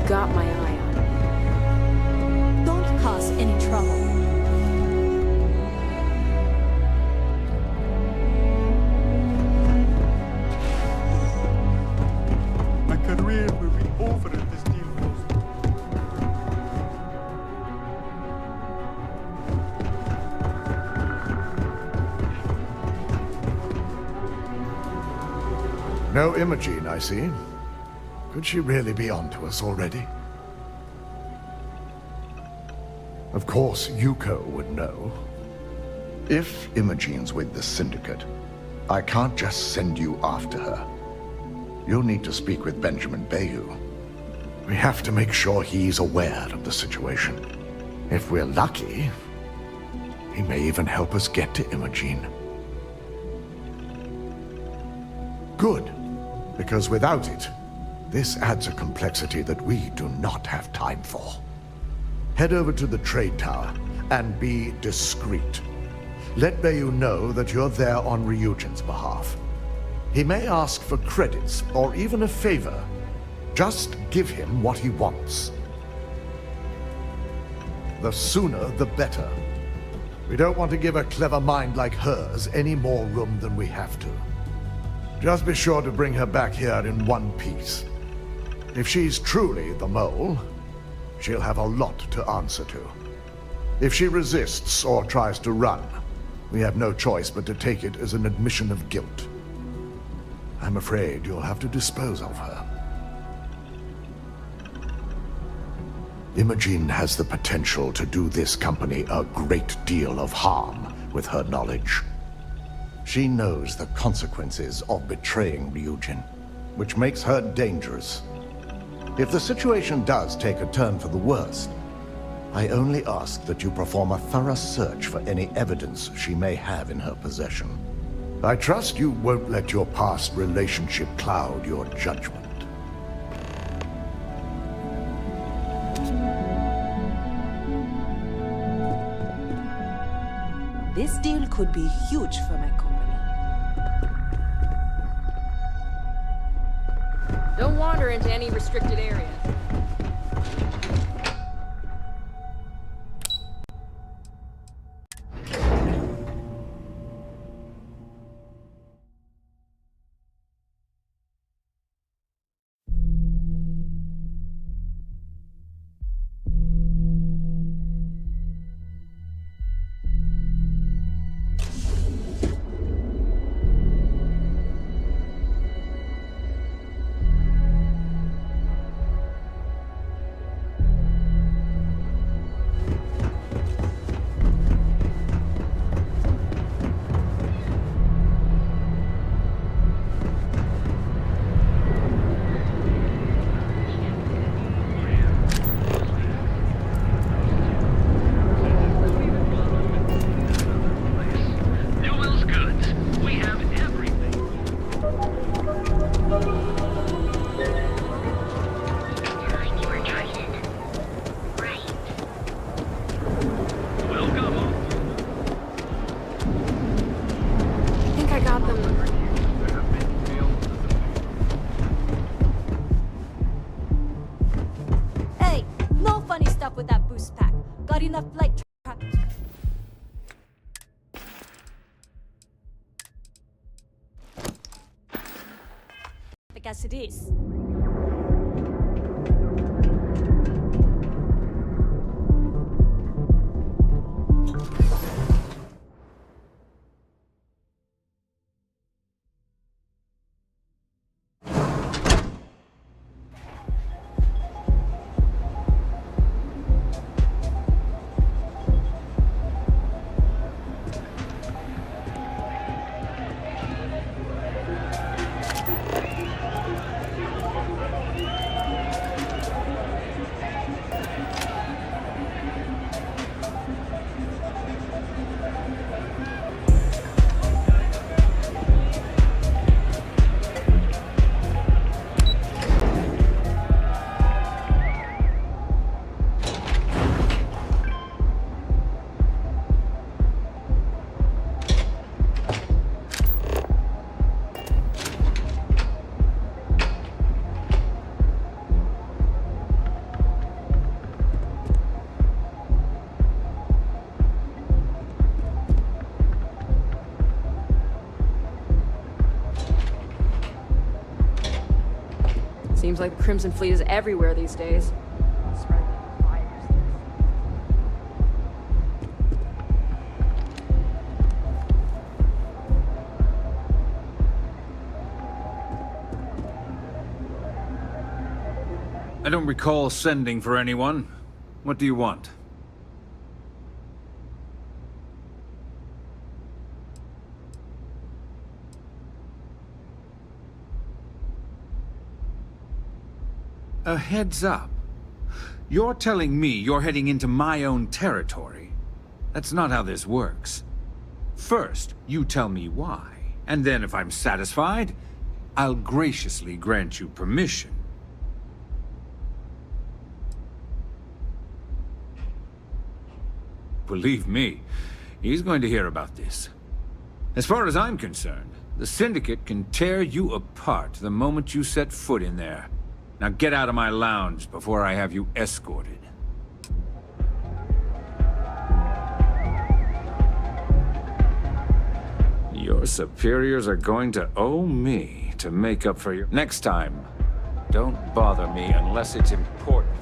Got my eye on it. Don't cause any trouble. My career will be over if this deal goes through. No Imogene, I see. Could she really be onto us already? Of course, Yuko would know. If Imogene's with the Syndicate, I can't just send you after her. You'll need to speak with Benjamin Bayou. We have to make sure he's aware of the situation. If we're lucky, he may even help us get to Imogene. Good, because without it, this adds a complexity that we do not have time for. Head over to the trade tower and be discreet. Let Bayou know that you're there on Ryujin's behalf. He may ask for credits or even a favor. Just give him what he wants. The sooner, the better. We don't want to give a clever mind like hers any more room than we have to. Just be sure to bring her back here in one piece. If she's truly the mole, she'll have a lot to answer to. If she resists or tries to run, we have no choice but to take it as an admission of guilt. I'm afraid you'll have to dispose of her. Imogen has the potential to do this company a great deal of harm with her knowledge. She knows the consequences of betraying Ryujin, which makes her dangerous. If the situation does take a turn for the worst, I only ask that you perform a thorough search for any evidence she may have in her possession. I trust you won't let your past relationship cloud your judgment. This deal could be huge for my company. Don't wander into any restricted areas. As it is. Seems like the Crimson Fleet is everywhere these days. I don't recall sending for anyone. What do you want? A heads up. You're telling me you're heading into my own territory. That's not how this works. First, you tell me why, and then if I'm satisfied, I'll graciously grant you permission. Believe me, he's going to hear about this. As far as I'm concerned, the Syndicate can tear you apart the moment you set foot in there. Now get out of my lounge before I have you escorted. superiors are going to owe me to make up for your... Next time, don't bother me unless it's important.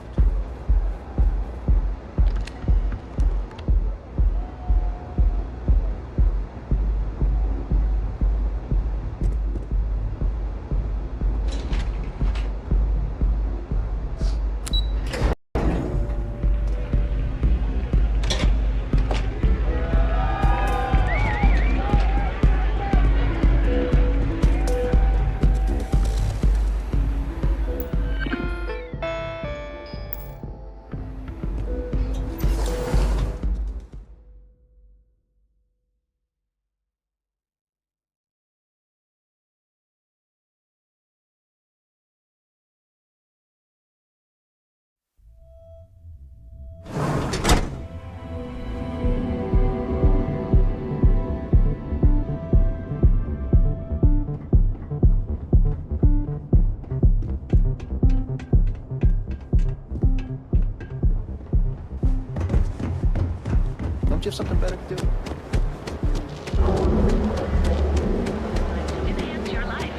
Don't you have something better to do? Enhance your life.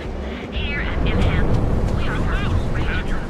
Here at Enhance, we are world rangers.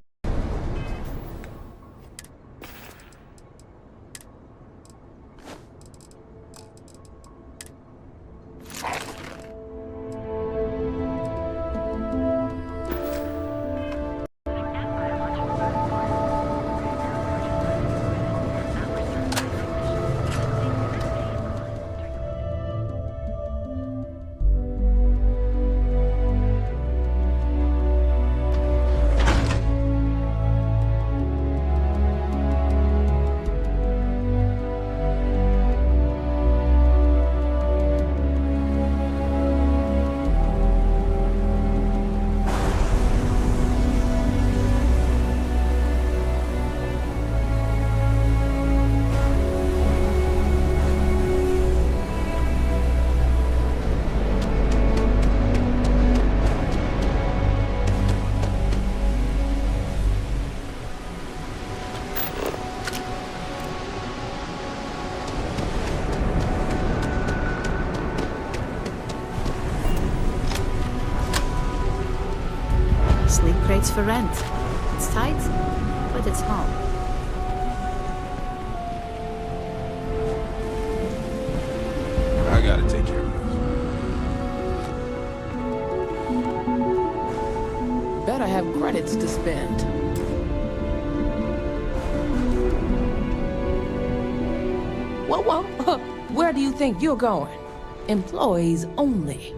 Sleep crates for rent. It's tight, but it's home. I gotta take care of this. Better have credits to spend. Whoa, where do you think you're going? Employees only.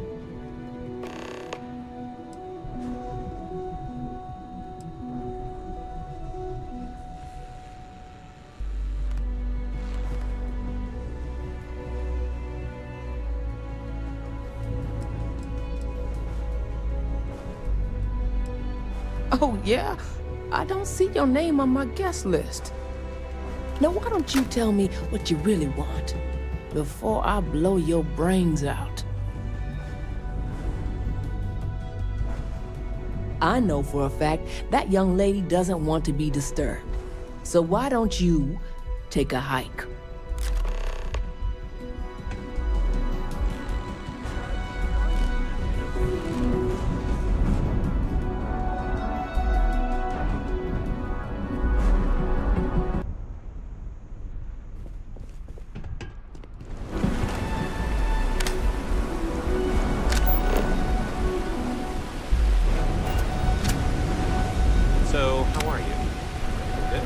Oh, yeah? I don't see your name on my guest list. Now, why don't you tell me what you really want before I blow your brains out? I know for a fact that young lady doesn't want to be disturbed. So why don't you take a hike? So, how are you? Good?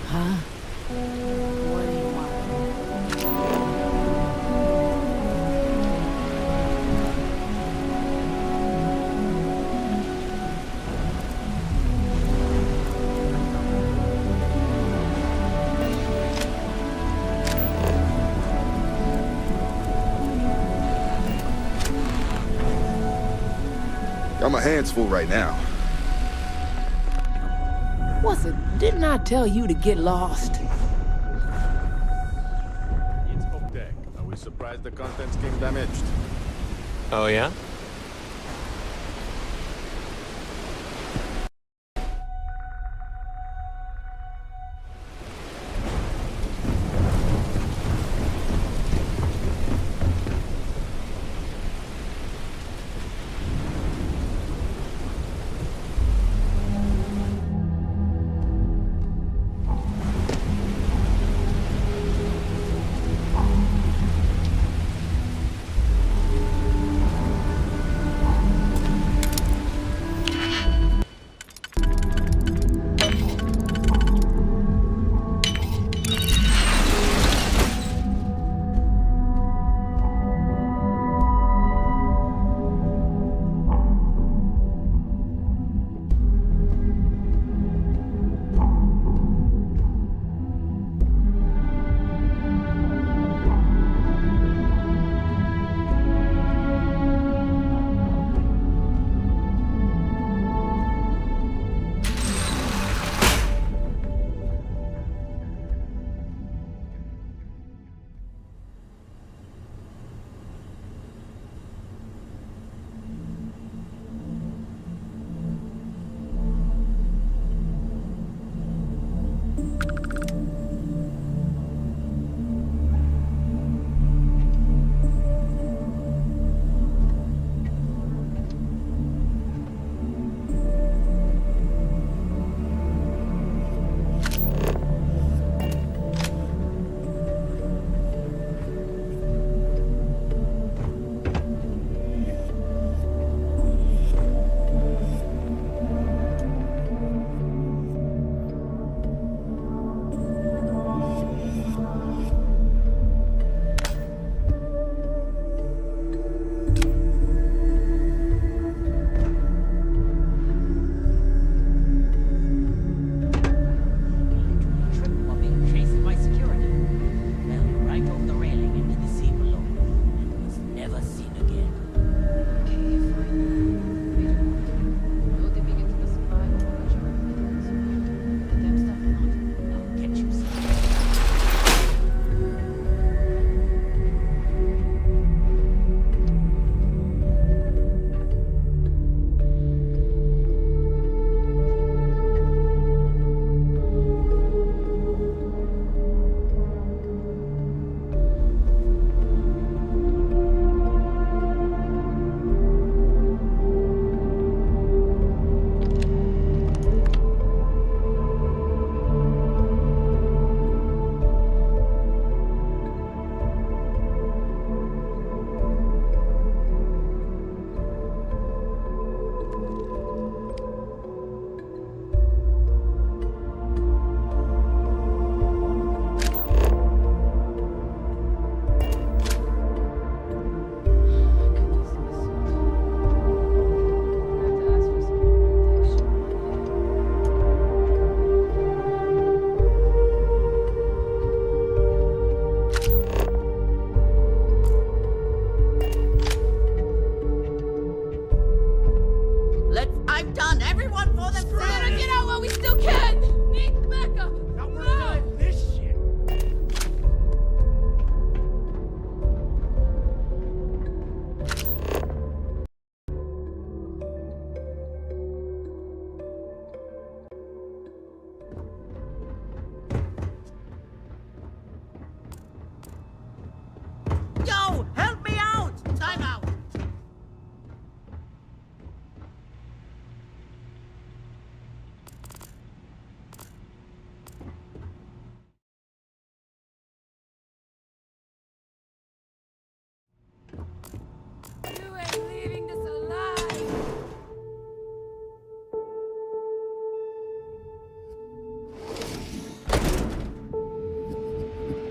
Huh? What do you want? Got my hands full right now. What's it? Didn't I tell you to get lost? It's up deck. Are we surprised the contents came damaged? Oh, yeah?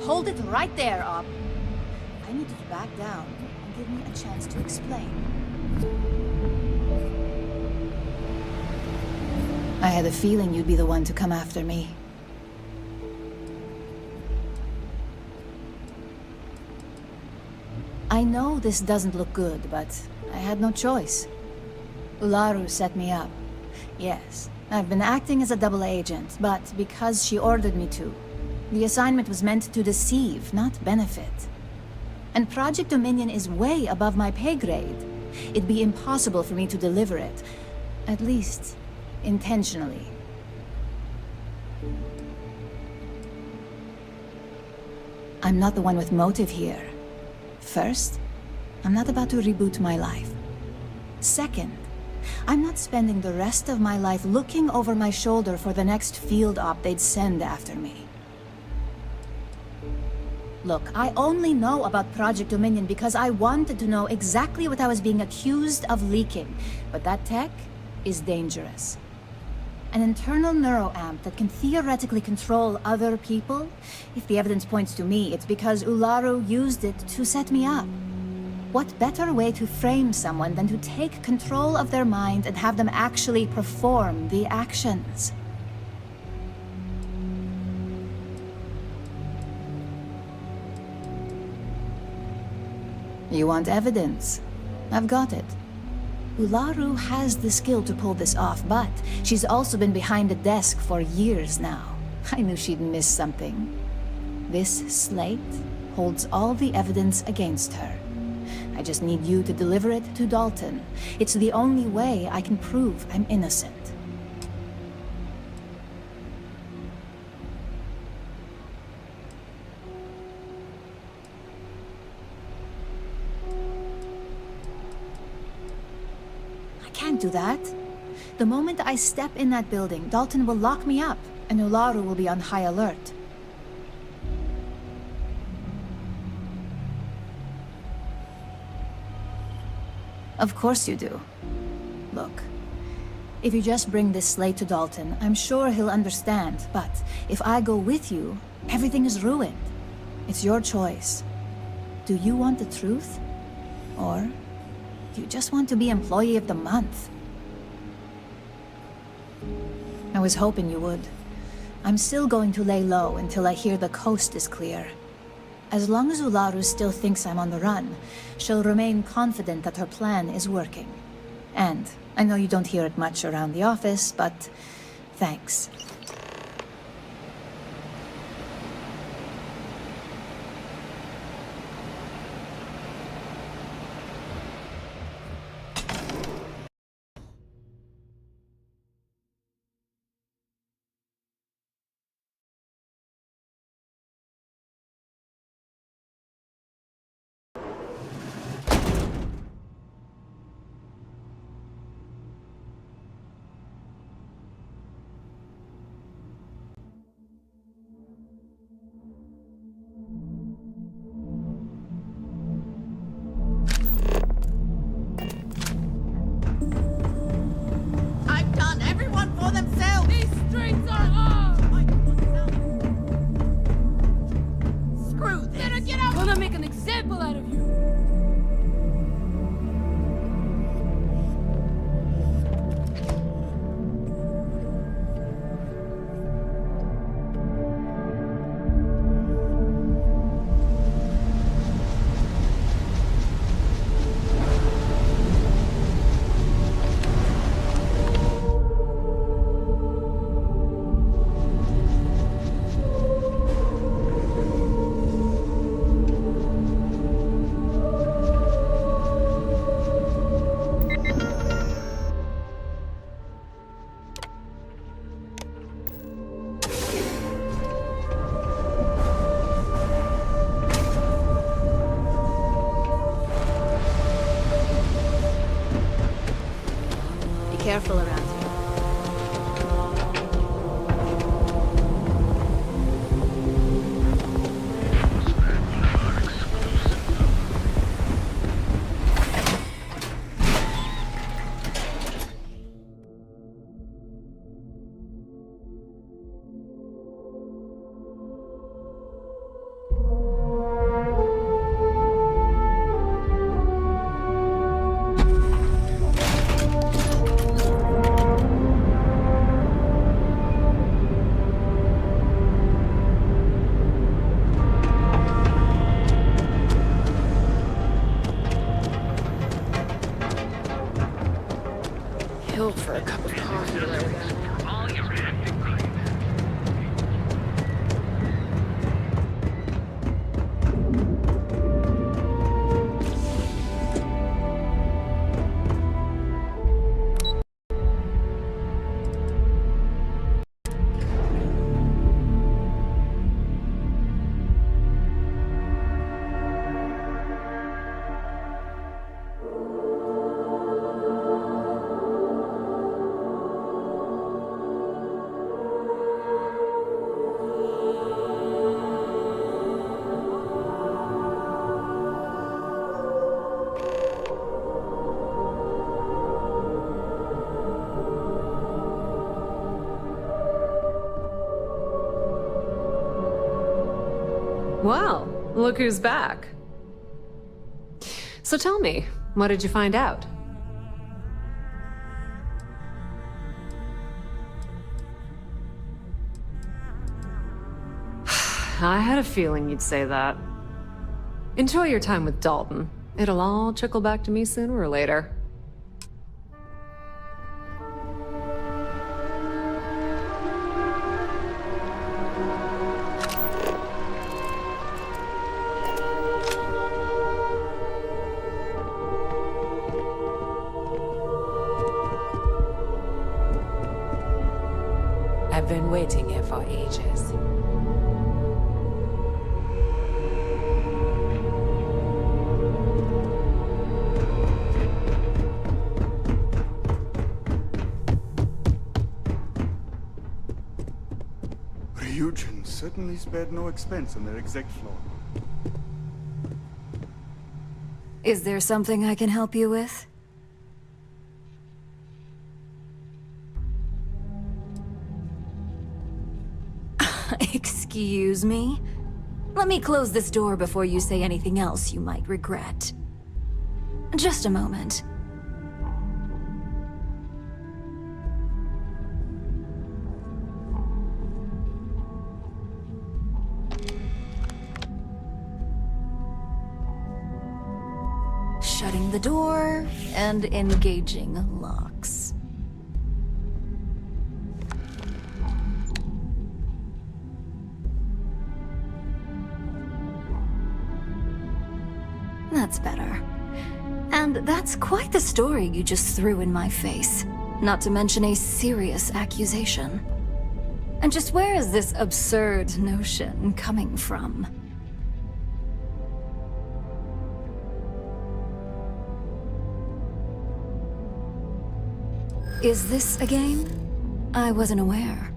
Hold it right there, Op. I need you to back down and give me a chance to explain. I had a feeling you'd be the one to come after me. I know this doesn't look good, but I had no choice. Ularu set me up. Yes, I've been acting as a double agent, but because she ordered me to. The assignment was meant to deceive, not benefit. And Project Dominion is way above my pay grade. It'd be impossible for me to deliver it. At least, intentionally. I'm not the one with motive here. First, I'm not about to reboot my life. Second, I'm not spending the rest of my life looking over my shoulder for the next field op they'd send after me. Look, I only know about Project Dominion because I wanted to know exactly what I was being accused of leaking. But that tech is dangerous. An internal neuroamp that can theoretically control other people? If the evidence points to me, it's because Ularu used it to set me up. What better way to frame someone than to take control of their mind and have them actually perform the actions? You want evidence? I've got it. Ularu has the skill to pull this off, but she's also been behind the desk for years now. I knew she'd miss something. This slate holds all the evidence against her. I just need you to deliver it to Dalton. It's the only way I can prove I'm innocent. Can't do that. The moment I step in that building, Dalton will lock me up, and Ularu will be on high alert. Of course you do. Look, if you just bring this slate to Dalton, I'm sure he'll understand, but if I go with you, everything is ruined. It's your choice. Do you want the truth? Or you just want to be Employee of the Month? I was hoping you would. I'm still going to lay low until I hear the coast is clear. As long as Ularu still thinks I'm on the run, she'll remain confident that her plan is working. And I know you don't hear it much around the office, but thanks. Careful around here. Well, look who's back. So tell me, what did you find out? I had a feeling you'd say that. Enjoy your time with Dalton. It'll all trickle back to me sooner or later. I've been waiting here for ages. Ryujin certainly spared no expense on their exec floor. Is there something I can help you with? Excuse me? Let me close this door before you say anything else you might regret. Just a moment. Shutting the door and engaging locks. That's better. And that's quite the story you just threw in my face. Not to mention a serious accusation. And just where is this absurd notion coming from? Is this a game? I wasn't aware.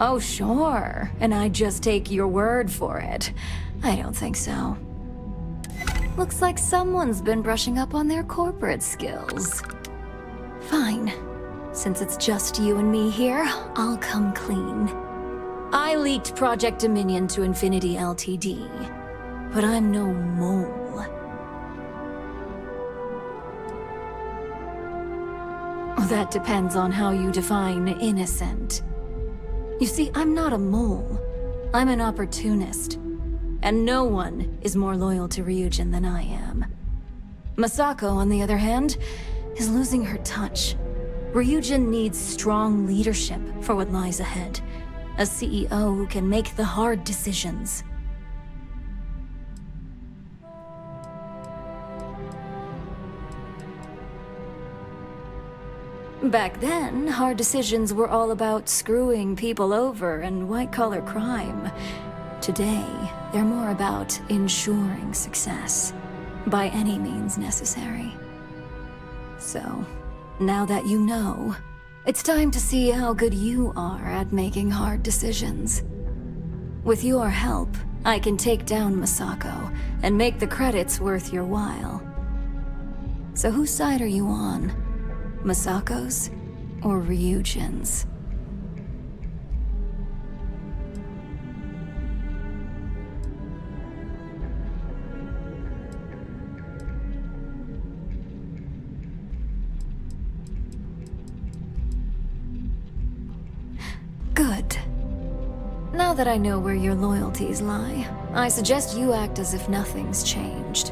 Oh, sure. And I just take your word for it. I don't think so. Looks like someone's been brushing up on their corporate skills. Fine. Since it's just you and me here, I'll come clean. I leaked Project Dominion to Infinity Ltd. But I'm no mole. That depends on how you define innocent. You see, I'm not a mole. I'm an opportunist. And no one is more loyal to Ryujin than I am. Masako, on the other hand, is losing her touch. Ryujin needs strong leadership for what lies ahead. A CEO who can make the hard decisions. Back then, hard decisions were all about screwing people over and white-collar crime. Today, they're more about ensuring success, by any means necessary. So, now that you know, it's time to see how good you are at making hard decisions. With your help, I can take down Masako and make the credits worth your while. So whose side are you on? Masako's or Ryujin's? Good. Now that I know where your loyalties lie, I suggest you act as if nothing's changed.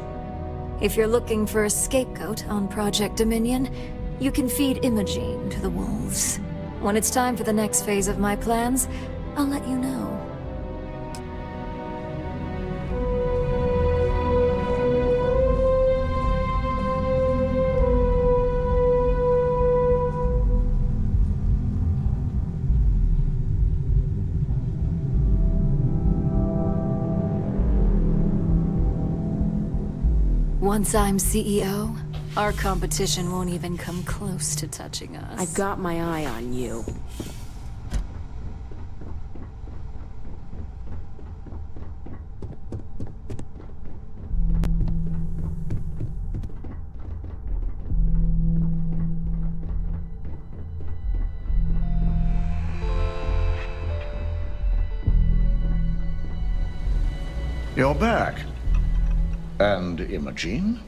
If you're looking for a scapegoat on Project Dominion, you can feed Imogene to the wolves. When it's time for the next phase of my plans, I'll let you know. Once I'm CEO, our competition won't even come close to touching us. I've got my eye on you. You're back. And Imogene?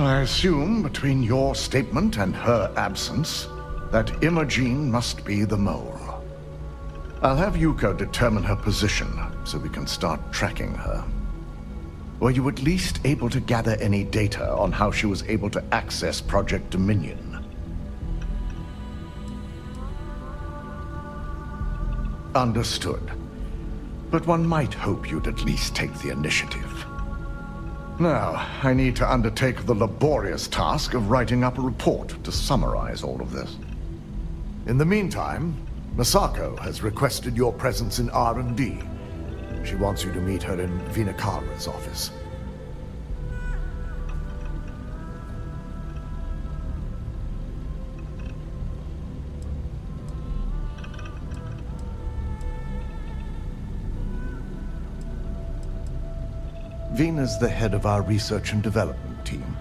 I assume, between your statement and her absence, that Imogene must be the mole. I'll have Yuko determine her position, so we can start tracking her. Were you at least able to gather any data on how she was able to access Project Dominion? Understood. But one might hope you'd at least take the initiative. Now, I need to undertake the laborious task of writing up a report to summarize all of this. In the meantime, Masako has requested your presence in R&D. She wants you to meet her in Vinakara's office. Vina's the head of our research and development team.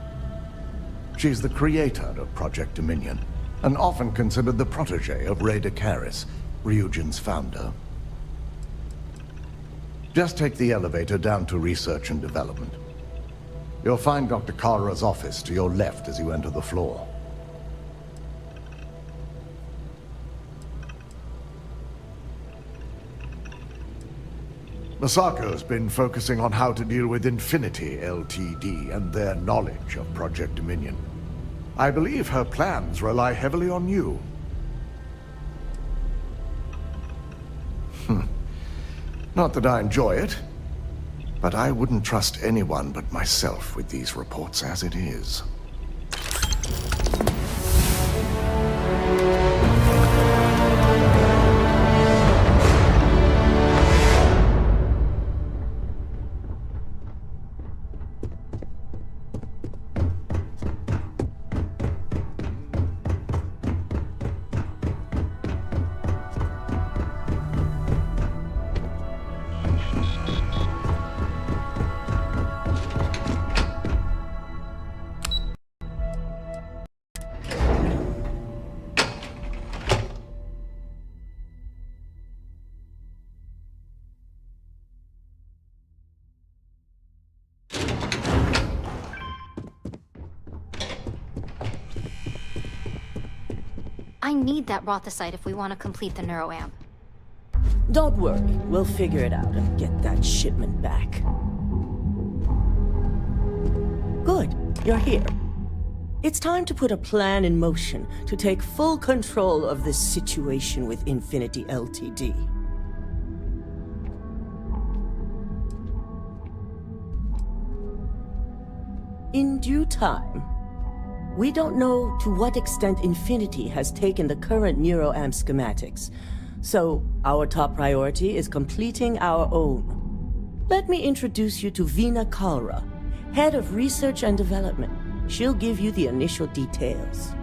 She's the creator of Project Dominion, and often considered the protege of Ray Dakaris, Ryujin's founder. Just take the elevator down to research and development. You'll find Dr. Kara's office to your left as you enter the floor. Masako's been focusing on how to deal with Infinity Ltd. And their knowledge of Project Dominion. I believe her plans rely heavily on you. Not that I enjoy it, but I wouldn't trust anyone but myself with these reports as it is. I need that Rothicite if we want to complete the neuroamp. Don't worry, we'll figure it out and get that shipment back. Good, you're here. It's time to put a plan in motion to take full control of this situation with Infinity Ltd. In due time. We don't know to what extent Infinity has taken the current neuroamp schematics, so our top priority is completing our own. Let me introduce you to Vina Kalra, Head of Research and Development. She'll give you the initial details.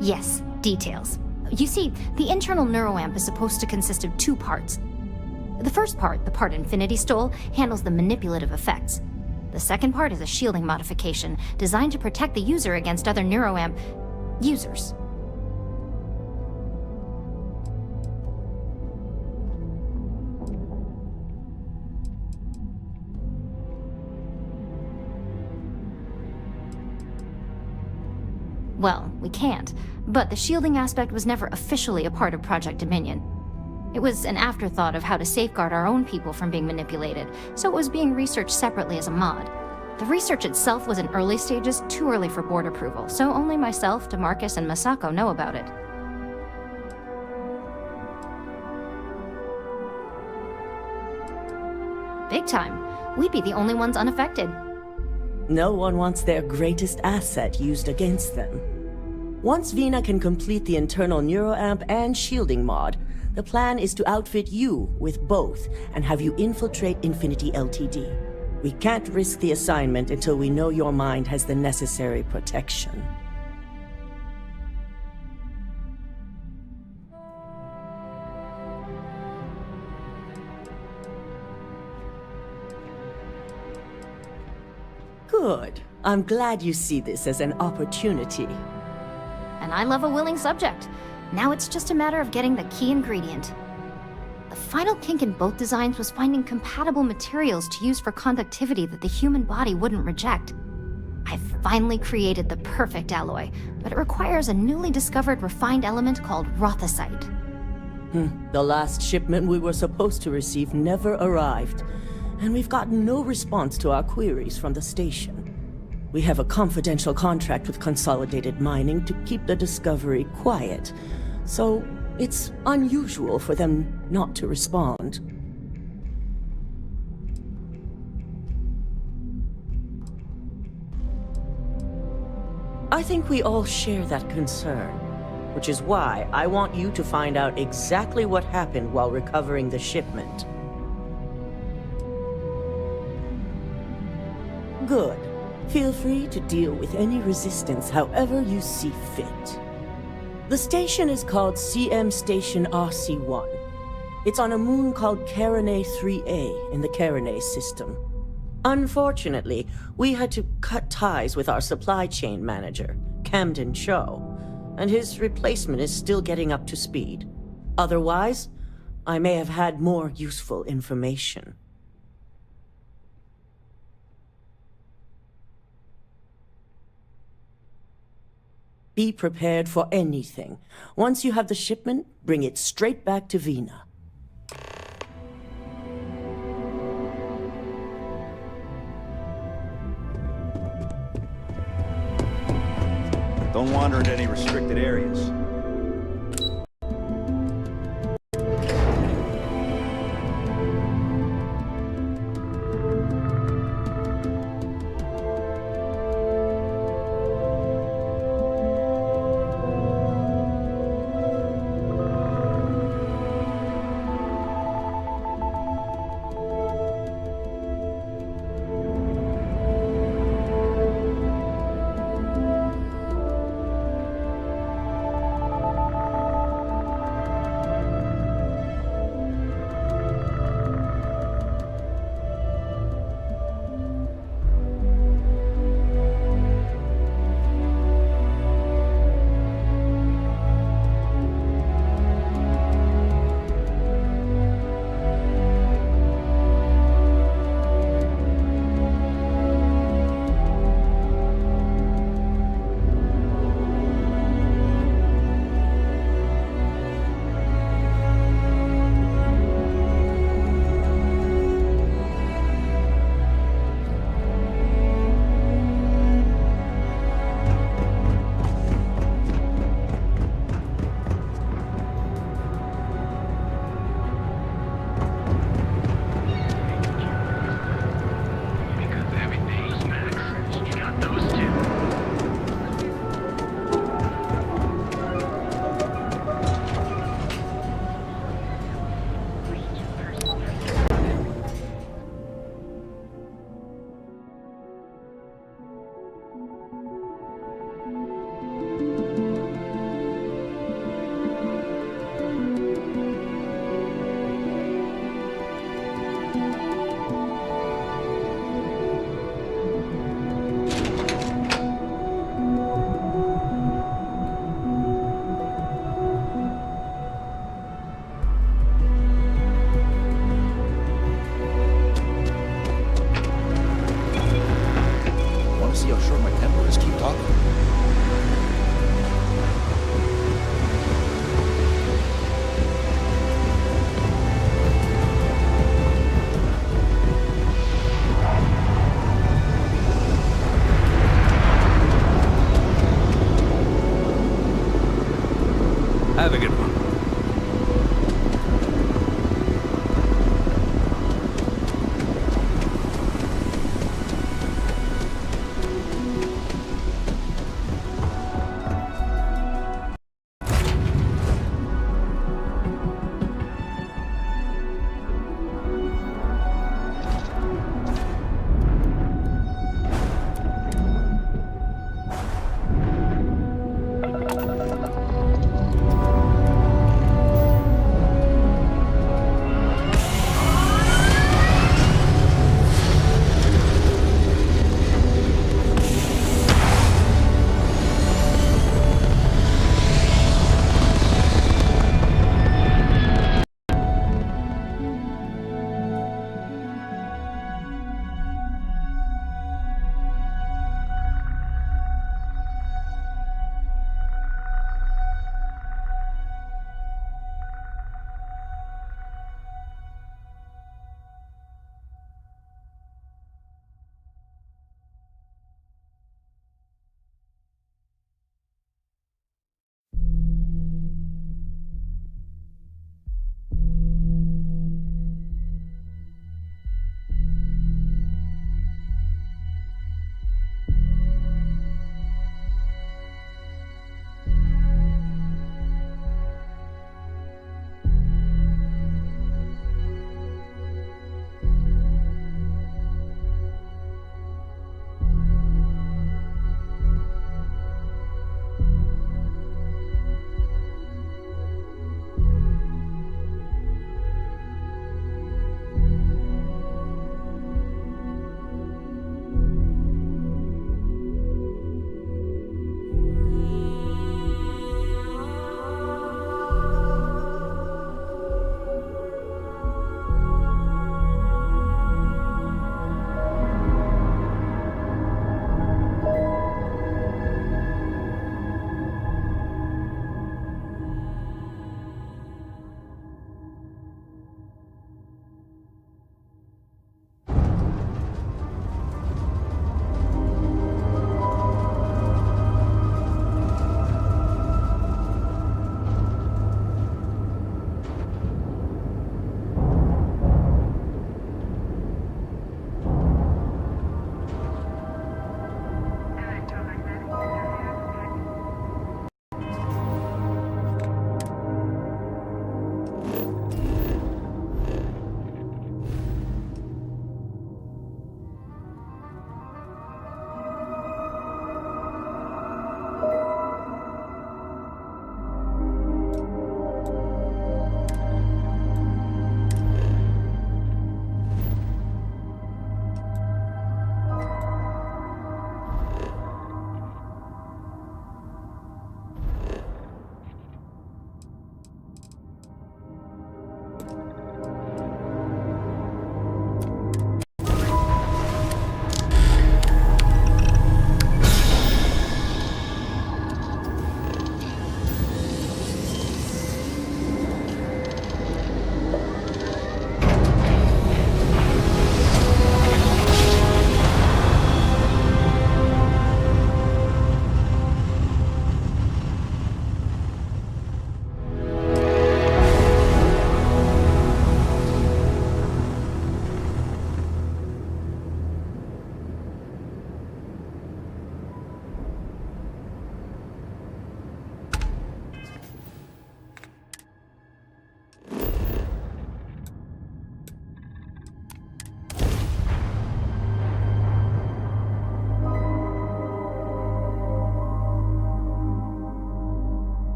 Yes, details. You see, the internal neuroamp is supposed to consist of two parts. The first part, the part Infinity stole, handles the manipulative effects. The second part is a shielding modification designed to protect the user against other neuroamp users. Well, we can't, but the shielding aspect was never officially a part of Project Dominion. It was an afterthought of how to safeguard our own people from being manipulated, so it was being researched separately as a mod. The research itself was in early stages, too early for board approval, so only myself, DeMarcus, and Masako know about it. Big time. We'd be the only ones unaffected. No one wants their greatest asset used against them. Once Vina can complete the internal neuroamp and shielding mod, the plan is to outfit you with both and have you infiltrate Infinity Ltd. We can't risk the assignment until we know your mind has the necessary protection. Good. I'm glad you see this as an opportunity. And I love a willing subject. Now it's just a matter of getting the key ingredient. The final kink in both designs was finding compatible materials to use for conductivity that the human body wouldn't reject. I've finally created the perfect alloy, but it requires a newly discovered refined element called rothosite. The last shipment we were supposed to receive never arrived, and we've gotten no response to our queries from the station. We have a confidential contract with Consolidated Mining to keep the discovery quiet, so it's unusual for them not to respond. I think we all share that concern, which is why I want you to find out exactly what happened while recovering the shipment. Good. Feel free to deal with any resistance however you see fit. The station is called CM Station RC-1. It's on a moon called Carinae 3A in the Carinae system. Unfortunately, we had to cut ties with our supply chain manager, Camden Cho, and his replacement is still getting up to speed. Otherwise, I may have had more useful information. Be prepared for anything. Once you have the shipment, bring it straight back to Vina. Don't wander into any restricted areas.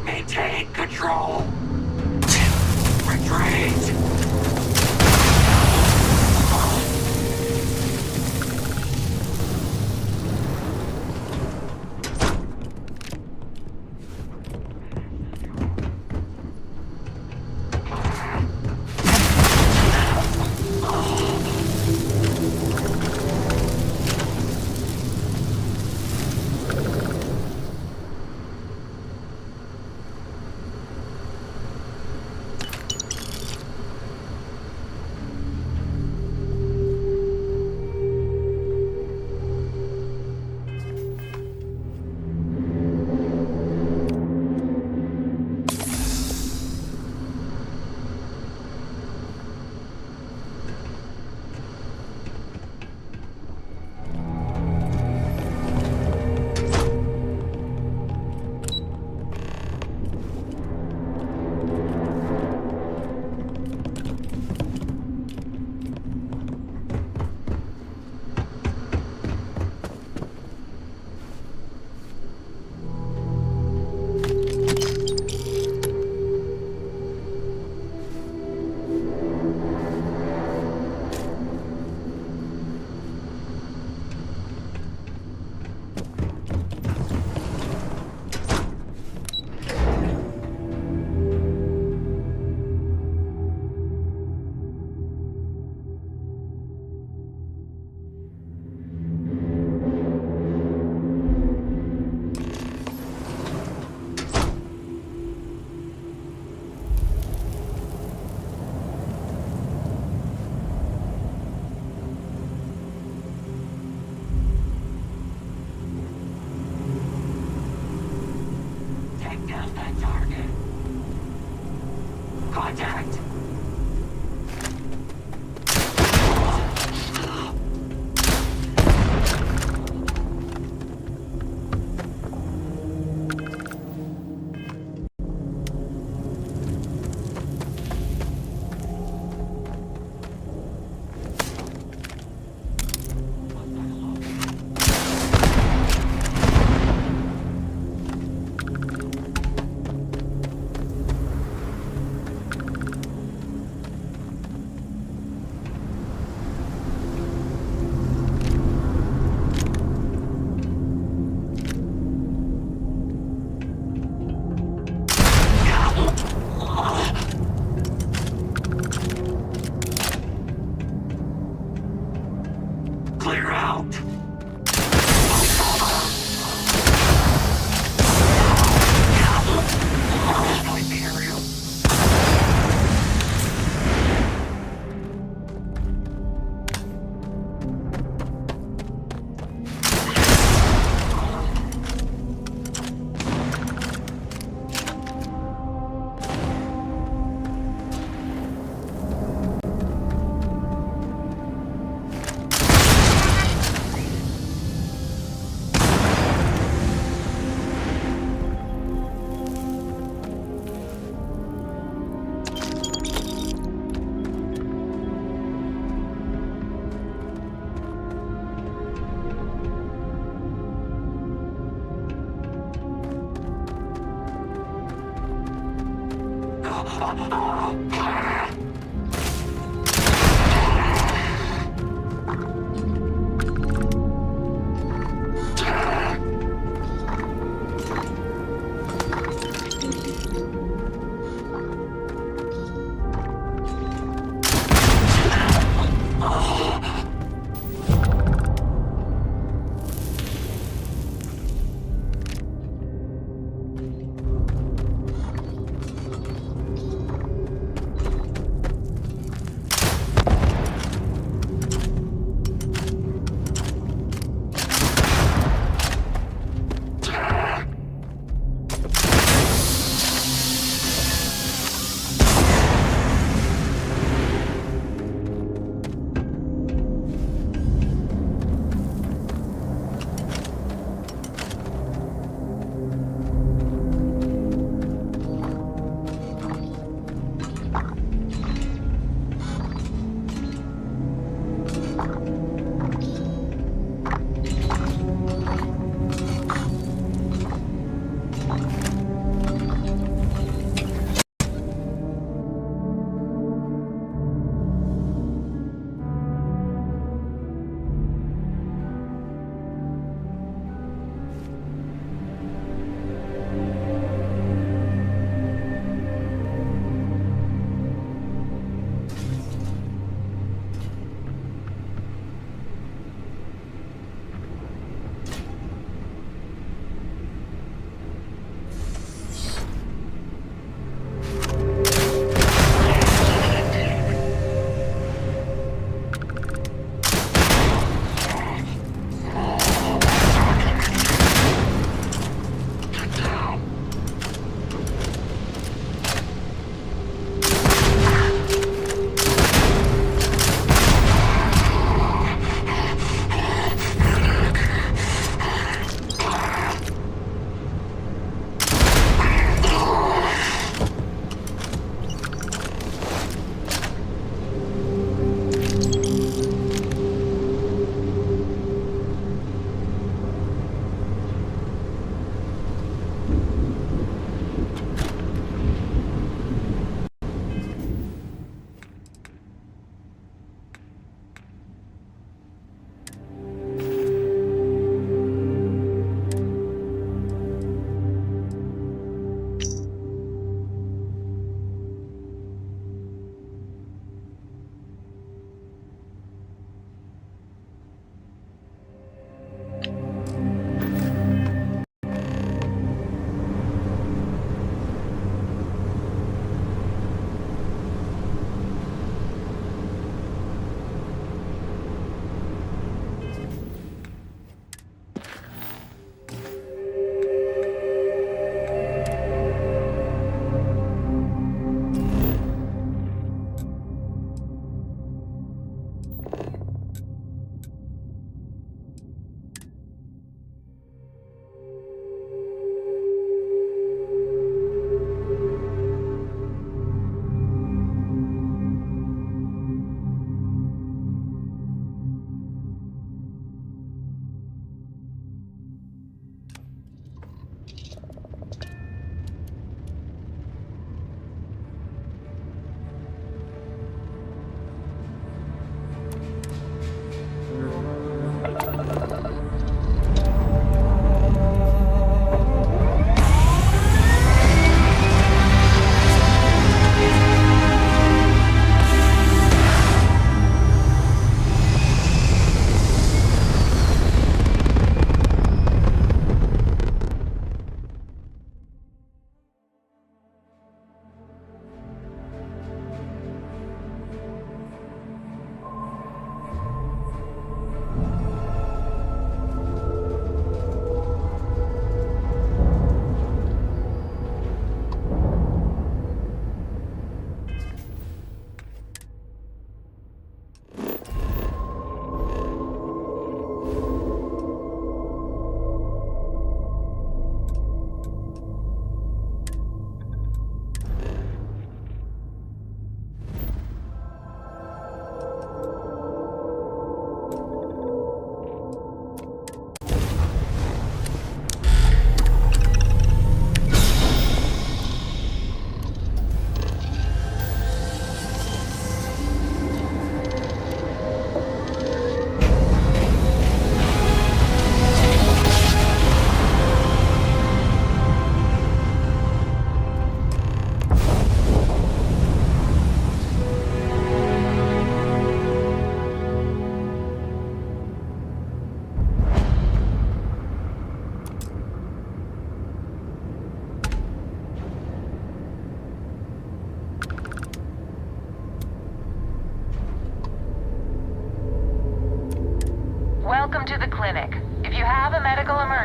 Maintain control. Retreat. Contact! Clear out!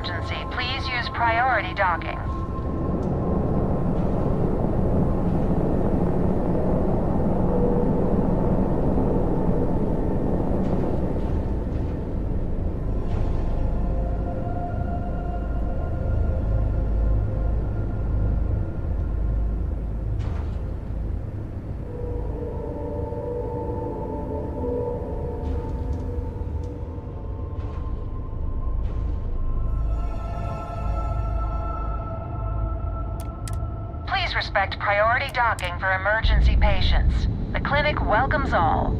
emergency, please use priority docking. Please respect priority docking for emergency patients. The clinic welcomes all.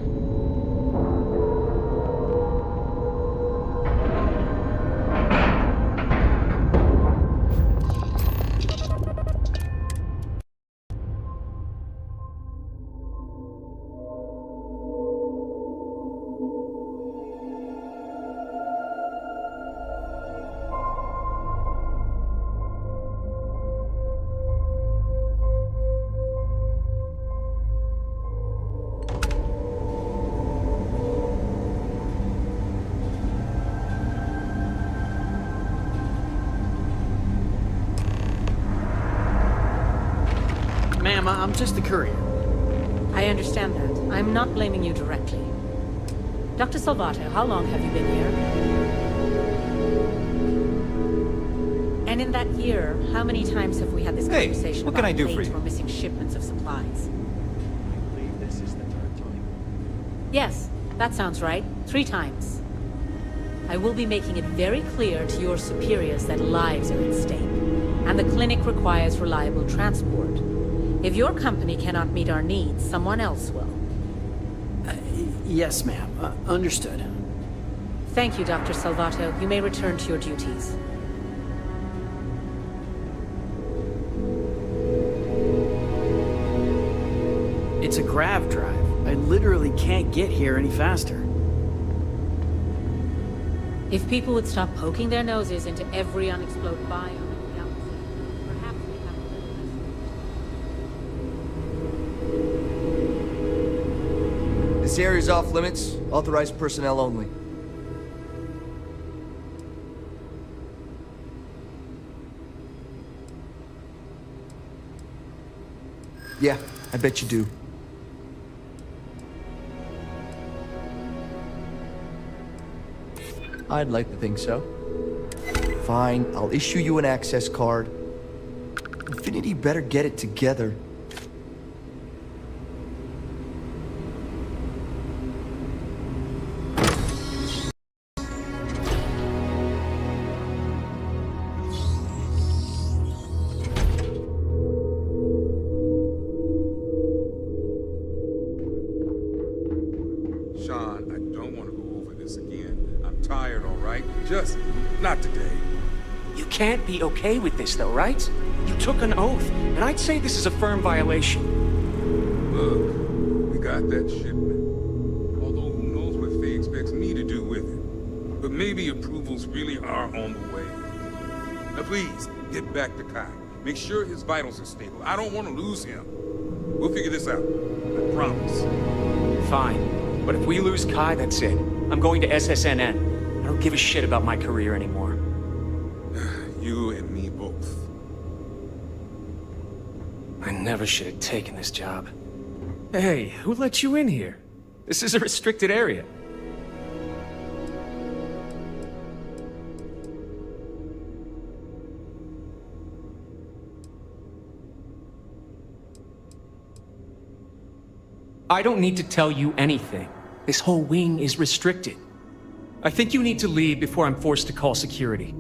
Ma'am, I'm just the courier. I understand that. I'm not blaming you directly. Dr. Salvato, how long have you been here? And in that year, how many times have we had this conversation what about can I do for late you? or missing shipments of supplies? I believe this is the third time. Yes, that sounds right. 3 times. I will be making it very clear to your superiors that lives are at stake, and the clinic requires reliable transport. If your company cannot meet our needs, someone else will. Yes, ma'am. Understood. Thank you, Dr. Salvato. You may return to your duties. It's a grav drive. I literally can't get here any faster. If people would stop poking their noses into every unexploded biome in the galaxy, perhaps we have a little less. This area's off limits. Authorized personnel only. Yeah, I bet you do. I'd like to think so. Fine, I'll issue you an access card. Infinity better get it together. Sean, I don't want to go over this again. I'm tired, all right? Just not today. You can't be okay with this, though, right? You took an oath, and I'd say this is a firm violation. Look, we got that shipment. Although who knows what Faye expects me to do with it. But maybe approvals really are on the way. Now please, get back to Kai. Make sure his vitals are stable. I don't want to lose him. We'll figure this out. I promise. Fine. But if we lose Kai, that's it. I'm going to SSNN. I don't give a shit about my career anymore. You and me both. I never should have taken this job. Hey, who let you in here? This is a restricted area. I don't need to tell you anything. This whole wing is restricted. I think you need to leave before I'm forced to call security.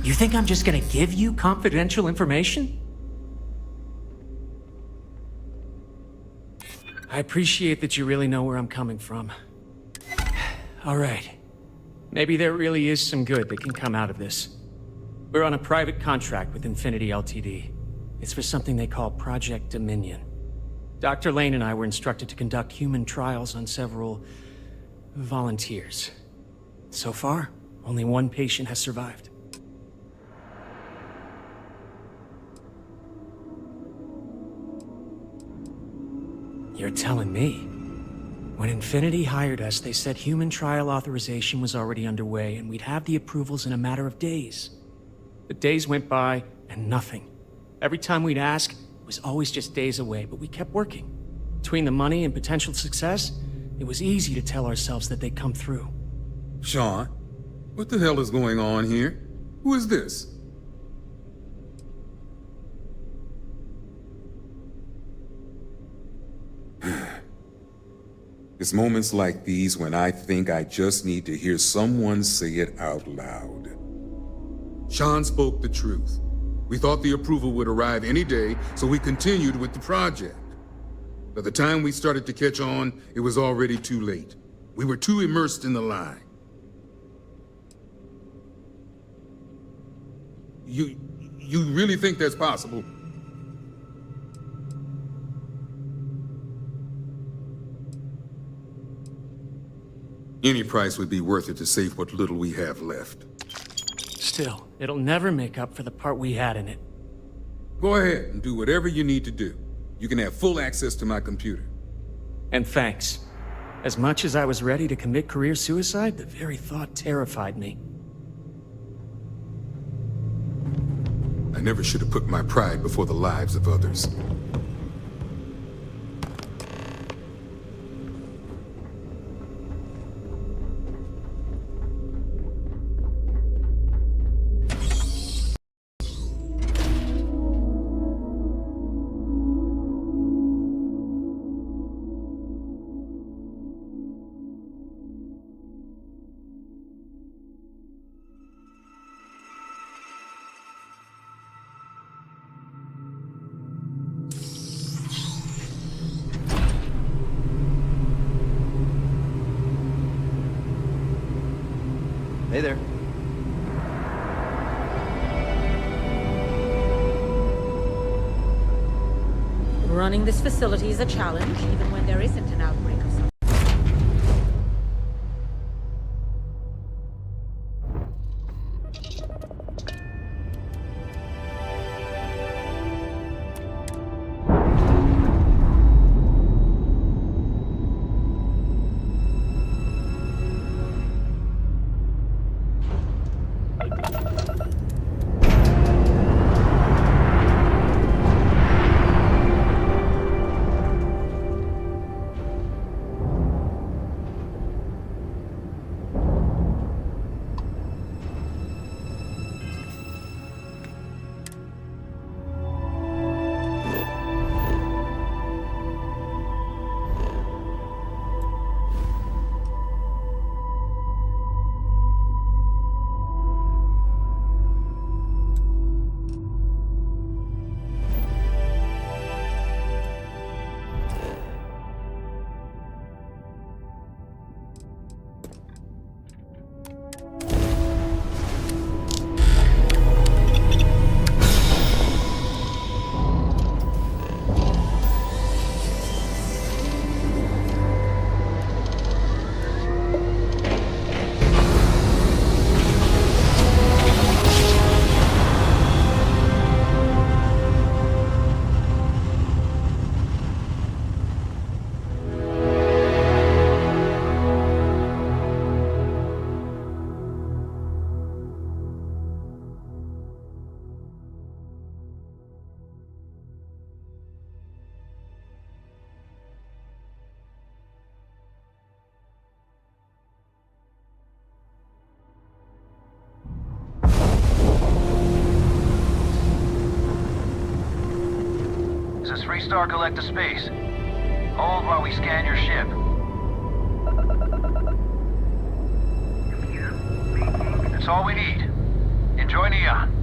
You think I'm just gonna give you confidential information? I appreciate that you really know where I'm coming from. All right. Maybe there really is some good that can come out of this. We're on a private contract with Infinity Ltd. It's for something they call Project Dominion. Dr. Lane and I were instructed to conduct human trials on several volunteers. So far, only one patient has survived. You're telling me? When Infinity hired us, they said human trial authorization was already underway and we'd have the approvals in a matter of days. The days went by and nothing. Every time we'd ask, it was always just days away, but we kept working. Between the money and potential success, it was easy to tell ourselves that they'd come through. Sean, what the hell is going on here? Who is this? It's moments like these when I think I just need to hear someone say it out loud. Sean spoke the truth. We thought the approval would arrive any day, so we continued with the project. By the time we started to catch on, it was already too late. We were too immersed in the lie. You really think that's possible? Any price would be worth it to save what little we have left. Still, it'll never make up for the part we had in it. Go ahead and do whatever you need to do. You can have full access to my computer. And thanks. As much as I was ready to commit career suicide, the very thought terrified me. I never should have put my pride before the lives of others. Hey there. Running this facility is a challenge, even when there isn't an outbreak of some. This is Freestar Collective Space. Hold while we scan your ship. That's all we need. Enjoy Neon.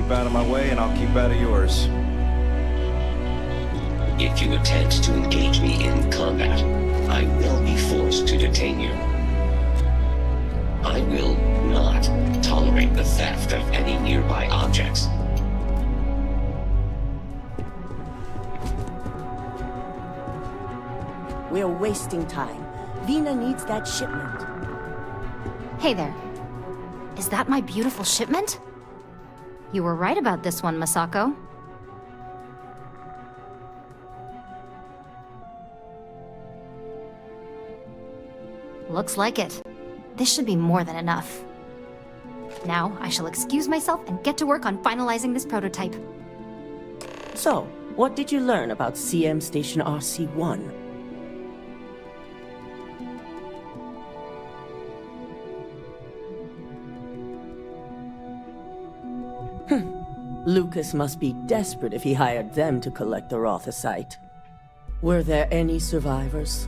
keep out of my way and I'll keep out of yours. If you attempt to engage me in combat, I will be forced to detain you. I will not tolerate the theft of any nearby objects. We're wasting time. Vina needs that shipment. Hey there. Is that my beautiful shipment? You were right about this one, Masako. Looks like it. This should be more than enough. Now, I shall excuse myself and get to work on finalizing this prototype. So, what did you learn about CM Station RC-1? Lucas must be desperate if he hired them to collect the Rothicite. Were there any survivors?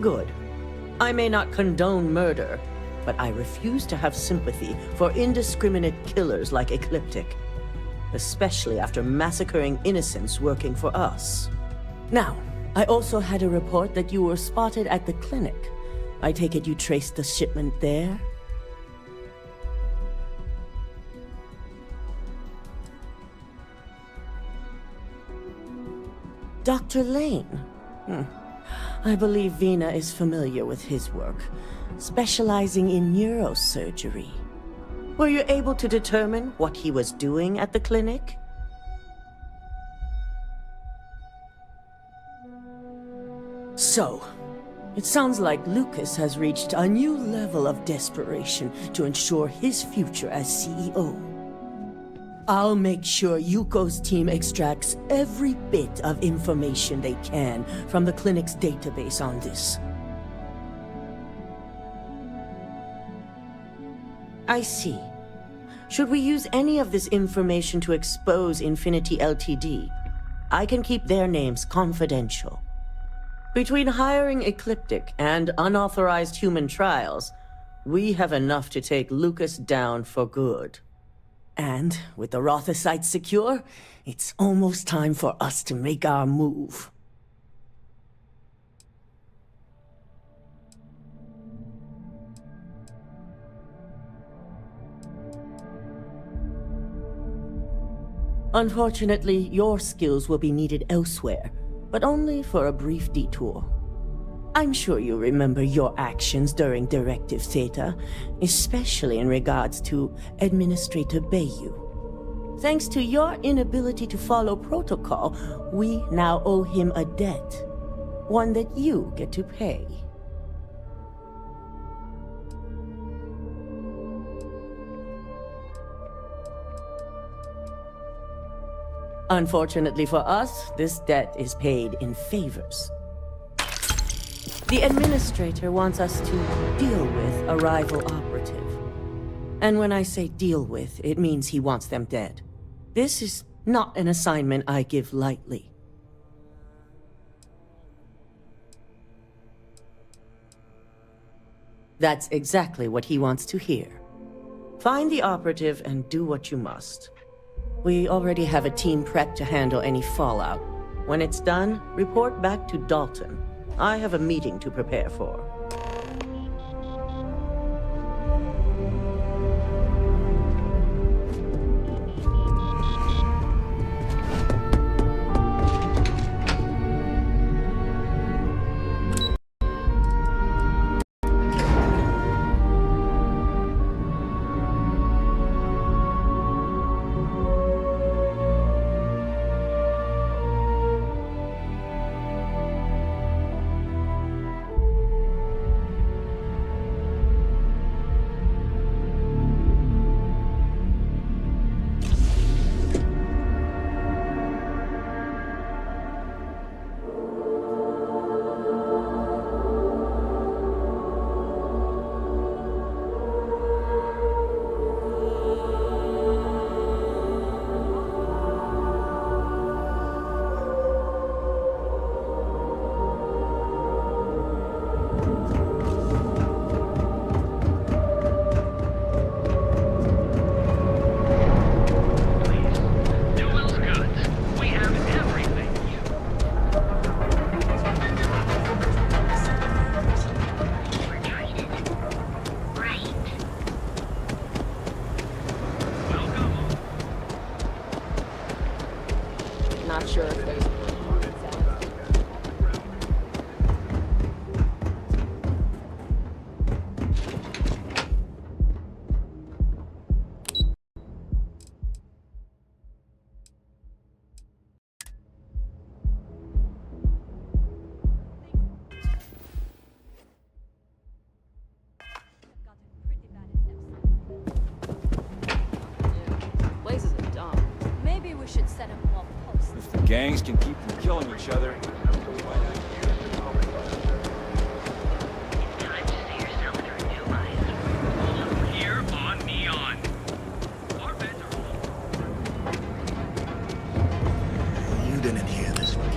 Good. I may not condone murder, but I refuse to have sympathy for indiscriminate killers like Ecliptic, especially after massacring innocents working for us. Now, I also had a report that you were spotted at the clinic. I take it you traced the shipment there? Dr. Lane? I believe Vina is familiar with his work, specializing in neurosurgery. Were you able to determine what he was doing at the clinic? So, it sounds like Lucas has reached a new level of desperation to ensure his future as CEO. I'll make sure Yuko's team extracts every bit of information they can from the clinic's database on this. I see. Should we use any of this information to expose Infinity Ltd, I can keep their names confidential. Between hiring Ecliptic and unauthorized human trials, we have enough to take Lucas down for good. And with the Rothicite secure, it's almost time for us to make our move. Unfortunately, your skills will be needed elsewhere, but only for a brief detour. I'm sure you remember your actions during Directive Theta, especially in regards to Administrator Bayu. Thanks to your inability to follow protocol, we now owe him a debt. One that you get to pay. Unfortunately for us, this debt is paid in favors. The Administrator wants us to deal with a rival operative. And when I say deal with, it means he wants them dead. This is not an assignment I give lightly. That's exactly what he wants to hear. Find the operative and do what you must. We already have a team prepped to handle any fallout. When it's done, report back to Dalton. I have a meeting to prepare for. Gangs can keep from killing each other. Here on Neon. You didn't hear this one.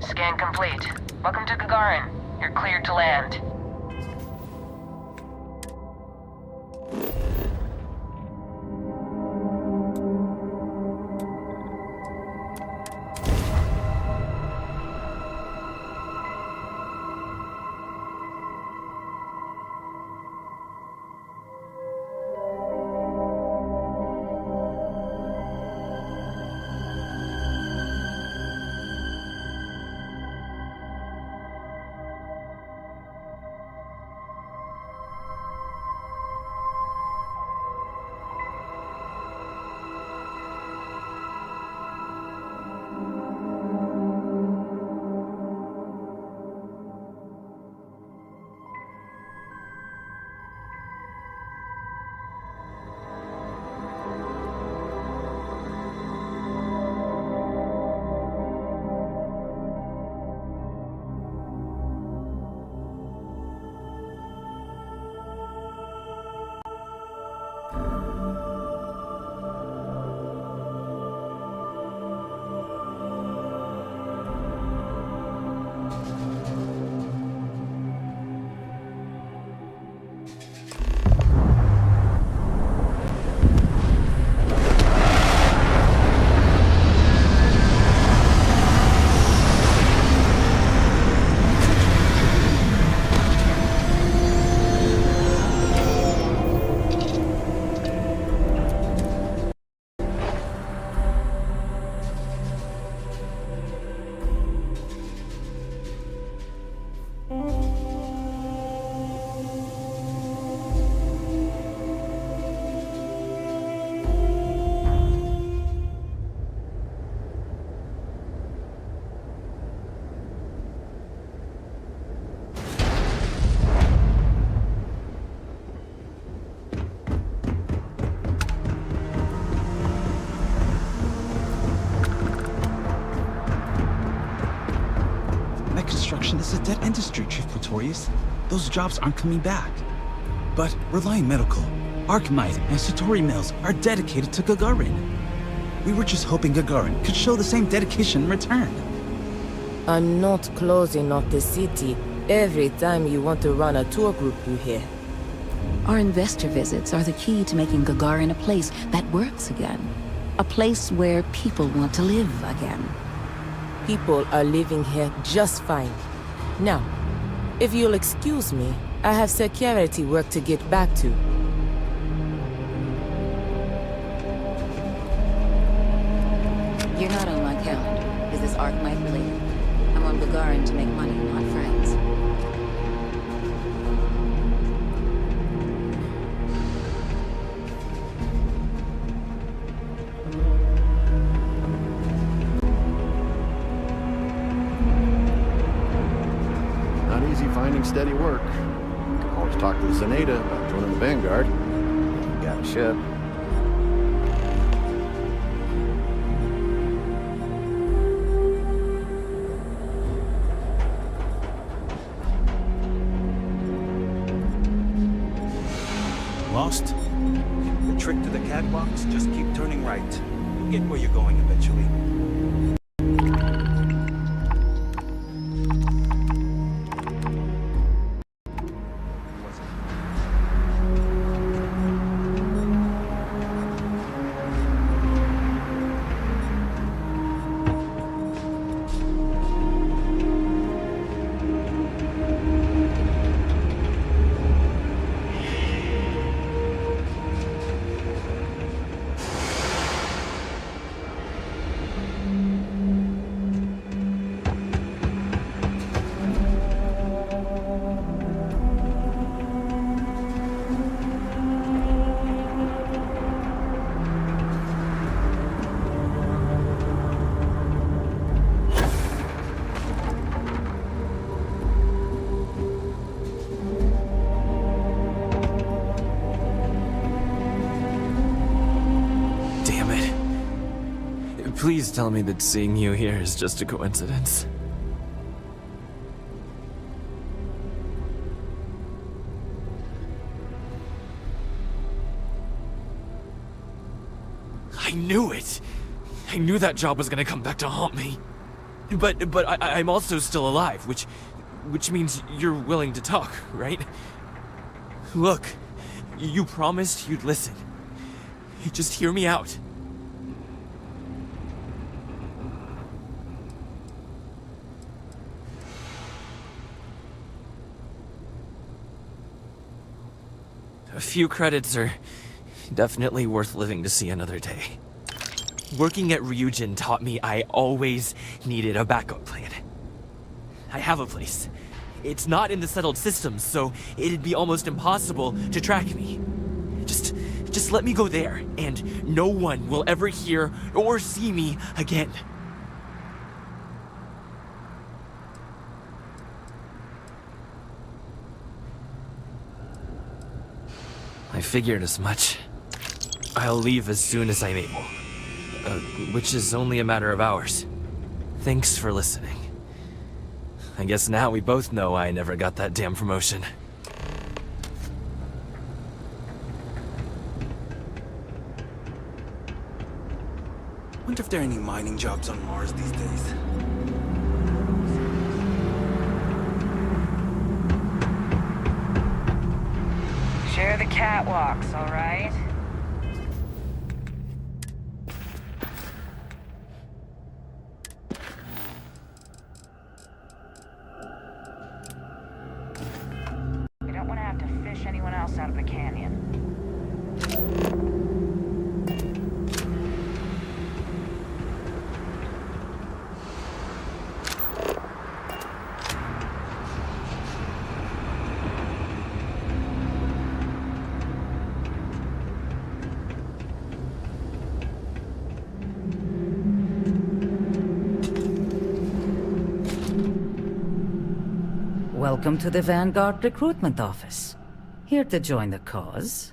Scan complete. Welcome to Gagarin. You're cleared to land. Construction is a dead industry, Chief Pretorius. Those jobs aren't coming back. But Reliant Medical, Archmite, and Satori Mills are dedicated to Gagarin. We were just hoping Gagarin could show the same dedication in return. I'm not closing off the city every time you want to run a tour group, you hear? Our investor visits are the key to making Gagarin a place that works again. A place where people want to live again. People are living here just fine. Now, if you'll excuse me, I have security work to get back to. You're not on my calendar. Is this Archmite related? I'm on Gagarin to make money, not friends. Finding steady work. You can always talk to the Zenata about joining the Vanguard. You got a ship. Lost? The trick to the catwalks? Just keep turning right. You'll get where you're going eventually. Please tell me that seeing you here is just a coincidence. I knew it! I knew that job was gonna come back to haunt me. But I'm also still alive, which means you're willing to talk, right? Look, you promised you'd listen. Just hear me out. A few credits are definitely worth living to see another day. Working at Ryujin taught me I always needed a backup plan. I have a place. It's not in the settled systems, so it'd be almost impossible to track me. Just let me go there, and no one will ever hear or see me again. I figured as much. I'll leave as soon as I'm able. Which is only a matter of hours. Thanks for listening. I guess now we both know I never got that damn promotion. Wonder if there are any mining jobs on Mars these days. Share the catwalks, all right? You don't want to have to fish anyone else out of the canyon. Welcome to the Vanguard recruitment office. Here to join the cause.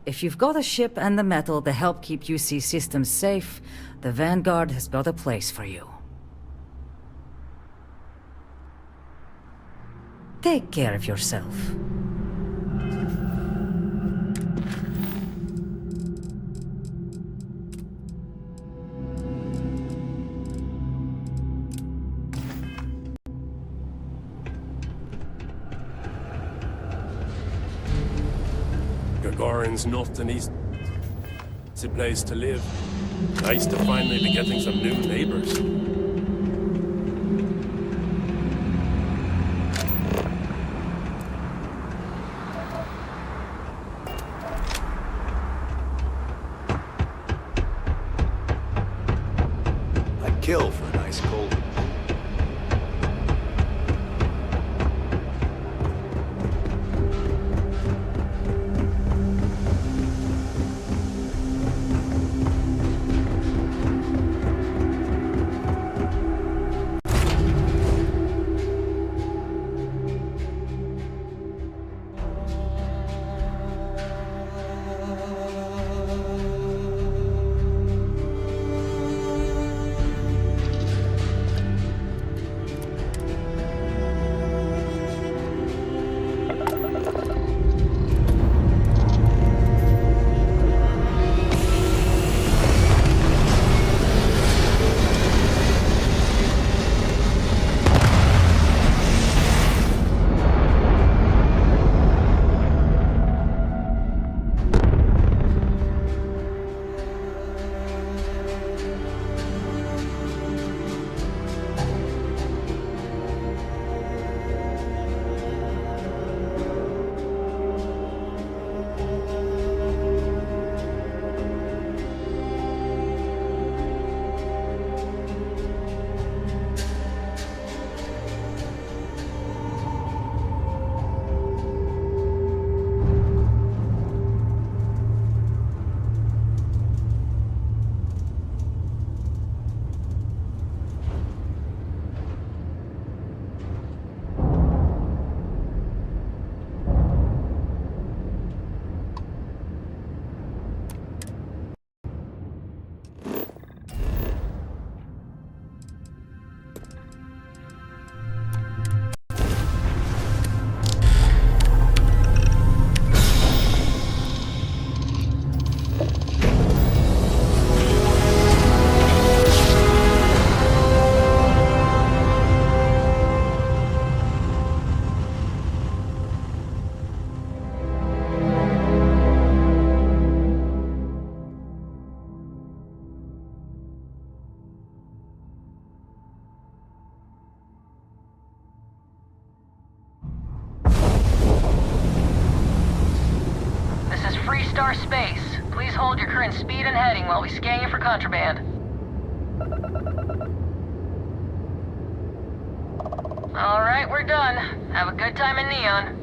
If you've got a ship and the metal to help keep UC systems safe, the Vanguard has got a place for you. Take care of yourself. Gagarin's not an easy place to live. Nice to finally be getting some new neighbors. I'd kill for a nice cold. Star Space. Please hold your current speed and heading while we scan you for contraband. Alright, we're done. Have a good time in Neon.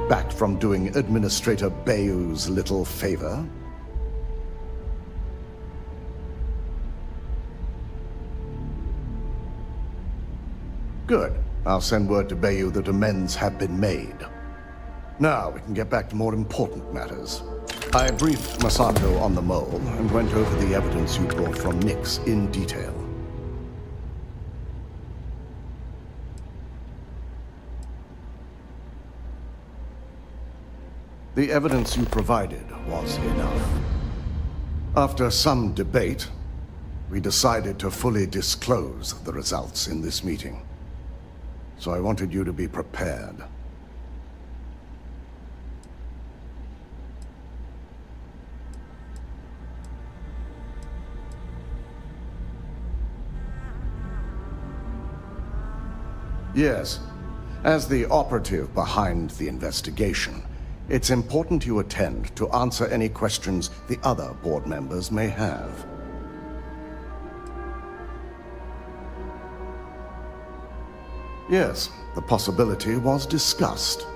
Back from doing Administrator Bayou's little favor. Good. I'll send word to Bayou that amends have been made. Now we can get back to more important matters. I briefed Masato on the mole and went over the evidence you brought from Nix in detail. The evidence you provided was enough. After some debate, we decided to fully disclose the results in this meeting. So I wanted you to be prepared. Yes, as the operative behind the investigation, it's important you attend to answer any questions the other board members may have. Yes, the possibility was discussed,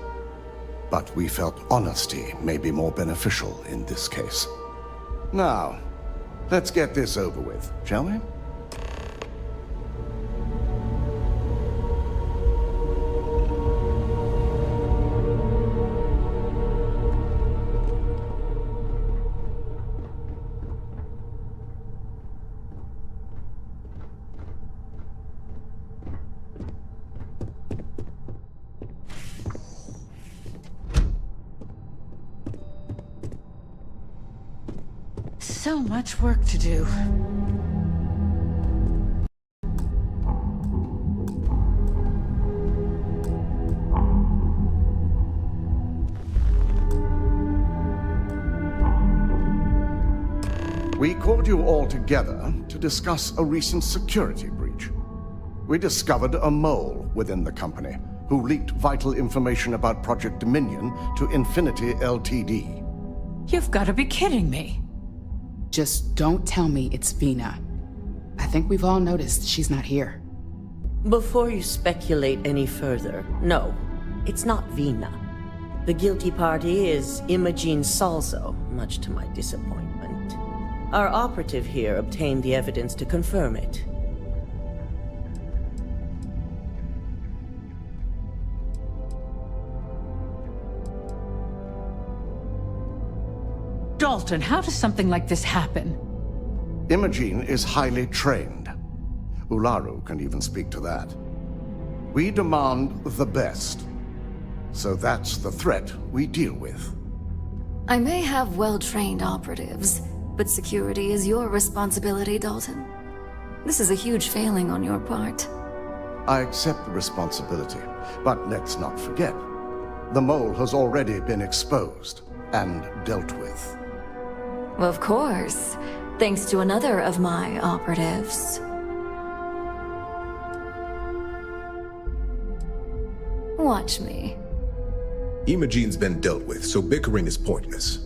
but we felt honesty may be more beneficial in this case. Now, let's get this over with, shall we? So much work to do. We called you all together to discuss a recent security breach. We discovered a mole within the company who leaked vital information about Project Dominion to Infinity Ltd. You've got to be kidding me. Just don't tell me it's Vina. I think we've all noticed she's not here. Before you speculate any further, no, it's not Vina. The guilty party is Imogene Salzo, much to my disappointment. Our operative here obtained the evidence to confirm it. Dalton, how does something like this happen? Imogene is highly trained. Ularu can even speak to that. We demand the best. So that's the threat we deal with. I may have well-trained operatives, but security is your responsibility, Dalton. This is a huge failing on your part. I accept the responsibility, but let's not forget, the mole has already been exposed and dealt with. Of course, thanks to another of my operatives. Watch me. Imogene's been dealt with, so bickering is pointless.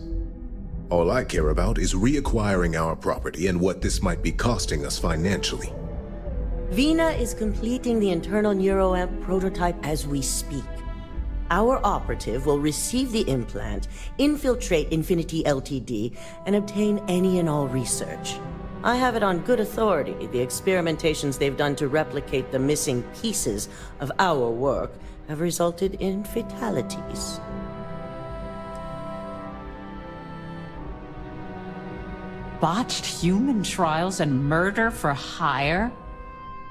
All I care about is reacquiring our property and what this might be costing us financially. Vina is completing the internal neuroamp prototype as we speak. Our operative will receive the implant, infiltrate Infinity Ltd, and obtain any and all research. I have it on good authority the experimentations they've done to replicate the missing pieces of our work have resulted in fatalities. Botched human trials and murder for hire?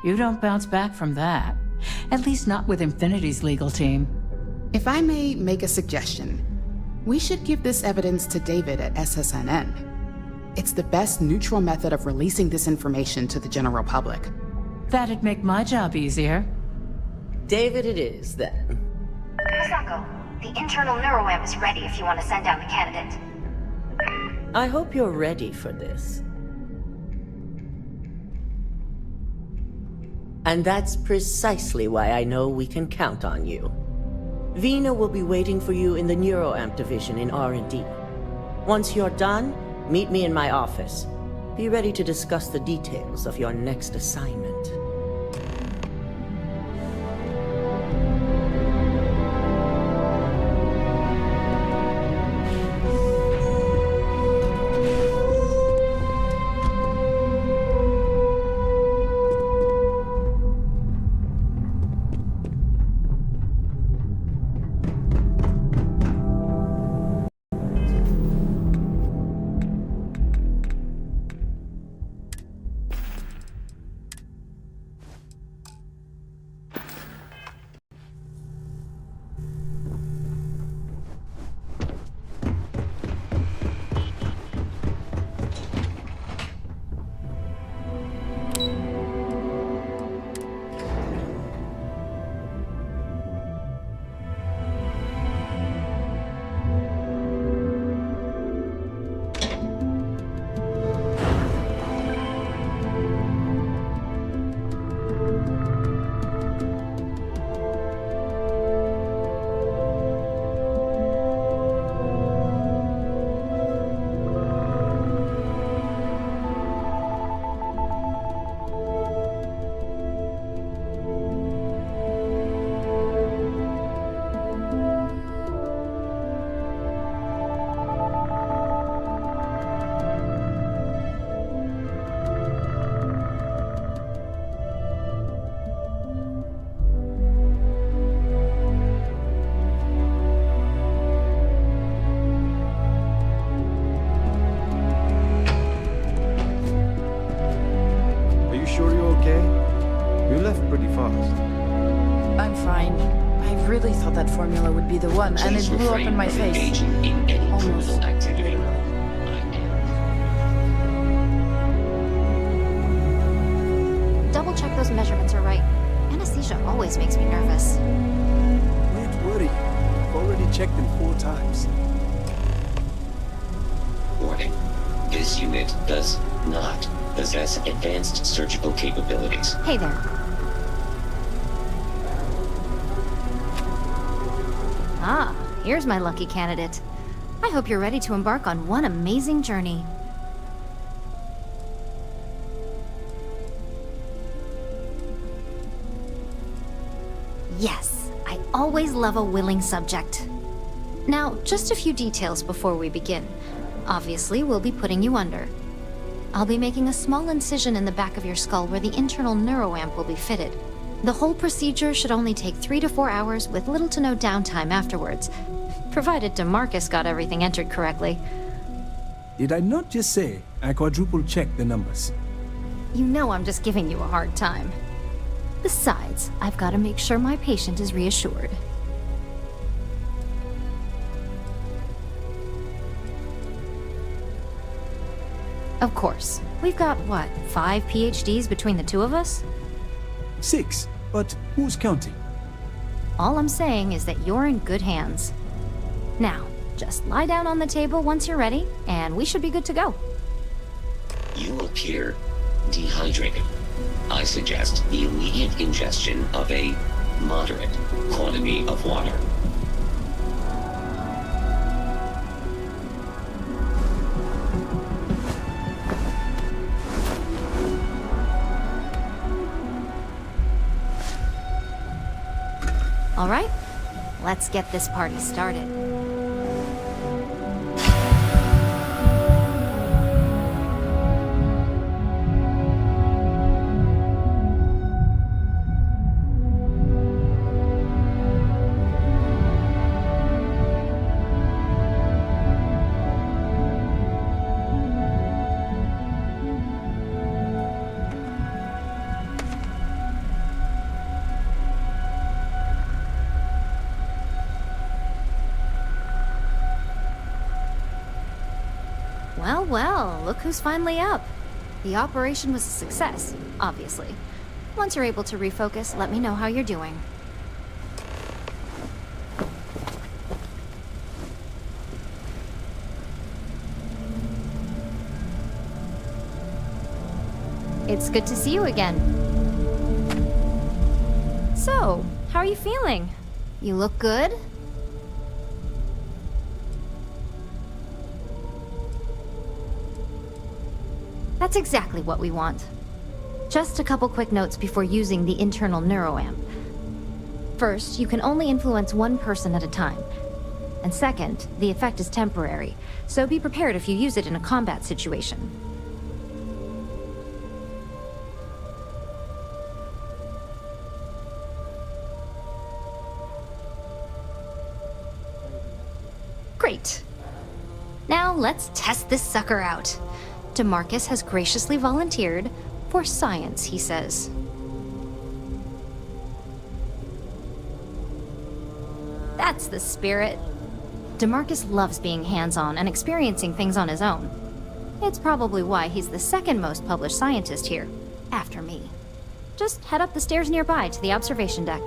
You don't bounce back from that. At least not with Infinity's legal team. If I may make a suggestion, we should give this evidence to David at SSNN. It's the best neutral method of releasing this information to the general public. That'd make my job easier. David it is, then. Masako, the internal neuroamp is ready if you want to send down the candidate. I hope you're ready for this. And that's precisely why I know we can count on you. Vina will be waiting for you in the neuroamp division in R&D. Once you're done, meet me in my office. Be ready to discuss the details of your next assignment. I'm fine. I really thought that formula would be the one, and it blew up in my face. Almost. Double check those measurements are right. Anesthesia always makes me nervous. Don't worry. I've already checked them 4 times. Warning. This unit candidate does not possess advanced surgical capabilities. Hey there. Ah, here's my lucky candidate. I hope you're ready to embark on one amazing journey. Yes, I always love a willing subject. Now, just a few details before we begin. Obviously, we'll be putting you under. I'll be making a small incision in the back of your skull where the internal neuroamp will be fitted. The whole procedure should only take 3 to 4 hours with little to no downtime afterwards, provided DeMarcus got everything entered correctly. Did I not just say I quadruple-checked the numbers? You know I'm just giving you a hard time. Besides, I've got to make sure my patient is reassured. Of course. We've got, what, 5 PhDs between the two of us? 6, but who's counting? All I'm saying is that you're in good hands. Now, just lie down on the table once you're ready, and we should be good to go. You appear dehydrated. I suggest the immediate ingestion of a moderate quantity of water. All right, let's get this party started. Well, well, look who's finally up. The operation was a success, obviously. Once you're able to refocus, let me know how you're doing. It's good to see you again. So, how are you feeling? You look good? That's exactly what we want. Just a couple quick notes before using the internal neuroamp. First, you can only influence one person at a time. And second, the effect is temporary, so be prepared if you use it in a combat situation. Great. Now let's test this sucker out. DeMarcus has graciously volunteered for science, he says. That's the spirit. DeMarcus loves being hands-on and experiencing things on his own. It's probably why he's the second most published scientist here, after me. Just head up the stairs nearby to the observation deck.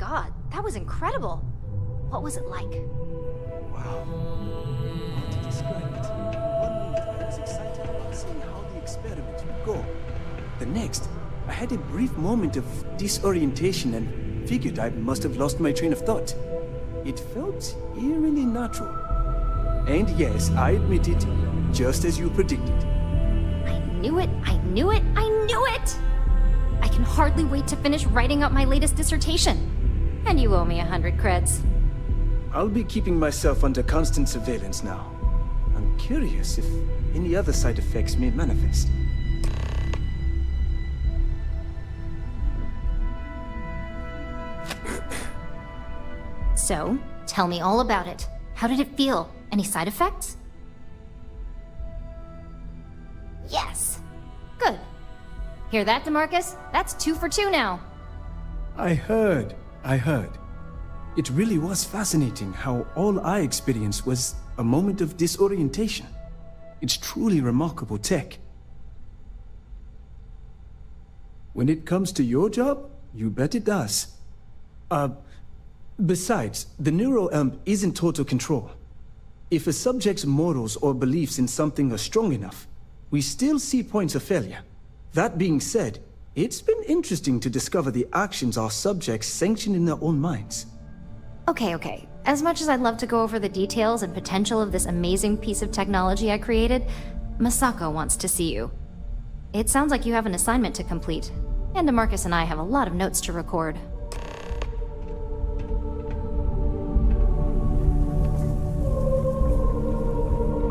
god, that was incredible. What was it like? Wow. How to describe it? One minute I was excited about seeing how the experiment would go. The next, I had a brief moment of disorientation and figured I must have lost my train of thought. It felt eerily natural. And yes, I admit it, just as you predicted. I knew it, I knew it, I knew it! I can hardly wait to finish writing up my latest dissertation. And you owe me 100 creds. I'll be keeping myself under constant surveillance now. I'm curious if any other side effects may manifest. So, tell me all about it. How did it feel? Any side effects? Yes. Good. Hear that, DeMarcus? That's 2 for 2 now. I heard. It really was fascinating how all I experienced was a moment of disorientation. It's truly remarkable tech. When it comes to your job, you bet it does. Besides, the neuroamp isn't total control. If a subject's morals or beliefs in something are strong enough, we still see points of failure. That being said, it's been interesting to discover the actions our subjects sanction in their own minds. Okay. As much as I'd love to go over the details and potential of this amazing piece of technology I created, Masako wants to see you. It sounds like you have an assignment to complete, and DeMarcus and I have a lot of notes to record.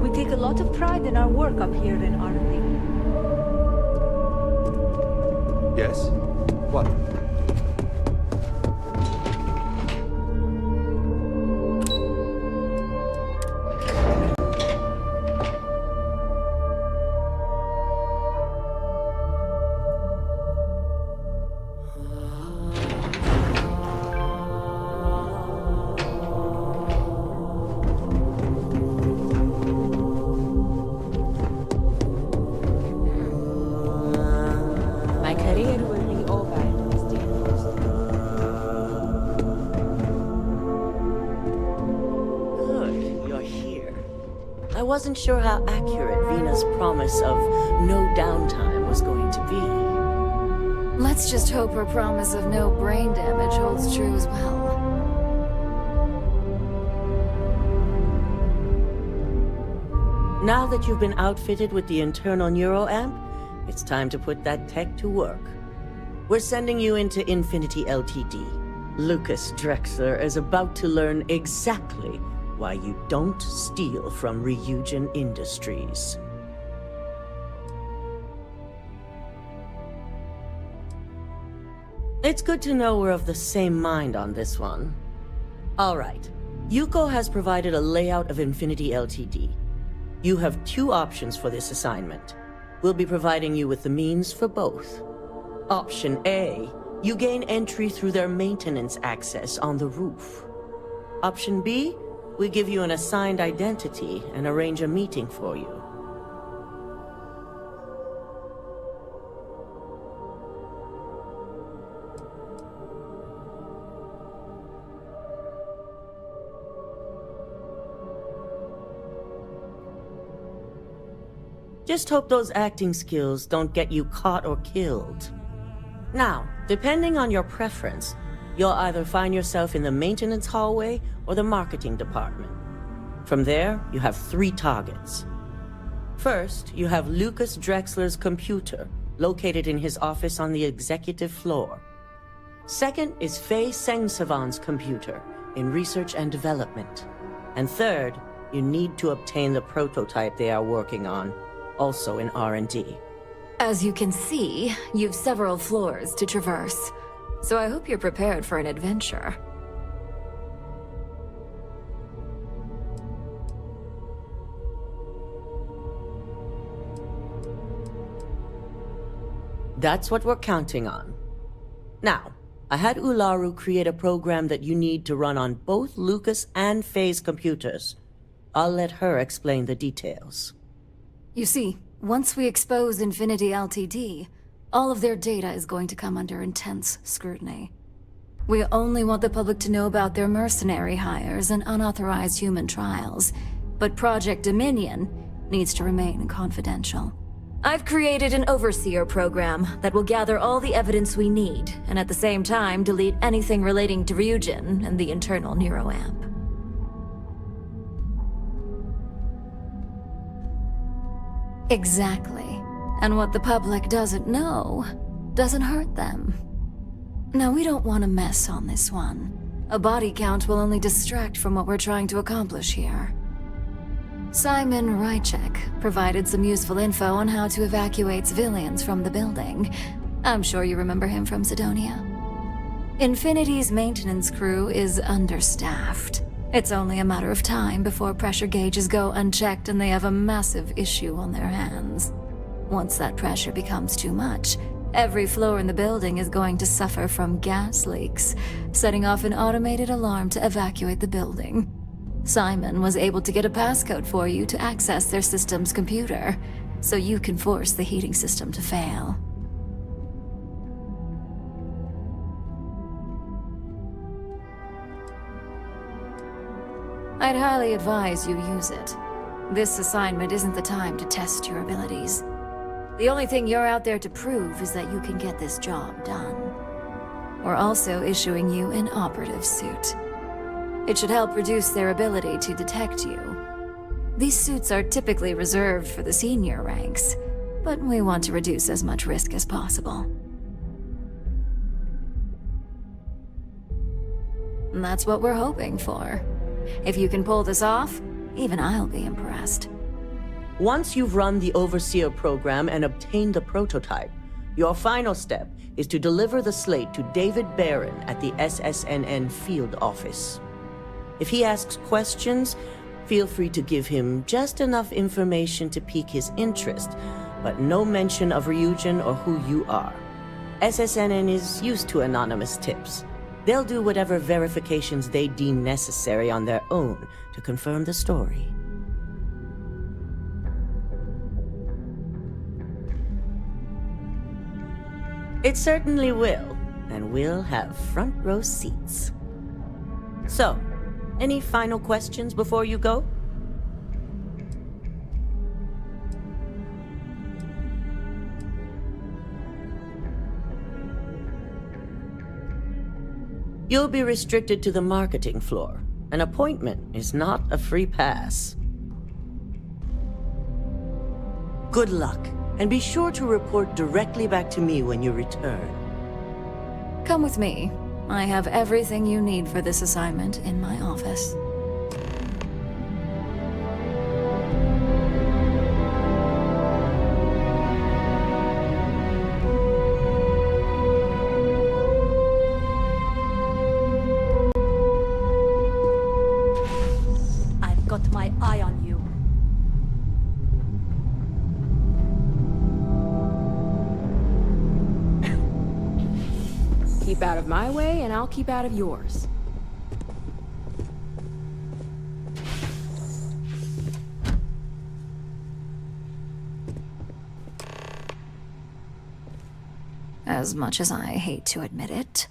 We take a lot of pride in our work up here in R&D. Yes? What? I wasn't sure how accurate Vina's promise of no downtime was going to be. Let's just hope her promise of no brain damage holds true as well. Now that you've been outfitted with the internal neuroamp, it's time to put that tech to work. We're sending you into Infinity Ltd. Lucas Drexler is about to learn exactly why you don't steal from Ryujin Industries. It's good to know we're of the same mind on this one. All right. Yuko has provided a layout of Infinity Ltd. You have 2 options for this assignment. We'll be providing you with the means for both. Option A, you gain entry through their maintenance access on the roof. Option B, we give you an assigned identity and arrange a meeting for you. Just hope those acting skills don't get you caught or killed. Now, depending on your preference, you'll either find yourself in the maintenance hallway or the marketing department. From there, you have 3 targets. First, you have Lucas Drexler's computer, located in his office on the executive floor. Second is Faye Sengsavan's computer, in research and development. And third, you need to obtain the prototype they are working on, also in R&D. As you can see, you've several floors to traverse, so I hope you're prepared for an adventure. That's what we're counting on. Now, I had Ularu create a program that you need to run on both Lucas and Faye's computers. I'll let her explain the details. You see, once we expose Infinity Ltd., all of their data is going to come under intense scrutiny. We only want the public to know about their mercenary hires and unauthorized human trials. But Project Dominion needs to remain confidential. I've created an overseer program that will gather all the evidence we need, and at the same time delete anything relating to Ryujin and the internal neuroamp. Exactly. And what the public doesn't know doesn't hurt them. No, we don't want to mess on this one. A body count will only distract from what we're trying to accomplish here. Simon Rychek provided some useful info on how to evacuate civilians from the building. I'm sure you remember him from Sidonia. Infinity's maintenance crew is understaffed. It's only a matter of time before pressure gauges go unchecked and they have a massive issue on their hands. Once that pressure becomes too much, every floor in the building is going to suffer from gas leaks, setting off an automated alarm to evacuate the building. Simon was able to get a passcode for you to access their system's computer, so you can force the heating system to fail. I'd highly advise you use it. This assignment isn't the time to test your abilities. The only thing you're out there to prove is that you can get this job done. We're also issuing you an operative suit. It should help reduce their ability to detect you. These suits are typically reserved for the senior ranks, but we want to reduce as much risk as possible. And that's what we're hoping for. If you can pull this off, even I'll be impressed. Once you've run the Overseer program and obtained the prototype, your final step is to deliver the slate to David Barron at the SSNN field office. If he asks questions, feel free to give him just enough information to pique his interest, but no mention of Ryujin or who you are. SSNN is used to anonymous tips. They'll do whatever verifications they deem necessary on their own to confirm the story. It certainly will, and we'll have front row seats. So, any final questions before you go? You'll be restricted to the marketing floor. An appointment is not a free pass. Good luck, and be sure to report directly back to me when you return. Come with me. I have everything you need for this assignment in my office. I've got my eye on you. Keep out of my way, and I'll keep out of yours. As much as I hate to admit it,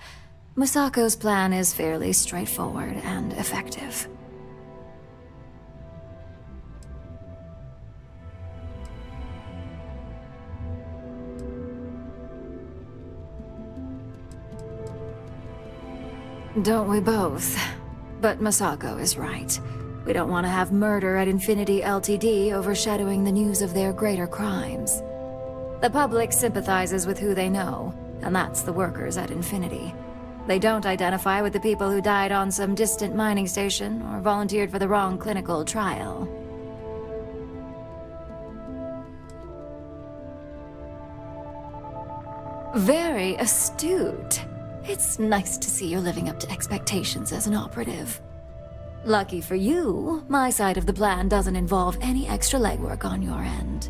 Masako's plan is fairly straightforward and effective. Don't we both? But Masako is right. We don't want to have murder at Infinity Ltd. Overshadowing the news of their greater crimes. The public sympathizes with who they know, and that's the workers at Infinity. They don't identify with the people who died on some distant mining station or volunteered for the wrong clinical trial. Very astute. It's nice to see you're living up to expectations as an operative. Lucky for you, my side of the plan doesn't involve any extra legwork on your end.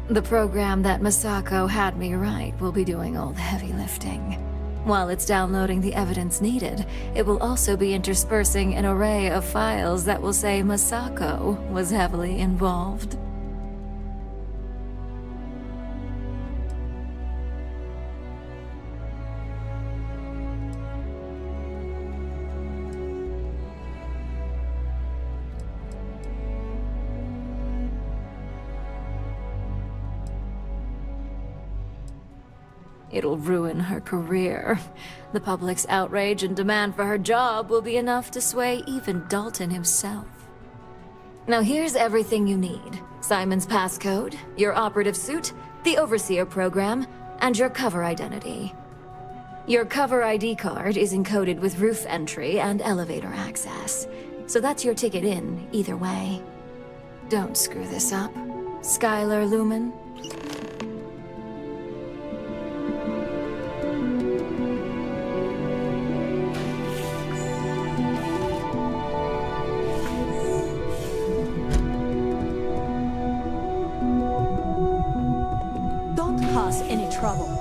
The program that Masako had me write will be doing all the heavy lifting. While it's downloading the evidence needed, it will also be interspersing an array of files that will say Masako was heavily involved. It'll ruin her career. The public's outrage and demand for her job will be enough to sway even Dalton himself. Now here's everything you need. Simon's passcode, your operative suit, the Overseer program, and your cover identity. Your cover ID card is encoded with roof entry and elevator access, so that's your ticket in, either way. Don't screw this up. Skylar Lumen? Don't cause any trouble.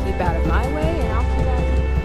Keep out of my way, and I'll keep out of yours.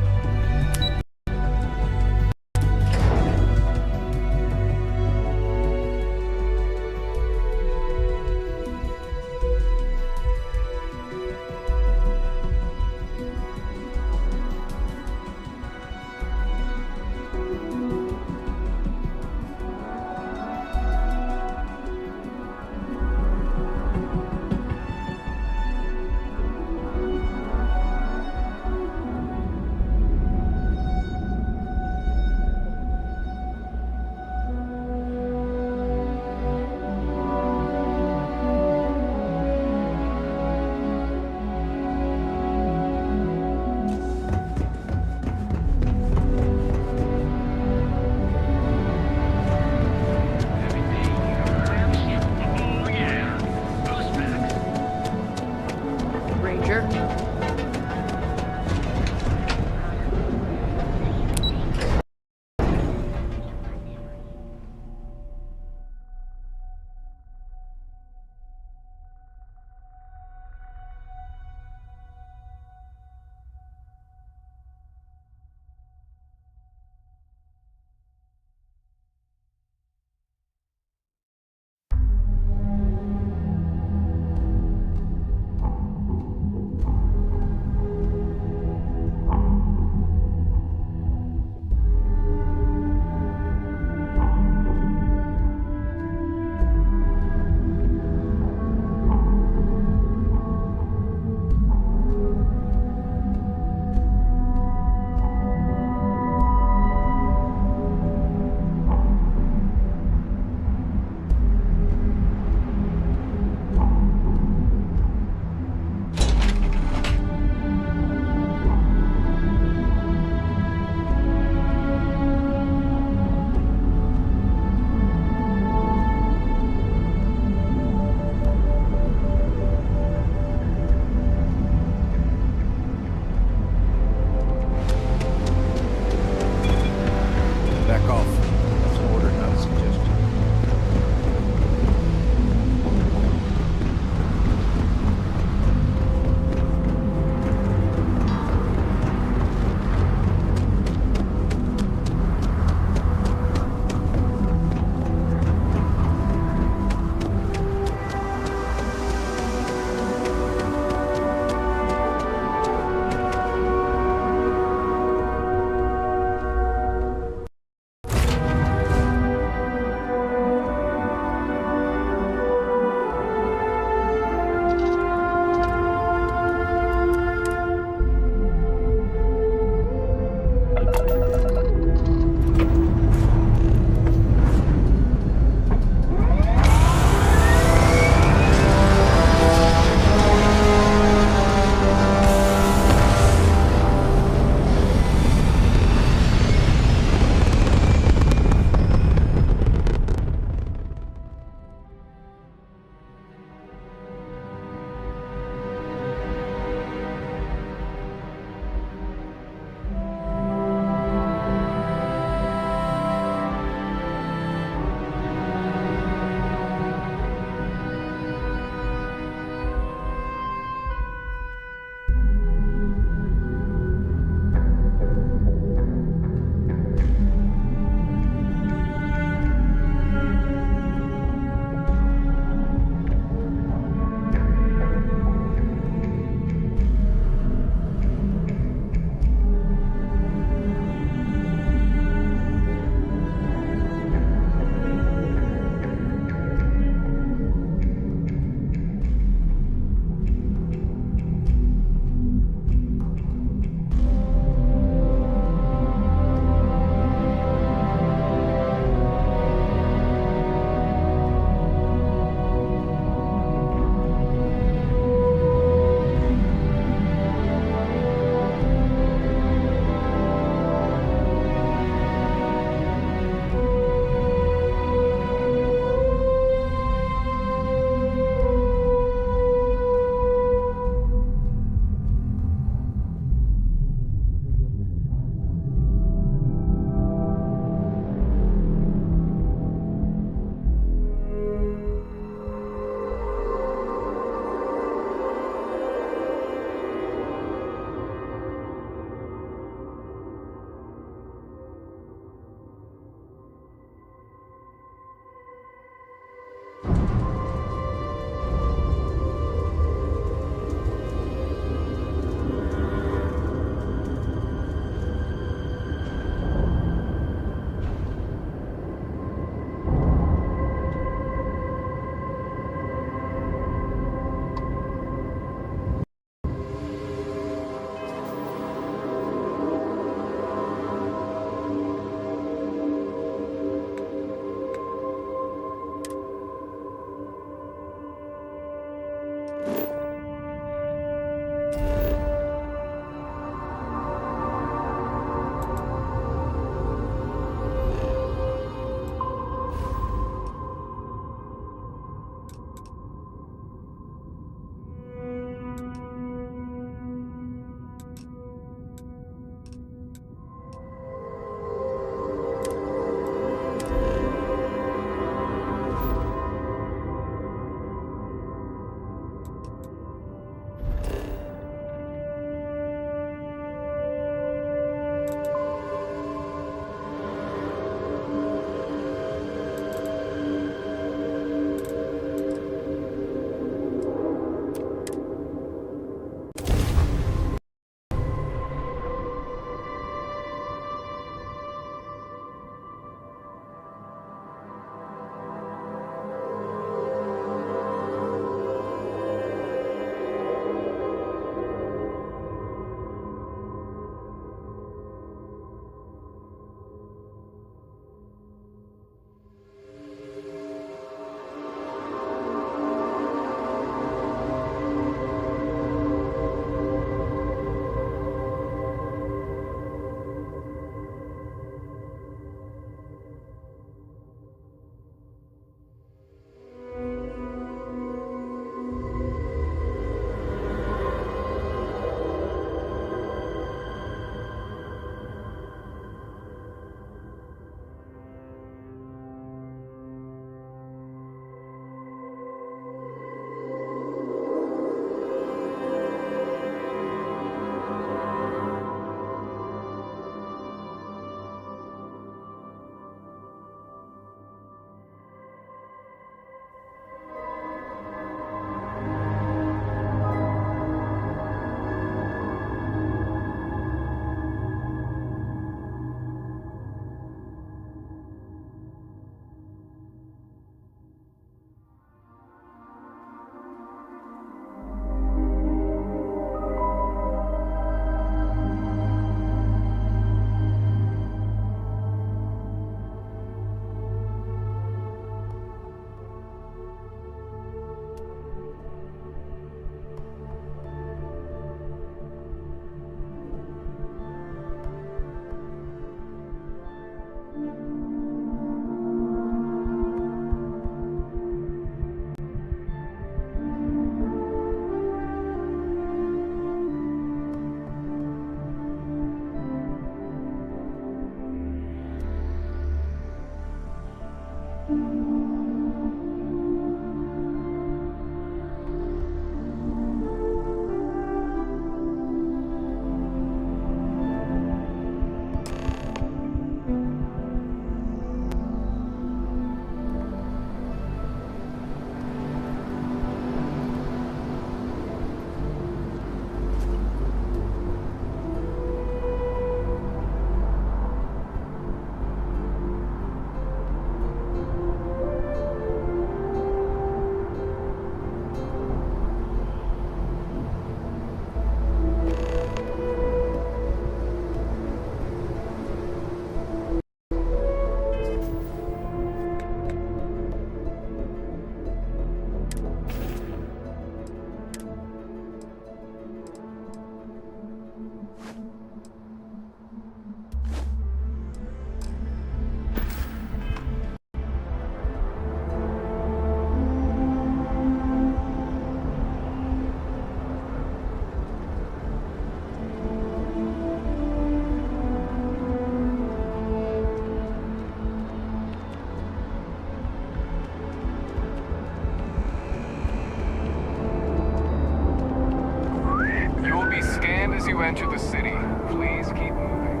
you enter the city, please keep moving.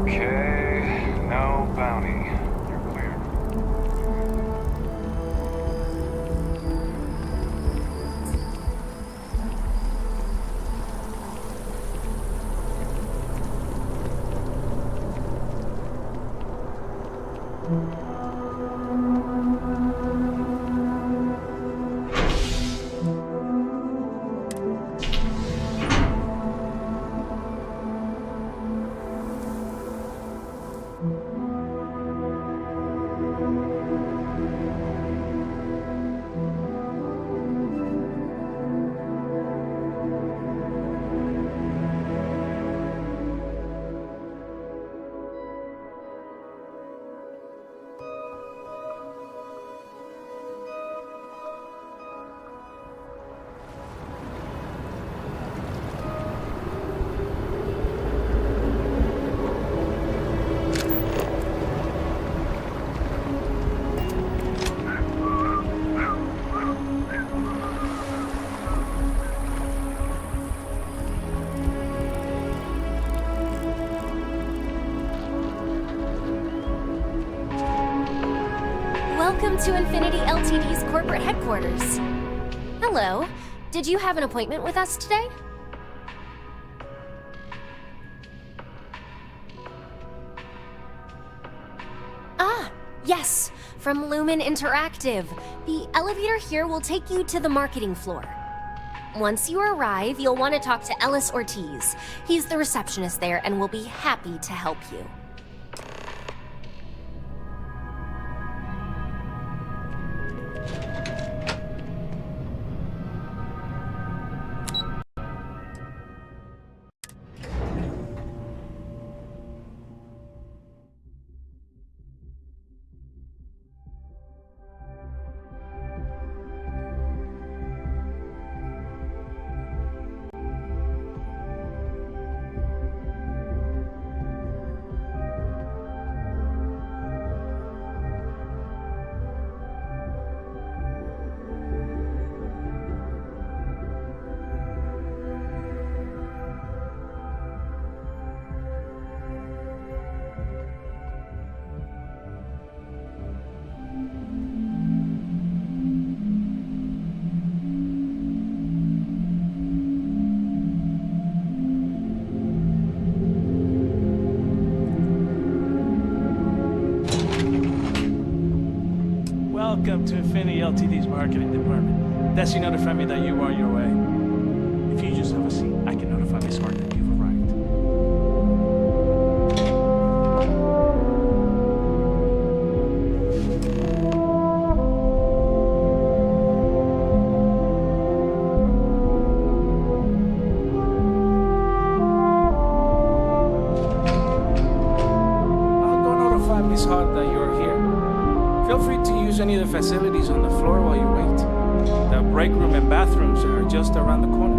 Okay, no bounty. You're clear. Welcome to Infinity Ltd's corporate headquarters. Hello. Did you have an appointment with us today? Ah, yes, from Lumen Interactive. The elevator here will take you to the marketing floor. Once you arrive, you'll want to talk to Ellis Ortiz. He's the receptionist there and will be happy to help you. Welcome to Infinity Ltd's marketing department. Desi notified me that you are on your way. If you just have a seat, I can notify Miss Hart that you've arrived. I'll go notify Miss Hart that you're here. Feel free to use any of the facilities on the floor while you wait. The break room and bathrooms are just around the corner.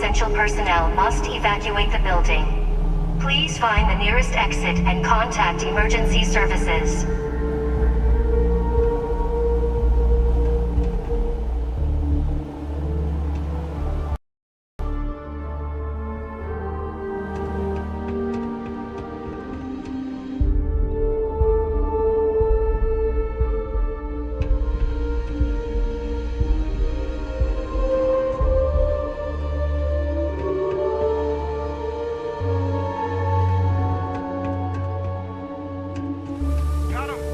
essential personnel must evacuate the building. Please find the nearest exit and contact emergency services. Got him!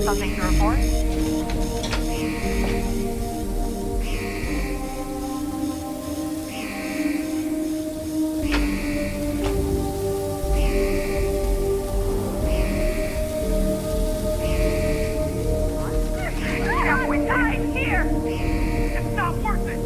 Something to report? We died here! It's not worth it!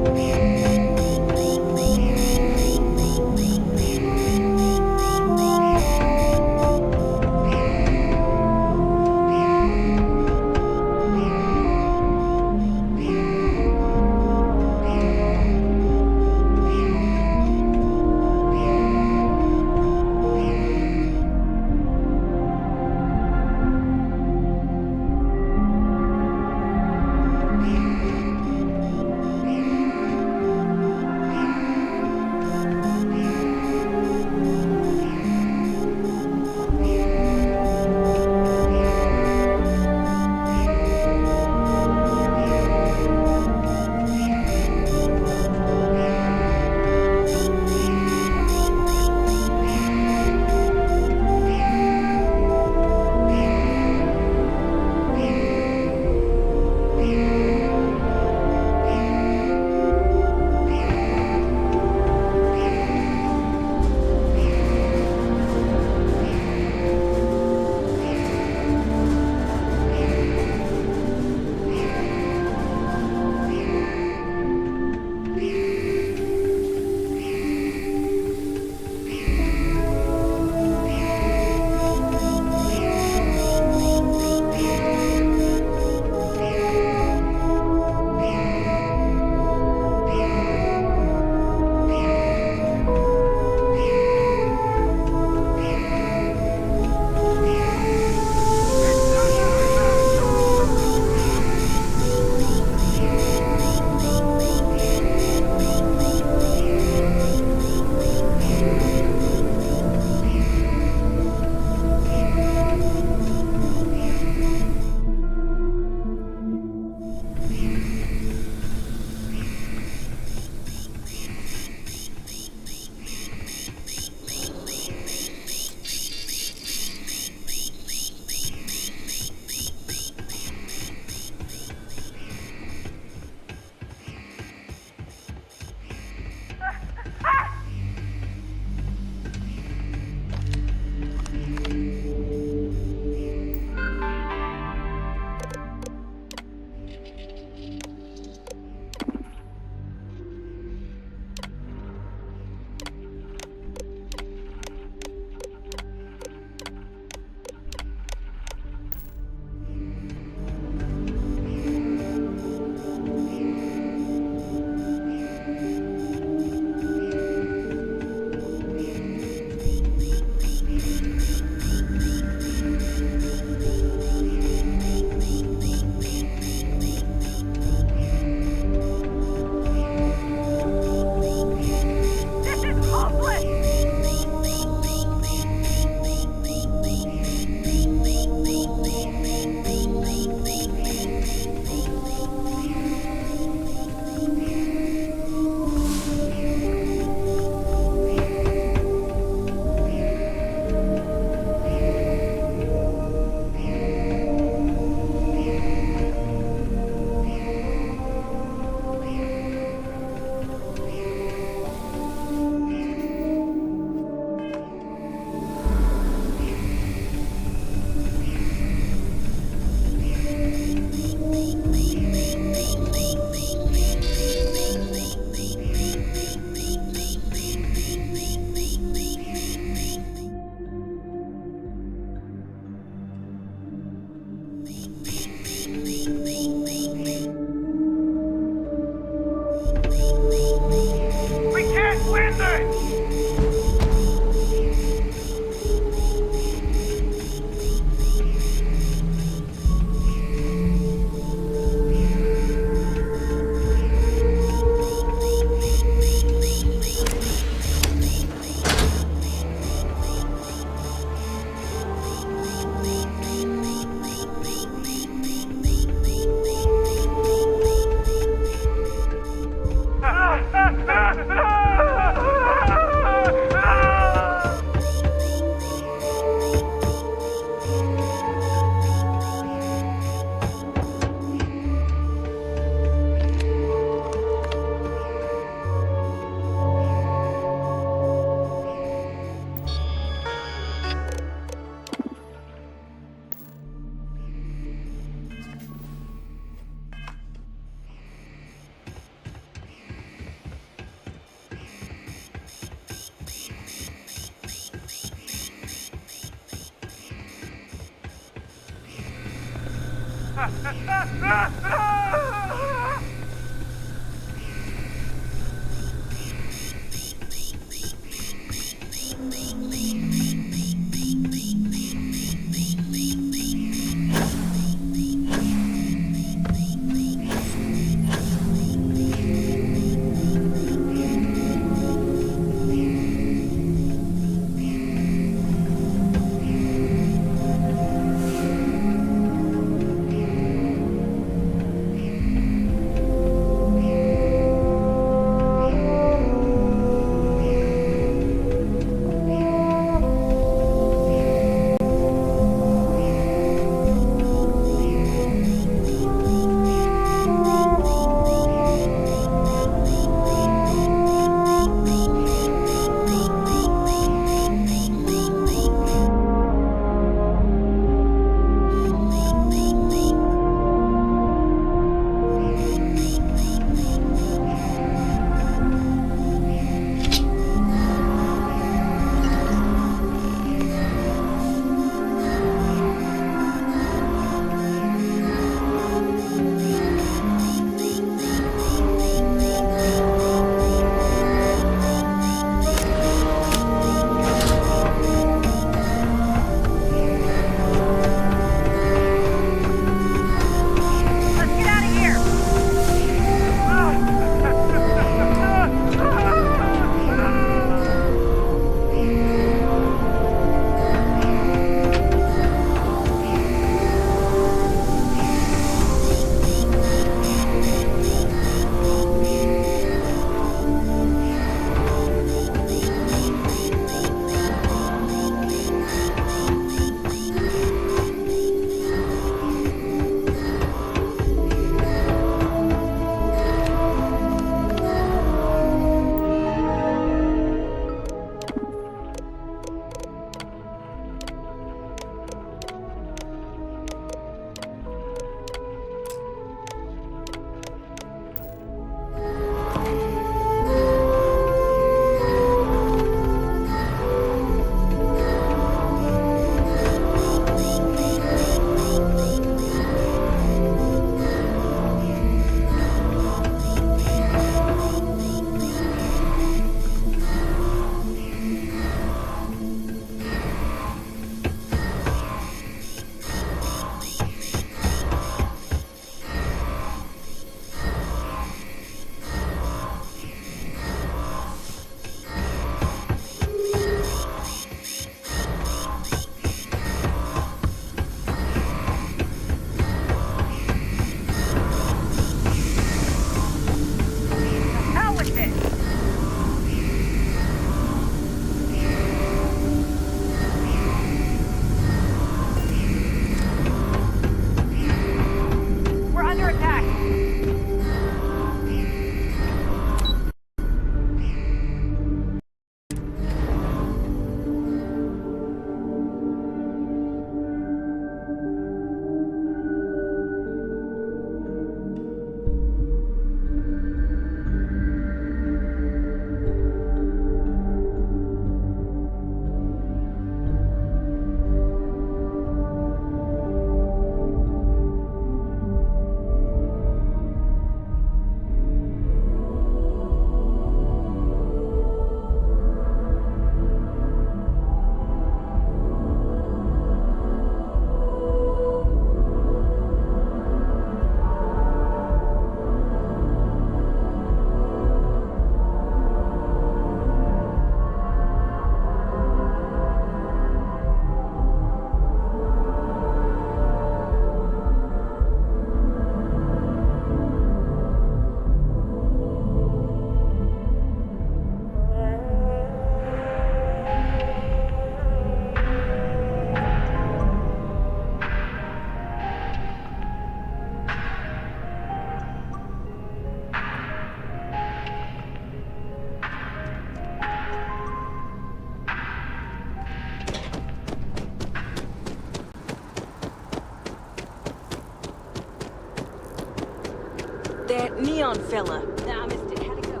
That neon fella. Nah, I missed it. How'd it go?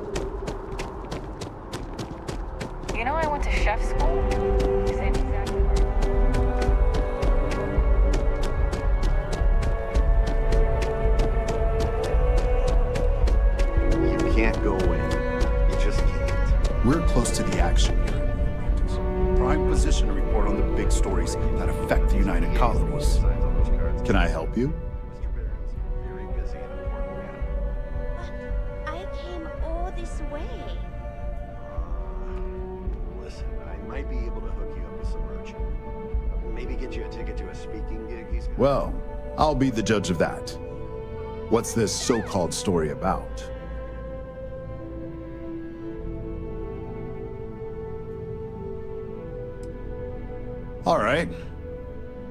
You know I went to chef school? Same exact word. affect the United Colonies. Can I help you? I came all this way. Listen, I might be able to hook you up with some merch. Maybe get you a ticket to a speaking gig he's got. Well, I'll be the judge of that. What's this so-called story about? All right,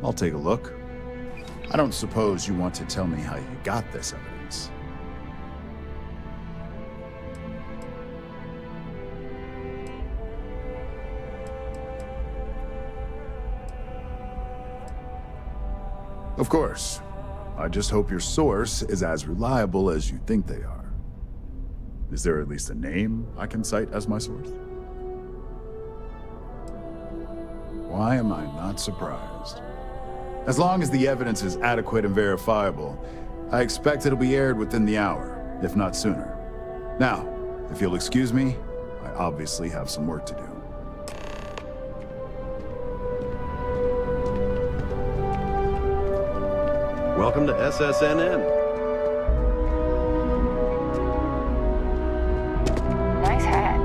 I'll take a look. I don't suppose you want to tell me how you got this evidence. Of course. I just hope your source is as reliable as you think they are. Is there at least a name I can cite as my source? Why am I not surprised? As long as the evidence is adequate and verifiable, I expect it'll be aired within the hour, if not sooner. Now, if you'll excuse me, I obviously have some work to do. Welcome to SSNN. Nice hat.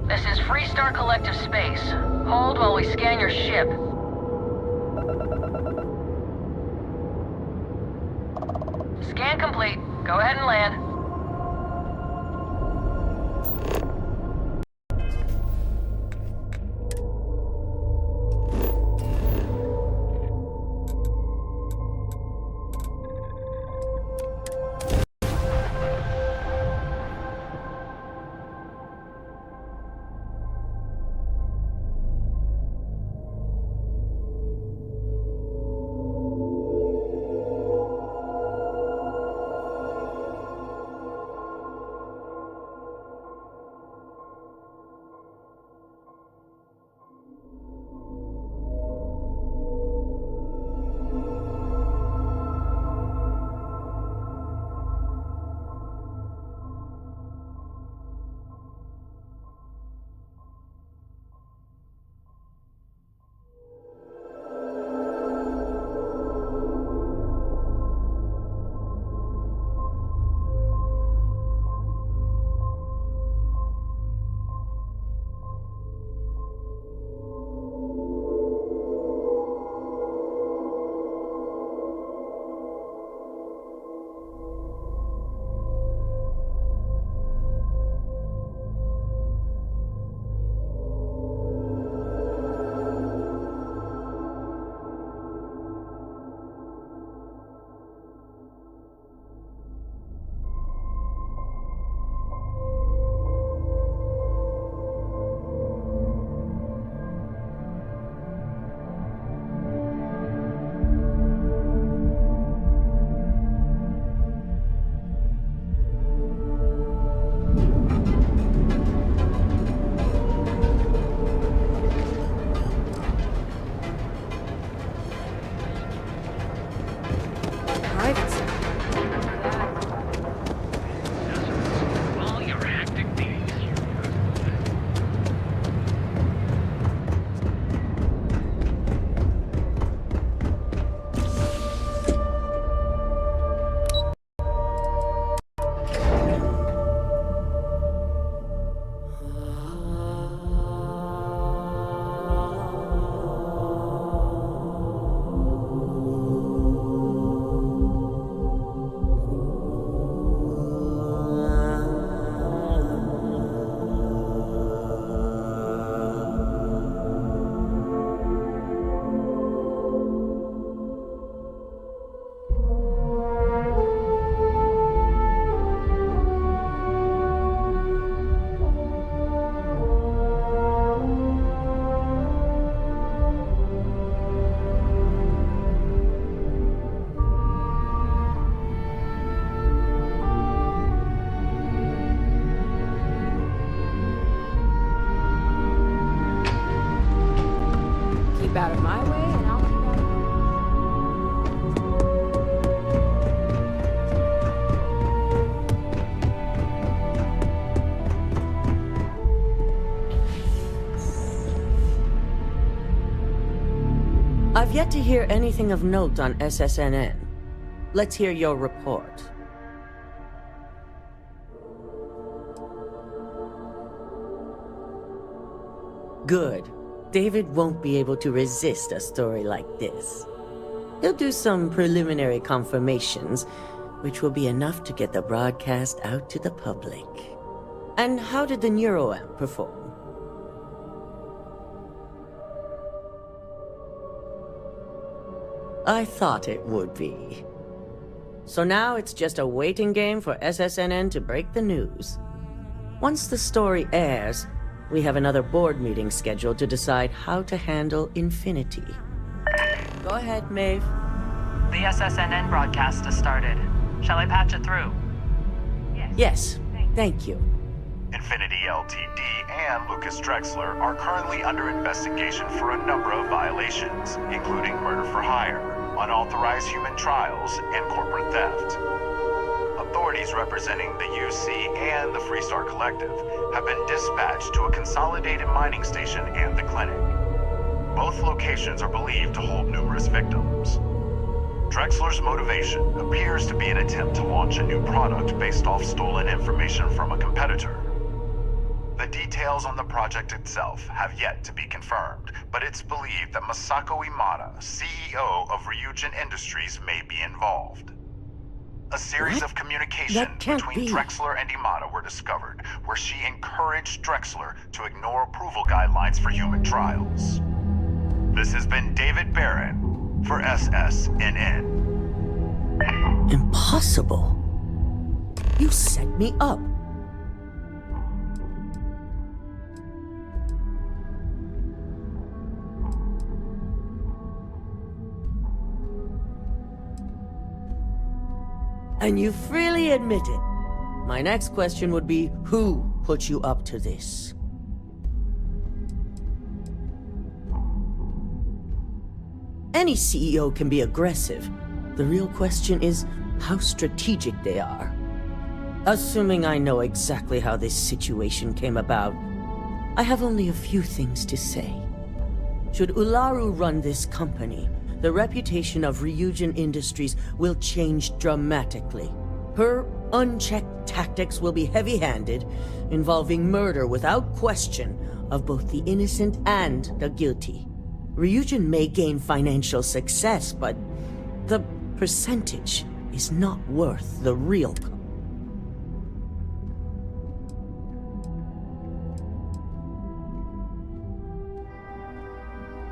This is Freestar Collective Space. Hold while we scan your ship. Scan complete. Go ahead and land. I've yet to hear anything of note on SSNN. Let's hear your report. Good. David won't be able to resist a story like this. He'll do some preliminary confirmations, which will be enough to get the broadcast out to the public. And how did the NeuroAmp perform? I thought it would be. So now it's just a waiting game for SSNN to break the news. Once the story airs, we have another board meeting scheduled to decide how to handle Infinity. Go ahead, Maeve. The SSNN broadcast has started. Shall I patch it through? Yes, thank you. Infinity Ltd. and Lucas Drexler are currently under investigation for a number of violations, including murder for hire, unauthorized human trials, and corporate theft. Authorities representing the UC and the Freestar Collective have been dispatched to a consolidated mining station and the clinic. Both locations are believed to hold numerous victims. Drexler's motivation appears to be an attempt to launch a new product based off stolen information from a competitor. The details on the project itself have yet to be confirmed, but it's believed that Masako Imada, CEO of Ryujin Industries, may be involved. A series of communications between Drexler and Imada were discovered, where she encouraged Drexler to ignore approval guidelines for human trials. This has been David Barron for SSNN. Impossible. You set me up. And you freely admit it. My next question would be, who put you up to this? Any CEO can be aggressive. The real question is how strategic they are. Assuming I know exactly how this situation came about, I have only a few things to say. Should Ularu run this company, the reputation of Ryujin Industries will change dramatically. Her unchecked tactics will be heavy-handed, involving murder without question of both the innocent and the guilty. Ryujin may gain financial success, but the percentage is not worth the real cost.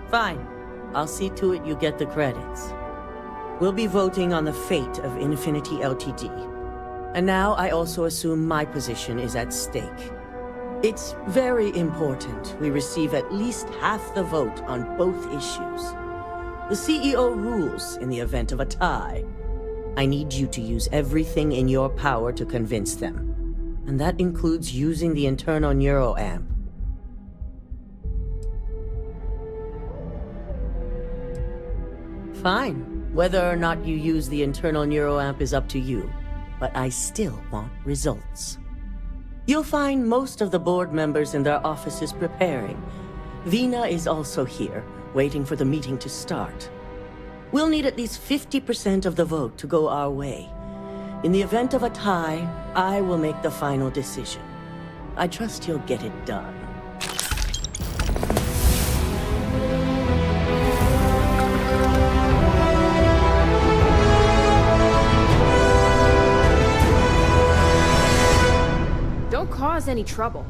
Fine. I'll see to it you get the credits. We'll be voting on the fate of Infinity Ltd. And now I also assume my position is at stake. It's very important we receive at least half the vote on both issues. The CEO rules in the event of a tie. I need you to use everything in your power to convince them. And that includes using the internal NeuroAmp. Fine. Whether or not you use the internal NeuroAmp is up to you, but I still want results. You'll find most of the board members in their offices preparing. Vina is also here, waiting for the meeting to start. We'll need at least 50% of the vote to go our way. In the event of a tie, I will make the final decision. I trust you'll get it done. Don't cause any trouble.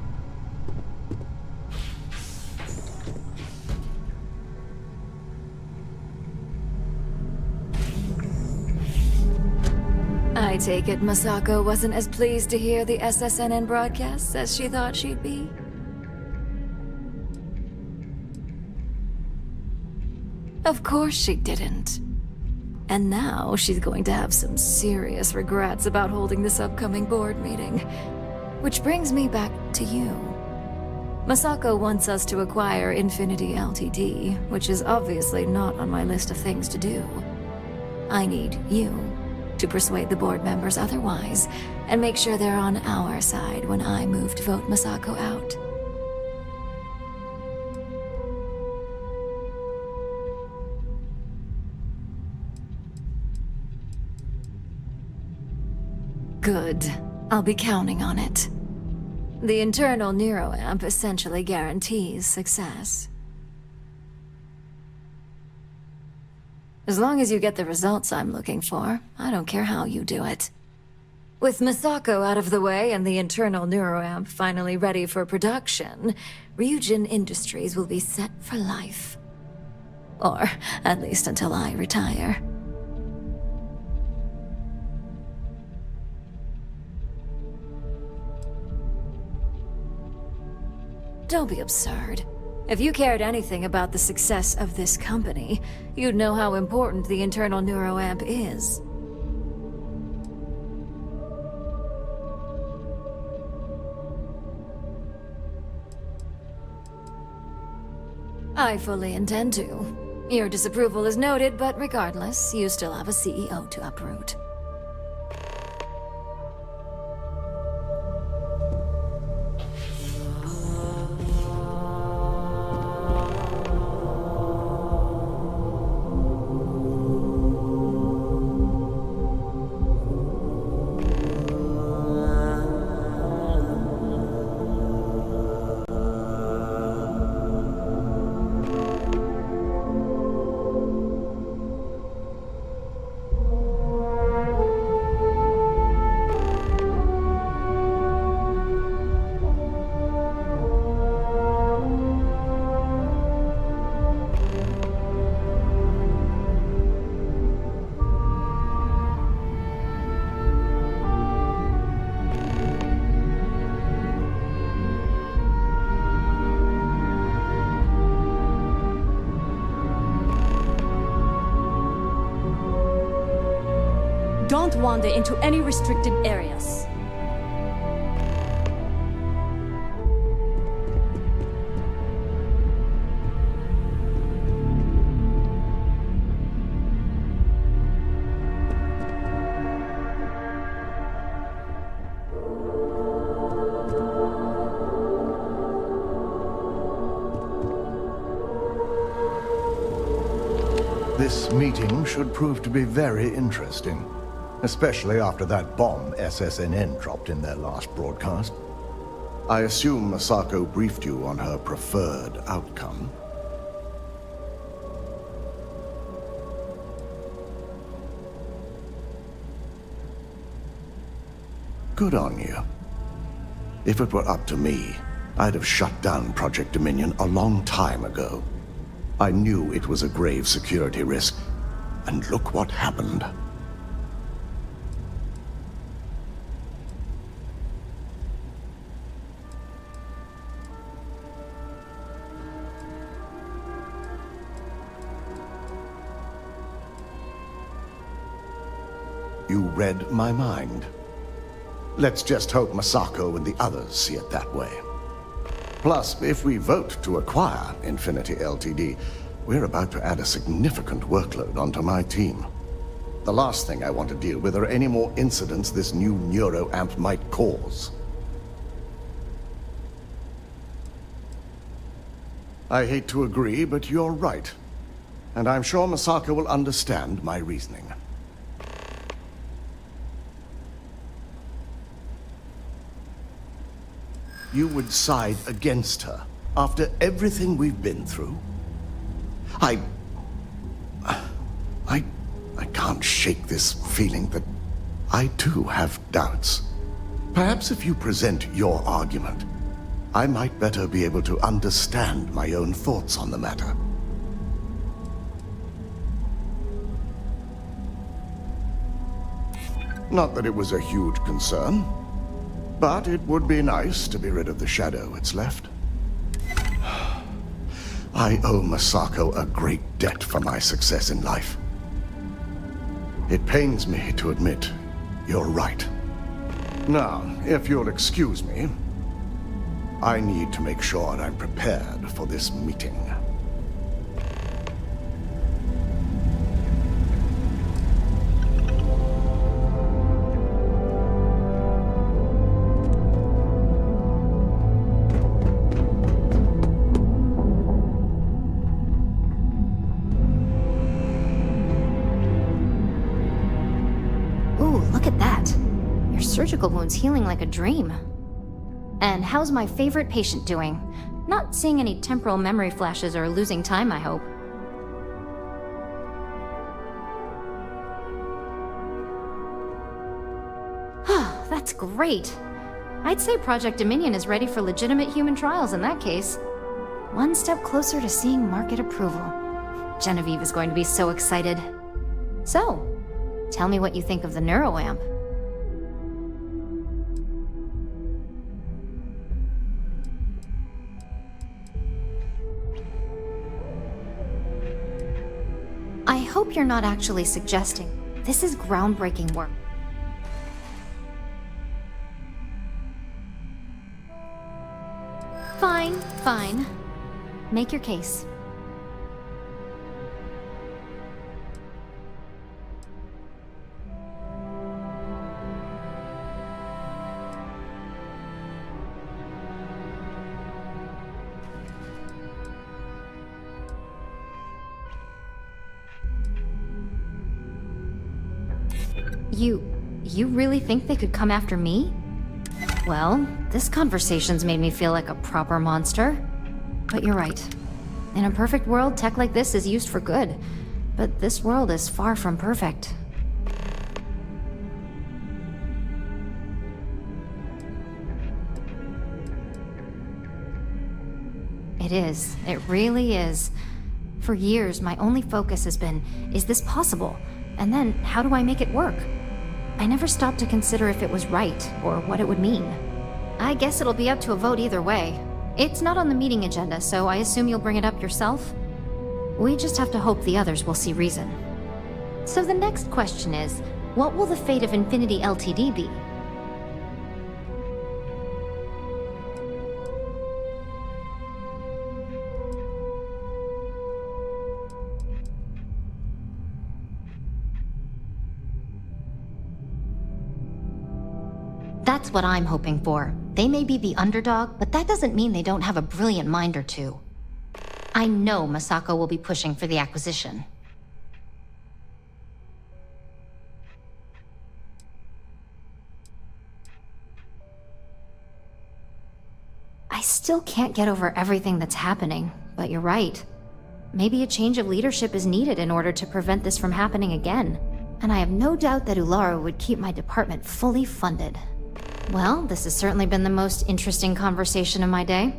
I take it Masako wasn't as pleased to hear the SSNN broadcasts as she thought she'd be? Of course she didn't. And now she's going to have some serious regrets about holding this upcoming board meeting. Which brings me back to you. Masako wants us to acquire Infinity Ltd., which is obviously not on my list of things to do. I need you to persuade the board members otherwise, and make sure they're on our side when I move to vote Masako out. Good. I'll be counting on it. The internal neuroamp essentially guarantees success. As long as you get the results I'm looking for, I don't care how you do it. With Misako out of the way and the internal neuroamp finally ready for production, Ryujin Industries will be set for life. Or at least until I retire. Don't be absurd. If you cared anything about the success of this company, you'd know how important the internal neuroamp is. I fully intend to. Your disapproval is noted, but regardless, you still have a CEO to uproot. Don't wander into any restricted areas. This meeting should prove to be very interesting. Especially after that bomb SSNN dropped in their last broadcast. I assume Misako briefed you on her preferred outcome. Good on you. If it were up to me, I'd have shut down Project Dominion a long time ago. I knew it was a grave security risk, and look what happened. You read my mind. Let's just hope Misako and the others see it that way. Plus, if we vote to acquire Infinity Ltd., we're about to add a significant workload onto my team. The last thing I want to deal with are any more incidents this new neuroamp might cause. I hate to agree, but you're right. And I'm sure Misako will understand my reasoning. You would side against her after everything we've been through? I can't shake this feeling that I too have doubts. Perhaps if you present your argument, I might better be able to understand my own thoughts on the matter. Not that it was a huge concern. But it would be nice to be rid of the shadow it's left. I owe Misako a great debt for my success in life. It pains me to admit you're right. Now, if you'll excuse me, I need to make sure I'm prepared for this meeting. surgical wound's healing like a dream. And how's my favorite patient doing? Not seeing any temporal memory flashes or losing time, I hope. That's great. I'd say Project Dominion is ready for legitimate human trials in that case. One step closer to seeing market approval. Genevieve is going to be so excited. So, tell me what you think of the neuroamp. I hope you're not actually suggesting this is groundbreaking work. Fine. Make your case. You really think they could come after me? Well, this conversation's made me feel like a proper monster. But you're right. In a perfect world, tech like this is used for good. But this world is far from perfect. It is. It really is. For years, my only focus has been, is this possible? And then, how do I make it work? I never stopped to consider if it was right, or what it would mean. I guess it'll be up to a vote either way. It's not on the meeting agenda, so I assume you'll bring it up yourself? We just have to hope the others will see reason. So the next question is, what will the fate of Infinity Ltd be? That's what I'm hoping for. They may be the underdog, but that doesn't mean they don't have a brilliant mind or two. I know Masako will be pushing for the acquisition. I still can't get over everything that's happening, but you're right. Maybe a change of leadership is needed in order to prevent this from happening again. And I have no doubt that Ulara would keep my department fully funded. Well, this has certainly been the most interesting conversation of my day.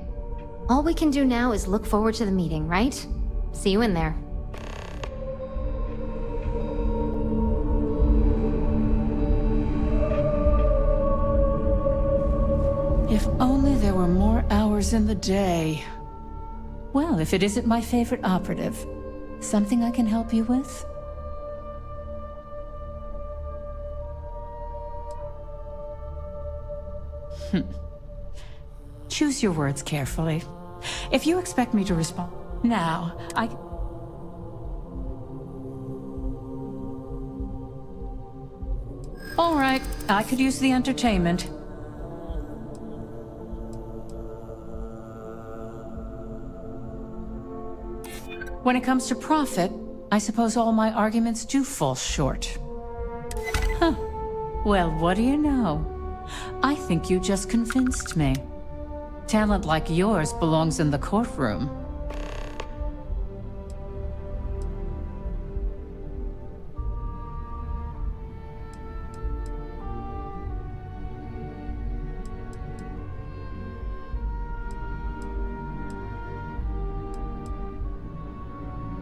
All we can do now is look forward to the meeting, right? See you in there. If only there were more hours in the day. Well, if it isn't my favorite operative, something I can help you with? Choose your words carefully. If you expect me to respond now, All right, I could use the entertainment. When it comes to profit, I suppose all my arguments do fall short. Huh. Well, what do you know? I think you just convinced me. Talent like yours belongs in the courtroom.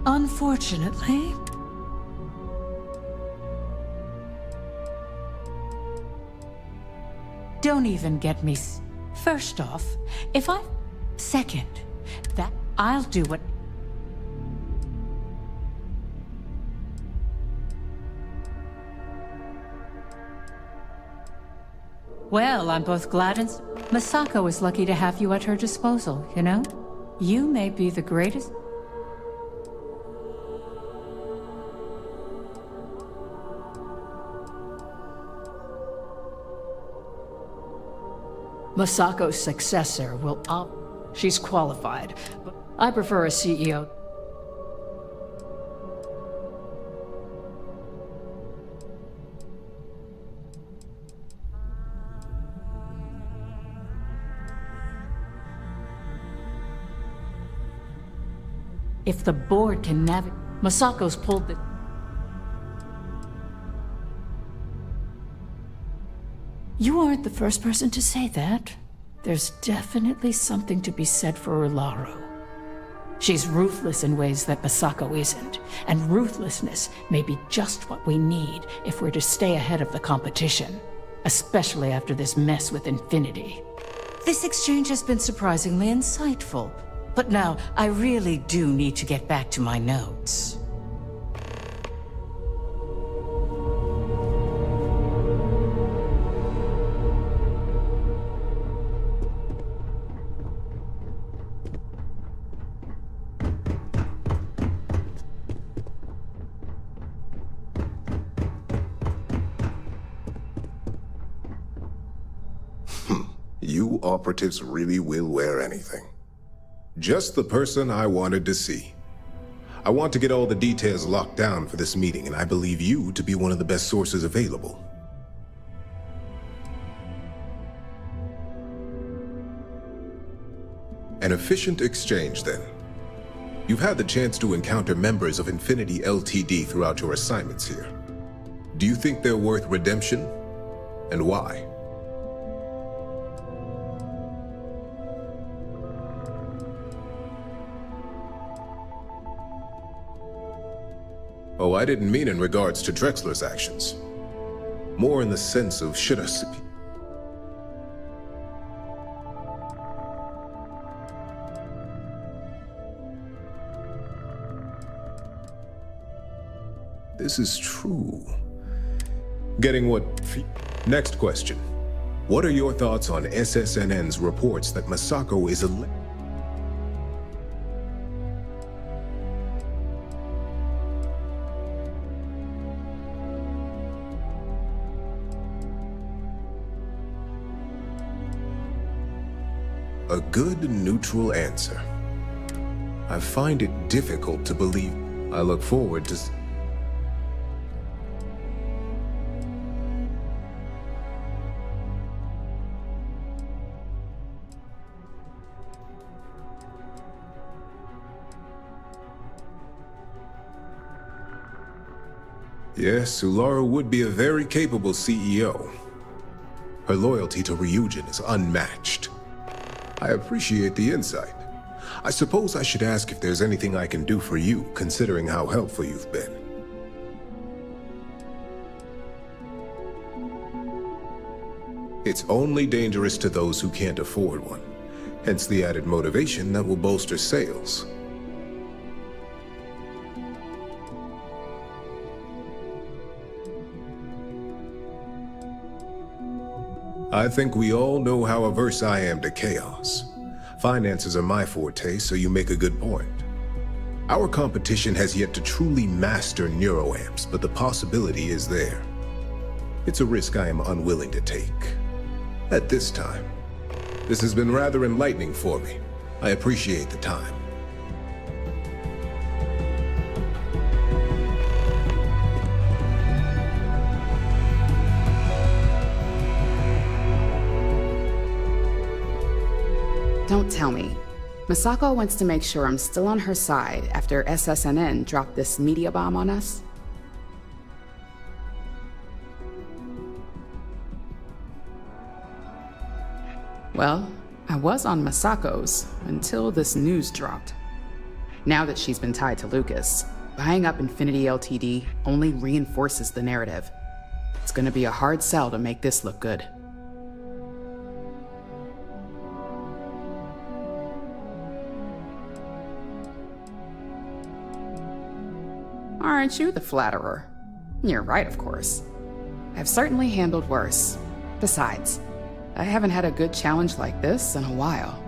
Unfortunately, don't even get me. First off, if I... Second, that I'll do what... Well, I'm both glad and... Masako is lucky to have you at her disposal, you know? You may be the greatest... Masako's successor will she's qualified, but I prefer a CEO. If the board can navigate... Masako's pulled the... You aren't the first person to say that. There's definitely something to be said for Ularo. She's ruthless in ways that Masako isn't, and ruthlessness may be just what we need if we're to stay ahead of the competition, especially after this mess with Infinity. This exchange has been surprisingly insightful, but now I really do need to get back to my notes. You operatives really will wear anything. Just the person I wanted to see. I want to get all the details locked down for this meeting, and I believe you to be one of the best sources available. An efficient exchange, then. You've had the chance to encounter members of Infinity LTD throughout your assignments here. Do you think they're worth redemption? And why? Oh, I didn't mean in regards to Drexler's actions. More in the sense of should us... This is true. Getting what... Next question. What are your thoughts on SSNN's reports that Masako is a good neutral answer. I find it difficult to believe. I look forward to... Yes, Ularo would be a very capable CEO. Her loyalty to Ryujin is unmatched. I appreciate the insight. I suppose I should ask if there's anything I can do for you, considering how helpful you've been. It's only dangerous to those who can't afford one, hence the added motivation that will bolster sales. I think we all know how averse I am to chaos. Finances are my forte, so you make a good point. Our competition has yet to truly master neuroamps, but the possibility is there. It's a risk I am unwilling to take. At this time. This has been rather enlightening for me. I appreciate the time. Don't tell me. Masako wants to make sure I'm still on her side after SSNN dropped this media bomb on us? Well, I was on Masako's until this news dropped. Now that she's been tied to Lucas, buying up Infinity LTD only reinforces the narrative. It's gonna be a hard sell to make this look good. Aren't you the flatterer? You're right, of course. I've certainly handled worse. Besides, I haven't had a good challenge like this in a while.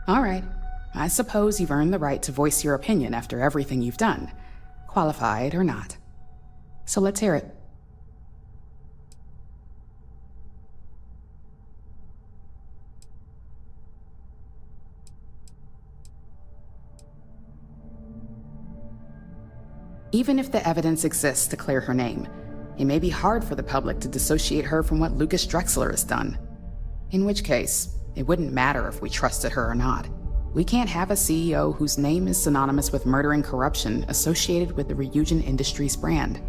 All right. I suppose you've earned the right to voice your opinion after everything you've done, qualified or not. So let's hear it. Even if the evidence exists to clear her name, it may be hard for the public to dissociate her from what Lucas Drexler has done. In which case, it wouldn't matter if we trusted her or not. We can't have a CEO whose name is synonymous with murder and corruption associated with the Ryujin Industries brand.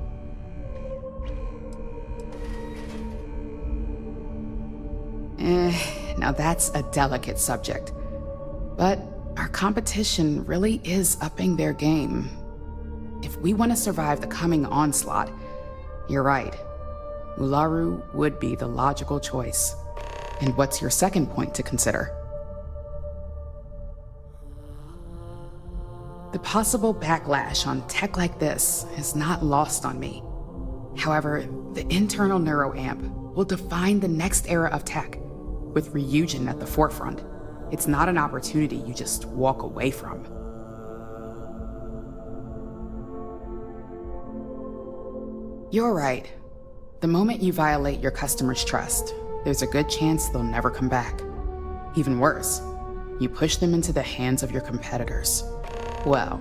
Now that's a delicate subject. But our competition really is upping their game. If we want to survive the coming onslaught, you're right. Ularu would be the logical choice. And what's your second point to consider? The possible backlash on tech like this is not lost on me. However, the internal neuroamp will define the next era of tech, with Ryujin at the forefront. It's not an opportunity you just walk away from. You're right. The moment you violate your customers' trust, there's a good chance they'll never come back. Even worse, you push them into the hands of your competitors. Well,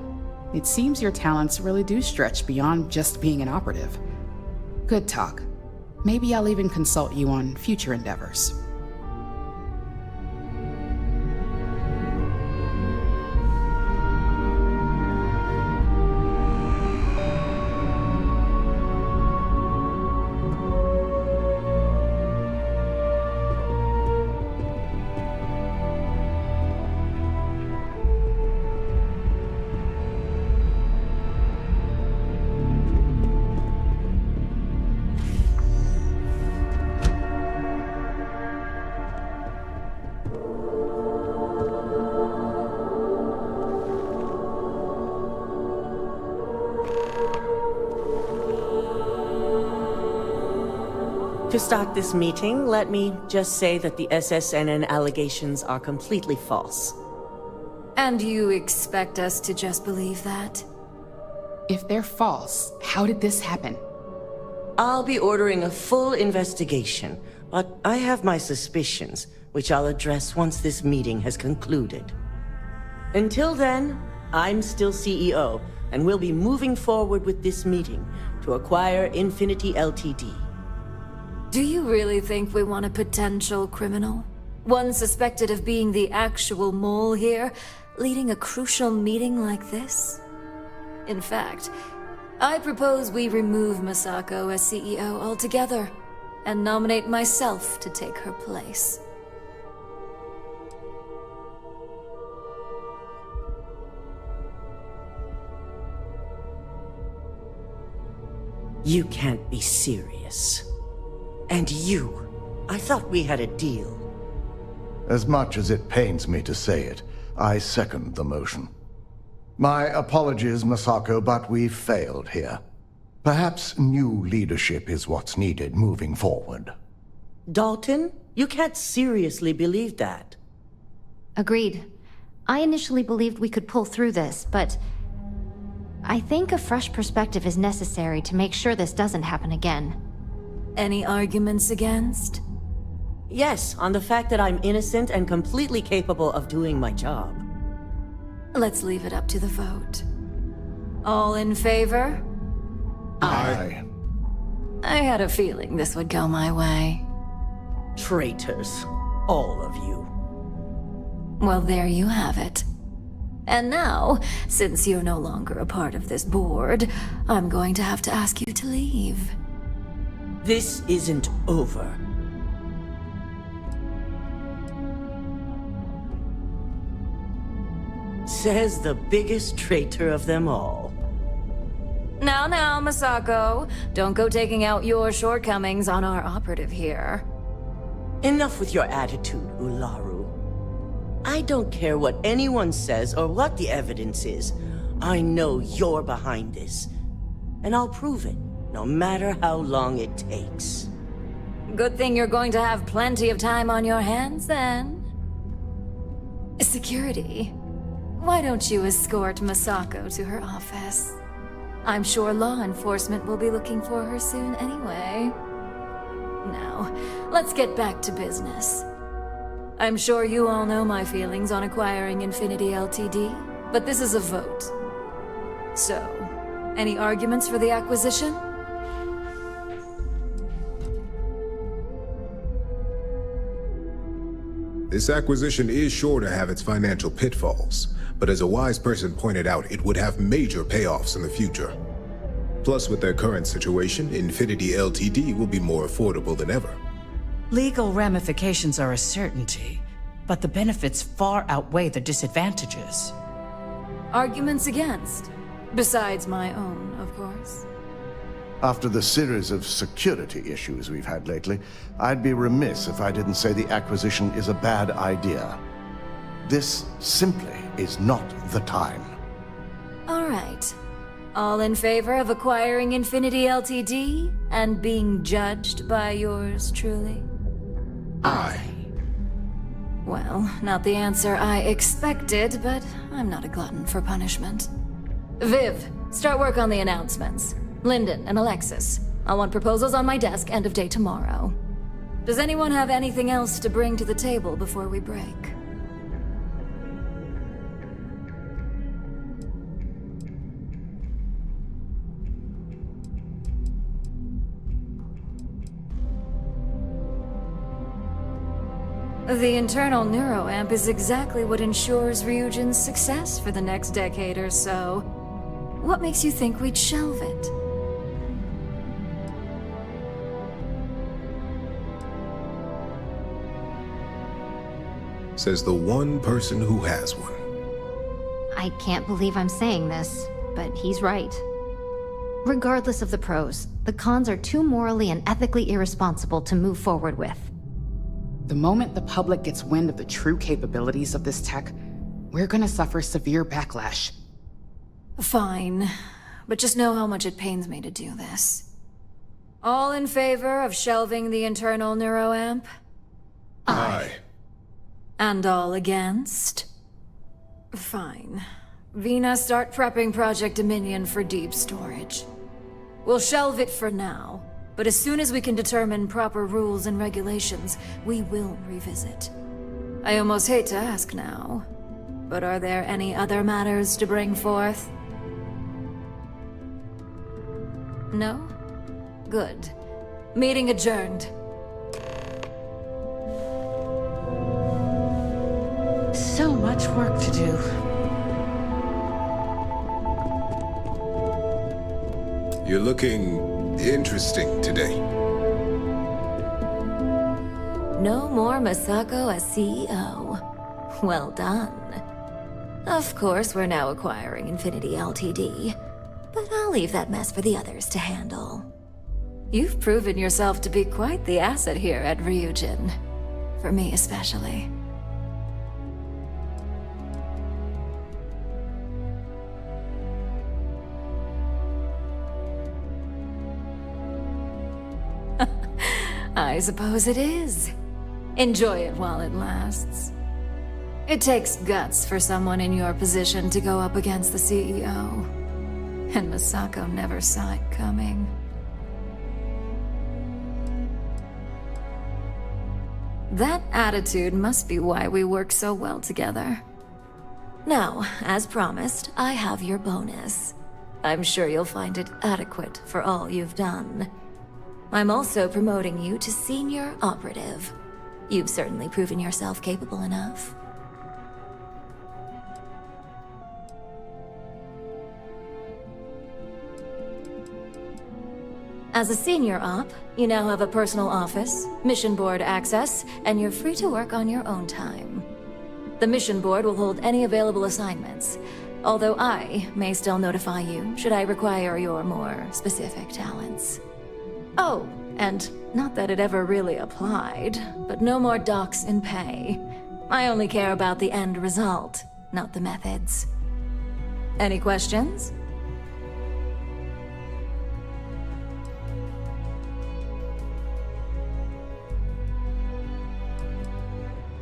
it seems your talents really do stretch beyond just being an operative. Good talk. Maybe I'll even consult you on future endeavors. To start this meeting, let me just say that the SSNN allegations are completely false. And you expect us to just believe that? If they're false, how did this happen? I'll be ordering a full investigation, but I have my suspicions, which I'll address once this meeting has concluded. Until then, I'm still CEO, and we'll be moving forward with this meeting to acquire Infinity Ltd. Do you really think we want a potential criminal? One suspected of being the actual mole here, leading a crucial meeting like this? In fact, I propose we remove Masako as CEO altogether, and nominate myself to take her place. You can't be serious. And you, I thought we had a deal. As much as it pains me to say it, I second the motion. My apologies, Masako, but we've failed here. Perhaps new leadership is what's needed moving forward. Dalton, you can't seriously believe that. Agreed. I initially believed we could pull through this, but I think a fresh perspective is necessary to make sure this doesn't happen again. Any arguments against? Yes, on the fact that I'm innocent and completely capable of doing my job. Let's leave it up to the vote. All in favor? Aye. I had a feeling this would go my way. Traitors, all of you. Well, there you have it. And now, since you're no longer a part of this board, I'm going to have to ask you to leave. This isn't over. Says the biggest traitor of them all. Now, Masako. Don't go taking out your shortcomings on our operative here. Enough with your attitude, Ularu. I don't care what anyone says or what the evidence is. I know you're behind this. And I'll prove it, no matter how long it takes. Good thing you're going to have plenty of time on your hands, then. Security. Why don't you escort Masako to her office? I'm sure law enforcement will be looking for her soon anyway. Now, let's get back to business. I'm sure you all know my feelings on acquiring Infinity Ltd, but this is a vote. So, Any arguments for the acquisition? This acquisition is sure to have its financial pitfalls, but as a wise person pointed out, it would have major payoffs in the future. Plus, with their current situation, Infinity Ltd. Will be more affordable than ever. Legal ramifications are a certainty, but the benefits far outweigh the disadvantages. Arguments against? Besides my own, of course. After the series of security issues we've had lately, I'd be remiss if I didn't say the acquisition is a bad idea. This simply is not the time. All right. All in favor of acquiring Infinity Ltd. And being judged by yours truly? Aye. Well, not the answer I expected, but I'm not a glutton for punishment. Viv, start work on the announcements. Lyndon and Alexis, I want proposals on my desk end of day tomorrow. Does anyone have anything else to bring to the table before we break? The internal neuroamp is exactly what ensures Ryujin's success for the next decade or so. What makes you think we'd shelve it? Says the one person who has one. I can't believe I'm saying this, but he's right. Regardless of the pros, the cons are too morally and ethically irresponsible to move forward with. The moment the public gets wind of the true capabilities of this tech, we're gonna suffer severe backlash. Fine, but just know how much it pains me to do this. All in favor of shelving the internal neuroamp? Aye. And all against? Fine. Vina, start prepping Project Dominion for deep storage. We'll shelve it for now, but as soon as we can determine proper rules and regulations, we will revisit. I almost hate to ask now, but are there any other matters to bring forth? No? Good. Meeting adjourned. So much work to do. You're looking interesting today. No more Masako as CEO. Well done. Of course, we're now acquiring Infinity Ltd., but I'll leave that mess for the others to handle. You've proven yourself to be quite the asset here at Ryujin. For me especially. I suppose it is. Enjoy it while it lasts. It takes guts for someone in your position to go up against the CEO. And Masako never saw it coming. That attitude must be why we work so well together. Now, as promised, I have your bonus. I'm sure you'll find it adequate for all you've done. I'm also promoting you to senior operative. You've certainly proven yourself capable enough. As a senior op, you now have a personal office, mission board access, and you're free to work on your own time. The mission board will hold any available assignments, although I may still notify you should I require your more specific talents. Oh, and not that it ever really applied, but no more docks in pay. I only care about the end result, not the methods. Any questions?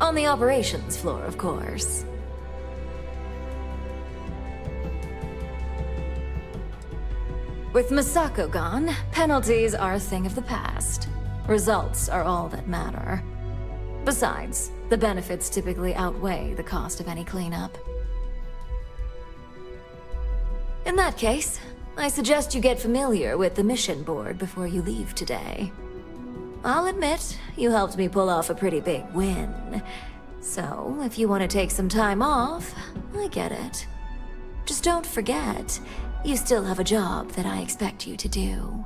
On the operations floor, of course. With Masako gone, penalties are a thing of the past. Results are all that matter. Besides, the benefits typically outweigh the cost of any cleanup. In that case, I suggest you get familiar with the mission board before you leave today. I'll admit, you helped me pull off a pretty big win. So, if you want to take some time off, I get it. Just don't forget, you still have a job that I expect you to do.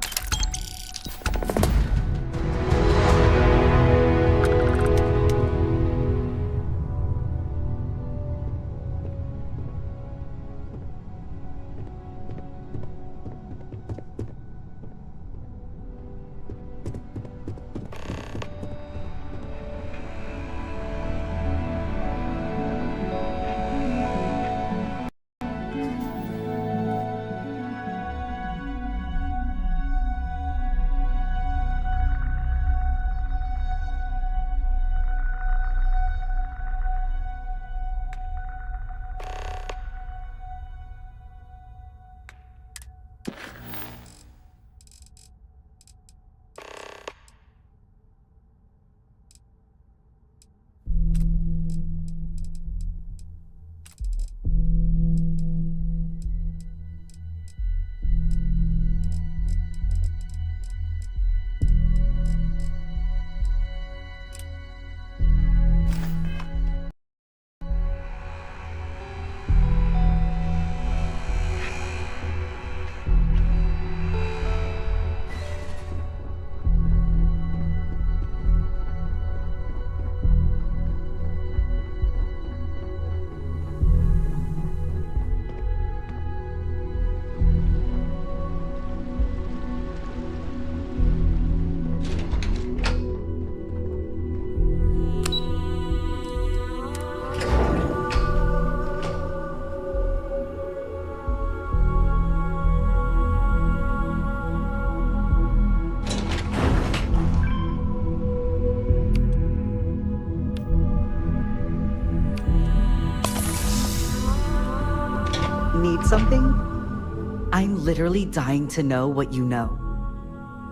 Need something? I'm literally dying to know what you know.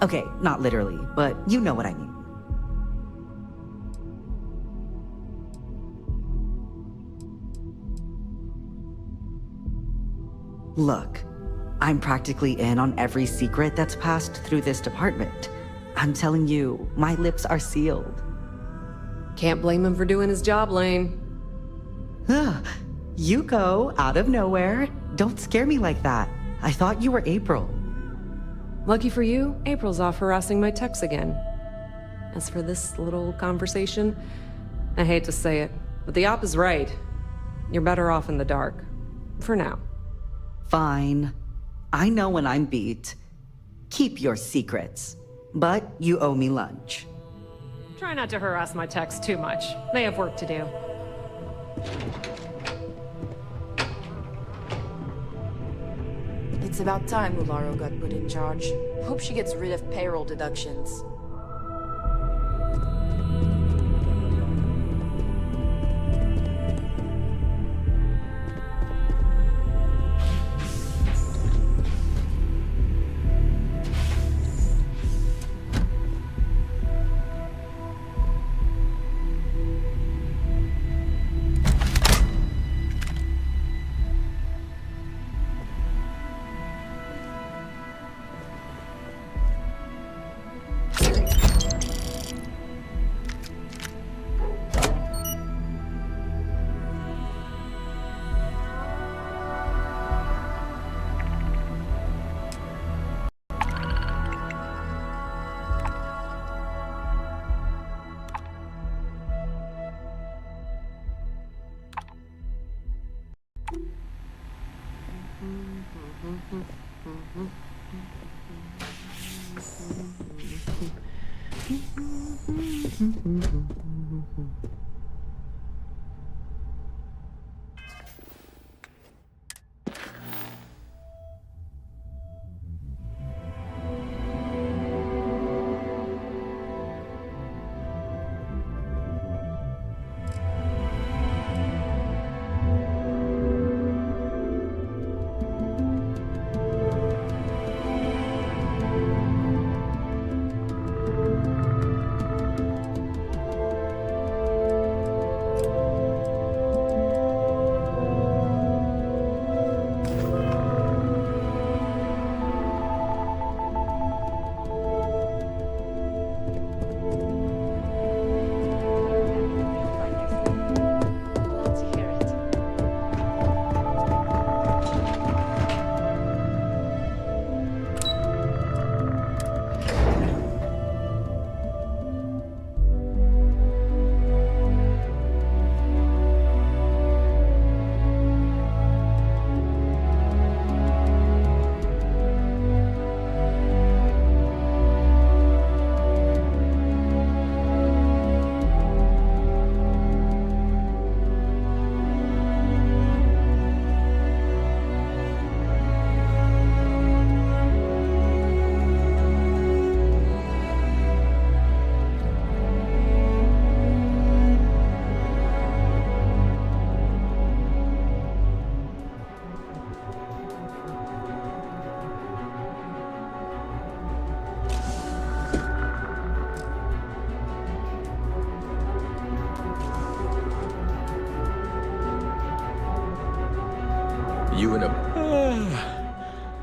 Okay, not literally, but you know what I mean. Look, I'm practically in on every secret that's passed through this department. I'm telling you, my lips are sealed. Can't blame him for doing his job, Lane. Yuko, out of nowhere. Don't scare me like that. I thought you were April. Lucky for you, April's off harassing my techs again. As for this little conversation, I hate to say it, but the op is right. You're better off in the dark. For now. Fine. I know when I'm beat. Keep your secrets. But you owe me lunch. Try not to harass my techs too much. They have work to do. It's about time Ularo got put in charge. Hope she gets rid of payroll deductions.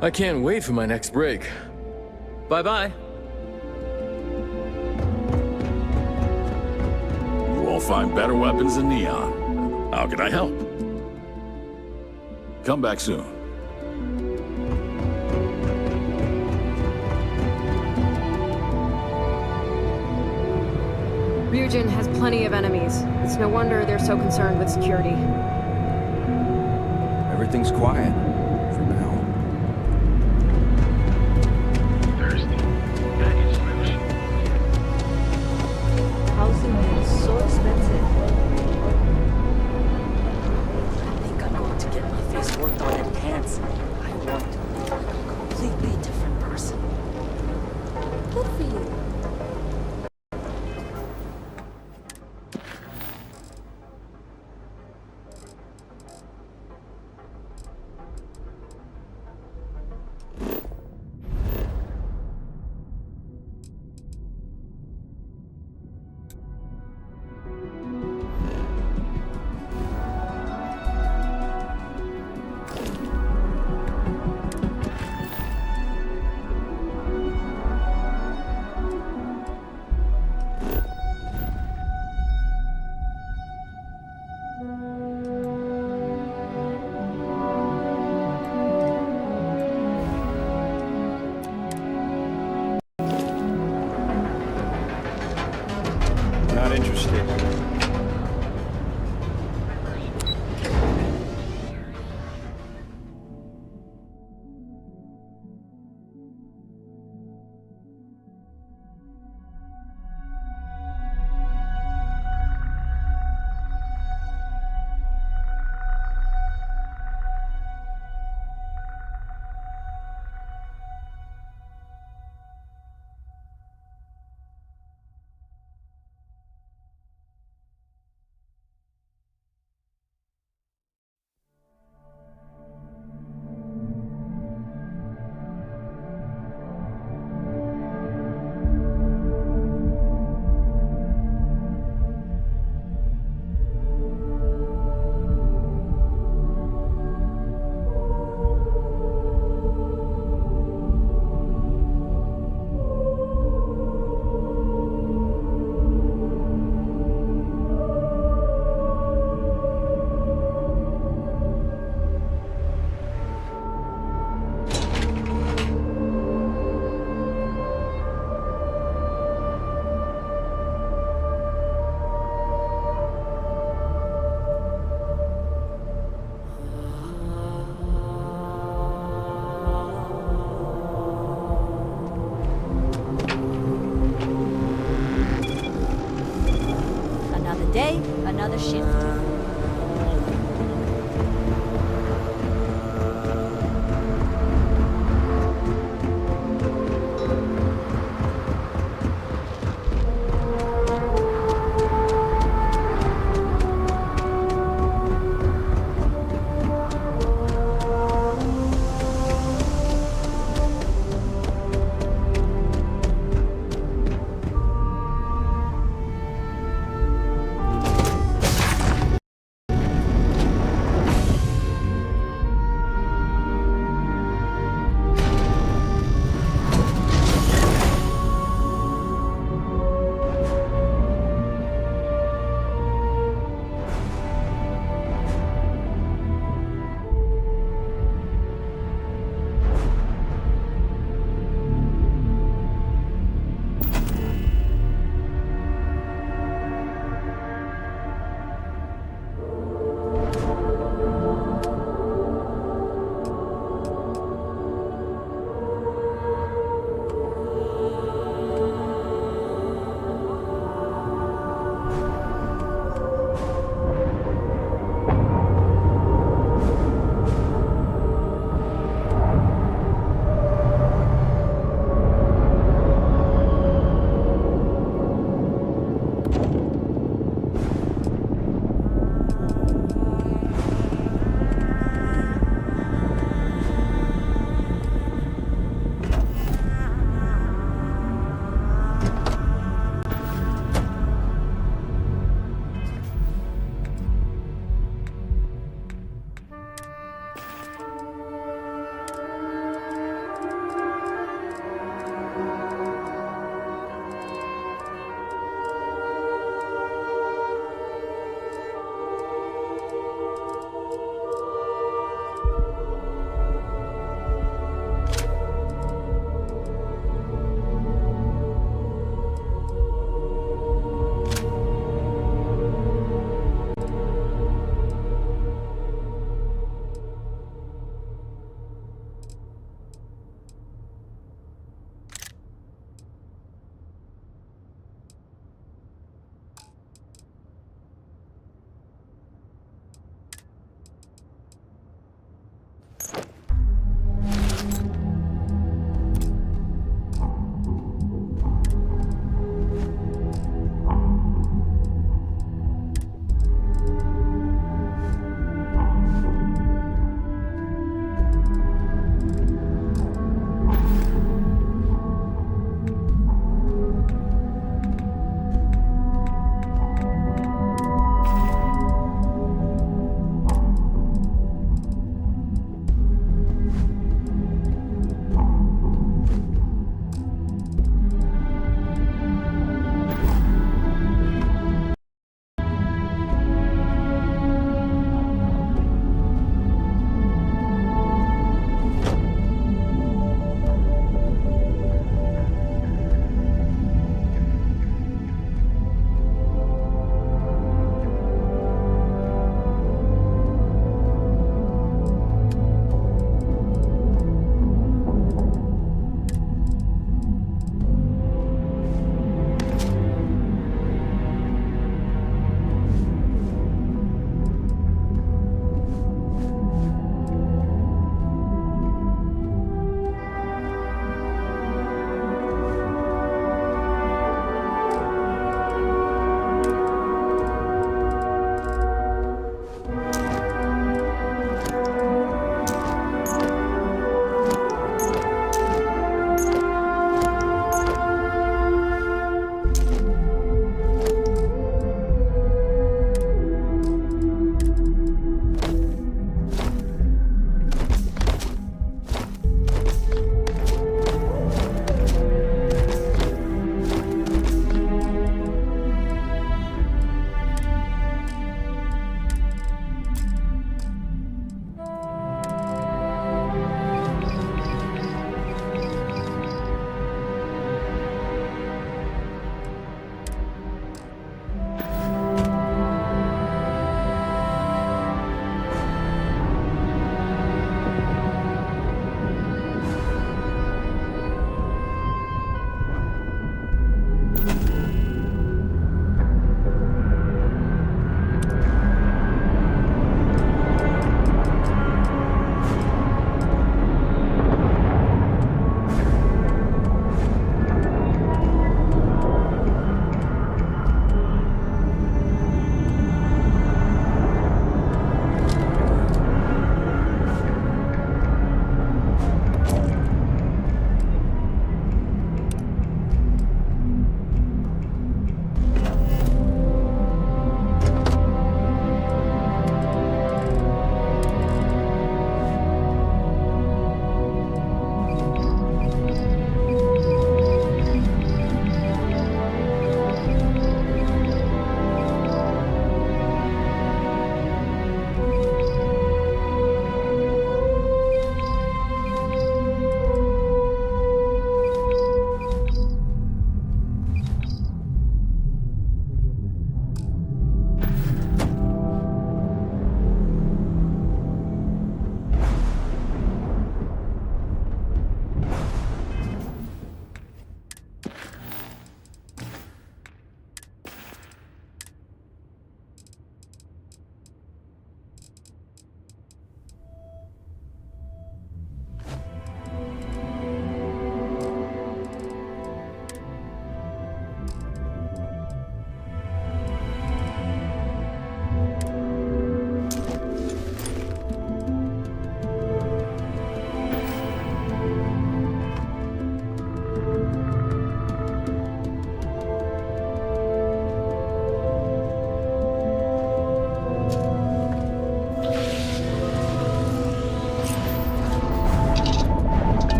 I can't wait for my next break. Bye-bye. You won't find better weapons than Neon. How can I help? Come back soon. Ryujin has plenty of enemies. It's no wonder they're so concerned with security. Everything's quiet. For now. Housing is so expensive. I think I'm going to get my face worked on in pants. I want to be a completely different person. Good for you. Not interested. Another day, another shift.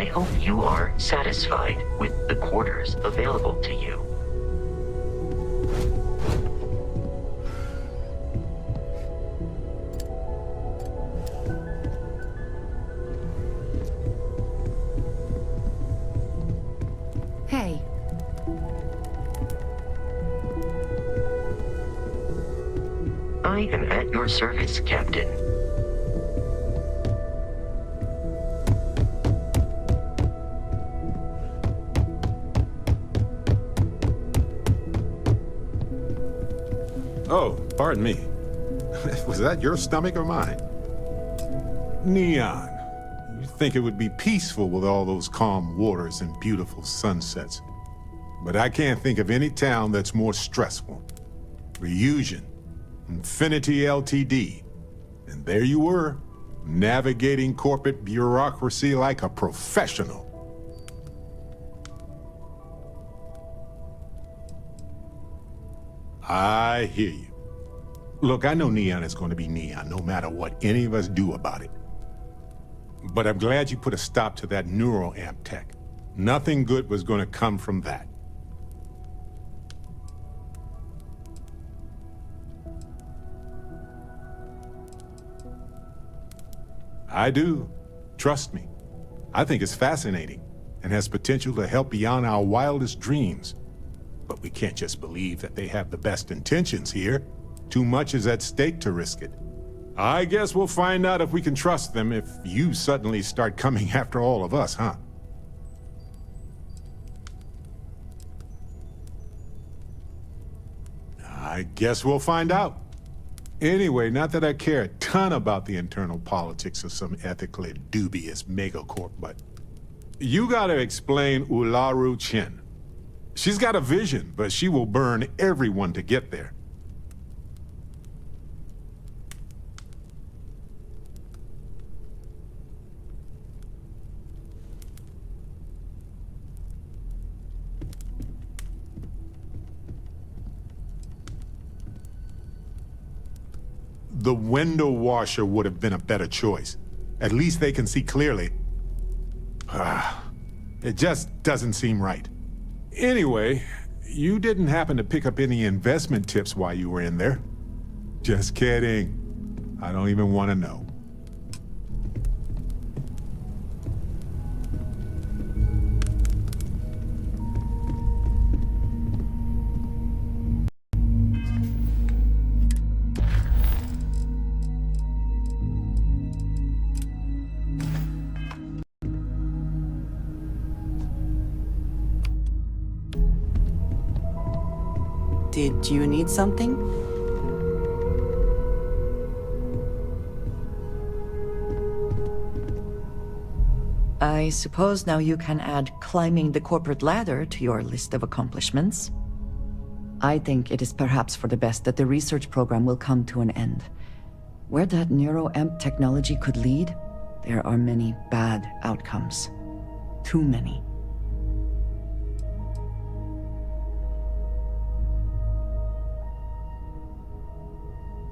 I hope you are satisfied with the quarters available to you. Hey. I am at your service, Captain. Oh, pardon me. Was that your stomach or mine? Neon. You think it would be peaceful with all those calm waters and beautiful sunsets. But I can't think of any town that's more stressful. Reusion, Infinity Ltd. And there you were, navigating corporate bureaucracy like a professional. I hear you. Look, I know Neon is going to be Neon, no matter what any of us do about it. But I'm glad you put a stop to that neuroamp tech. Nothing good was going to come from that. I do. Trust me. I think it's fascinating and has potential to help beyond our wildest dreams. But we can't just believe that they have the best intentions here. Too much is at stake to risk it. I guess we'll find out if we can trust them if you suddenly start coming after all of us, huh? I guess we'll find out. Anyway, not that I care a ton about the internal politics of some ethically dubious megacorp, but you gotta explain Ularu Chen. She's got a vision, but she will burn everyone to get there. The window washer would have been a better choice. At least they can see clearly. It just doesn't seem right. Anyway, you didn't happen to pick up any investment tips while you were in there? Just kidding. I don't even want to know. Did you need something? I suppose now you can add climbing the corporate ladder to your list of accomplishments. I think it is perhaps for the best that the research program will come to an end. Where that neuroamp technology could lead, there are many bad outcomes. Too many.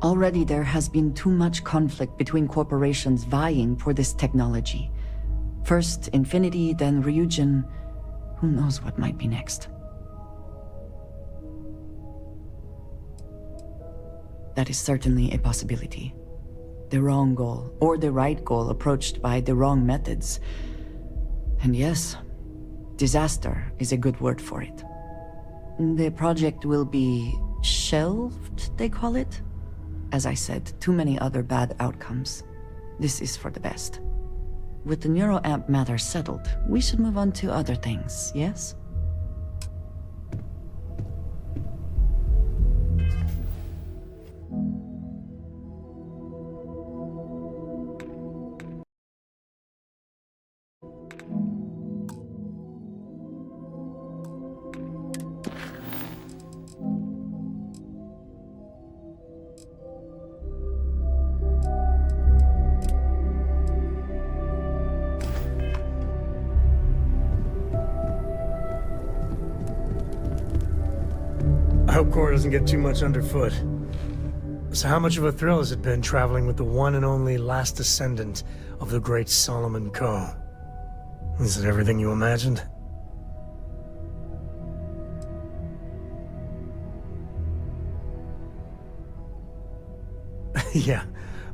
Already there has been too much conflict between corporations vying for this technology. First Infinity, then Reugen. Who knows what might be next? That is certainly a possibility. The wrong goal, or the right goal approached by the wrong methods. And yes, disaster is a good word for it. The project will be shelved, they call it? As I said, too many other bad outcomes. This is for the best. With the neuroamp matter settled, we should move on to other things, yes? I hope Cora doesn't get too much underfoot. So how much of a thrill has it been traveling with the one and only last descendant of the great Solomon Coe? Is it everything you imagined? Yeah,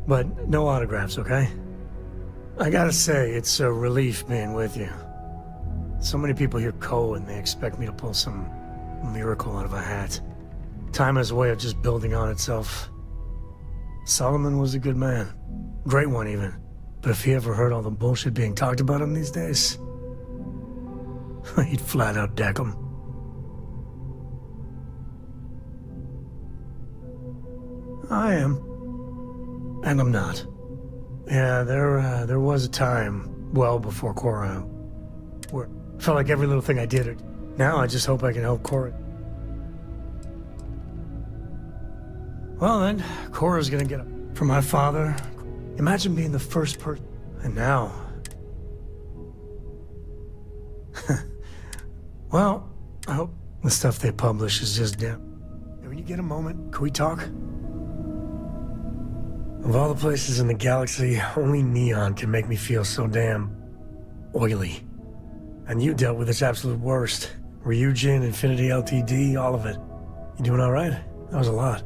but no autographs, okay? I gotta say, it's a relief being with you. So many people hear Cole and they expect me to pull some miracle out of a hat. Time has a way of just building on itself. Solomon was a good man. Great one, even. But if he ever heard all the bullshit being talked about him these days, he'd flat out deck him. I am. And I'm not. Yeah, there was a time, well before Cora, where it felt like every little thing I did. Now I just hope I can help Cora. Well then, Cora's gonna get up. For my father, imagine being the first person. And now... Well, I hope the stuff they publish is just damn. When you get a moment, can we talk? Of all the places in the galaxy, only Neon can make me feel so damn oily. And you dealt with its absolute worst. Ryujin, Infinity LTD, all of it. You doing all right? That was a lot.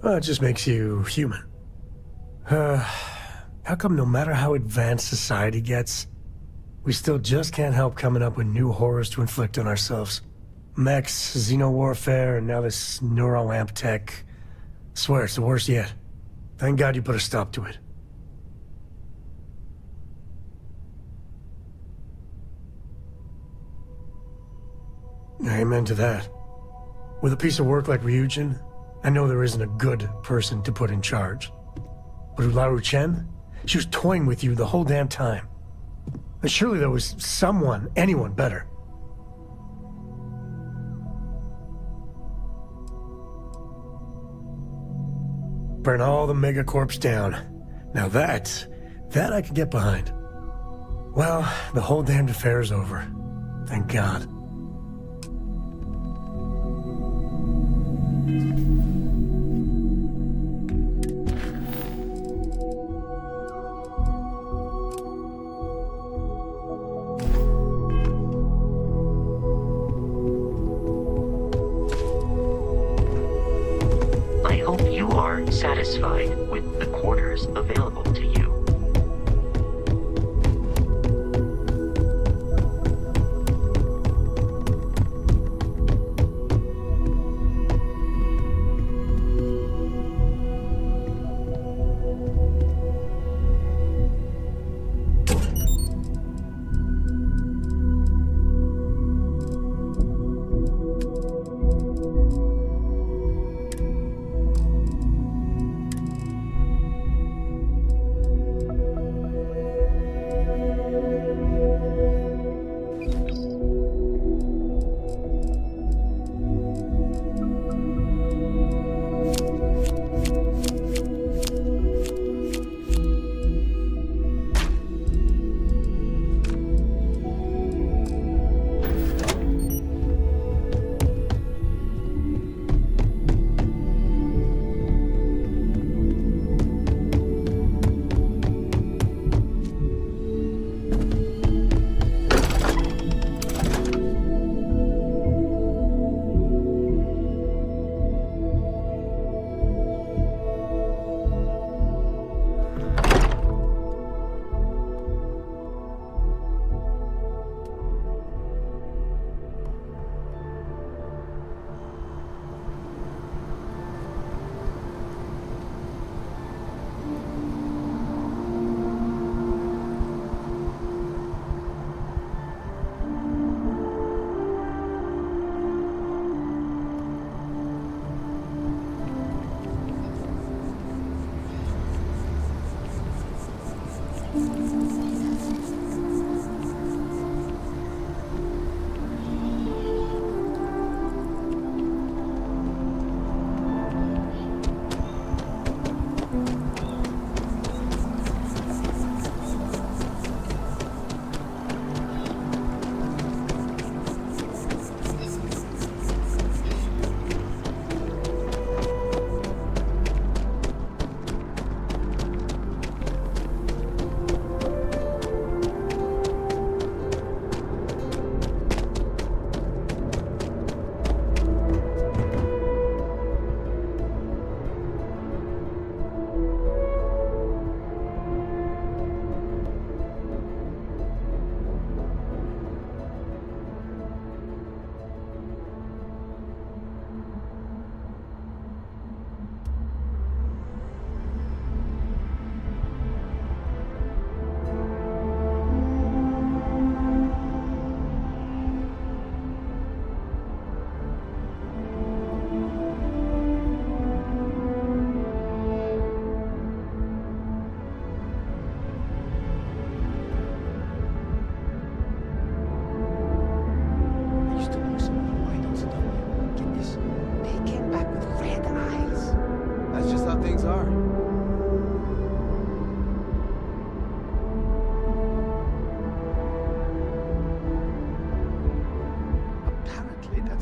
Well, it just makes you human. How come no matter how advanced society gets, we still just can't help coming up with new horrors to inflict on ourselves? Mechs, xeno-warfare, and now this neuroamp tech. Swear, it's the worst yet. Thank God you put a stop to it. Amen to that. With a piece of work like Ryujin, I know there isn't a good person to put in charge. But Ularu Chen? She was toying with you the whole damn time. And surely there was someone, anyone better. Burn all the megacorps down. Now that I can get behind. Well, the whole damned affair is over. Thank God. I hope you are satisfied with the quarters available to you.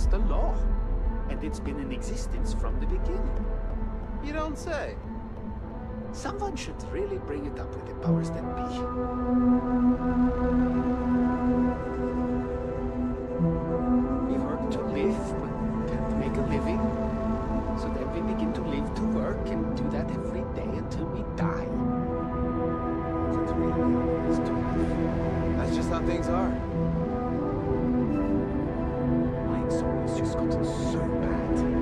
just a law. And it's been in existence from the beginning. You don't say. Someone should really bring it up with the powers that be. We work to live, but can't make a living. So then we begin to live to work and do that every day until we die. That really is to live. That's just how things are. My insomnia's just gotten so bad.